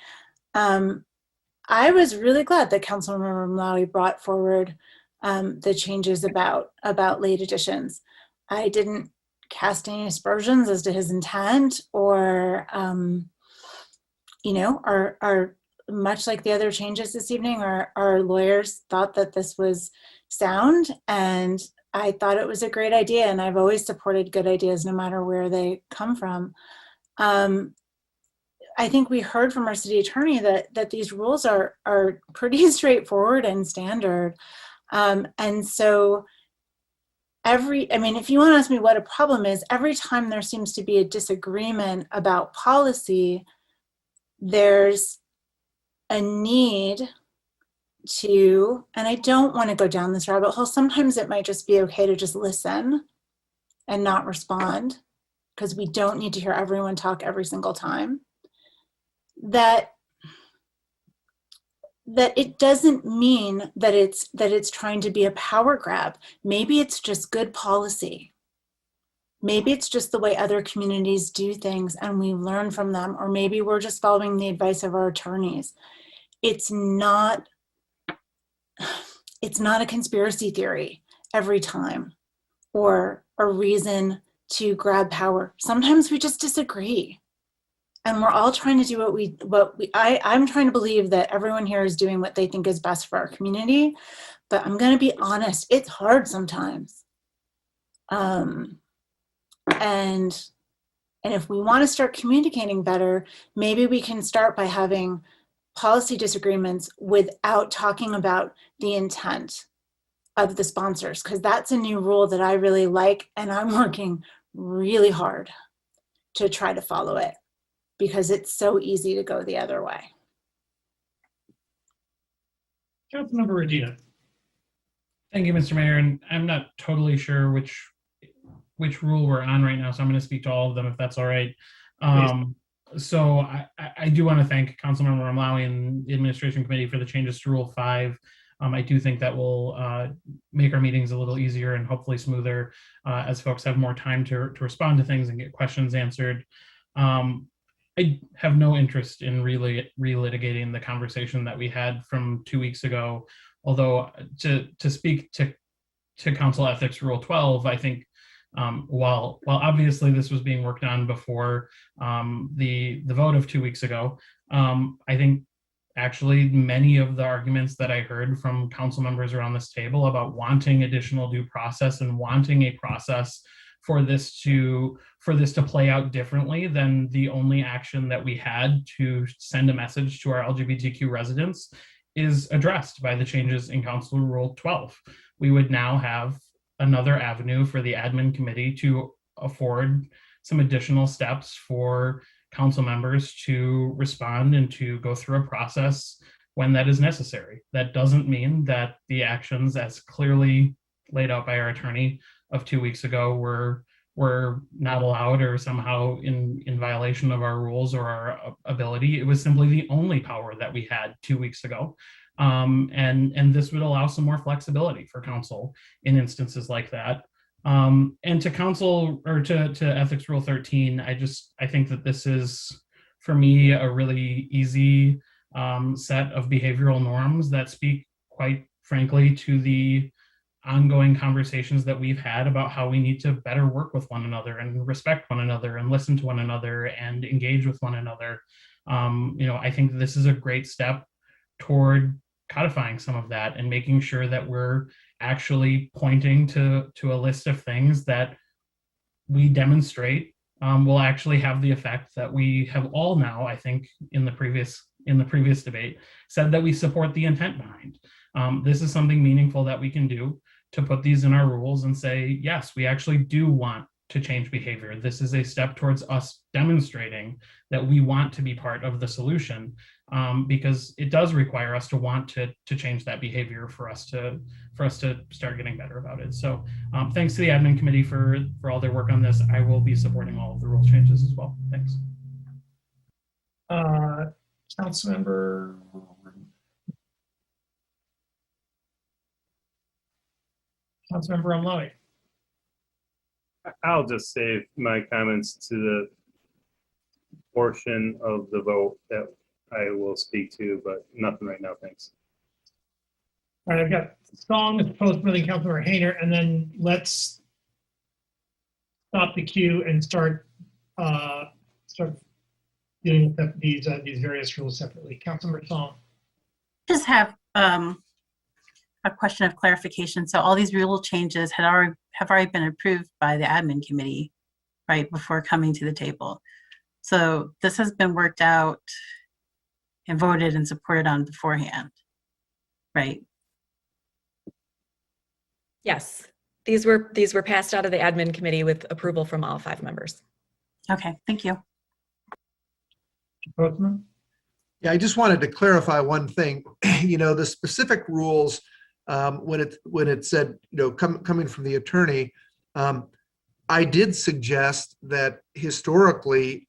I was really glad that Councilmember Malawi brought forward the changes about late additions. I didn't cast any aspersions as to his intent or, you know, are much like the other changes this evening, our lawyers thought that this was sound, and I thought it was a great idea, and I've always supported good ideas no matter where they come from. I think we heard from our city attorney that these rules are pretty straightforward and standard. And so I mean, if you want to ask me what a problem is, every time there seems to be a disagreement about policy, there's a need to, and I don't want to go down this rabbit hole, sometimes it might just be okay to just listen and not respond, because we don't need to hear everyone talk every single time. That it doesn't mean that it's trying to be a power grab. Maybe it's just good policy. Maybe it's just the way other communities do things and we learn from them, or maybe we're just following the advice of our attorneys. It's not a conspiracy theory every time or a reason to grab power. Sometimes we just disagree. And we're all trying to do I'm trying to believe that everyone here is doing what they think is best for our community, but I'm going to be honest, it's hard sometimes. And if we want to start communicating better, maybe we can start by having policy disagreements without talking about the intent of the sponsors, because that's a new rule that I really like, and I'm working really hard to try to follow it, because it's so easy to go the other way. Councilmember Regina. Thank you, Mr. Mayor. And I'm not totally sure which rule we're on right now, so I'm going to speak to all of them if that's all right. So I do want to thank Councilmember Ramlawi and the Administration Committee for the changes to Rule 5. I do think that will make our meetings a little easier and hopefully smoother as folks have more time to respond to things and get questions answered. I have no interest in relitigating the conversation that we had from 2 weeks ago. Although to speak to Council Ethics Rule 12, I think while obviously this was being worked on before the vote of 2 weeks ago, I think actually many of the arguments that I heard from council members around this table about wanting additional due process and wanting a process for this to play out differently than the only action that we had to send a message to our LGBTQ residents is addressed by the changes in Council Rule 12. We would now have another avenue for the admin committee to afford some additional steps for council members to respond and to go through a process when that is necessary. That doesn't mean that the actions as clearly laid out by our attorney of 2 weeks ago were not allowed or somehow in violation of our rules or our ability. It was simply the only power that we had 2 weeks ago. And this would allow some more flexibility for council in instances like that. And to council or to Ethics Rule 13, I think that this is, for me, a really easy set of behavioral norms that speak, quite frankly, to the ongoing conversations that we've had about how we need to better work with one another and respect one another and listen to one another and engage with one another. I think this is a great step toward codifying some of that and making sure that we're actually pointing to a list of things that we demonstrate will actually have the effect that we have all now, I think, in the previous debate, said that we support the intent behind. This is something meaningful that we can do to put these in our rules and say, yes, we actually do want to change behavior. This is a step towards us demonstrating that we want to be part of the solution, because it does require us to want to change that behavior for us to start getting better about it. So thanks to the admin committee for all their work on this. I will be supporting all of the rule changes as well. Thanks. Councilmember Umlawi. I'll just save my comments to the portion of the vote that I will speak to, but nothing right now, thanks. All right, I've got Song as proposed by Councilmember Hayner, and then let's stop the queue and start dealing with these various rules separately. Councilmember Song. Just have a question of clarification. So all these rule changes have already been approved by the admin committee, right, before coming to the table. So this has been worked out and voted and supported on beforehand, right? Yes, these were passed out of the admin committee with approval from all 5 members. Okay, thank you. Yeah, I just wanted to clarify one thing. The specific rules, when it said, coming from the attorney, I did suggest that historically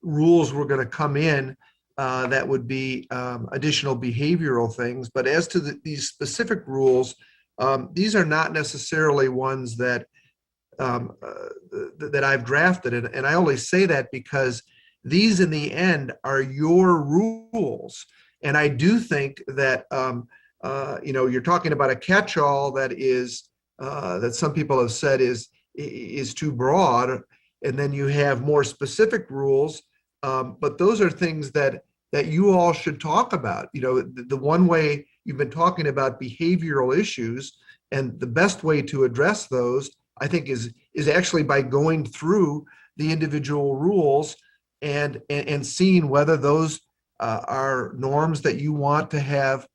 rules were going to come in that would be additional behavioral things. But as to these specific rules, these are not necessarily ones that that I've drafted, and I only say that because these in the end are your rules. And I do think that you're talking about a catch-all that is that some people have said is too broad, and then you have more specific rules. But those are things that you all should talk about. The one way you've been talking about behavioral issues, and the best way to address those, I think, is actually by going through the individual rules and seeing whether those are norms that you want to have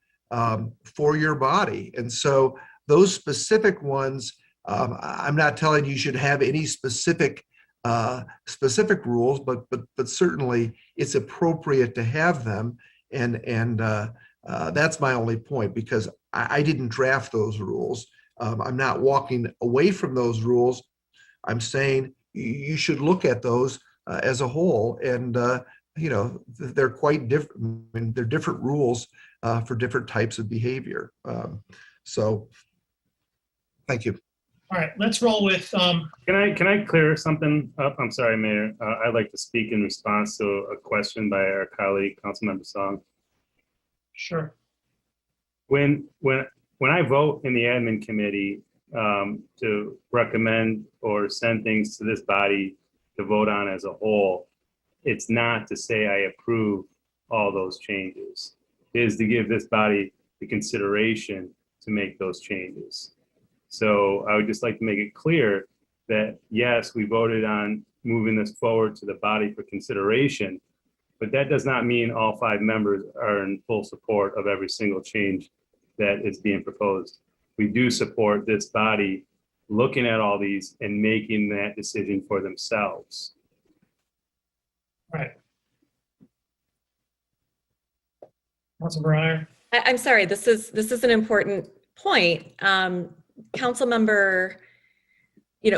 for your body. And so those specific ones, I'm not telling you should have any specific rules, but certainly it's appropriate to have them. And that's my only point, because I didn't draft those rules. I'm not walking away from those rules. I'm saying you should look at those as a whole, and they're quite different. I mean, they're different rules for different types of behavior. So, thank you. All right, let's roll with. Can I clear something up? I'm sorry, Mayor. I'd like to speak in response to a question by our colleague, Councilmember Song. Sure. When I vote in the admin committee to recommend or send things to this body to vote on as a whole, it's not to say I approve all those changes. It is to give this body the consideration to make those changes. So I would just like to make it clear that, yes, we voted on moving this forward to the body for consideration, but that does not mean all 5 members are in full support of every single change that is being proposed. We do support this body looking at all these and making that decision for themselves. Right. Councilmember Iyer. I'm sorry, this is an important point. Councilmember,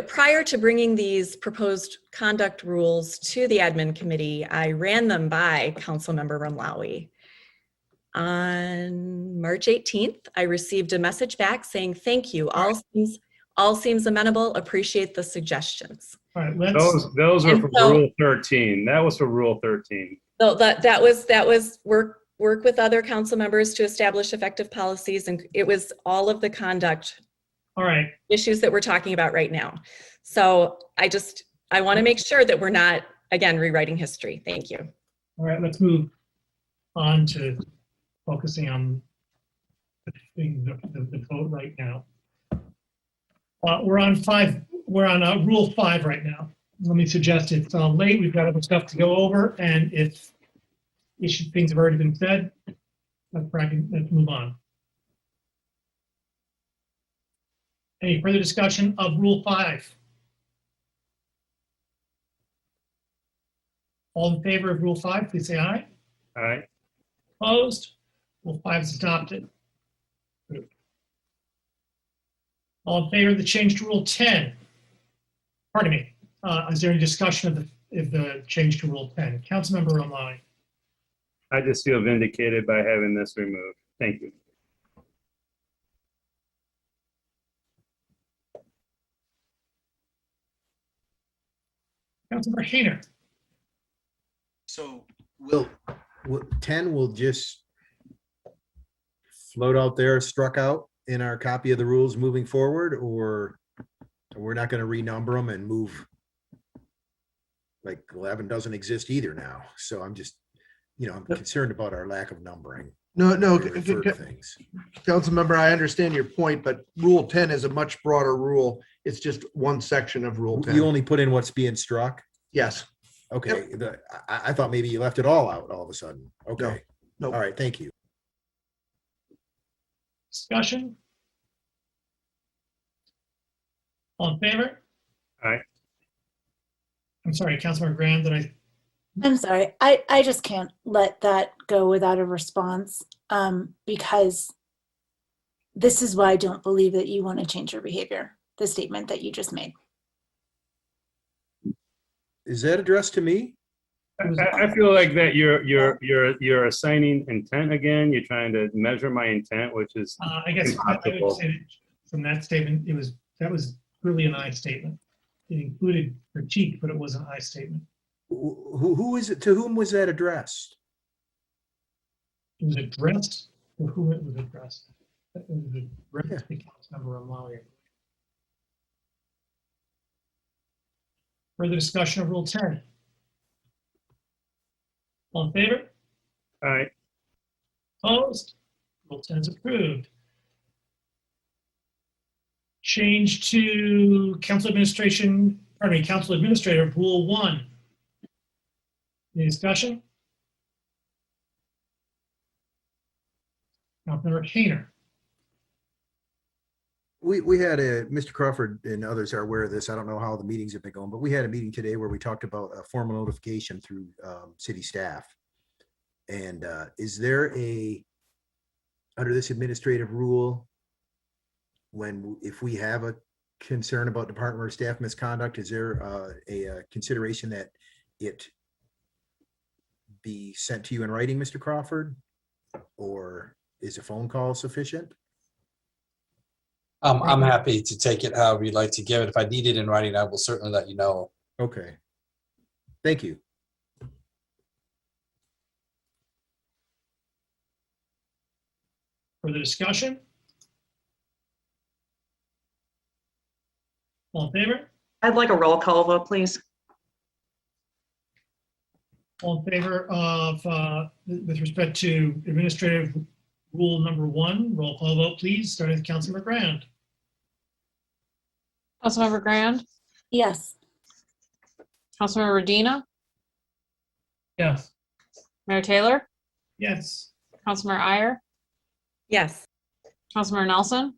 prior to bringing these proposed conduct rules to the admin committee, I ran them by Councilmember Rumlawi. On March 18th, I received a message back saying, thank you, all seems amenable, appreciate the suggestions. All right, those were for Rule 13. That was for Rule 13. So that was work with other council members to establish effective policies, and it was all of the conduct issues that we're talking about right now. So I want to make sure that we're not, again, rewriting history. Thank you. All right, let's move on to focusing on the vote right now. We're on Rule 5 right now. let me suggest it's late, we've got other stuff to go over, and if things have already been said, let's move on. Any further discussion of Rule 5? All in favor of Rule 5, please say aye. Aye. Opposed? Rule 5 is adopted. All in favor of the change to Rule 10? Pardon me. Is there any discussion of the change to Rule 10? Councilmember O'Malley. I just feel vindicated by having this removed. Thank you. Councilmember Hayner. So will 10 will just float out there, struck out in our copy of the rules moving forward, or we're not going to renumber them and move? Like 11 doesn't exist either now. So I'm just, I'm concerned about our lack of numbering. No, Refer to things. Councilmember, I understand your point, but Rule 10 is a much broader rule. It's just one section of Rule 10. You only put in what's being struck? Yes. Okay. I thought maybe you left it all out all of a sudden. Okay. No. All right. Thank you. Discussion? All in favor? Aye. I'm sorry, Councilmember Graham, I'm sorry. I just can't let that go without a response, because this is why I don't believe that you want to change your behavior, the statement that you just made. Is that addressed to me? I feel like that you're assigning intent again. You're trying to measure my intent, which is I guess I would say that from that statement, that was really an I statement. It included critique, but it was an I statement. Who is it? To whom was that addressed? It was addressed to whom it was addressed. It was addressed to Councilmember O'Malley. Further discussion of Rule 10? All in favor? Aye. Opposed? Rule 10 is approved. Change to Council Administrative Rule 1. Any discussion? Councilmember Hayner. We had Mr. Crawford and others are aware of this. I don't know how the meetings have been going, but we had a meeting today where we talked about a formal notification through city staff. And is there under this administrative rule, if we have a concern about department or staff misconduct, is there a consideration that it be sent to you in writing, Mr. Crawford? Or is a phone call sufficient? I'm happy to take it however you'd like to give it. If I need it in writing, I will certainly let you know. Okay. Thank you. Further discussion? All in favor? I'd like a roll call vote, please. All in favor of, with respect to Administrative Rule number 1, roll call vote, please, starting with Councilmember Grand. Councilmember Grand, Yes. Councilmember Redina, Yes. Mayor Taylor, Yes. Councilmember Iyer, Yes. Councilmember Nelson,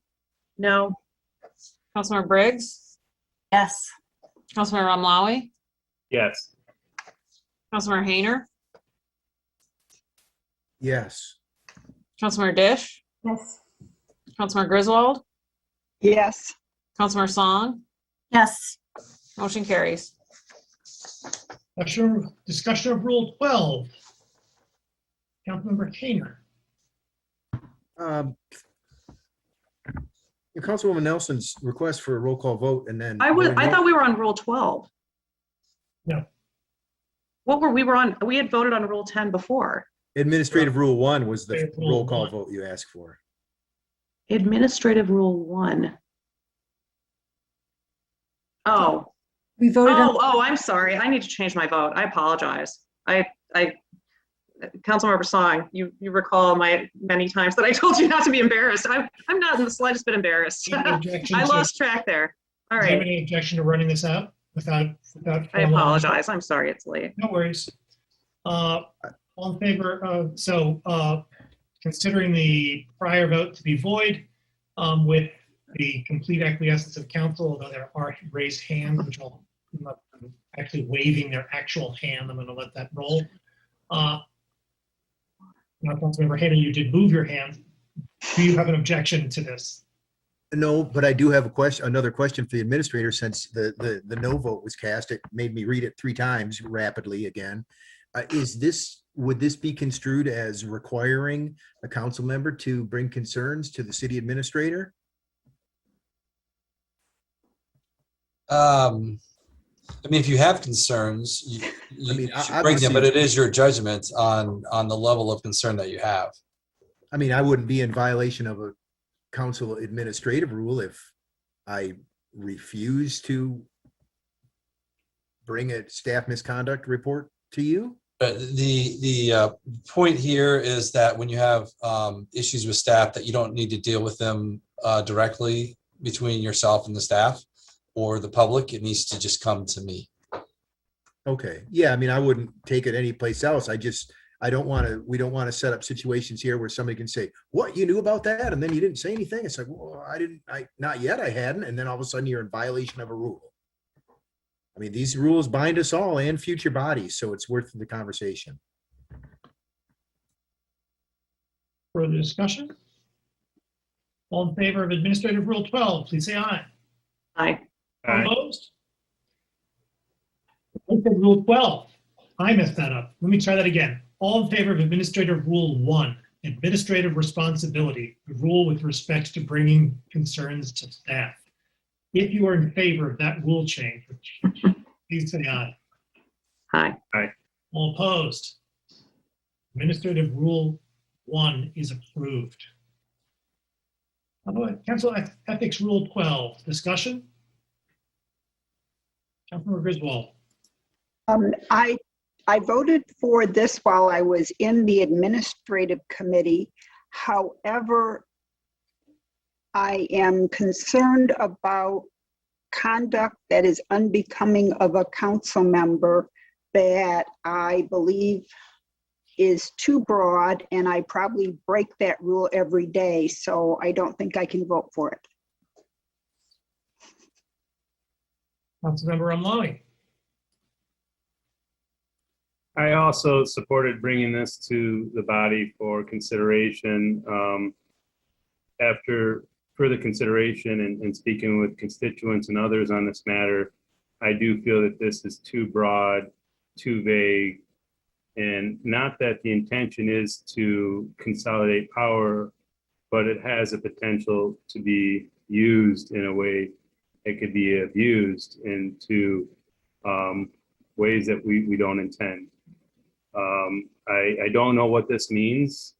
No. Councilmember Briggs, Yes. Councilmember Ramlawi, Yes. Councilmember Hayner, Yes. Councilmember Dish, Yes. Councilmember Griswold, Yes. Councilmember Song, Yes. motion carries. Discussion of Rule 12. Councilmember Hayner. Councilwoman Nelson's request for a roll call vote and then. I thought we were on Rule 12. No. What were we on? We had voted on Rule 10 before. Administrative Rule 1 was the Administrative Rule roll call 1. vote you asked for. Administrative Rule 1. Oh. We voted on. Oh, I'm sorry. I need to change my vote. I apologize. Councilmember Song, you recall my many times that I told you not to be embarrassed. I'm not in the slightest bit embarrassed. Any objection I to- lost track there. All Do you have right. any objection to running this out? without I formal- apologize. I'm sorry it's late. No worries. All in favor, considering the prior vote to be void, with the complete acquiescence of council, although there are raised hands, which I'm not actually waving their actual hand, I'm gonna let that roll. Now, Councilmember Hayden, you did move your hand. Do you have an objection to this? No, but I do have a question, another question for the administrator, since the no vote was cast. It made me read it 3 times rapidly again. Would this be construed as requiring a council member to bring concerns to the city administrator? I mean, if you have concerns, you should bring them, but it is your judgment on the level of concern that you have. I mean, I wouldn't be in violation of a council administrative rule if I refuse to bring a staff misconduct report to you. The point here is that when you have issues with staff, that you don't need to deal with them directly between yourself and the staff or the public. It needs to just come to me. Okay, yeah, I mean, I wouldn't take it anyplace else. I don't want to, we don't want to set up situations here where somebody can say, what, you knew about that? And then you didn't say anything. It's like, well, not yet, I hadn't. And then all of a sudden you're in violation of a rule. I mean, these rules bind us all and future bodies, so it's worth the conversation. Further discussion? All in favor of Administrative Rule 12, please say aye. Aye. Opposed? Rule 12. I messed that up. Let me try that again. All in favor of Administrative Rule 1, Administrative Responsibility, the rule with respect to bringing concerns to staff. If you are in favor of that rule change, please say aye. Aye. Aye. All opposed? Administrative Rule 1 is approved. Council Ethics Rule 12, discussion? Councilmember Griswold. I voted for this while I was in the administrative committee. However, I am concerned about conduct that is unbecoming of a council member that I believe is too broad, and I probably break that rule every day, so I don't think I can vote for it. Councilmember Amlani. I also supported bringing this to the body for consideration. After further consideration and speaking with constituents and others on this matter, I do feel that this is too broad, too vague, and not that the intention is to consolidate power, but it has a potential to be used in a way that could be abused into ways that we don't intend. I don't know what this means.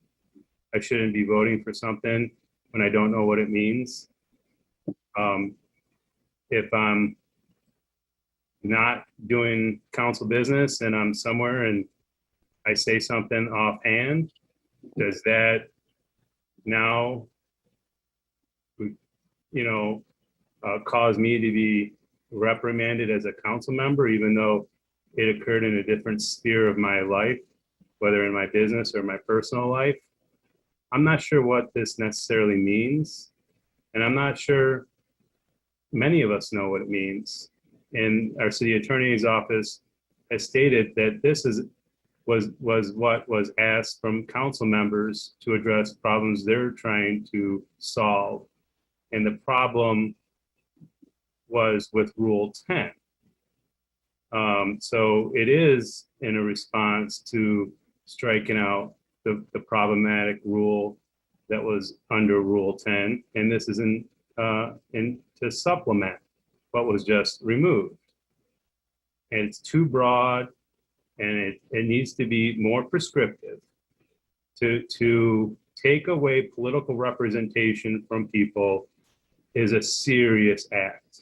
I shouldn't be voting for something when I don't know what it means. If I'm not doing council business and I'm somewhere and I say something offhand, does that now, cause me to be reprimanded as a council member, even though it occurred in a different sphere of my life, whether in my business or my personal life? I'm not sure what this necessarily means, and I'm not sure many of us know what it means. And our city attorney's office has stated that this was what was asked from council members to address problems they're trying to solve. And the problem was with Rule 10. So it is in a response to striking out the problematic rule that was under Rule 10, and this is to supplement what was just removed. And it's too broad, and it needs to be more prescriptive. To take away political representation from people is a serious act.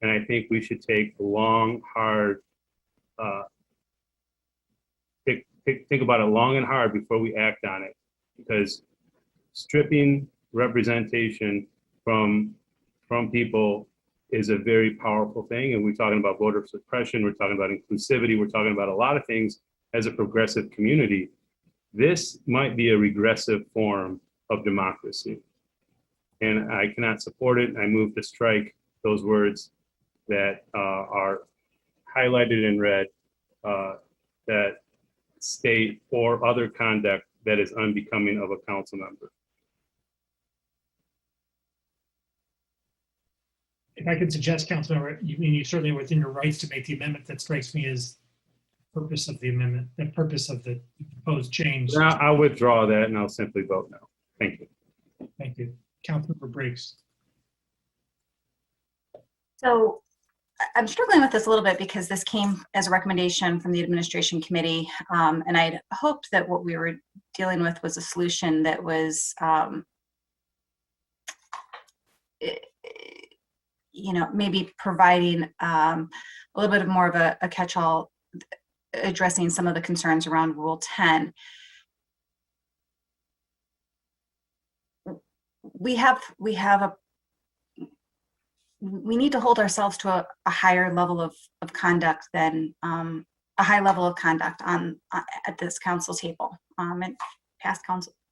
And I think we should take a long, hard, think about it long and hard before we act on it, because stripping representation from people is a very powerful thing. And we're talking about voter suppression. We're talking about inclusivity. We're talking about a lot of things as a progressive community. This might be a regressive form of democracy. And I cannot support it. I move to strike those words that are highlighted in red that state or other conduct that is unbecoming of a council member. If I could suggest, Councilmember, you certainly are within your rights to make the amendment. That strikes me as purpose of the amendment, the purpose of the proposed change. Now I'll withdraw that and I'll simply vote no. Thank you. Thank you. Councilmember Briggs. So I'm struggling with this a little bit because this came as a recommendation from the administration committee. And I'd hoped that what we were dealing with was a solution that was, maybe providing a little bit of more of a catch-all, addressing some of the concerns around Rule 10. We need to hold ourselves to a higher level of conduct than a high level of conduct at this council table. And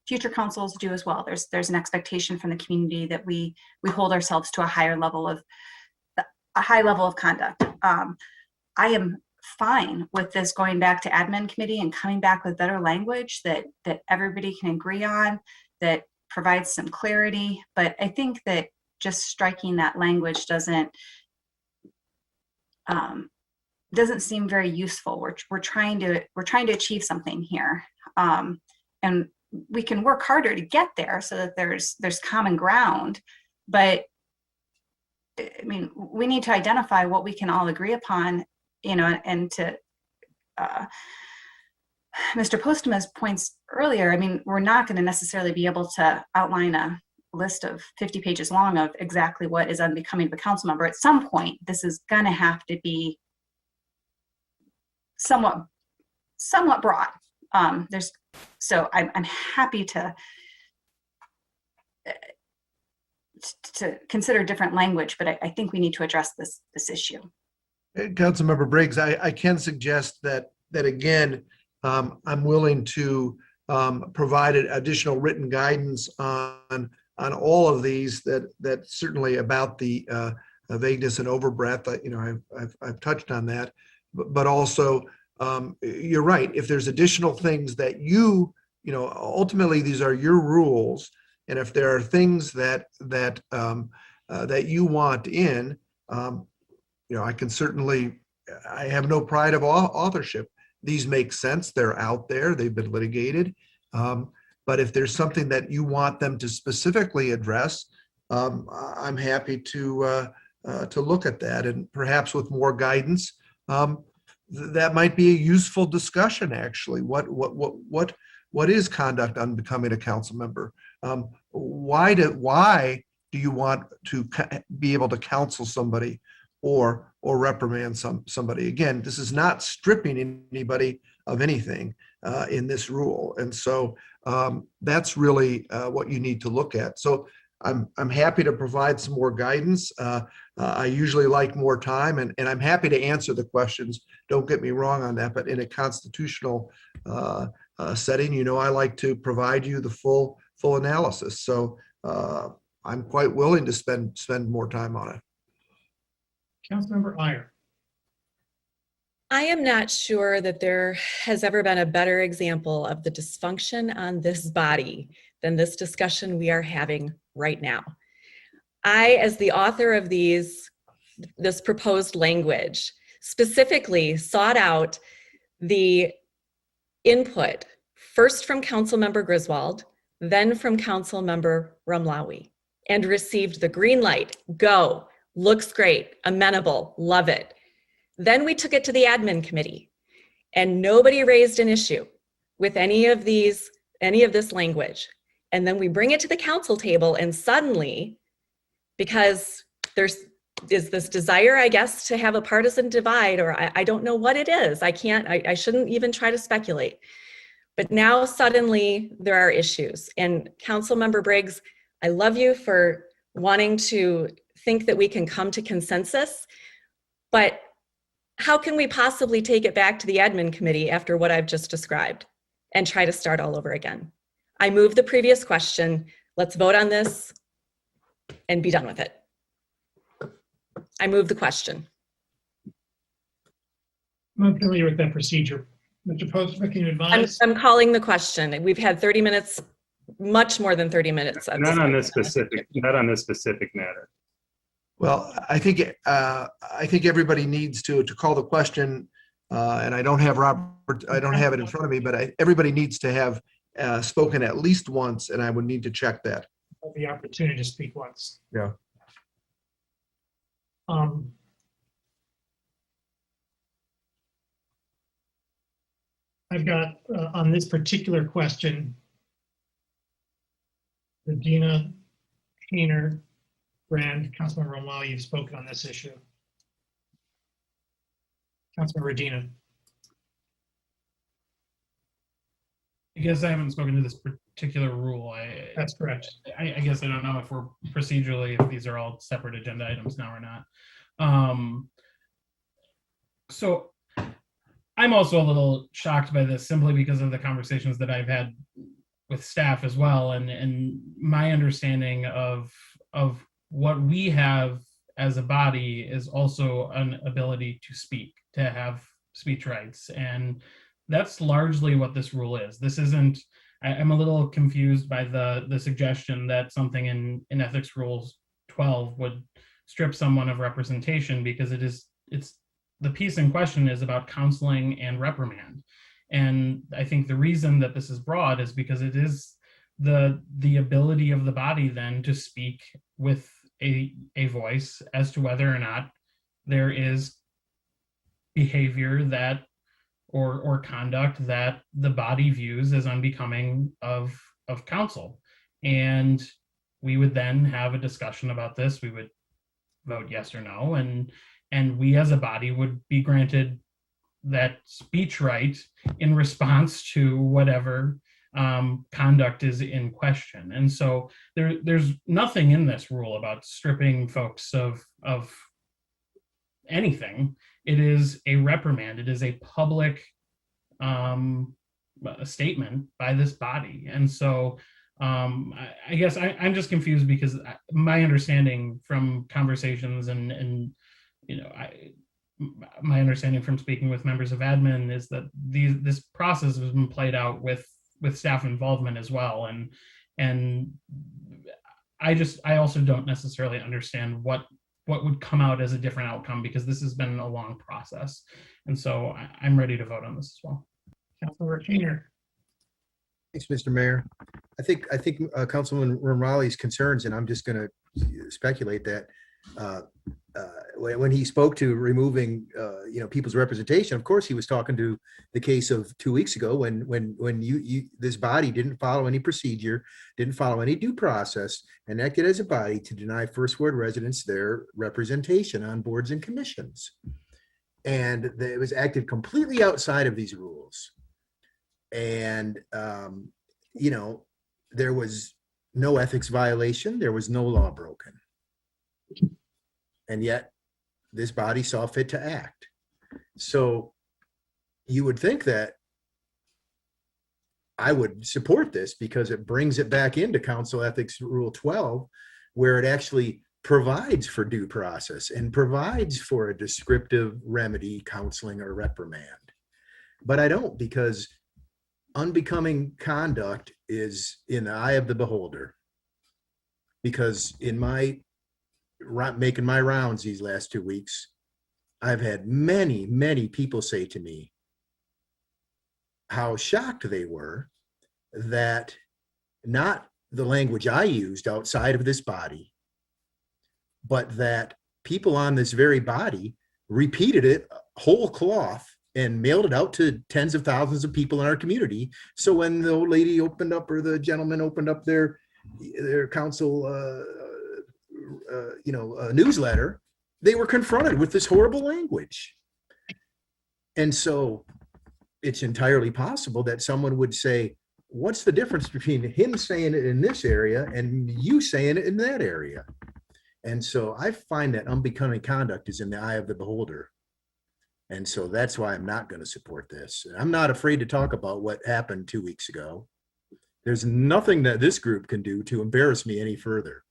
future councils do as well. There's an expectation from the community that we hold ourselves to a high level of conduct. I am fine with this going back to admin committee and coming back with better language that everybody can agree on, that provides some clarity. But I think that just striking that language doesn't seem very useful. We're trying to achieve something here, and we can work harder to get there so that there's common ground. But I mean, we need to identify what we can all agree upon, and to Mr. Postma's points earlier. I mean, we're not going to necessarily be able to outline a list of 50 pages long of exactly what is unbecoming of a council member. At some point, this is going to have to be somewhat broad. So I'm happy to consider different language, but I think we need to address this issue. Councilmember Briggs, I can suggest that again, I'm willing to provide additional written guidance on all of these that certainly about the vagueness and overbreadth. I've touched on that, but also you're right. If there's additional things that ultimately these are your rules, and if there are things that you want in, I can certainly. I have no pride of authorship. These make sense. They're out there. They've been litigated. But if there's something that you want them to specifically address, I'm happy to look at that, and perhaps with more guidance. That might be a useful discussion. Actually, what is conduct unbecoming a council member? Why do you want to be able to counsel somebody or reprimand somebody? Again, this is not stripping anybody of anything in this rule, and so that's really what you need to look at. So I'm happy to provide some more guidance. I usually like more time, and I'm happy to answer the questions. Don't get me wrong on that, but in a constitutional setting, I like to provide you the full analysis. So I'm quite willing to spend more time on it. Councilmember Iyer. I am not sure that there has ever been a better example of the dysfunction on this body than this discussion we are having right now. I, as the author of this proposed language, specifically sought out the input first from Councilmember Griswold, then from Councilmember Rumlawi, and received the green light, go, looks great, amenable, love it. Then we took it to the admin committee, and nobody raised an issue with any of this language. And then we bring it to the council table, and suddenly, because there's this desire, I guess, to have a partisan divide, or I don't know what it is. I shouldn't even try to speculate. But now suddenly there are issues. And Councilmember Briggs, I love you for wanting to think that we can come to consensus, but how can we possibly take it back to the admin committee after what I've just described and try to start all over again? I move the previous question. Let's vote on this and be done with it. I move the question. I'm familiar with that procedure. Mr. Postma, can you advise? I'm calling the question. We've had 30 minutes, much more than 30 minutes. Of Not on this specific matter. Well, I think everybody needs to call the question, and I don't have it in front of me, but everybody needs to have spoken at least once, and I would need to check that. The opportunity to speak once. Yeah. I've got on this particular question, Regina, Keener, Brand, Councilmember O'Malley, you've spoken on this issue. Councilmember Regina. Because I haven't spoken to this particular rule, That's correct. I guess I don't know if we're procedurally, if these are all separate agenda items now or not. So I'm also a little shocked by this simply because of the conversations that I've had with staff as well, and my understanding of what we have as a body is also an ability to speak, to have speech rights, and that's largely what this rule is. This isn't. I'm a little confused by the suggestion that something in Ethics Rules 12 would strip someone of representation, because it's the piece in question is about counseling and reprimand. And I think the reason that this is broad is because it is the ability of the body then to speak with a voice as to whether or not there is behavior that or conduct that the body views as unbecoming of counsel. And we would then have a discussion about this. We would vote yes or no, and we as a body would be granted that speech right in response to whatever conduct is in question. And so there's nothing in this rule about stripping folks of anything. It is a reprimand. It is a public statement by this body. And so I guess I'm just confused because my understanding from conversations and my understanding from speaking with members of admin is that this process has been played out with staff involvement as well. And I also don't necessarily understand what would come out as a different outcome, because this has been a long process. And so I'm ready to vote on this as well. Councilmember Keener. Thanks, Mr. Mayor. I think Councilman Raleigh's concerns, and I'm just going to speculate that when he spoke to removing people's representation, of course he was talking to the case of 2 weeks ago when this body didn't follow any procedure, didn't follow any due process, and acted as a body to deny First Ward residents their representation on boards and commissions. And it was acted completely outside of these rules. And there was no ethics violation, there was no law broken. And yet this body saw fit to act. So you would think that I would support this because it brings it back into Council Ethics Rule 12, where it actually provides for due process and provides for a descriptive remedy, counseling, or reprimand. But I don't, because unbecoming conduct is in the eye of the beholder. Because in making my rounds these last 2 weeks, I've had many, many people say to me how shocked they were that not the language I used outside of this body, but that people on this very body repeated it whole cloth and mailed it out to tens of thousands of people in our community. So when the old lady opened up, or the gentleman opened up their council newsletter, they were confronted with this horrible language. And so it's entirely possible that someone would say, what's the difference between him saying it in this area and you saying it in that area? And so I find that unbecoming conduct is in the eye of the beholder. And so that's why I'm not going to support this. I'm not afraid to talk about what happened 2 weeks ago. There's nothing that this group can do to embarrass me any further.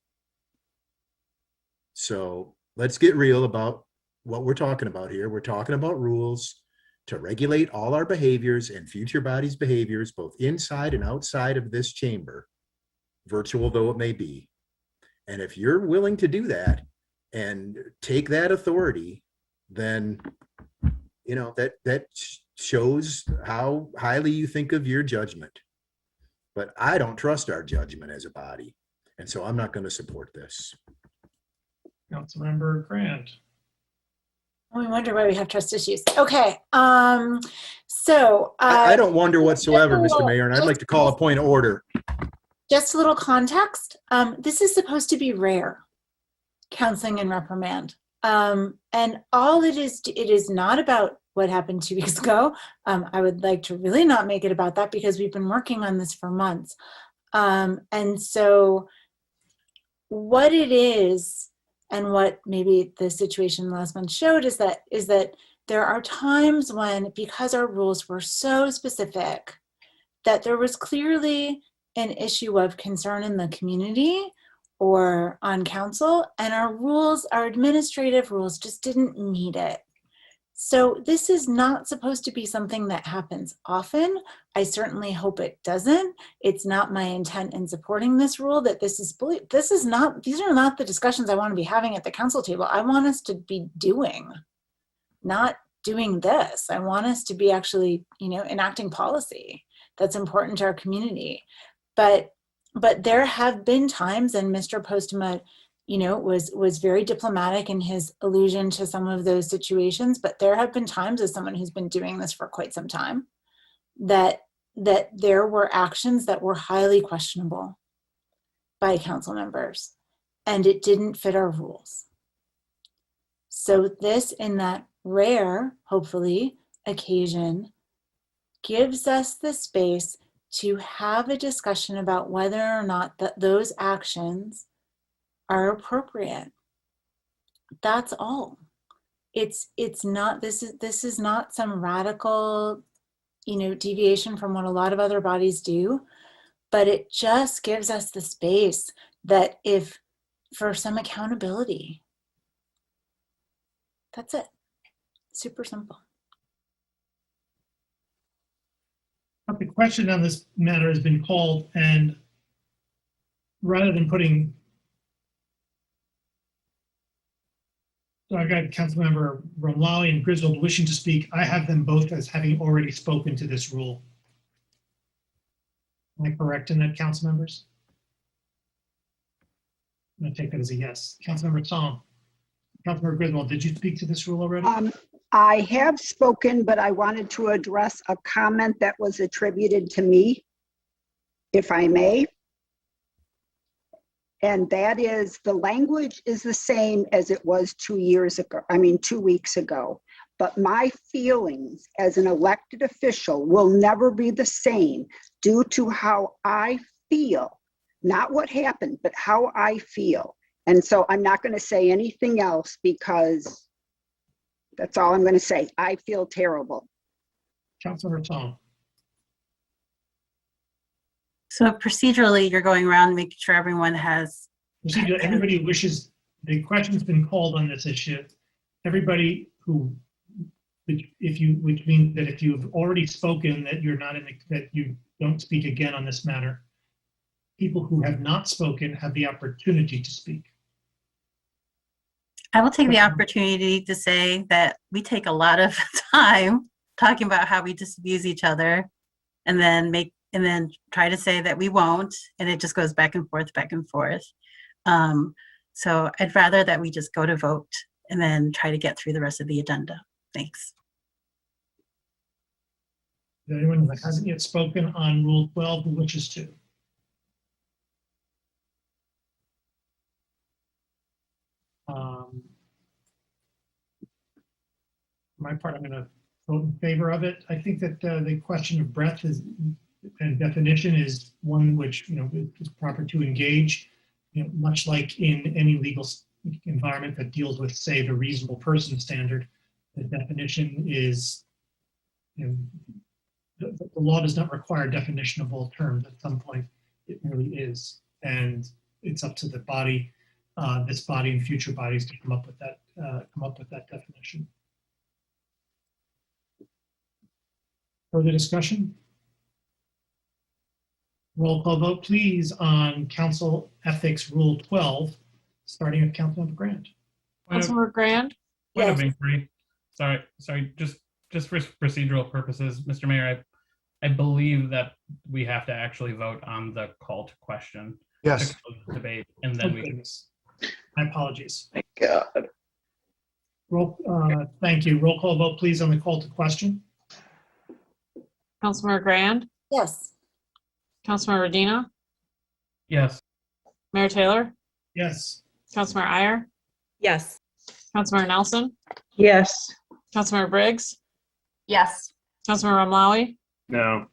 So let's get real about what we're talking about here. We're talking about rules to regulate all our behaviors and future bodies' behaviors, both inside and outside of this chamber, virtual though it may be. And if you're willing to do that and take that authority, then, you know, that shows how highly you think of your judgment. But I don't trust our judgment as a body. And so I'm not going to support this. Councilmember Grant. We wonder why we have trust issues. Okay. So I don't wonder whatsoever, Mr. Mayor, and I'd like to call a point of order. Just a little context. This is supposed to be rare, counseling and reprimand. And all it is not about what happened 2 weeks ago. I would like to really not make it about that because we've been working on this for months. And so what it is, and what maybe the situation last month showed is that there are times when, because our rules were so specific, that there was clearly an issue of concern in the community or on council, and our rules, our administrative rules, just didn't meet it. So this is not supposed to be something that happens often. I certainly hope it doesn't. It's not my intent in supporting this rule that these are not the discussions I want to be having at the council table. I want us to be doing, not doing this. I want us to be actually, enacting policy that's important to our community. But there have been times, and Mr. Postma, was very diplomatic in his allusion to some of those situations, but there have been times, as someone who's been doing this for quite some time, that there were actions that were highly questionable by council members, and it didn't fit our rules. So this, in that rare, hopefully, occasion, gives us the space to have a discussion about whether or not those actions are appropriate. That's all. It's not, this is not some radical, deviation from what a lot of other bodies do, but it just gives us the space that for some accountability. That's it. Super simple. The question on this matter has been called, and rather than putting, so I got Councilmember Romlawi and Griswold wishing to speak. I have them both as having already spoken to this rule. Am I correct in that, council members? I'm going to take that as a yes. Councilmember Song. Councilmember Griswold, did you speak to this rule already? I have spoken, but I wanted to address a comment that was attributed to me, if I may. And that is, the language is the same as it was 2 weeks ago. But my feelings as an elected official will never be the same due to how I feel, not what happened, but how I feel. And so I'm not going to say anything else because that's all I'm going to say. I feel terrible. Councilmember Tom. So procedurally, you're going around making sure everyone has. Everybody wishes, the question's been called on this issue. Everybody who, which means that if you've already spoken, that that you don't speak again on this matter. People who have not spoken have the opportunity to speak. I will take the opportunity to say that we take a lot of time talking about how we disabuse each other, and then try to say that we won't, and it just goes back and forth. So I'd rather that we just go to vote and then try to get through the rest of the agenda. Thanks. Is there anyone that hasn't yet spoken on Rule 12 who wishes to? For my part, I'm going to vote in favor of it. I think that the question of breadth and definition is one which is proper to engage. Much like in any legal environment that deals with, say, the reasonable person standard, the definition is, the law does not require definition of all terms. At some point, it really is, and it's up to the body, this body and future bodies to come up with that definition. Further discussion? Roll call vote, please, on Council Ethics Rule 12, starting with Councilmember Grant. Councilmember Grand? Point of inquiry. Sorry, just for procedural purposes, Mr. Mayor, I believe that we have to actually vote on the call to question. Yes. To close the debate, and then we can. My apologies. Thank God. Thank you. Roll call vote, please, on the call to question. Councilmember Grand? Yes. Councilmember Redina? Yes. Mayor Taylor? Yes. Councilmember Iyer? Yes. Councilmember Nelson? Yes. Councilmember Briggs? Yes. Councilmember Ramlawi? No.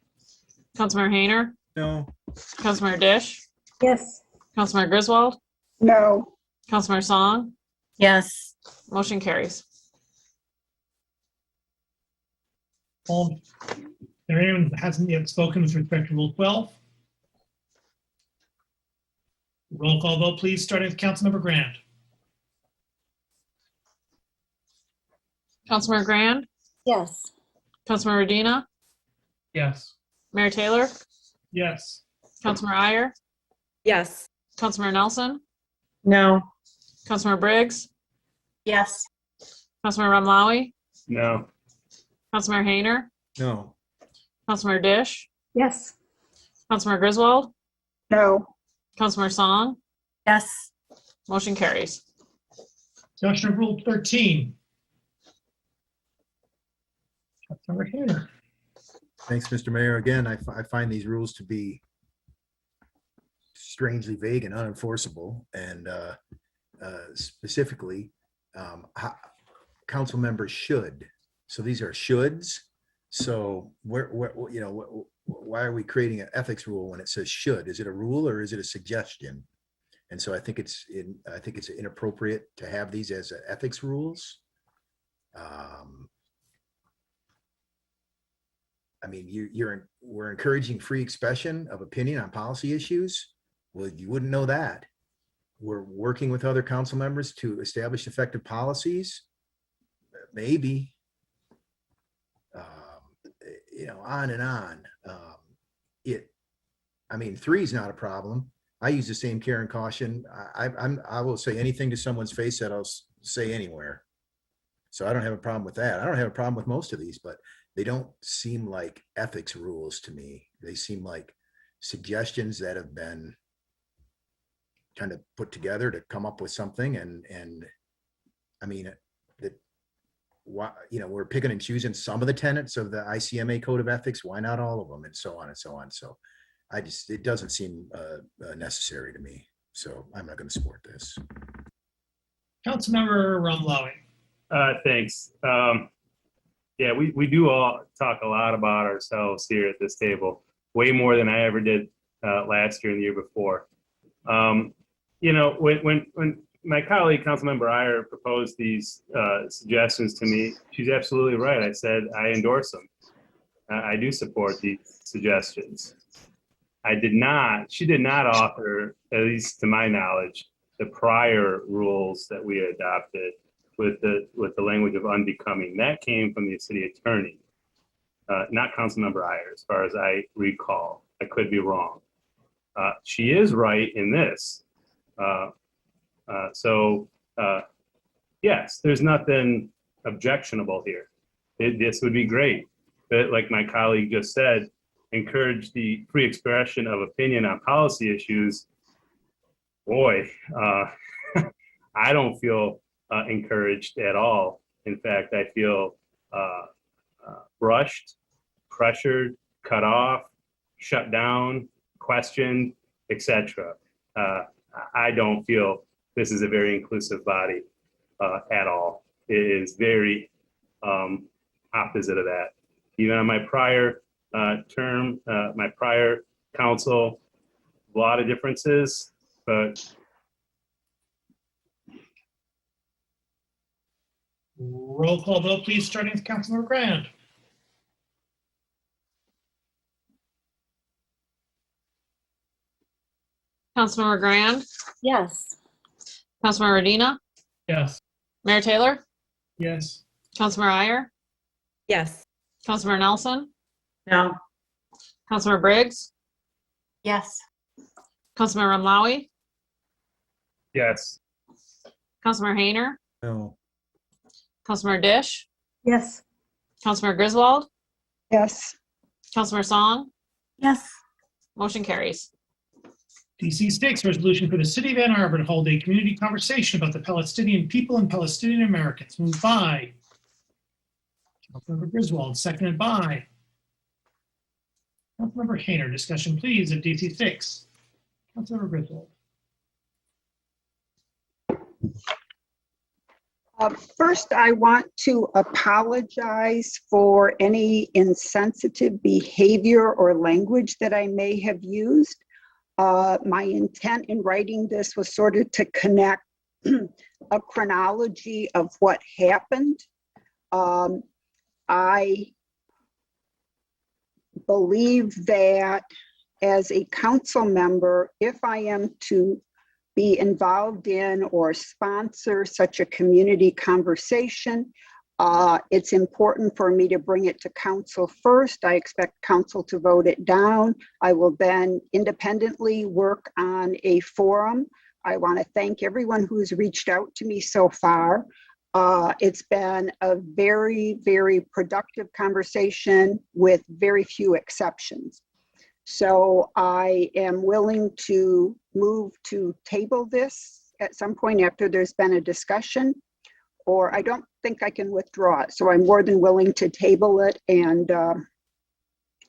Councilmember Hayner? No. Councilmember Dish? Yes. Councilmember Griswold? No. Councilmember Song? Yes. Motion carries. There anyone that hasn't yet spoken with respect to Rule 12? Roll call vote, please, starting with Councilmember Grand. Councilmember Grand? Yes. Councilmember Redina? Yes. Mayor Taylor? Yes. Councilmember Iyer? Yes. Councilmember Nelson? No. Councilmember Briggs? Yes. Councilmember Ramlawi? No. Councilmember Hayner? No. Councilmember Dish? Yes. Councilmember Griswold? No. Councilmember Song? Yes. Motion carries. Discussion of Rule 13. Councilmember Hayner. Thanks, Mr. Mayor. Again, I find these rules to be strangely vague and unenforceable. And specifically, council members should. So these are shoulds. So where why are we creating an ethics rule when it says should? Is it a rule or is it a suggestion? And so I think it's inappropriate to have these as ethics rules. I mean, we're encouraging free expression of opinion on policy issues. Well, you wouldn't know that. We're working with other council members to establish effective policies. Maybe. On and on. I mean, 3 is not a problem. I use the same care and caution. I will say anything to someone's face that I'll say anywhere. So I don't have a problem with that. I don't have a problem with most of these, but they don't seem like ethics rules to me. They seem like suggestions that have been kind of put together to come up with something. And I mean, we're picking and choosing some of the tenets of the ICMA Code of Ethics. Why not all of them? And so on and so on. So it doesn't seem necessary to me. So I'm not going to support this. Councilmember Ramlawi. Thanks. Yeah, we do all talk a lot about ourselves here at this table, way more than I ever did last year and the year before. When my colleague, Councilmember Iyer, proposed these suggestions to me, she's absolutely right. I said I endorse them. I do support these suggestions. She did not author, at least to my knowledge, the prior rules that we adopted with the language of unbecoming. That came from the city attorney, not Councilmember Iyer, as far as I recall. I could be wrong. She is right in this. Yes, there's nothing objectionable here. This would be great. But like my colleague just said, encourage the free expression of opinion on policy issues. Boy, I don't feel encouraged at all. In fact, I feel rushed, pressured, cut off, shut down, questioned, etc. I don't feel this is a very inclusive body at all. It is very opposite of that. Even on my prior term, my prior council, a lot of differences, but Roll call vote, please, starting with Councilmember Grand. Councilmember Grand, Yes. Councilmember Redina, Yes. Mayor Taylor, Yes. Councilmember Iyer, Yes. Councilmember Nelson, No. Councilmember Briggs, Yes. Councilmember Rumlawi, Yes. Councilmember Hayner, No. Councilmember Dish, Yes. Councilmember Griswold, Yes. Councilmember Song, Yes. motion carries. DC 6, resolution for the city of Ann Arbor to hold a community conversation about the Palestinian people and Palestinian Americans. Moved by Councilmember Griswold, seconded by Councilmember Hayner. Discussion, please, of DC 6. Councilmember Griswold. First, I want to apologize for any insensitive behavior or language that I may have used. My intent in writing this was sort of to connect a chronology of what happened. I believe that as a council member, if I am to be involved in or sponsor such a community conversation, it's important for me to bring it to council first. I expect council to vote it down. I will then independently work on a forum. I want to thank everyone who's reached out to me so far. It's been a very, very productive conversation with very few exceptions. So I am willing to move to table this at some point after there's been a discussion, or I don't think I can withdraw it. So I'm more than willing to table it and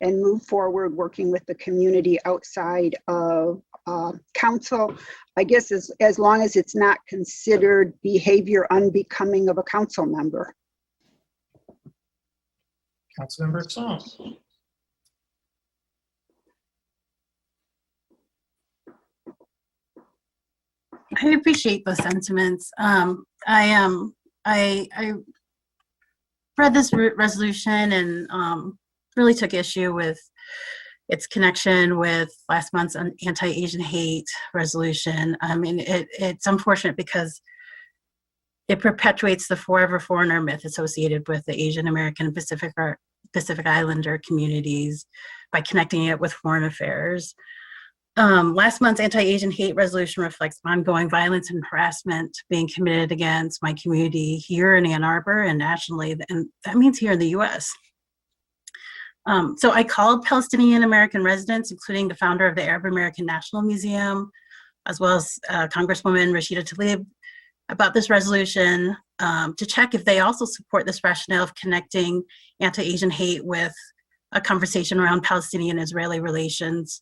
move forward working with the community outside of council. I guess as long as it's not considered behavior unbecoming of a council member. Councilmember Song. I appreciate those sentiments. I read this resolution and really took issue with its connection with last month's anti-Asian hate resolution. I mean, it's unfortunate because it perpetuates the forever foreigner myth associated with the Asian American and Pacific Islander communities by connecting it with foreign affairs. Last month's anti-Asian hate resolution reflects ongoing violence and harassment being committed against my community here in Ann Arbor and nationally, and that means here in the US. So I called Palestinian American residents, including the founder of the Arab American National Museum, as well as Congresswoman Rashida Tlaib, about this resolution to check if they also support this rationale of connecting anti-Asian hate with a conversation around Palestinian-Israeli relations.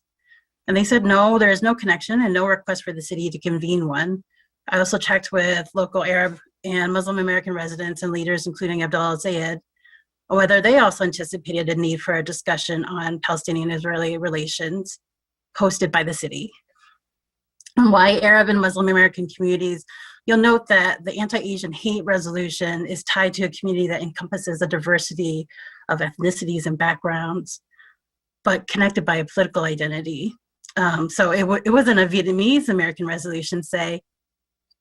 And they said, no, there is no connection and no request for the city to convene one. I also checked with local Arab and Muslim American residents and leaders, including Abdul al-Sayed, whether they also anticipated a need for a discussion on Palestinian-Israeli relations hosted by the city. And why Arab and Muslim American communities, you'll note that the anti-Asian hate resolution is tied to a community that encompasses a diversity of ethnicities and backgrounds, but connected by a political identity. So it wasn't a Vietnamese American resolution, say,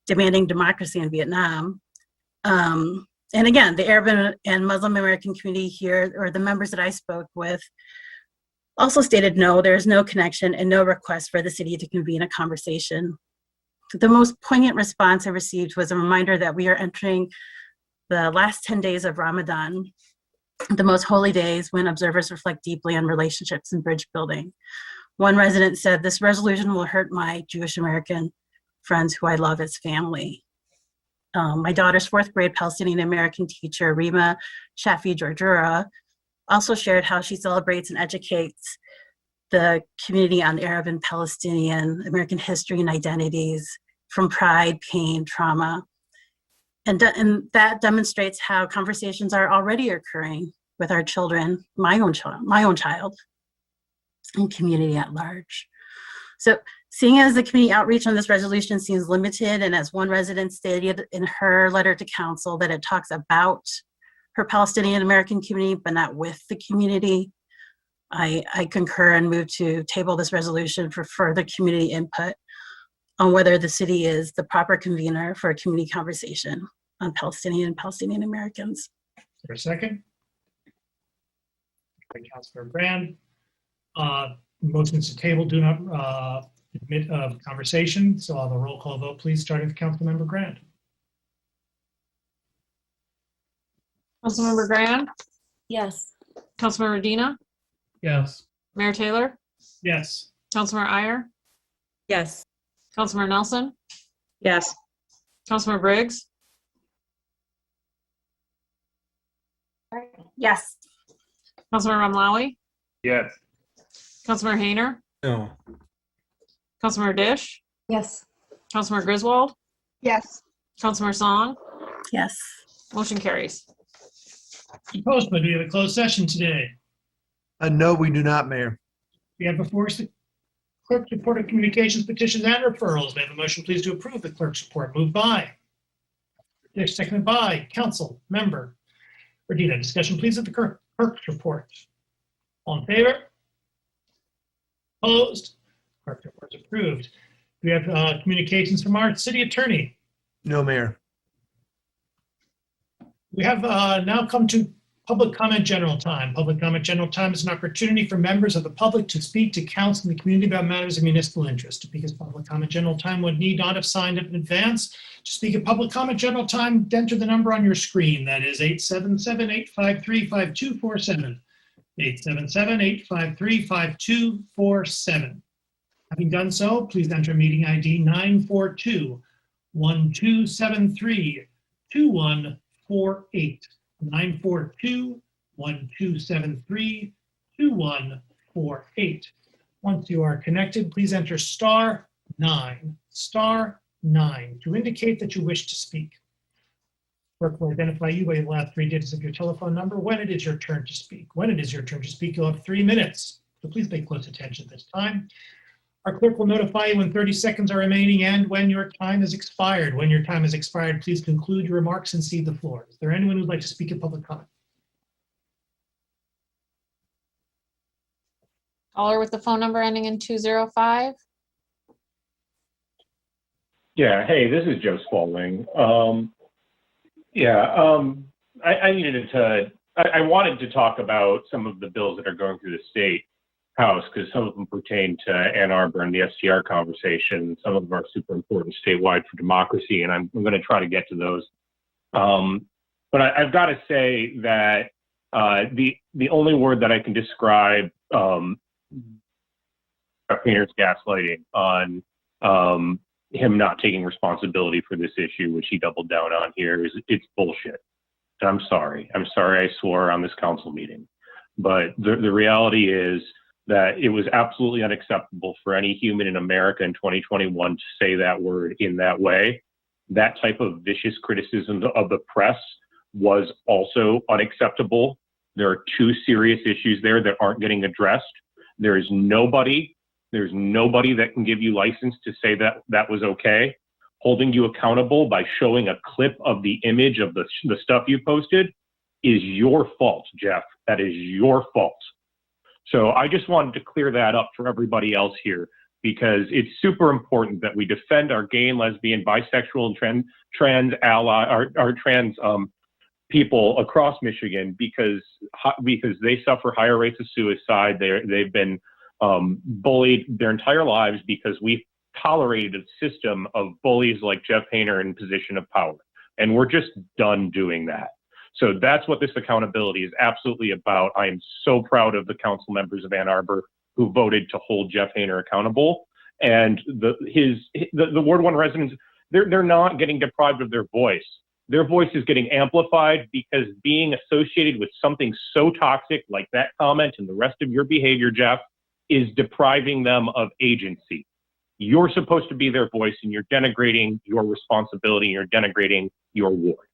demanding democracy in Vietnam. And again, the Arab and Muslim American community here, or the members that I spoke with, also stated no, there is no connection and no request for the city to convene a conversation. The most poignant response I received was a reminder that we are entering the last 10 days of Ramadan, the most holy days when observers reflect deeply on relationships and bridge building. One resident said, "This resolution will hurt my Jewish American friends who I love as family." My daughter's fourth grade Palestinian American teacher, Rima Shafi Georgura, also shared how she celebrates and educates the community on Arab and Palestinian American history and identities from pride, pain, trauma. And that demonstrates how conversations are already occurring with our children, my own child, and community at large. So Seeing as the community outreach on this resolution seems limited, and as one resident stated in her letter to council that it talks about her Palestinian American community, but not with the community, I concur and move to table this resolution for further community input on whether the city is the proper convener for a community conversation on Palestinian and Palestinian Americans. For a second. By Councilor Brand. Motions to table do not admit of conversation, so I'll have a roll call vote, please, starting with Councilmember Grant. Councilmember Grand, Yes. Councilmember Dina, Yes. Mayor Taylor, Yes. Councilmember Iyer, Yes. Councilmember Nelson, Yes. Councilmember Briggs, Yes. Councilmember Ramlawi, Yes. Councilmember Hayner, No. Councilmember Dish, Yes. Councilmember Griswold, yes, Councilmember Song, Yes. motion carries. Mr. Postma, do we have a closed session today? No, we do not, Mayor. We have before us the clerk's report of communications, petitions, and referrals. May I have a motion, please, to approve the clerk's report? Moved by. Dish, seconded by Council Member Redina. Discussion, please, of the clerk's report. All in favor? Opposed? Clerk's report is approved. We have communications from our city attorney. No, Mayor. We have now come to public comment general time. Public comment general time is an opportunity for members of the public to speak to council and the community about matters of municipal interest. Because public comment general time would need not have signed up in advance. To speak at public comment general time, enter the number on your screen. That is 877-853-5247. 877-853-5247. Having done so, please enter meeting ID 942-1273-2148. 942-1273-2148. Once you are connected, please enter *9, *9 to indicate that you wish to speak. Clerk will identify you by the last 3 digits of your telephone number when it is your turn to speak. When it is your turn to speak, you'll have 3 minutes. So please pay close attention this time. Our clerk will notify you when 30 seconds are remaining and when your time has expired. When your time has expired, please conclude your remarks and cede the floor. Is there anyone who'd like to speak in public comment? Caller with the phone number ending in 205. Yeah, hey, this is Joe Spalding. I wanted to talk about some of the bills that are going through the state house because some of them pertain to Ann Arbor and the STR conversation. Some of them are super important statewide for democracy, and I'm going to try to get to those. But I've got to say that the only word that I can describe Painter's gaslighting on him not taking responsibility for this issue, which he doubled down on here, is it's bullshit. And I'm sorry. I swore on this council meeting. But the reality is that it was absolutely unacceptable for any human in America in 2021 to say that word in that way. That type of vicious criticism of the press was also unacceptable. There are 2 serious issues there that aren't getting addressed. There's nobody that can give you license to say that that was okay. Holding you accountable by showing a clip of the image of the stuff you posted is your fault, Jeff. That is your fault. So I just wanted to clear that up for everybody else here, because it's super important that we defend our gay and lesbian, bisexual, and trans people across Michigan, because they suffer higher rates of suicide. They've been bullied their entire lives because we've tolerated a system of bullies like Jeff Hayner in position of power. And we're just done doing that. So that's what this accountability is absolutely about. I am so proud of the council members of Ann Arbor who voted to hold Jeff Hayner accountable. And the Ward 1 residents, they're not getting deprived of their voice. Their voice is getting amplified because being associated with something so toxic like that comment and the rest of your behavior, Jeff, is depriving them of agency. You're supposed to be their voice, and you're denigrating your responsibility, and you're denigrating your ward.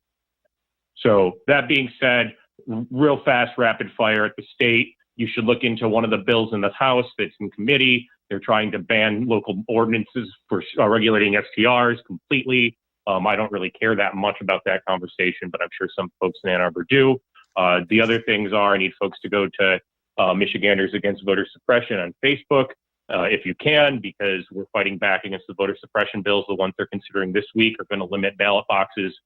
So that being said, real fast, rapid fire at the state, you should look into one of the bills in the House that's in committee They're trying to ban local ordinances for regulating STRs completely. I don't really care that much about that conversation, but I'm sure some folks in Ann Arbor do. The other things are, I need folks to go to Michiganders Against Voter Suppression on Facebook, if you can, because we're fighting back against the voter suppression bills. The ones they're considering this week are going to limit ballot boxes,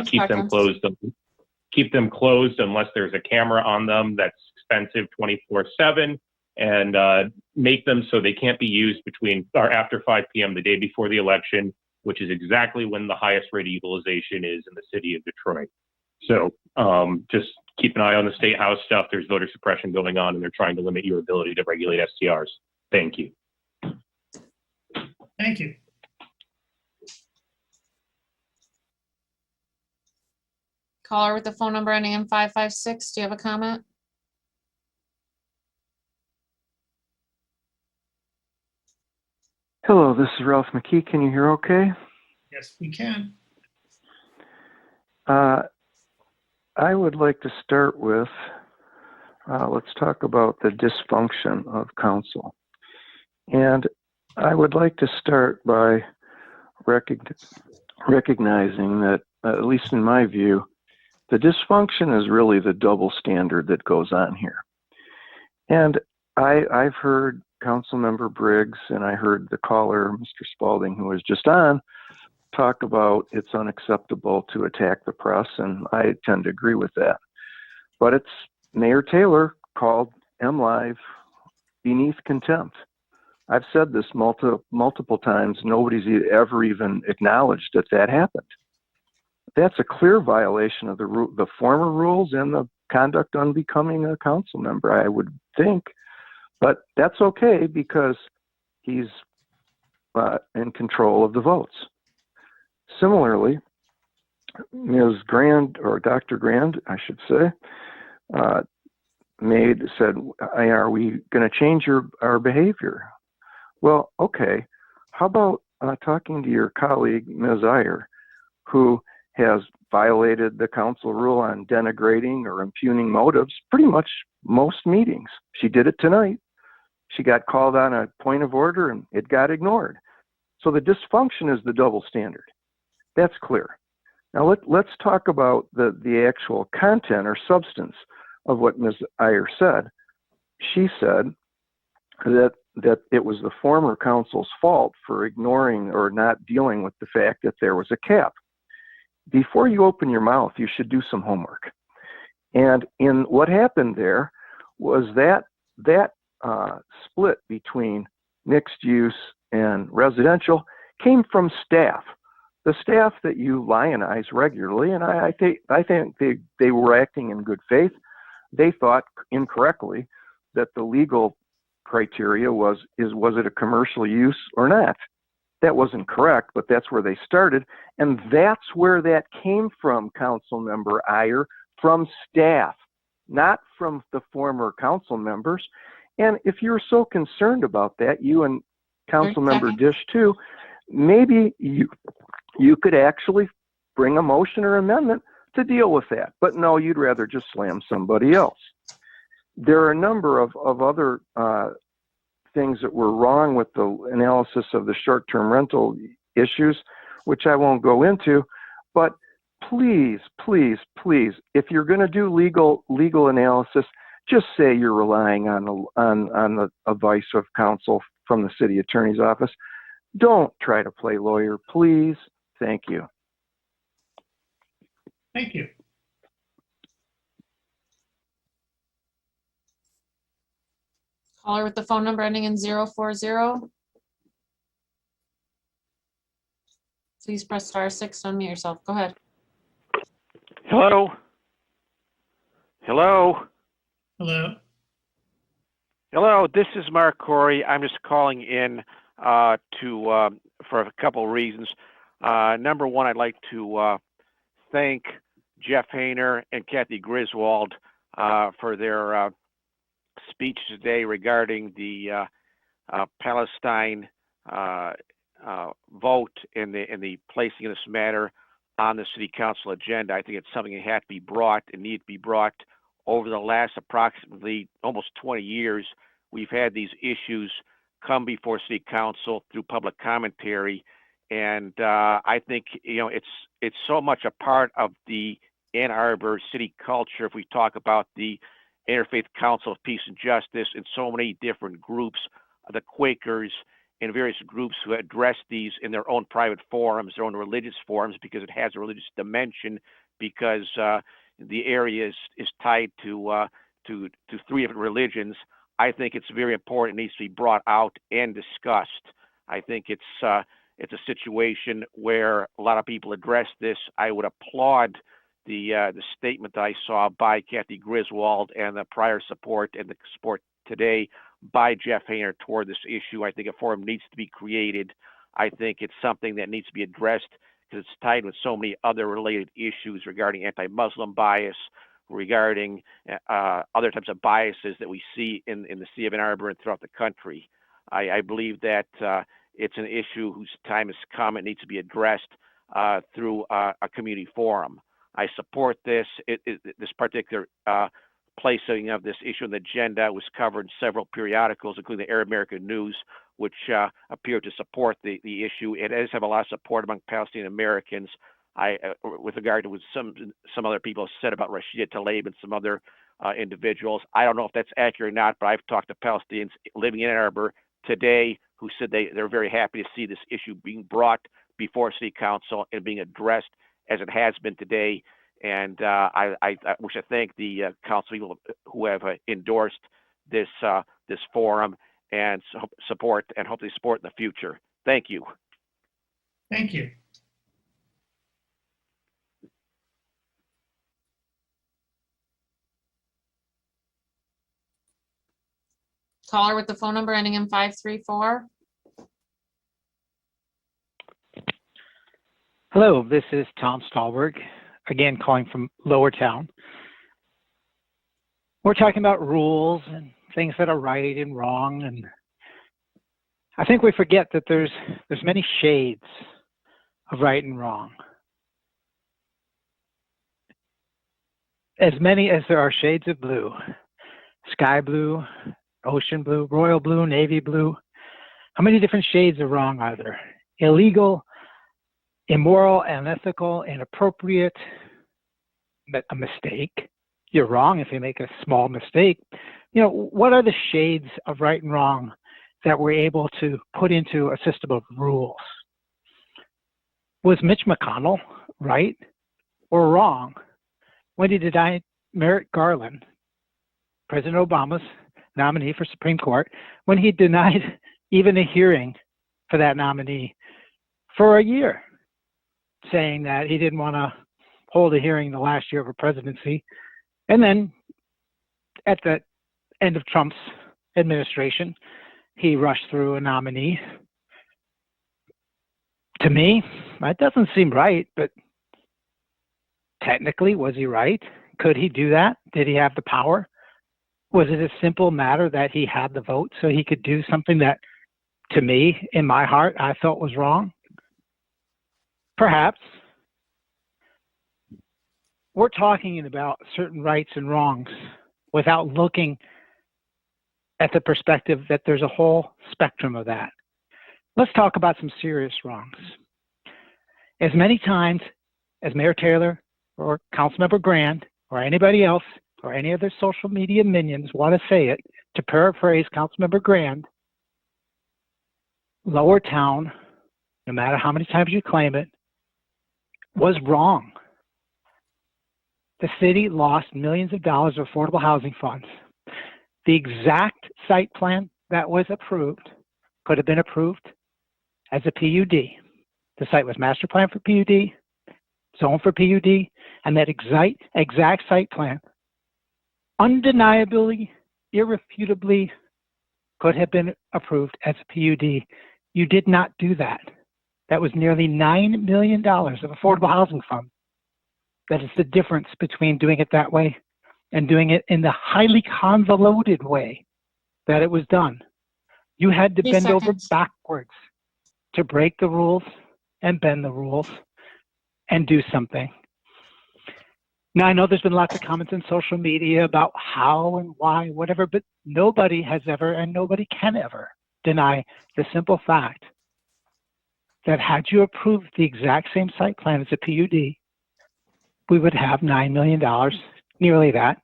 keep them closed unless there's a camera on them that's expensive 24/7, and make them so they can't be used between or after 5 p.m. the day before the election, which is exactly when the highest rate of utilization is in the city of Detroit. So just keep an eye on the State House stuff. There's voter suppression going on, and they're trying to limit your ability to regulate STRs. Thank you. Thank you. Caller with the phone number ending in 556, do you have a comment? Hello, this is Ralph McKee. Can you hear okay? Yes, we can. I would like to start with, let's talk about the dysfunction of council. And I would like to start by recognizing that, at least in my view, the dysfunction is really the double standard that goes on here. And I've heard Councilmember Briggs, and I heard the caller, Mr. Spalding, who was just on, talk about it's unacceptable to attack the press, and I tend to agree with that. But it's Mayor Taylor called MLive beneath contempt. I've said this multiple times. Nobody's ever even acknowledged that that happened. That's a clear violation of the former rules and the conduct unbecoming a council member, I would think. But that's okay because he's in control of the votes. Similarly, Ms. Grand, or Dr. Grand, I should say, said, are we going to change our behavior? Well, okay. How about talking to your colleague, Ms. Iyer, who has violated the council rule on denigrating or impugning motives pretty much most meetings. She did it tonight. She got called on a point of order and it got ignored. So the dysfunction is the double standard. That's clear. Now let's talk about the actual content or substance of what Ms. Iyer said. She said that it was the former council's fault for ignoring or not dealing with the fact that there was a cap. Before you open your mouth, you should do some homework. And in what happened there was that split between mixed use and residential came from staff. The staff that you lionize regularly, and I think they were acting in good faith. They thought incorrectly that the legal criteria was it a commercial use or not? That wasn't correct, but that's where they started. And that's where that came from, Council Member Iyer, from staff, not from the former council members. And if you're so concerned about that, you and Council Member Dish too, maybe you could actually bring a motion or amendment to deal with that. But no, you'd rather just slam somebody else. There are a number of other things that were wrong with the analysis of the short-term rental issues, which I won't go into. But please, please, please, if you're going to do legal analysis, just say you're relying on the advice of counsel from the city attorney's office. Don't try to play lawyer, please. Thank you. Thank you. Caller with the phone number ending in 040. Please press *6 to unmute yourself. Go ahead. Hello? Hello? Hello? Hello, this is Mark Corey. I'm just calling in for a couple of reasons. Number one, I'd like to thank Jeff Hayner and Kathy Griswold for their speech today regarding the Palestine vote and the placing of this matter on the city council agenda. I think it's something that had to be brought and need to be brought. Over the last approximately almost 20 years, we've had these issues come before city council through public commentary. And I think, it's so much a part of the Ann Arbor city culture. If we talk about the Interfaith Council of Peace and Justice and so many different groups, the Quakers and various groups who address these in their own private forums, their own religious forums, because it has a religious dimension, because the area is tied to 3 different religions. I think it's very important. It needs to be brought out and discussed. I think it's a situation where a lot of people address this. I would applaud the statement that I saw by Kathy Griswold and the prior support and the support today by Jeff Hayner toward this issue. I think a forum needs to be created. I think it's something that needs to be addressed because it's tied with so many other related issues regarding anti-Muslim bias, regarding other types of biases that we see in the city of Ann Arbor and throughout the country. I believe that it's an issue whose time has come. It needs to be addressed through a community forum. I support this. This particular placing of this issue on the agenda was covered in several periodicals, including the Arab American News, which appeared to support the issue. It does have a lot of support among Palestinian Americans. With regard to what some other people have said about Rashida Tlaib and some other individuals, I don't know if that's accurate or not, but I've talked to Palestinians living in Ann Arbor today who said they're very happy to see this issue being brought before City Council and being addressed as it has been today. And I wish to thank the council people who have endorsed this forum and support, and hopefully support in the future. Thank you. Thank you. Caller with the phone number ending in 534. Hello, this is Tom Stahlberg, again calling from Lower Town. We're talking about rules and things that are right and wrong, and I think we forget that there's many shades of right and wrong. As many as there are shades of blue: sky blue, ocean blue, royal blue, navy blue. How many different shades of wrong are there? Illegal, immoral, unethical, inappropriate, a mistake. You're wrong if you make a small mistake. What are the shades of right and wrong that we're able to put into a system of rules? Was Mitch McConnell right or wrong when he denied Merrick Garland, President Obama's nominee for Supreme Court, when he denied even a hearing for that nominee for a year, saying that he didn't want to hold a hearing the last year of a presidency? And then at the end of Trump's administration, he rushed through a nominee. To me, that doesn't seem right, but technically, was he right? Could he do that? Did he have the power? Was it a simple matter that he had the vote so he could do something that, to me, in my heart, I felt was wrong? Perhaps. We're talking about certain rights and wrongs without looking at the perspective that there's a whole spectrum of that. Let's talk about some serious wrongs. As many times as Mayor Taylor or Councilmember Grand or anybody else or any other social media minions want to say it, to paraphrase Councilmember Grand, Lower Town, no matter how many times you claim it, was wrong. The city lost millions of dollars of affordable housing funds. The exact site plan that was approved could have been approved as a PUD. The site was master plan for PUD, zone for PUD, and that exact site plan undeniably, irrefutably could have been approved as a PUD. You did not do that. That was nearly $9 million of affordable housing fund. That is the difference between doing it that way and doing it in the highly convoluted way that it was done. You had to bend over backwards to break the rules and bend the rules and do something. Now, I know there's been lots of comments on social media about how and why, whatever, but nobody has ever and nobody can ever deny the simple fact that had you approved the exact same site plan as a PUD, we would have $9 million, nearly that,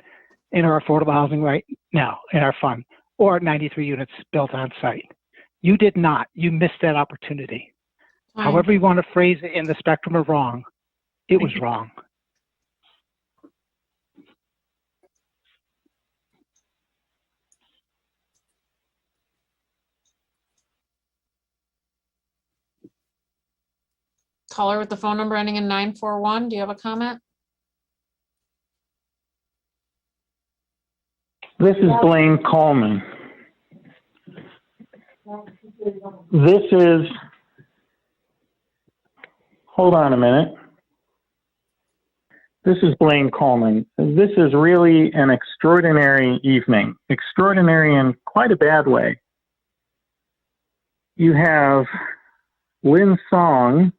in our affordable housing right now, in our fund, or 93 units built on site. You did not. You missed that opportunity. However you want to phrase it in the spectrum of wrong, it was wrong. Caller with the phone number ending in 941, do you have a comment? This is Blaine Coleman. This is, hold on a minute. This is Blaine Coleman. This is really an extraordinary evening. Extraordinary in quite a bad way. You have Lynn Song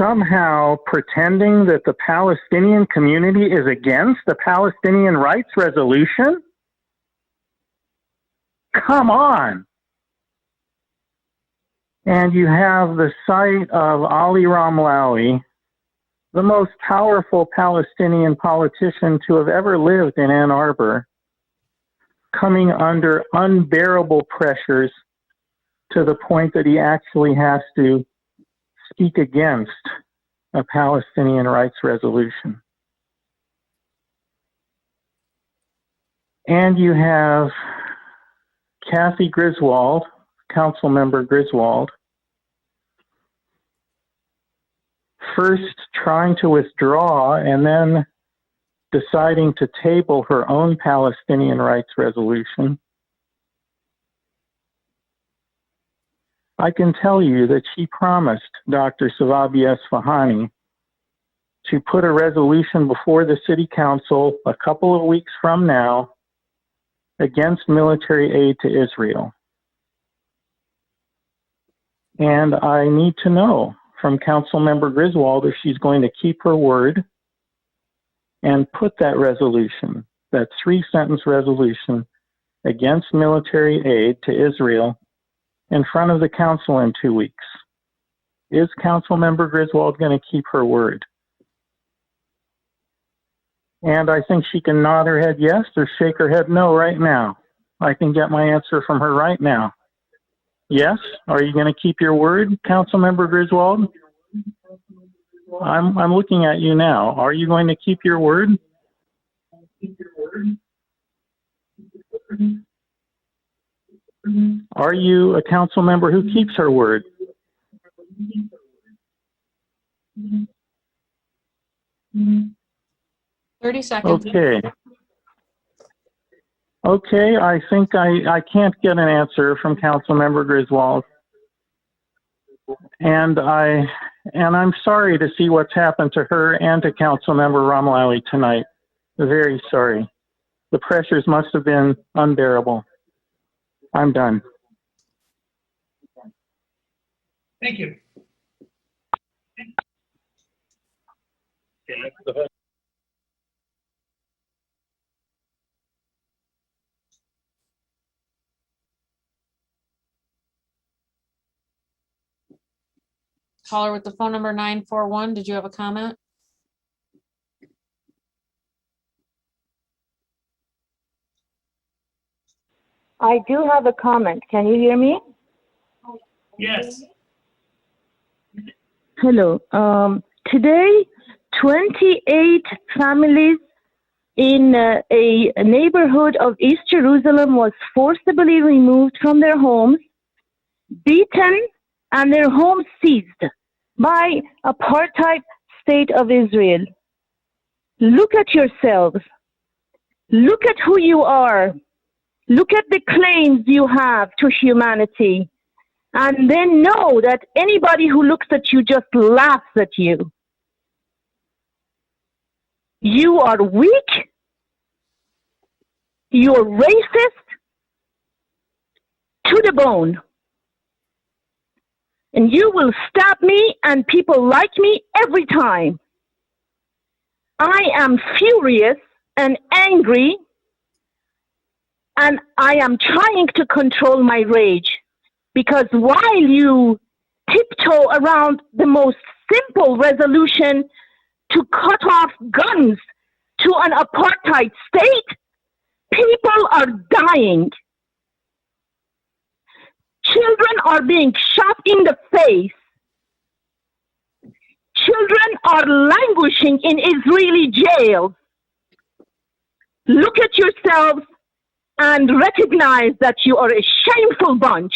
somehow pretending that the Palestinian community is against the Palestinian rights resolution? Come on. And you have the site of Ali Ramlawi, the most powerful Palestinian politician to have ever lived in Ann Arbor, coming under unbearable pressures to the point that he actually has to speak against a Palestinian rights resolution. And you have Kathy Griswold, Councilmember Griswold, first trying to withdraw and then deciding to table her own Palestinian rights resolution. I can tell you that she promised Dr. Savabi Esfahani to put a resolution before the City Council a couple of weeks from now against military aid to Israel. And I need to know from Councilmember Griswold if she's going to keep her word and put that resolution, that 3-sentence resolution against military aid to Israel, in front of the council in 2 weeks. Is Councilmember Griswold going to keep her word? And I think she can nod her head yes or shake her head no right now. I can get my answer from her right now. Yes? Are you going to keep your word, Councilmember Griswold? I'm looking at you now. Are you going to keep your word? Are you a council member who keeps her word? 30 seconds. Okay. Okay, I think I can't get an answer from Councilmember Griswold. And I'm sorry to see what's happened to her and to Councilmember Ramlawi tonight. Very sorry. The pressures must have been unbearable. I'm done. Thank you. Caller with the phone number 941, did you have a comment? I do have a comment. Can you hear me? Yes. Hello. Today, 28 families in a neighborhood of East Jerusalem was forcibly removed from their homes, beaten, and their homes seized by apartheid state of Israel. Look at yourselves. Look at who you are. Look at the claims you have to humanity. And then know that anybody who looks at you just laughs at you. You are weak. You're racist to the bone. And you will stab me and people like me every time. I am furious and angry And I am trying to control my rage because while you tiptoe around the most simple resolution to cut off guns to an apartheid state, people are dying. Children are being shot in the face. Children are languishing in Israeli jails. Look at yourselves and recognize that you are a shameful bunch.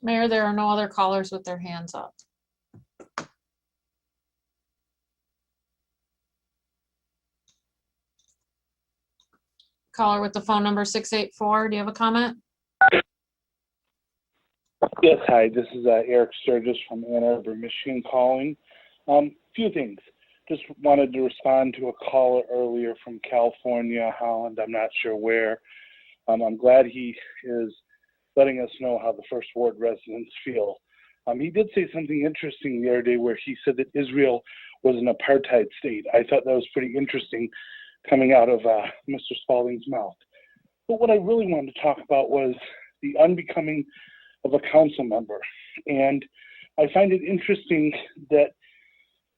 Mayor, there are no other callers with their hands up. Caller with the phone number 684, do you have a comment? Yes, hi, this is Eric Sturgis from Ann Arbor, Michigan calling. Few things. Just wanted to respond to a caller earlier from California, Holland, I'm not sure where. I'm glad he is letting us know how the First Ward residents feel. He did say something interesting the other day where he said that Israel was an apartheid state. I thought that was pretty interesting coming out of Mr. Spalding's mouth. But what I really wanted to talk about was the unbecoming of a council member. And I find it interesting that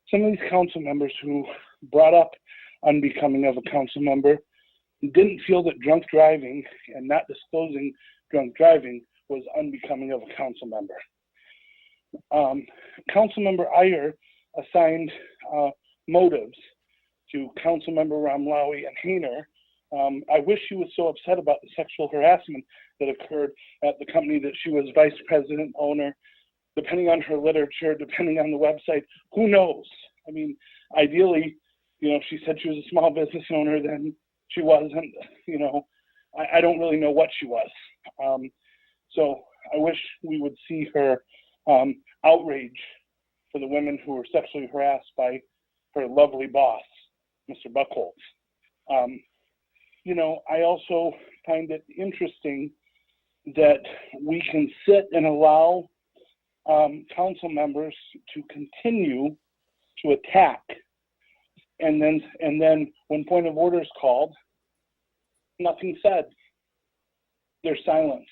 some of these council members who brought up unbecoming of a council member didn't feel that drunk driving and not disclosing drunk driving was unbecoming of a council member. Councilmember Iyer assigned motives to Councilmember Ramlawi and Hayner. I wish she was so upset about the sexual harassment that occurred at the company that she was vice president, owner. Depending on her literature, depending on the website, who knows? I mean, ideally, you know, if she said she was a small business owner, then she wasn't, you know, I don't really know what she was. So I wish we would see her outrage for the women who were sexually harassed by her lovely boss, Mr. Buchholz. You know, I also find it interesting that we can sit and allow council members to continue to attack, and then when point of order is called, nothing said. There's silence.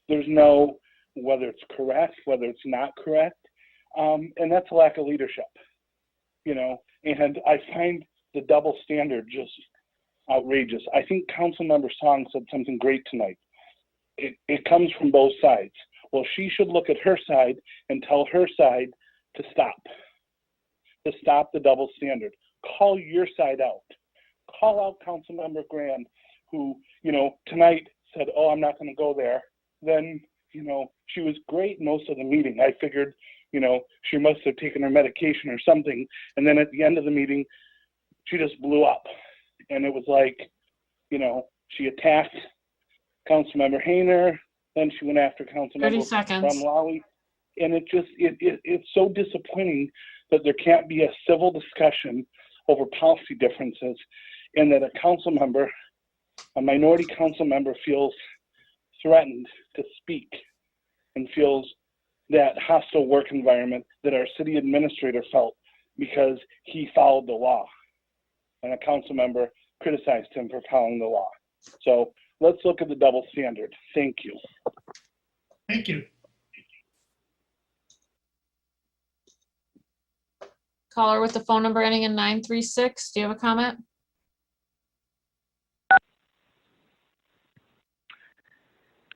There's no whether it's correct, whether it's not correct, and that's a lack of leadership, you know. And I find the double standard just outrageous. I think Councilmember Song said something great tonight. It comes from both sides. Well, she should look at her side and tell her side to stop the double standard. Call your side out. Call out Councilmember Grand, who, you know, tonight said, oh, I'm not going to go there. Then, you know, she was great most of the meeting. I figured, you know, she must have taken her medication or something. And then at the end of the meeting, she just blew up. And it was like, you know, she attacked Councilmember Hayner, then she went after Councilmember Ramlawi. And it's so disappointing that there can't be a civil discussion over policy differences, and that a council member, a minority council member, feels threatened to speak and feels that hostile work environment that our city administrator felt because he followed the law, and a council member criticized him for following the law. So let's look at the double standard. Thank you. Thank you. Caller with the phone number ending in 936, do you have a comment?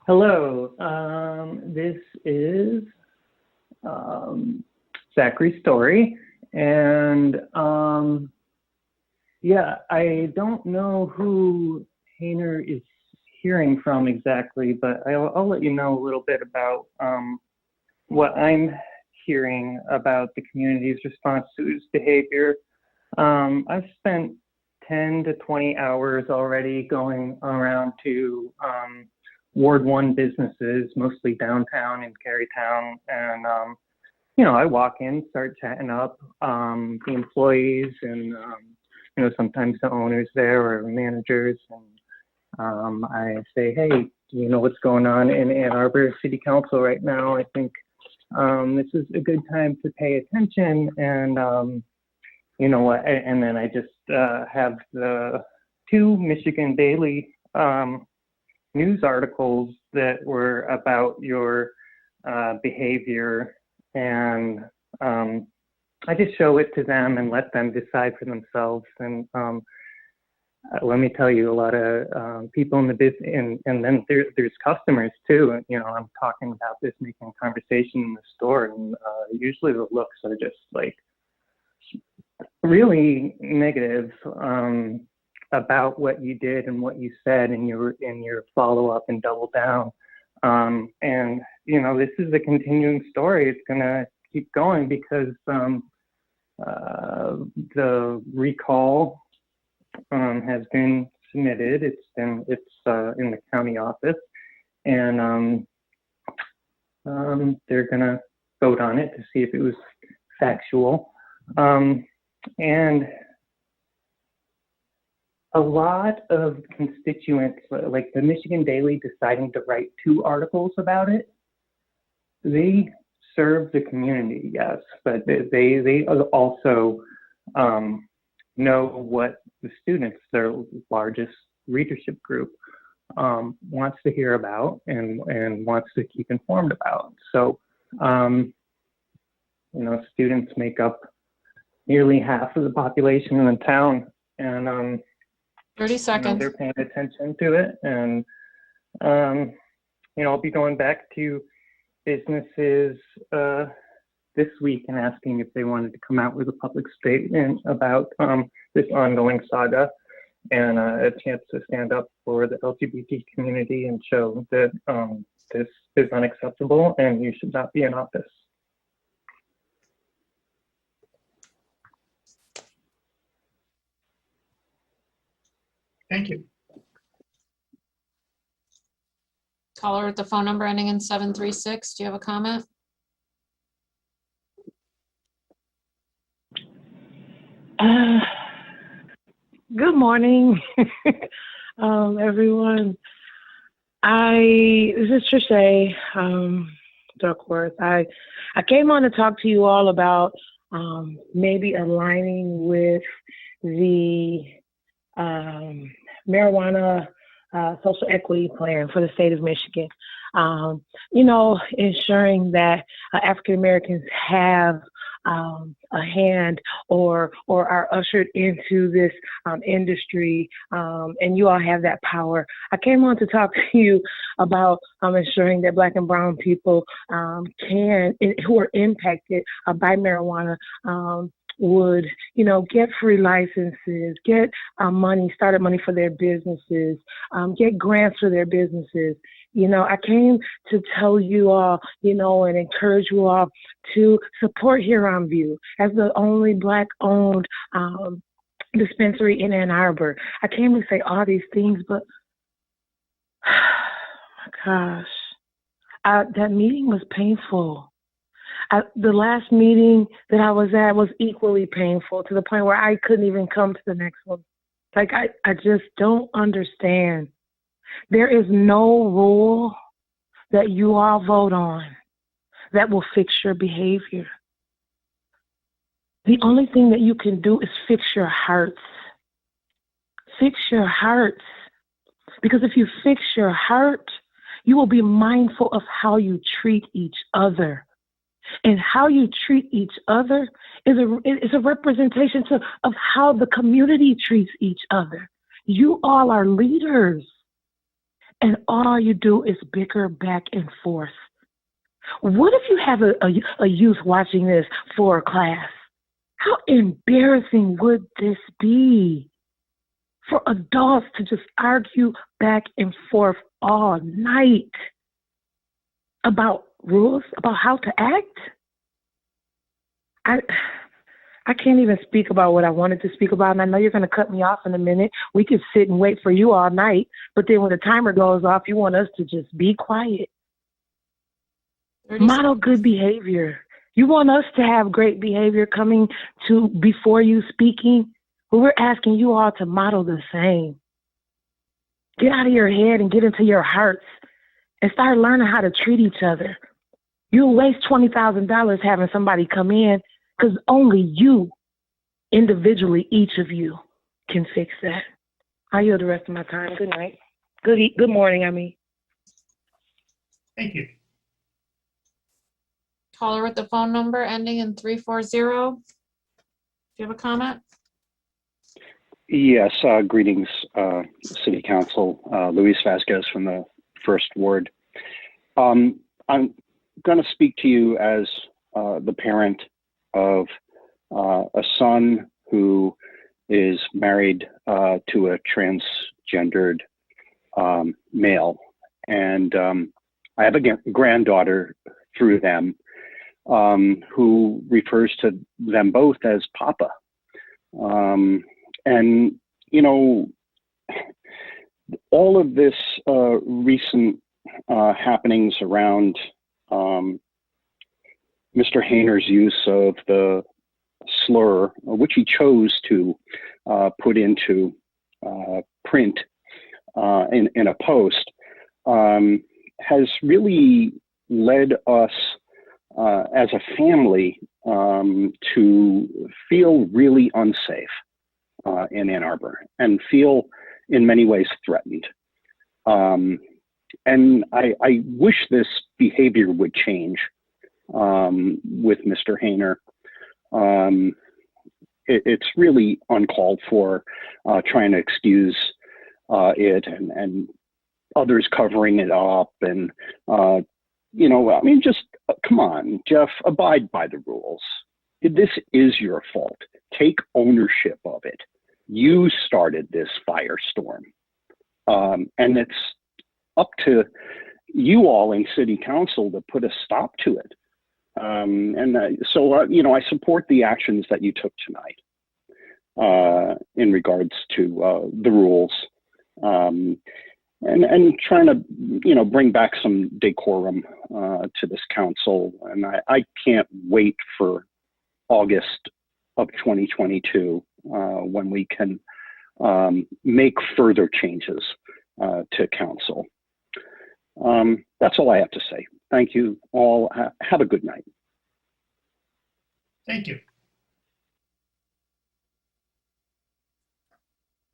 Hello, this is Zachary Story, and yeah, I don't know who Hayner is hearing from exactly, but I'll let you know a little bit about what I'm hearing about the community's response to his behavior. I've spent 10 to 20 hours already going around to Ward 1 businesses, mostly downtown in Carytown, and I walk in, start chatting up the employees and, sometimes the owners there or managers. And I say, hey, do you know what's going on in Ann Arbor City Council right now? I think this is a good time to pay attention. And, and then I just have the 2 Michigan Daily news articles that were about your behavior, and I just show it to them and let them decide for themselves. And let me tell you, a lot of people in the business, and then there's customers too. I'm talking about this, making conversation in the store, and usually the looks are just like really negative about what you did and what you said in your follow up and double down. And this is a continuing story. It's gonna keep going because the recall has been submitted. It's in the county office, and they're gonna vote on it to see if it was factual. And a lot of constituents, like the Michigan Daily deciding to write 2 articles about it, they serve the community, yes, but they also know what the students, their largest readership group, wants to hear about and wants to keep informed about. So, students make up nearly half of the population in the town, and 30 seconds. They're paying attention to it, and I'll be going back to businesses this week and asking if they wanted to come out with a public statement about this ongoing saga, and a chance to stand up for the LGBT community and show that this is unacceptable and you should not be in office. Thank you. Caller with the phone number ending in 736. Do you have a comment? Good morning, everyone. This is Trisha Duckworth. I came on to talk to you all about maybe aligning with the marijuana social equity plan for the state of Michigan. Ensuring that African Americans have a hand or are ushered into this industry, and you all have that power. I came on to talk to you about ensuring that Black and Brown people who are impacted by marijuana would, get free licenses, get startup money for their businesses, get grants for their businesses. I came to tell you all, and encourage you all to support Huron View as the only Black-owned dispensary in Ann Arbor. I came to say all these things, but my gosh, that meeting was painful. The last meeting that I was at was equally painful, to the point where I couldn't even come to the next one. Like, I just don't understand. There is no rule that you all vote on that will fix your behavior. The only thing that you can do is fix your hearts. Fix your hearts. Because if you fix your heart, you will be mindful of how you treat each other. And how you treat each other is a representation of how the community treats each other. You all are leaders. And all you do is bicker back and forth. What if you have a youth watching this for a class? How embarrassing would this be for adults to just argue back and forth all night about rules, about how to act? I can't even speak about what I wanted to speak about, and I know you're going to cut me off in a minute. We could sit and wait for you all night, but then when the timer goes off, you want us to just be quiet. Model good behavior. You want us to have great behavior coming to before you speaking, but we're asking you all to model the same. Get out of your head and get into your hearts and start learning how to treat each other. You'll waste $20,000 having somebody come in because only you, individually, each of you, can fix that. I yield the rest of my time. Good night. Good morning, I mean. Thank you. Caller with the phone number ending in 340. Do you have a comment? Yes, greetings, City Council. Luis Vasquez from the First Ward. I'm going to speak to you as the parent of a son who is married to a transgendered male. And I have a granddaughter through them who refers to them both as Papa. And, you know, all of this recent happenings around Mr. Hayner's use of the slur, which he chose to put into print in a post, has really led us as a family to feel really unsafe in Ann Arbor and feel in many ways threatened. And I wish this behavior would change with Mr. Hayner. It's really uncalled for, trying to excuse it and others covering it up. And, you know, I mean, just come on, Jeff, abide by the rules. This is your fault. Take ownership of it. You started this firestorm. And it's up to you all in City Council to put a stop to it. So, you know, I support the actions that you took tonight in regards to the rules and trying to, you know, bring back some decorum to this council. And I can't wait for August of 2022 when we can make further changes to council. That's all I have to say. Thank you all. Have a good night. Thank you.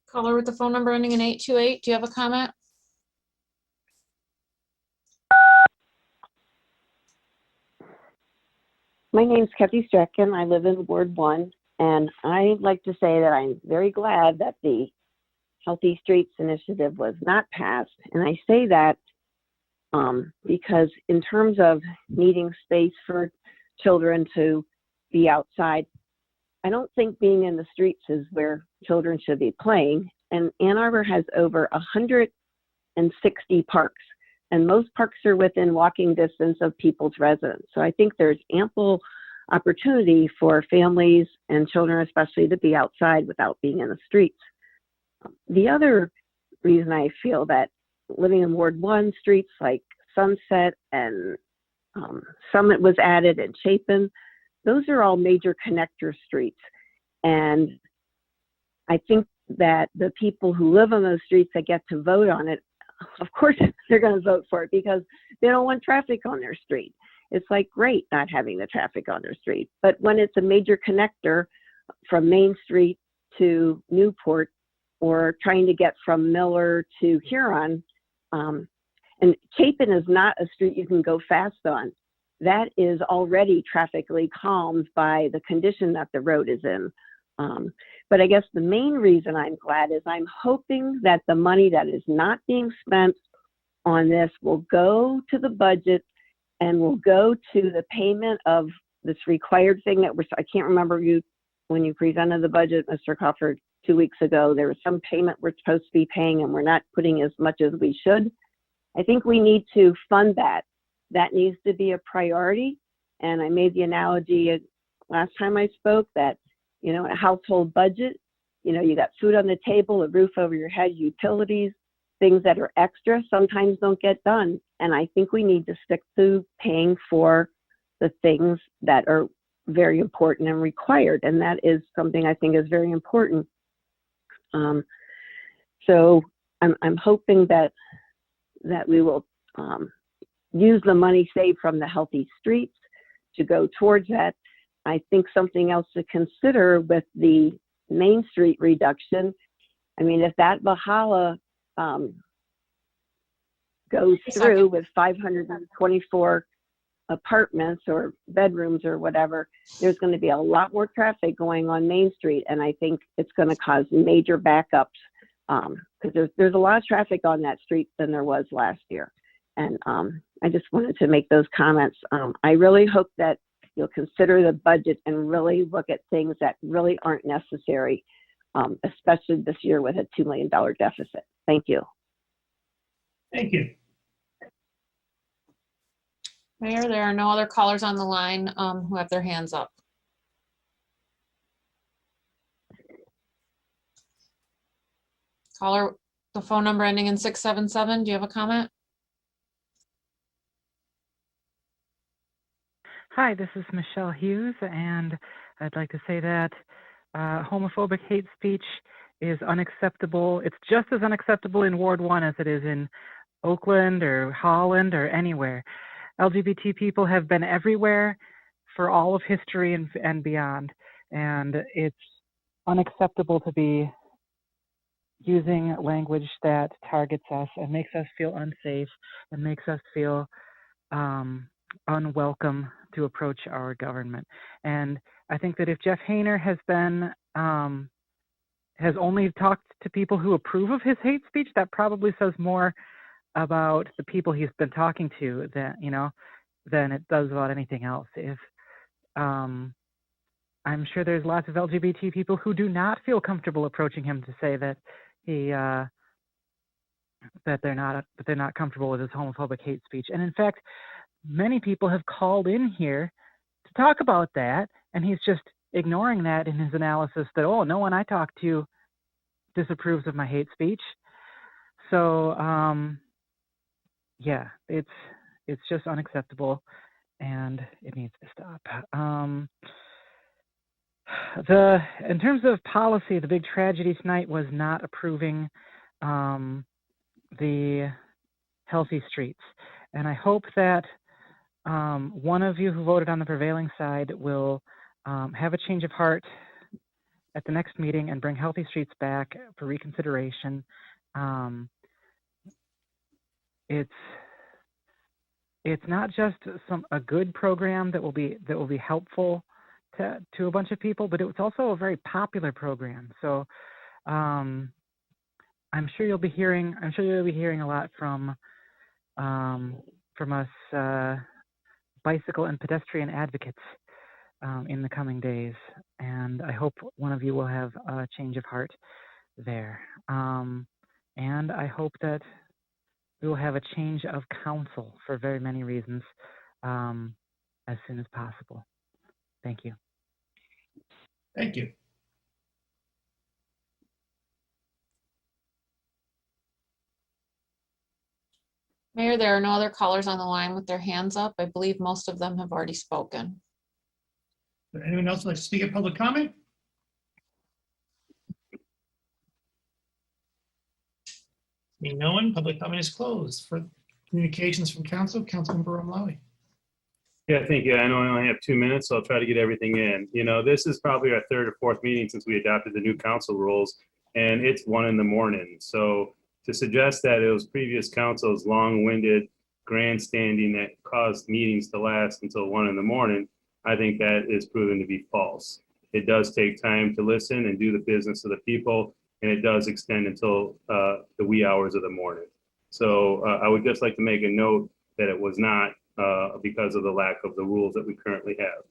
Caller with the phone number ending in 828. Do you have a comment? My name's Kathy Strachan. I live in Ward 1, and I'd like to say that I'm very glad that the Healthy Streets Initiative was not passed. And I say that because in terms of needing space for children to be outside, I don't think being in the streets is where children should be playing. And Ann Arbor has over 160 parks, and most parks are within walking distance of people's residence. So I think there's ample opportunity for families and children especially to be outside without being in the streets. The other reason I feel that living in Ward 1, streets like Sunset and Summit was added and Chapin, those are all major connector streets. And I think that the people who live on those streets that get to vote on it, of course they're going to vote for it because they don't want traffic on their street. It's like great not having the traffic on their street. But when it's a major connector from Main Street to Newport, or trying to get from Miller to Huron, and Chapin is not a street you can go fast on. That is already traffically calmed by the condition that the road is in. But I guess the main reason I'm glad is I'm hoping that the money that is not being spent on this will go to the budget and will go to the payment of this required thing that I can't remember when you presented the budget, Mr. Crawford, 2 weeks ago, there was some payment we're supposed to be paying and we're not putting as much as we should. I think we need to fund that. That needs to be a priority. And I made the analogy last time I spoke that, you know, a household budget, you know, you got food on the table, a roof over your head, utilities, things that are extra sometimes don't get done. And I think we need to stick to paying for the things that are very important and required. And that is something I think is very important. So I'm hoping that we will use the money saved from the Healthy Streets to go towards that. I think something else to consider with the Main Street reduction, I mean, if that Valhalla goes through with 524 apartments or bedrooms or whatever, there's going to be a lot more traffic going on Main Street, and I think it's going to cause major backups because there's a lot of traffic on that street than there was last year. And I just wanted to make those comments. I really hope that you'll consider the budget and really look at things that really aren't necessary, especially this year with a $2 million deficit. Thank you. Thank you. Mayor, there are no other callers on the line who have their hands up. Caller, the phone number ending in 677, do you have a comment? Hi, this is Michelle Hughes, and I'd like to say that homophobic hate speech is unacceptable. It's just as unacceptable in Ward 1 as it is in Oakland or Holland or anywhere. LGBT people have been everywhere for all of history and beyond, and it's unacceptable to be using language that targets us and makes us feel unsafe and makes us feel unwelcome to approach our government. And I think that if Jeff Hainer has been has only talked to people who approve of his hate speech, that probably says more about the people he's been talking to than it does about anything else. If I'm sure there's lots of LGBT people who do not feel comfortable approaching him to say that that they're not comfortable with his homophobic hate speech. And in fact, many people have called in here to talk about that, and he's just ignoring that in his analysis that, oh, no one I talk to disapproves of my hate speech. So yeah, it's just unacceptable, and it needs to stop. In terms of policy, the big tragedy tonight was not approving the Healthy Streets, and I hope that one of you who voted on the prevailing side will have a change of heart at the next meeting and bring Healthy Streets back for reconsideration. It's not just a good program that will be helpful to a bunch of people, but it's also a very popular program. So I'm sure you'll be hearing a lot from us bicycle and pedestrian advocates in the coming days, and I hope one of you will have a change of heart there. And I hope that we will have a change of council for very many reasons as soon as possible. Thank you. Thank you. Mayor, there are no other callers on the line with their hands up. I believe most of them have already spoken. Would anyone else like to speak at public comment? Seeing no one, public comment is closed. For communications from council, Councilmember Romlawi. Yeah, thank you. I know I only have 2 minutes, so I'll try to get everything in. You know, this is probably our third or fourth meeting since we adopted the new council rules, and it's 1 a.m. So to suggest that it was previous council's long-winded grandstanding that caused meetings to last until 1 a.m, I think that is proven to be false. It does take time to listen and do the business of the people, and it does extend until the wee hours of the morning. So I would just like to make a note that it was not because of the lack of the rules that we currently have.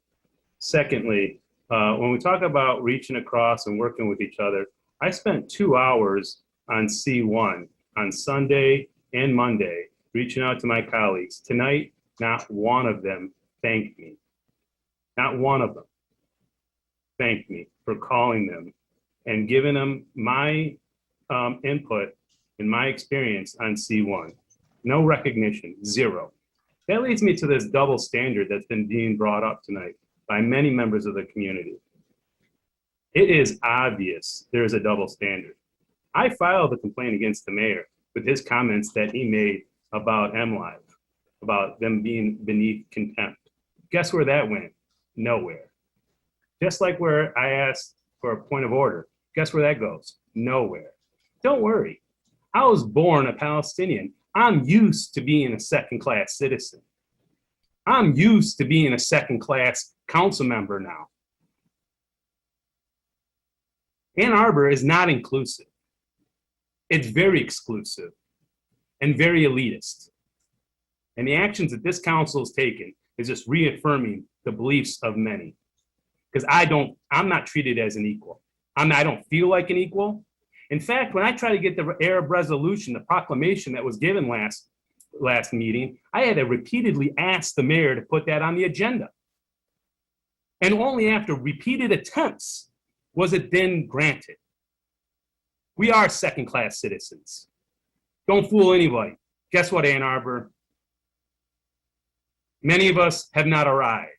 Secondly, when we talk about reaching across and working with each other, I spent 2 hours on C1 on Sunday and Monday, reaching out to my colleagues. Tonight, not one of them thanked me. Not one of them thanked me for calling them and giving them my input and my experience on C1. No recognition, zero. That leads me to this double standard that's been being brought up tonight by many members of the community. It is obvious there is a double standard. I filed a complaint against the mayor with his comments that he made about MLive, about them being beneath contempt. Guess where that went? Nowhere. Just like where I asked for a point of order, guess where that goes? Nowhere. Don't worry. I was born a Palestinian. I'm used to being a second-class citizen. I'm used to being a second-class council member now. Ann Arbor is not inclusive. It's very exclusive and very elitist. And the actions that this council has taken is just reaffirming the beliefs of many. Because I'm not treated as an equal. I don't feel like an equal. In fact, when I tried to get the Arab resolution, the proclamation that was given last meeting, I had to repeatedly ask the mayor to put that on the agenda. And only after repeated attempts was it then granted. We are second-class citizens. Don't fool anybody. Guess what, Ann Arbor? Many of us have not arrived.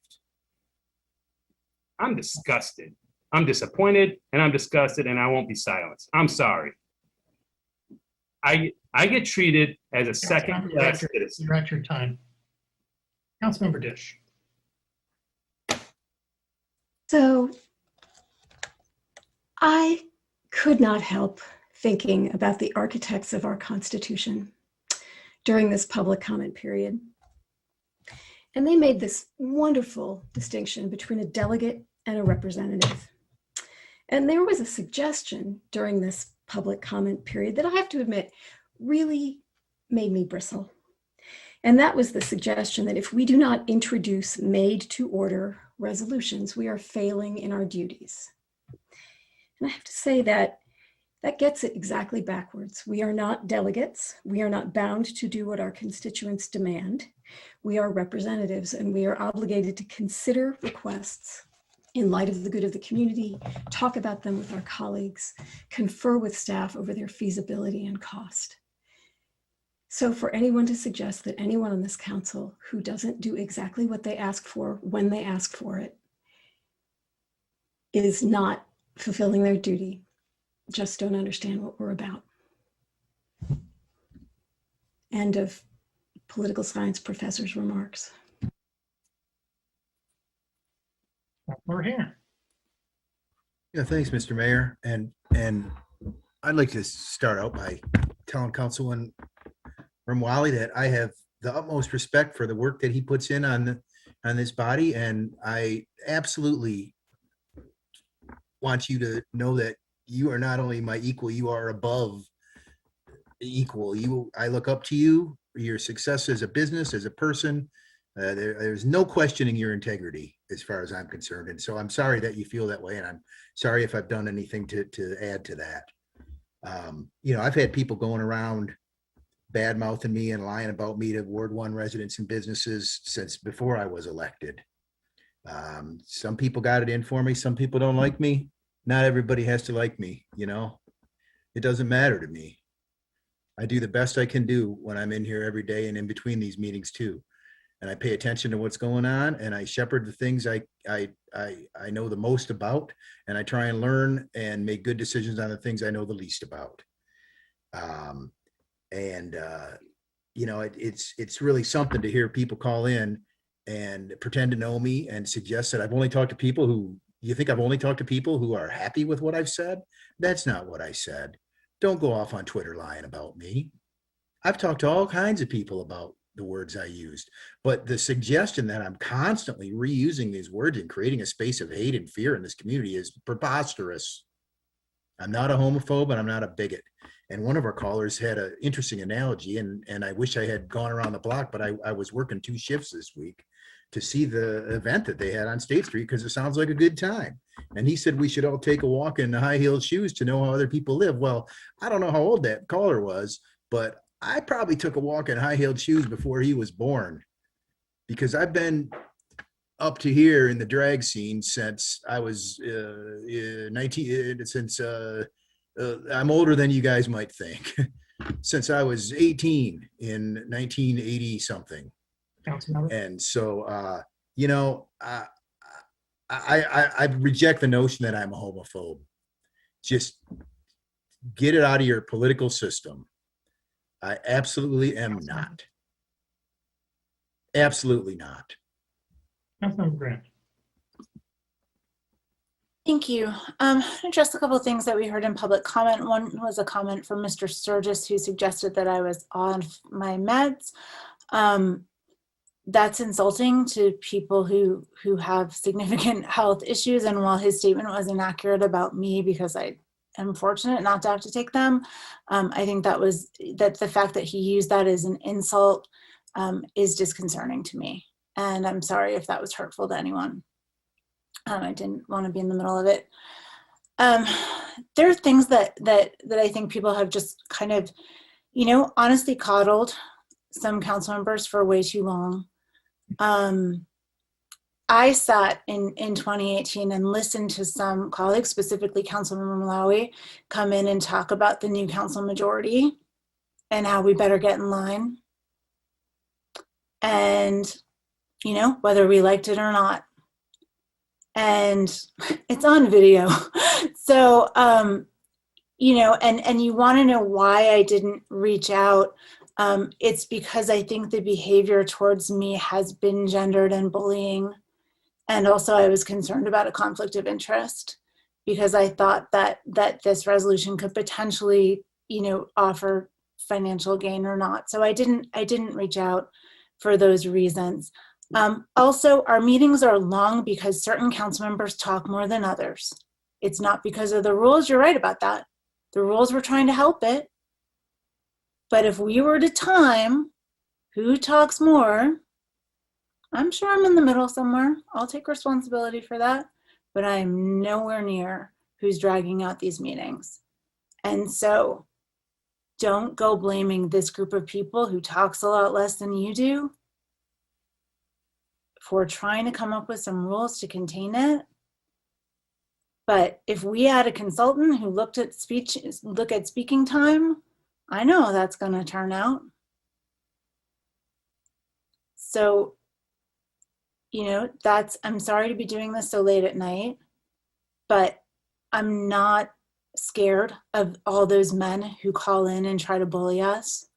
I'm disgusted. I'm disappointed, and I'm disgusted, and I won't be silenced. I'm sorry. I get treated as a second-class citizen. You're at your time. Councilmember Dish. So I could not help thinking about the architects of our Constitution during this public comment period. And they made this wonderful distinction between a delegate and a representative. And there was a suggestion during this public comment period that I have to admit really made me bristle. And that was the suggestion that if we do not introduce made to order resolutions, we are failing in our duties. And I have to say that that gets it exactly backwards. We are not delegates. We are not bound to do what our constituents demand. We are representatives, and we are obligated to consider requests in light of the good of the community, talk about them with our colleagues, confer with staff over their feasibility and cost. So for anyone to suggest that anyone on this council who doesn't do exactly what they ask for when they ask for it is not fulfilling their duty, just don't understand what we're about. End of political science professor's remarks. We're here. Yeah, thanks, Mr. Mayor. And I'd like to start out by telling Councilman Ramwali that I have the utmost respect for the work that he puts in on this body, and I absolutely want you to know that you are not only my equal, you are above equal. I look up to you, your success as a business, as a person. There's no questioning your integrity as far as I'm concerned. And so I'm sorry that you feel that way. And I'm sorry if I've done anything to add to that. I've had people going around bad mouthing me and lying about me to Ward 1 residents and businesses since before I was elected. Some people got it in for me. Some people don't like me. Not everybody has to like me. It doesn't matter to me. I do the best I can do when I'm in here every day and in between these meetings too. And I pay attention to what's going on, and I shepherd the things I know the most about, and I try and learn and make good decisions on the things I know the least about. It's really something to hear people call in and pretend to know me and suggest that I've only talked to people who, you think I've only talked to people who are happy with what I've said? That's not what I said. Don't go off on Twitter lying about me. I've talked to all kinds of people about the words I used, but the suggestion that I'm constantly reusing these words and creating a space of hate and fear in this community is preposterous. I'm not a homophobe and I'm not a bigot. And one of our callers had an interesting analogy, and I wish I had gone around the block, but I was working 2 shifts this week to see the event that they had on State Street because it sounds like a good time. And he said we should all take a walk in high-heeled shoes to know how other people live. Well, I don't know how old that caller was, but I probably took a walk in high-heeled shoes before he was born, because I've been up to here in the drag scene since I was I'm older than you guys might think, since I was 18 in 1980 something. Councilmember. And so, you know, I reject the notion that I'm a homophobe. Just get it out of your political system. I absolutely am not. Absolutely not. Councilmember Grant. Thank you. Just a couple of things that we heard in public comment. One was a comment from Mr. Sturgis, who suggested that I was on my meds. That's insulting to people who have significant health issues. And while his statement was inaccurate about me because I am fortunate not to have to take them, I think that the fact that he used that as an insult is disconcerting to me. And I'm sorry if that was hurtful to anyone. I didn't want to be in the middle of it. There are things that I think people have just kind of, honestly coddled some council members for way too long. I sat in 2018 and listened to some colleagues, specifically Councilmember Malawi, come in and talk about the new council majority and how we better get in line. And, whether we liked it or not. And it's on video. So, and you want to know why I didn't reach out. It's because I think the behavior towards me has been gendered and bullying. And also I was concerned about a conflict of interest because I thought that this resolution could potentially, offer financial gain or not. So I didn't reach out for those reasons. Also, our meetings are long because certain council members talk more than others. It's not because of the rules. You're right about that. The rules were trying to help it. But if we were to time who talks more, I'm sure I'm in the middle somewhere. I'll take responsibility for that. But I'm nowhere near who's dragging out these meetings. And so don't go blaming this group of people who talks a lot less than you do for trying to come up with some rules to contain it. But if we had a consultant who look at speaking time, I know that's going to turn out. So, I'm sorry to be doing this so late at night, but I'm not scared of all those men who call in and try to bully us.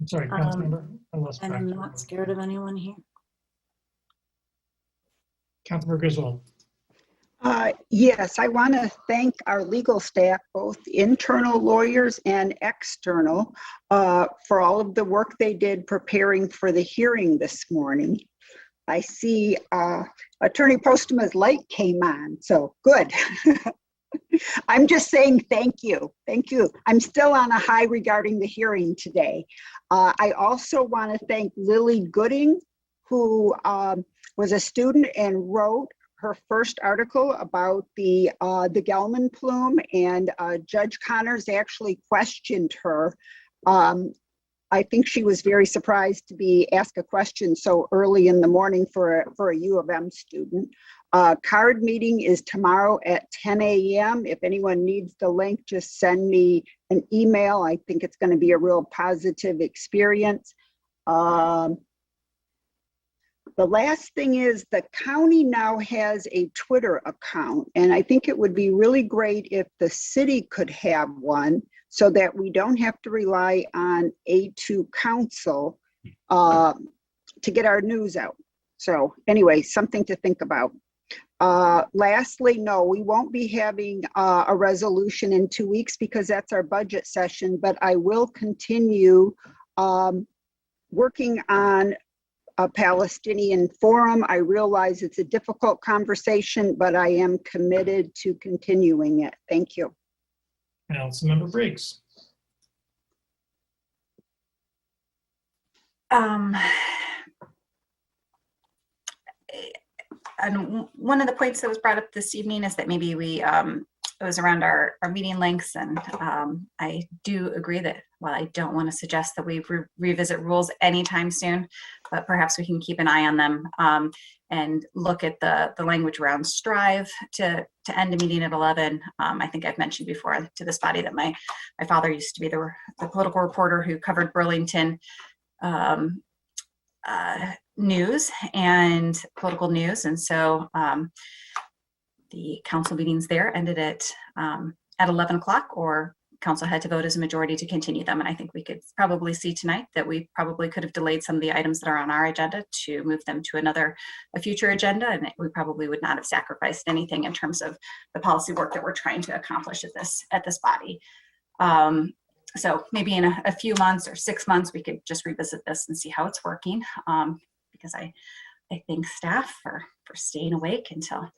I'm sorry, Councilmember. And I'm not scared of anyone here. Councilmember Griswold. Yes, I want to thank our legal staff, both internal lawyers and external, for all of the work they did preparing for the hearing this morning. I see Attorney Postma's light came on, so good. I'm just saying thank you. Thank you. I'm still on a high regarding the hearing today. I also want to thank Lily Gooding, who was a student and wrote her first article about the Gelman plume, and Judge Connors actually questioned her. I think she was very surprised to be asked a question so early in the morning for a U of M student. Card meeting is tomorrow at 10 a.m. If anyone needs the link, just send me an email. I think it's going to be a real positive experience. The last thing is the county now has a Twitter account, and I think it would be really great if the city could have one so that we don't have to rely on A2 Council to get our news out. So anyway, something to think about. Lastly, no, we won't be having a resolution in 2 weeks because that's our budget session, but I will continue working on a Palestinian forum. I realize it's a difficult conversation, but I am committed to continuing it. Thank you. Councilmember Briggs. And one of the points that was brought up this evening is that maybe it was around our meeting lengths, and I do agree that while I don't want to suggest that we revisit rules anytime soon, but perhaps we can keep an eye on them and look at the language around strive to end a meeting at 11. I think I've mentioned before to this body that my father used to be the political reporter who covered Burlington news and political news. And so the council meetings there ended at 11 o'clock, or council had to vote as a majority to continue them. And I think we could probably see tonight that we probably could have delayed some of the items that are on our agenda to move them to a future agenda. And we probably would not have sacrificed anything in terms of the policy work that we're trying to accomplish at this body. So maybe in a few months or 6 months, we could just revisit this and see how it's working. Because I thank staff for staying awake until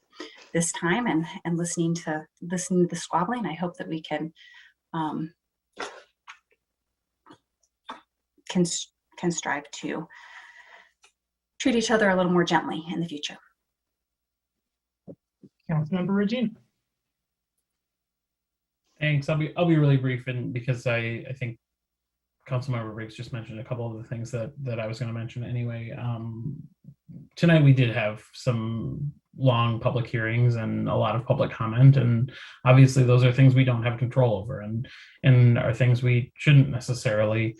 this time and listening to the squabbling. I hope that we can strive to treat each other a little more gently in the future. Councilmember Regina. Thanks. I'll be really brief, and because I think Councilmember Briggs just mentioned a couple of the things that I was going to mention anyway. Tonight we did have some long public hearings and a lot of public comment, and obviously those are things we don't have control over, and are things we shouldn't necessarily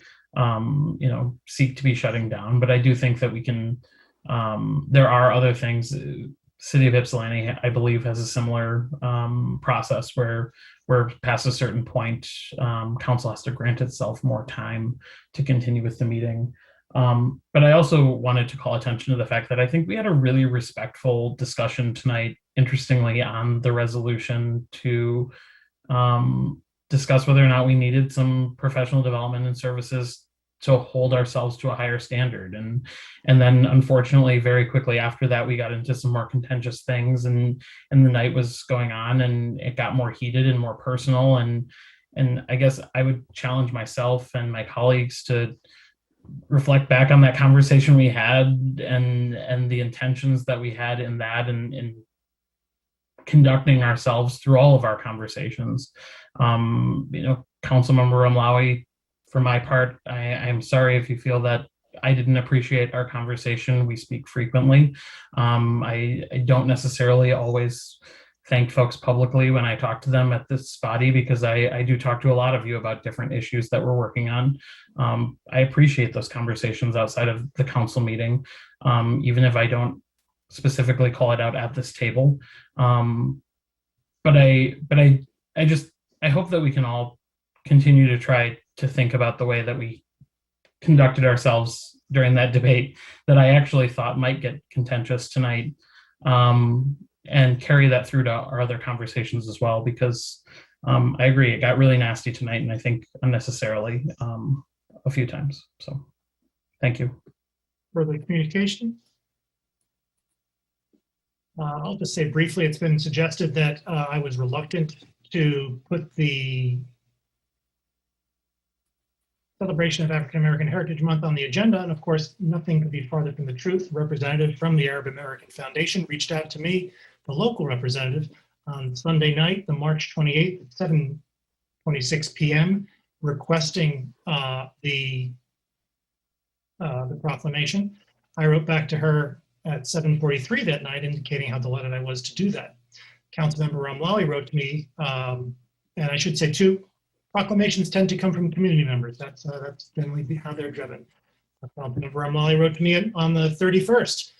seek to be shutting down. But I do think that we can. There are other things. City of Ypsilanti, I believe, has a similar process where past a certain point, council has to grant itself more time to continue with the meeting. But I also wanted to call attention to the fact that I think we had a really respectful discussion tonight, interestingly, on the resolution to discuss whether or not we needed some professional development and services to hold ourselves to a higher standard. And then unfortunately, very quickly after that, we got into some more contentious things, and the night was going on and it got more heated and more personal. And I guess I would challenge myself and my colleagues to reflect back on that conversation we had and the intentions that we had in that, and in conducting ourselves through all of our conversations. Councilmember Ramlawi, for my part, I'm sorry if you feel that I didn't appreciate our conversation. We speak frequently. I don't necessarily always thank folks publicly when I talk to them at this body, because I do talk to a lot of you about different issues that we're working on. I appreciate those conversations outside of the council meeting, even if I don't specifically call it out at this table. But I hope that we can all continue to try to think about the way that we conducted ourselves during that debate that I actually thought might get contentious tonight, and carry that through to our other conversations as well, because I agree, it got really nasty tonight, and I think unnecessarily a few times. So thank you. Further communication? I'll just say briefly, it's been suggested that I was reluctant to put the celebration of African American Heritage Month on the agenda, and of course, nothing could be farther from the truth. A representative from the Arab American Foundation reached out to me, the local representative, on Sunday night, the March 28th at 7:26 p.m., requesting the proclamation. I wrote back to her at 7:43 that night, indicating how delighted I was to do that. Councilmember Ramlawi wrote to me, and I should say too, proclamations tend to come from community members. That's generally how they're driven. Councilmember Ramlawi wrote to me on the 31st,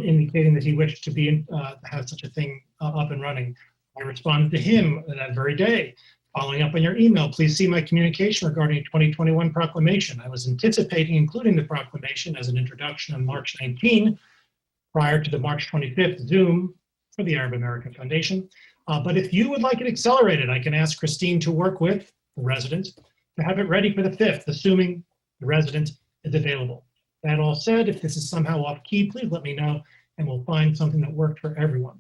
indicating that he wished to have such a thing up and running. I responded to him that very day, following up on your email. Please see my communication regarding 2021 proclamation. I was anticipating including the proclamation as an introduction on March 19, prior to the March 25th Zoom for the Arab American Foundation. But if you would like it accelerated, I can ask Christine to work with the resident to have it ready for the 5th, assuming the resident is available. That all said, if this is somehow off key, please let me know, and we'll find something that worked for everyone.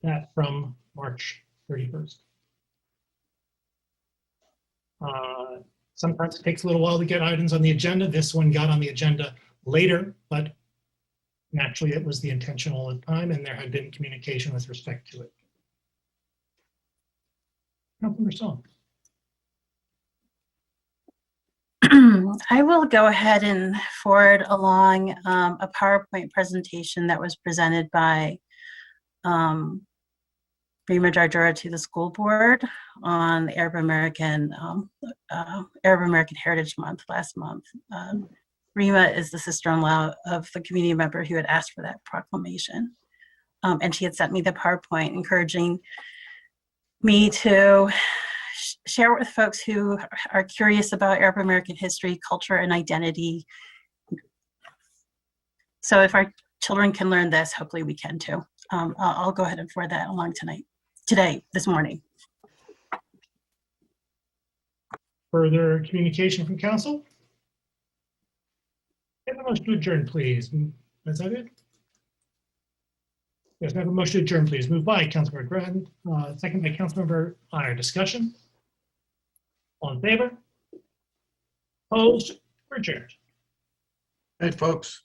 That from March 31st. Sometimes it takes a little while to get items on the agenda. This one got on the agenda later, but naturally it was the intentional time, and there had been communication with respect to it. Councilmember Song. I will go ahead and forward along a PowerPoint presentation that was presented by Rima Jardura to the school board on the Arab American Heritage Month last month. Rima is the sister-in-law of the community member who had asked for that proclamation. And she had sent me the PowerPoint encouraging me to share with folks who are curious about Arab American history, culture, and identity. So if our children can learn this, hopefully we can too. I'll go ahead and forward that along this morning. Further communication from council? Have a motion to adjourn, please. Is that it? Yes, have a motion to adjourn, please. Moved by Councilmember Grattan, second by Councilmember Iyer. Discussion? All in favor? Opposed? Or adjourned? Hey, folks.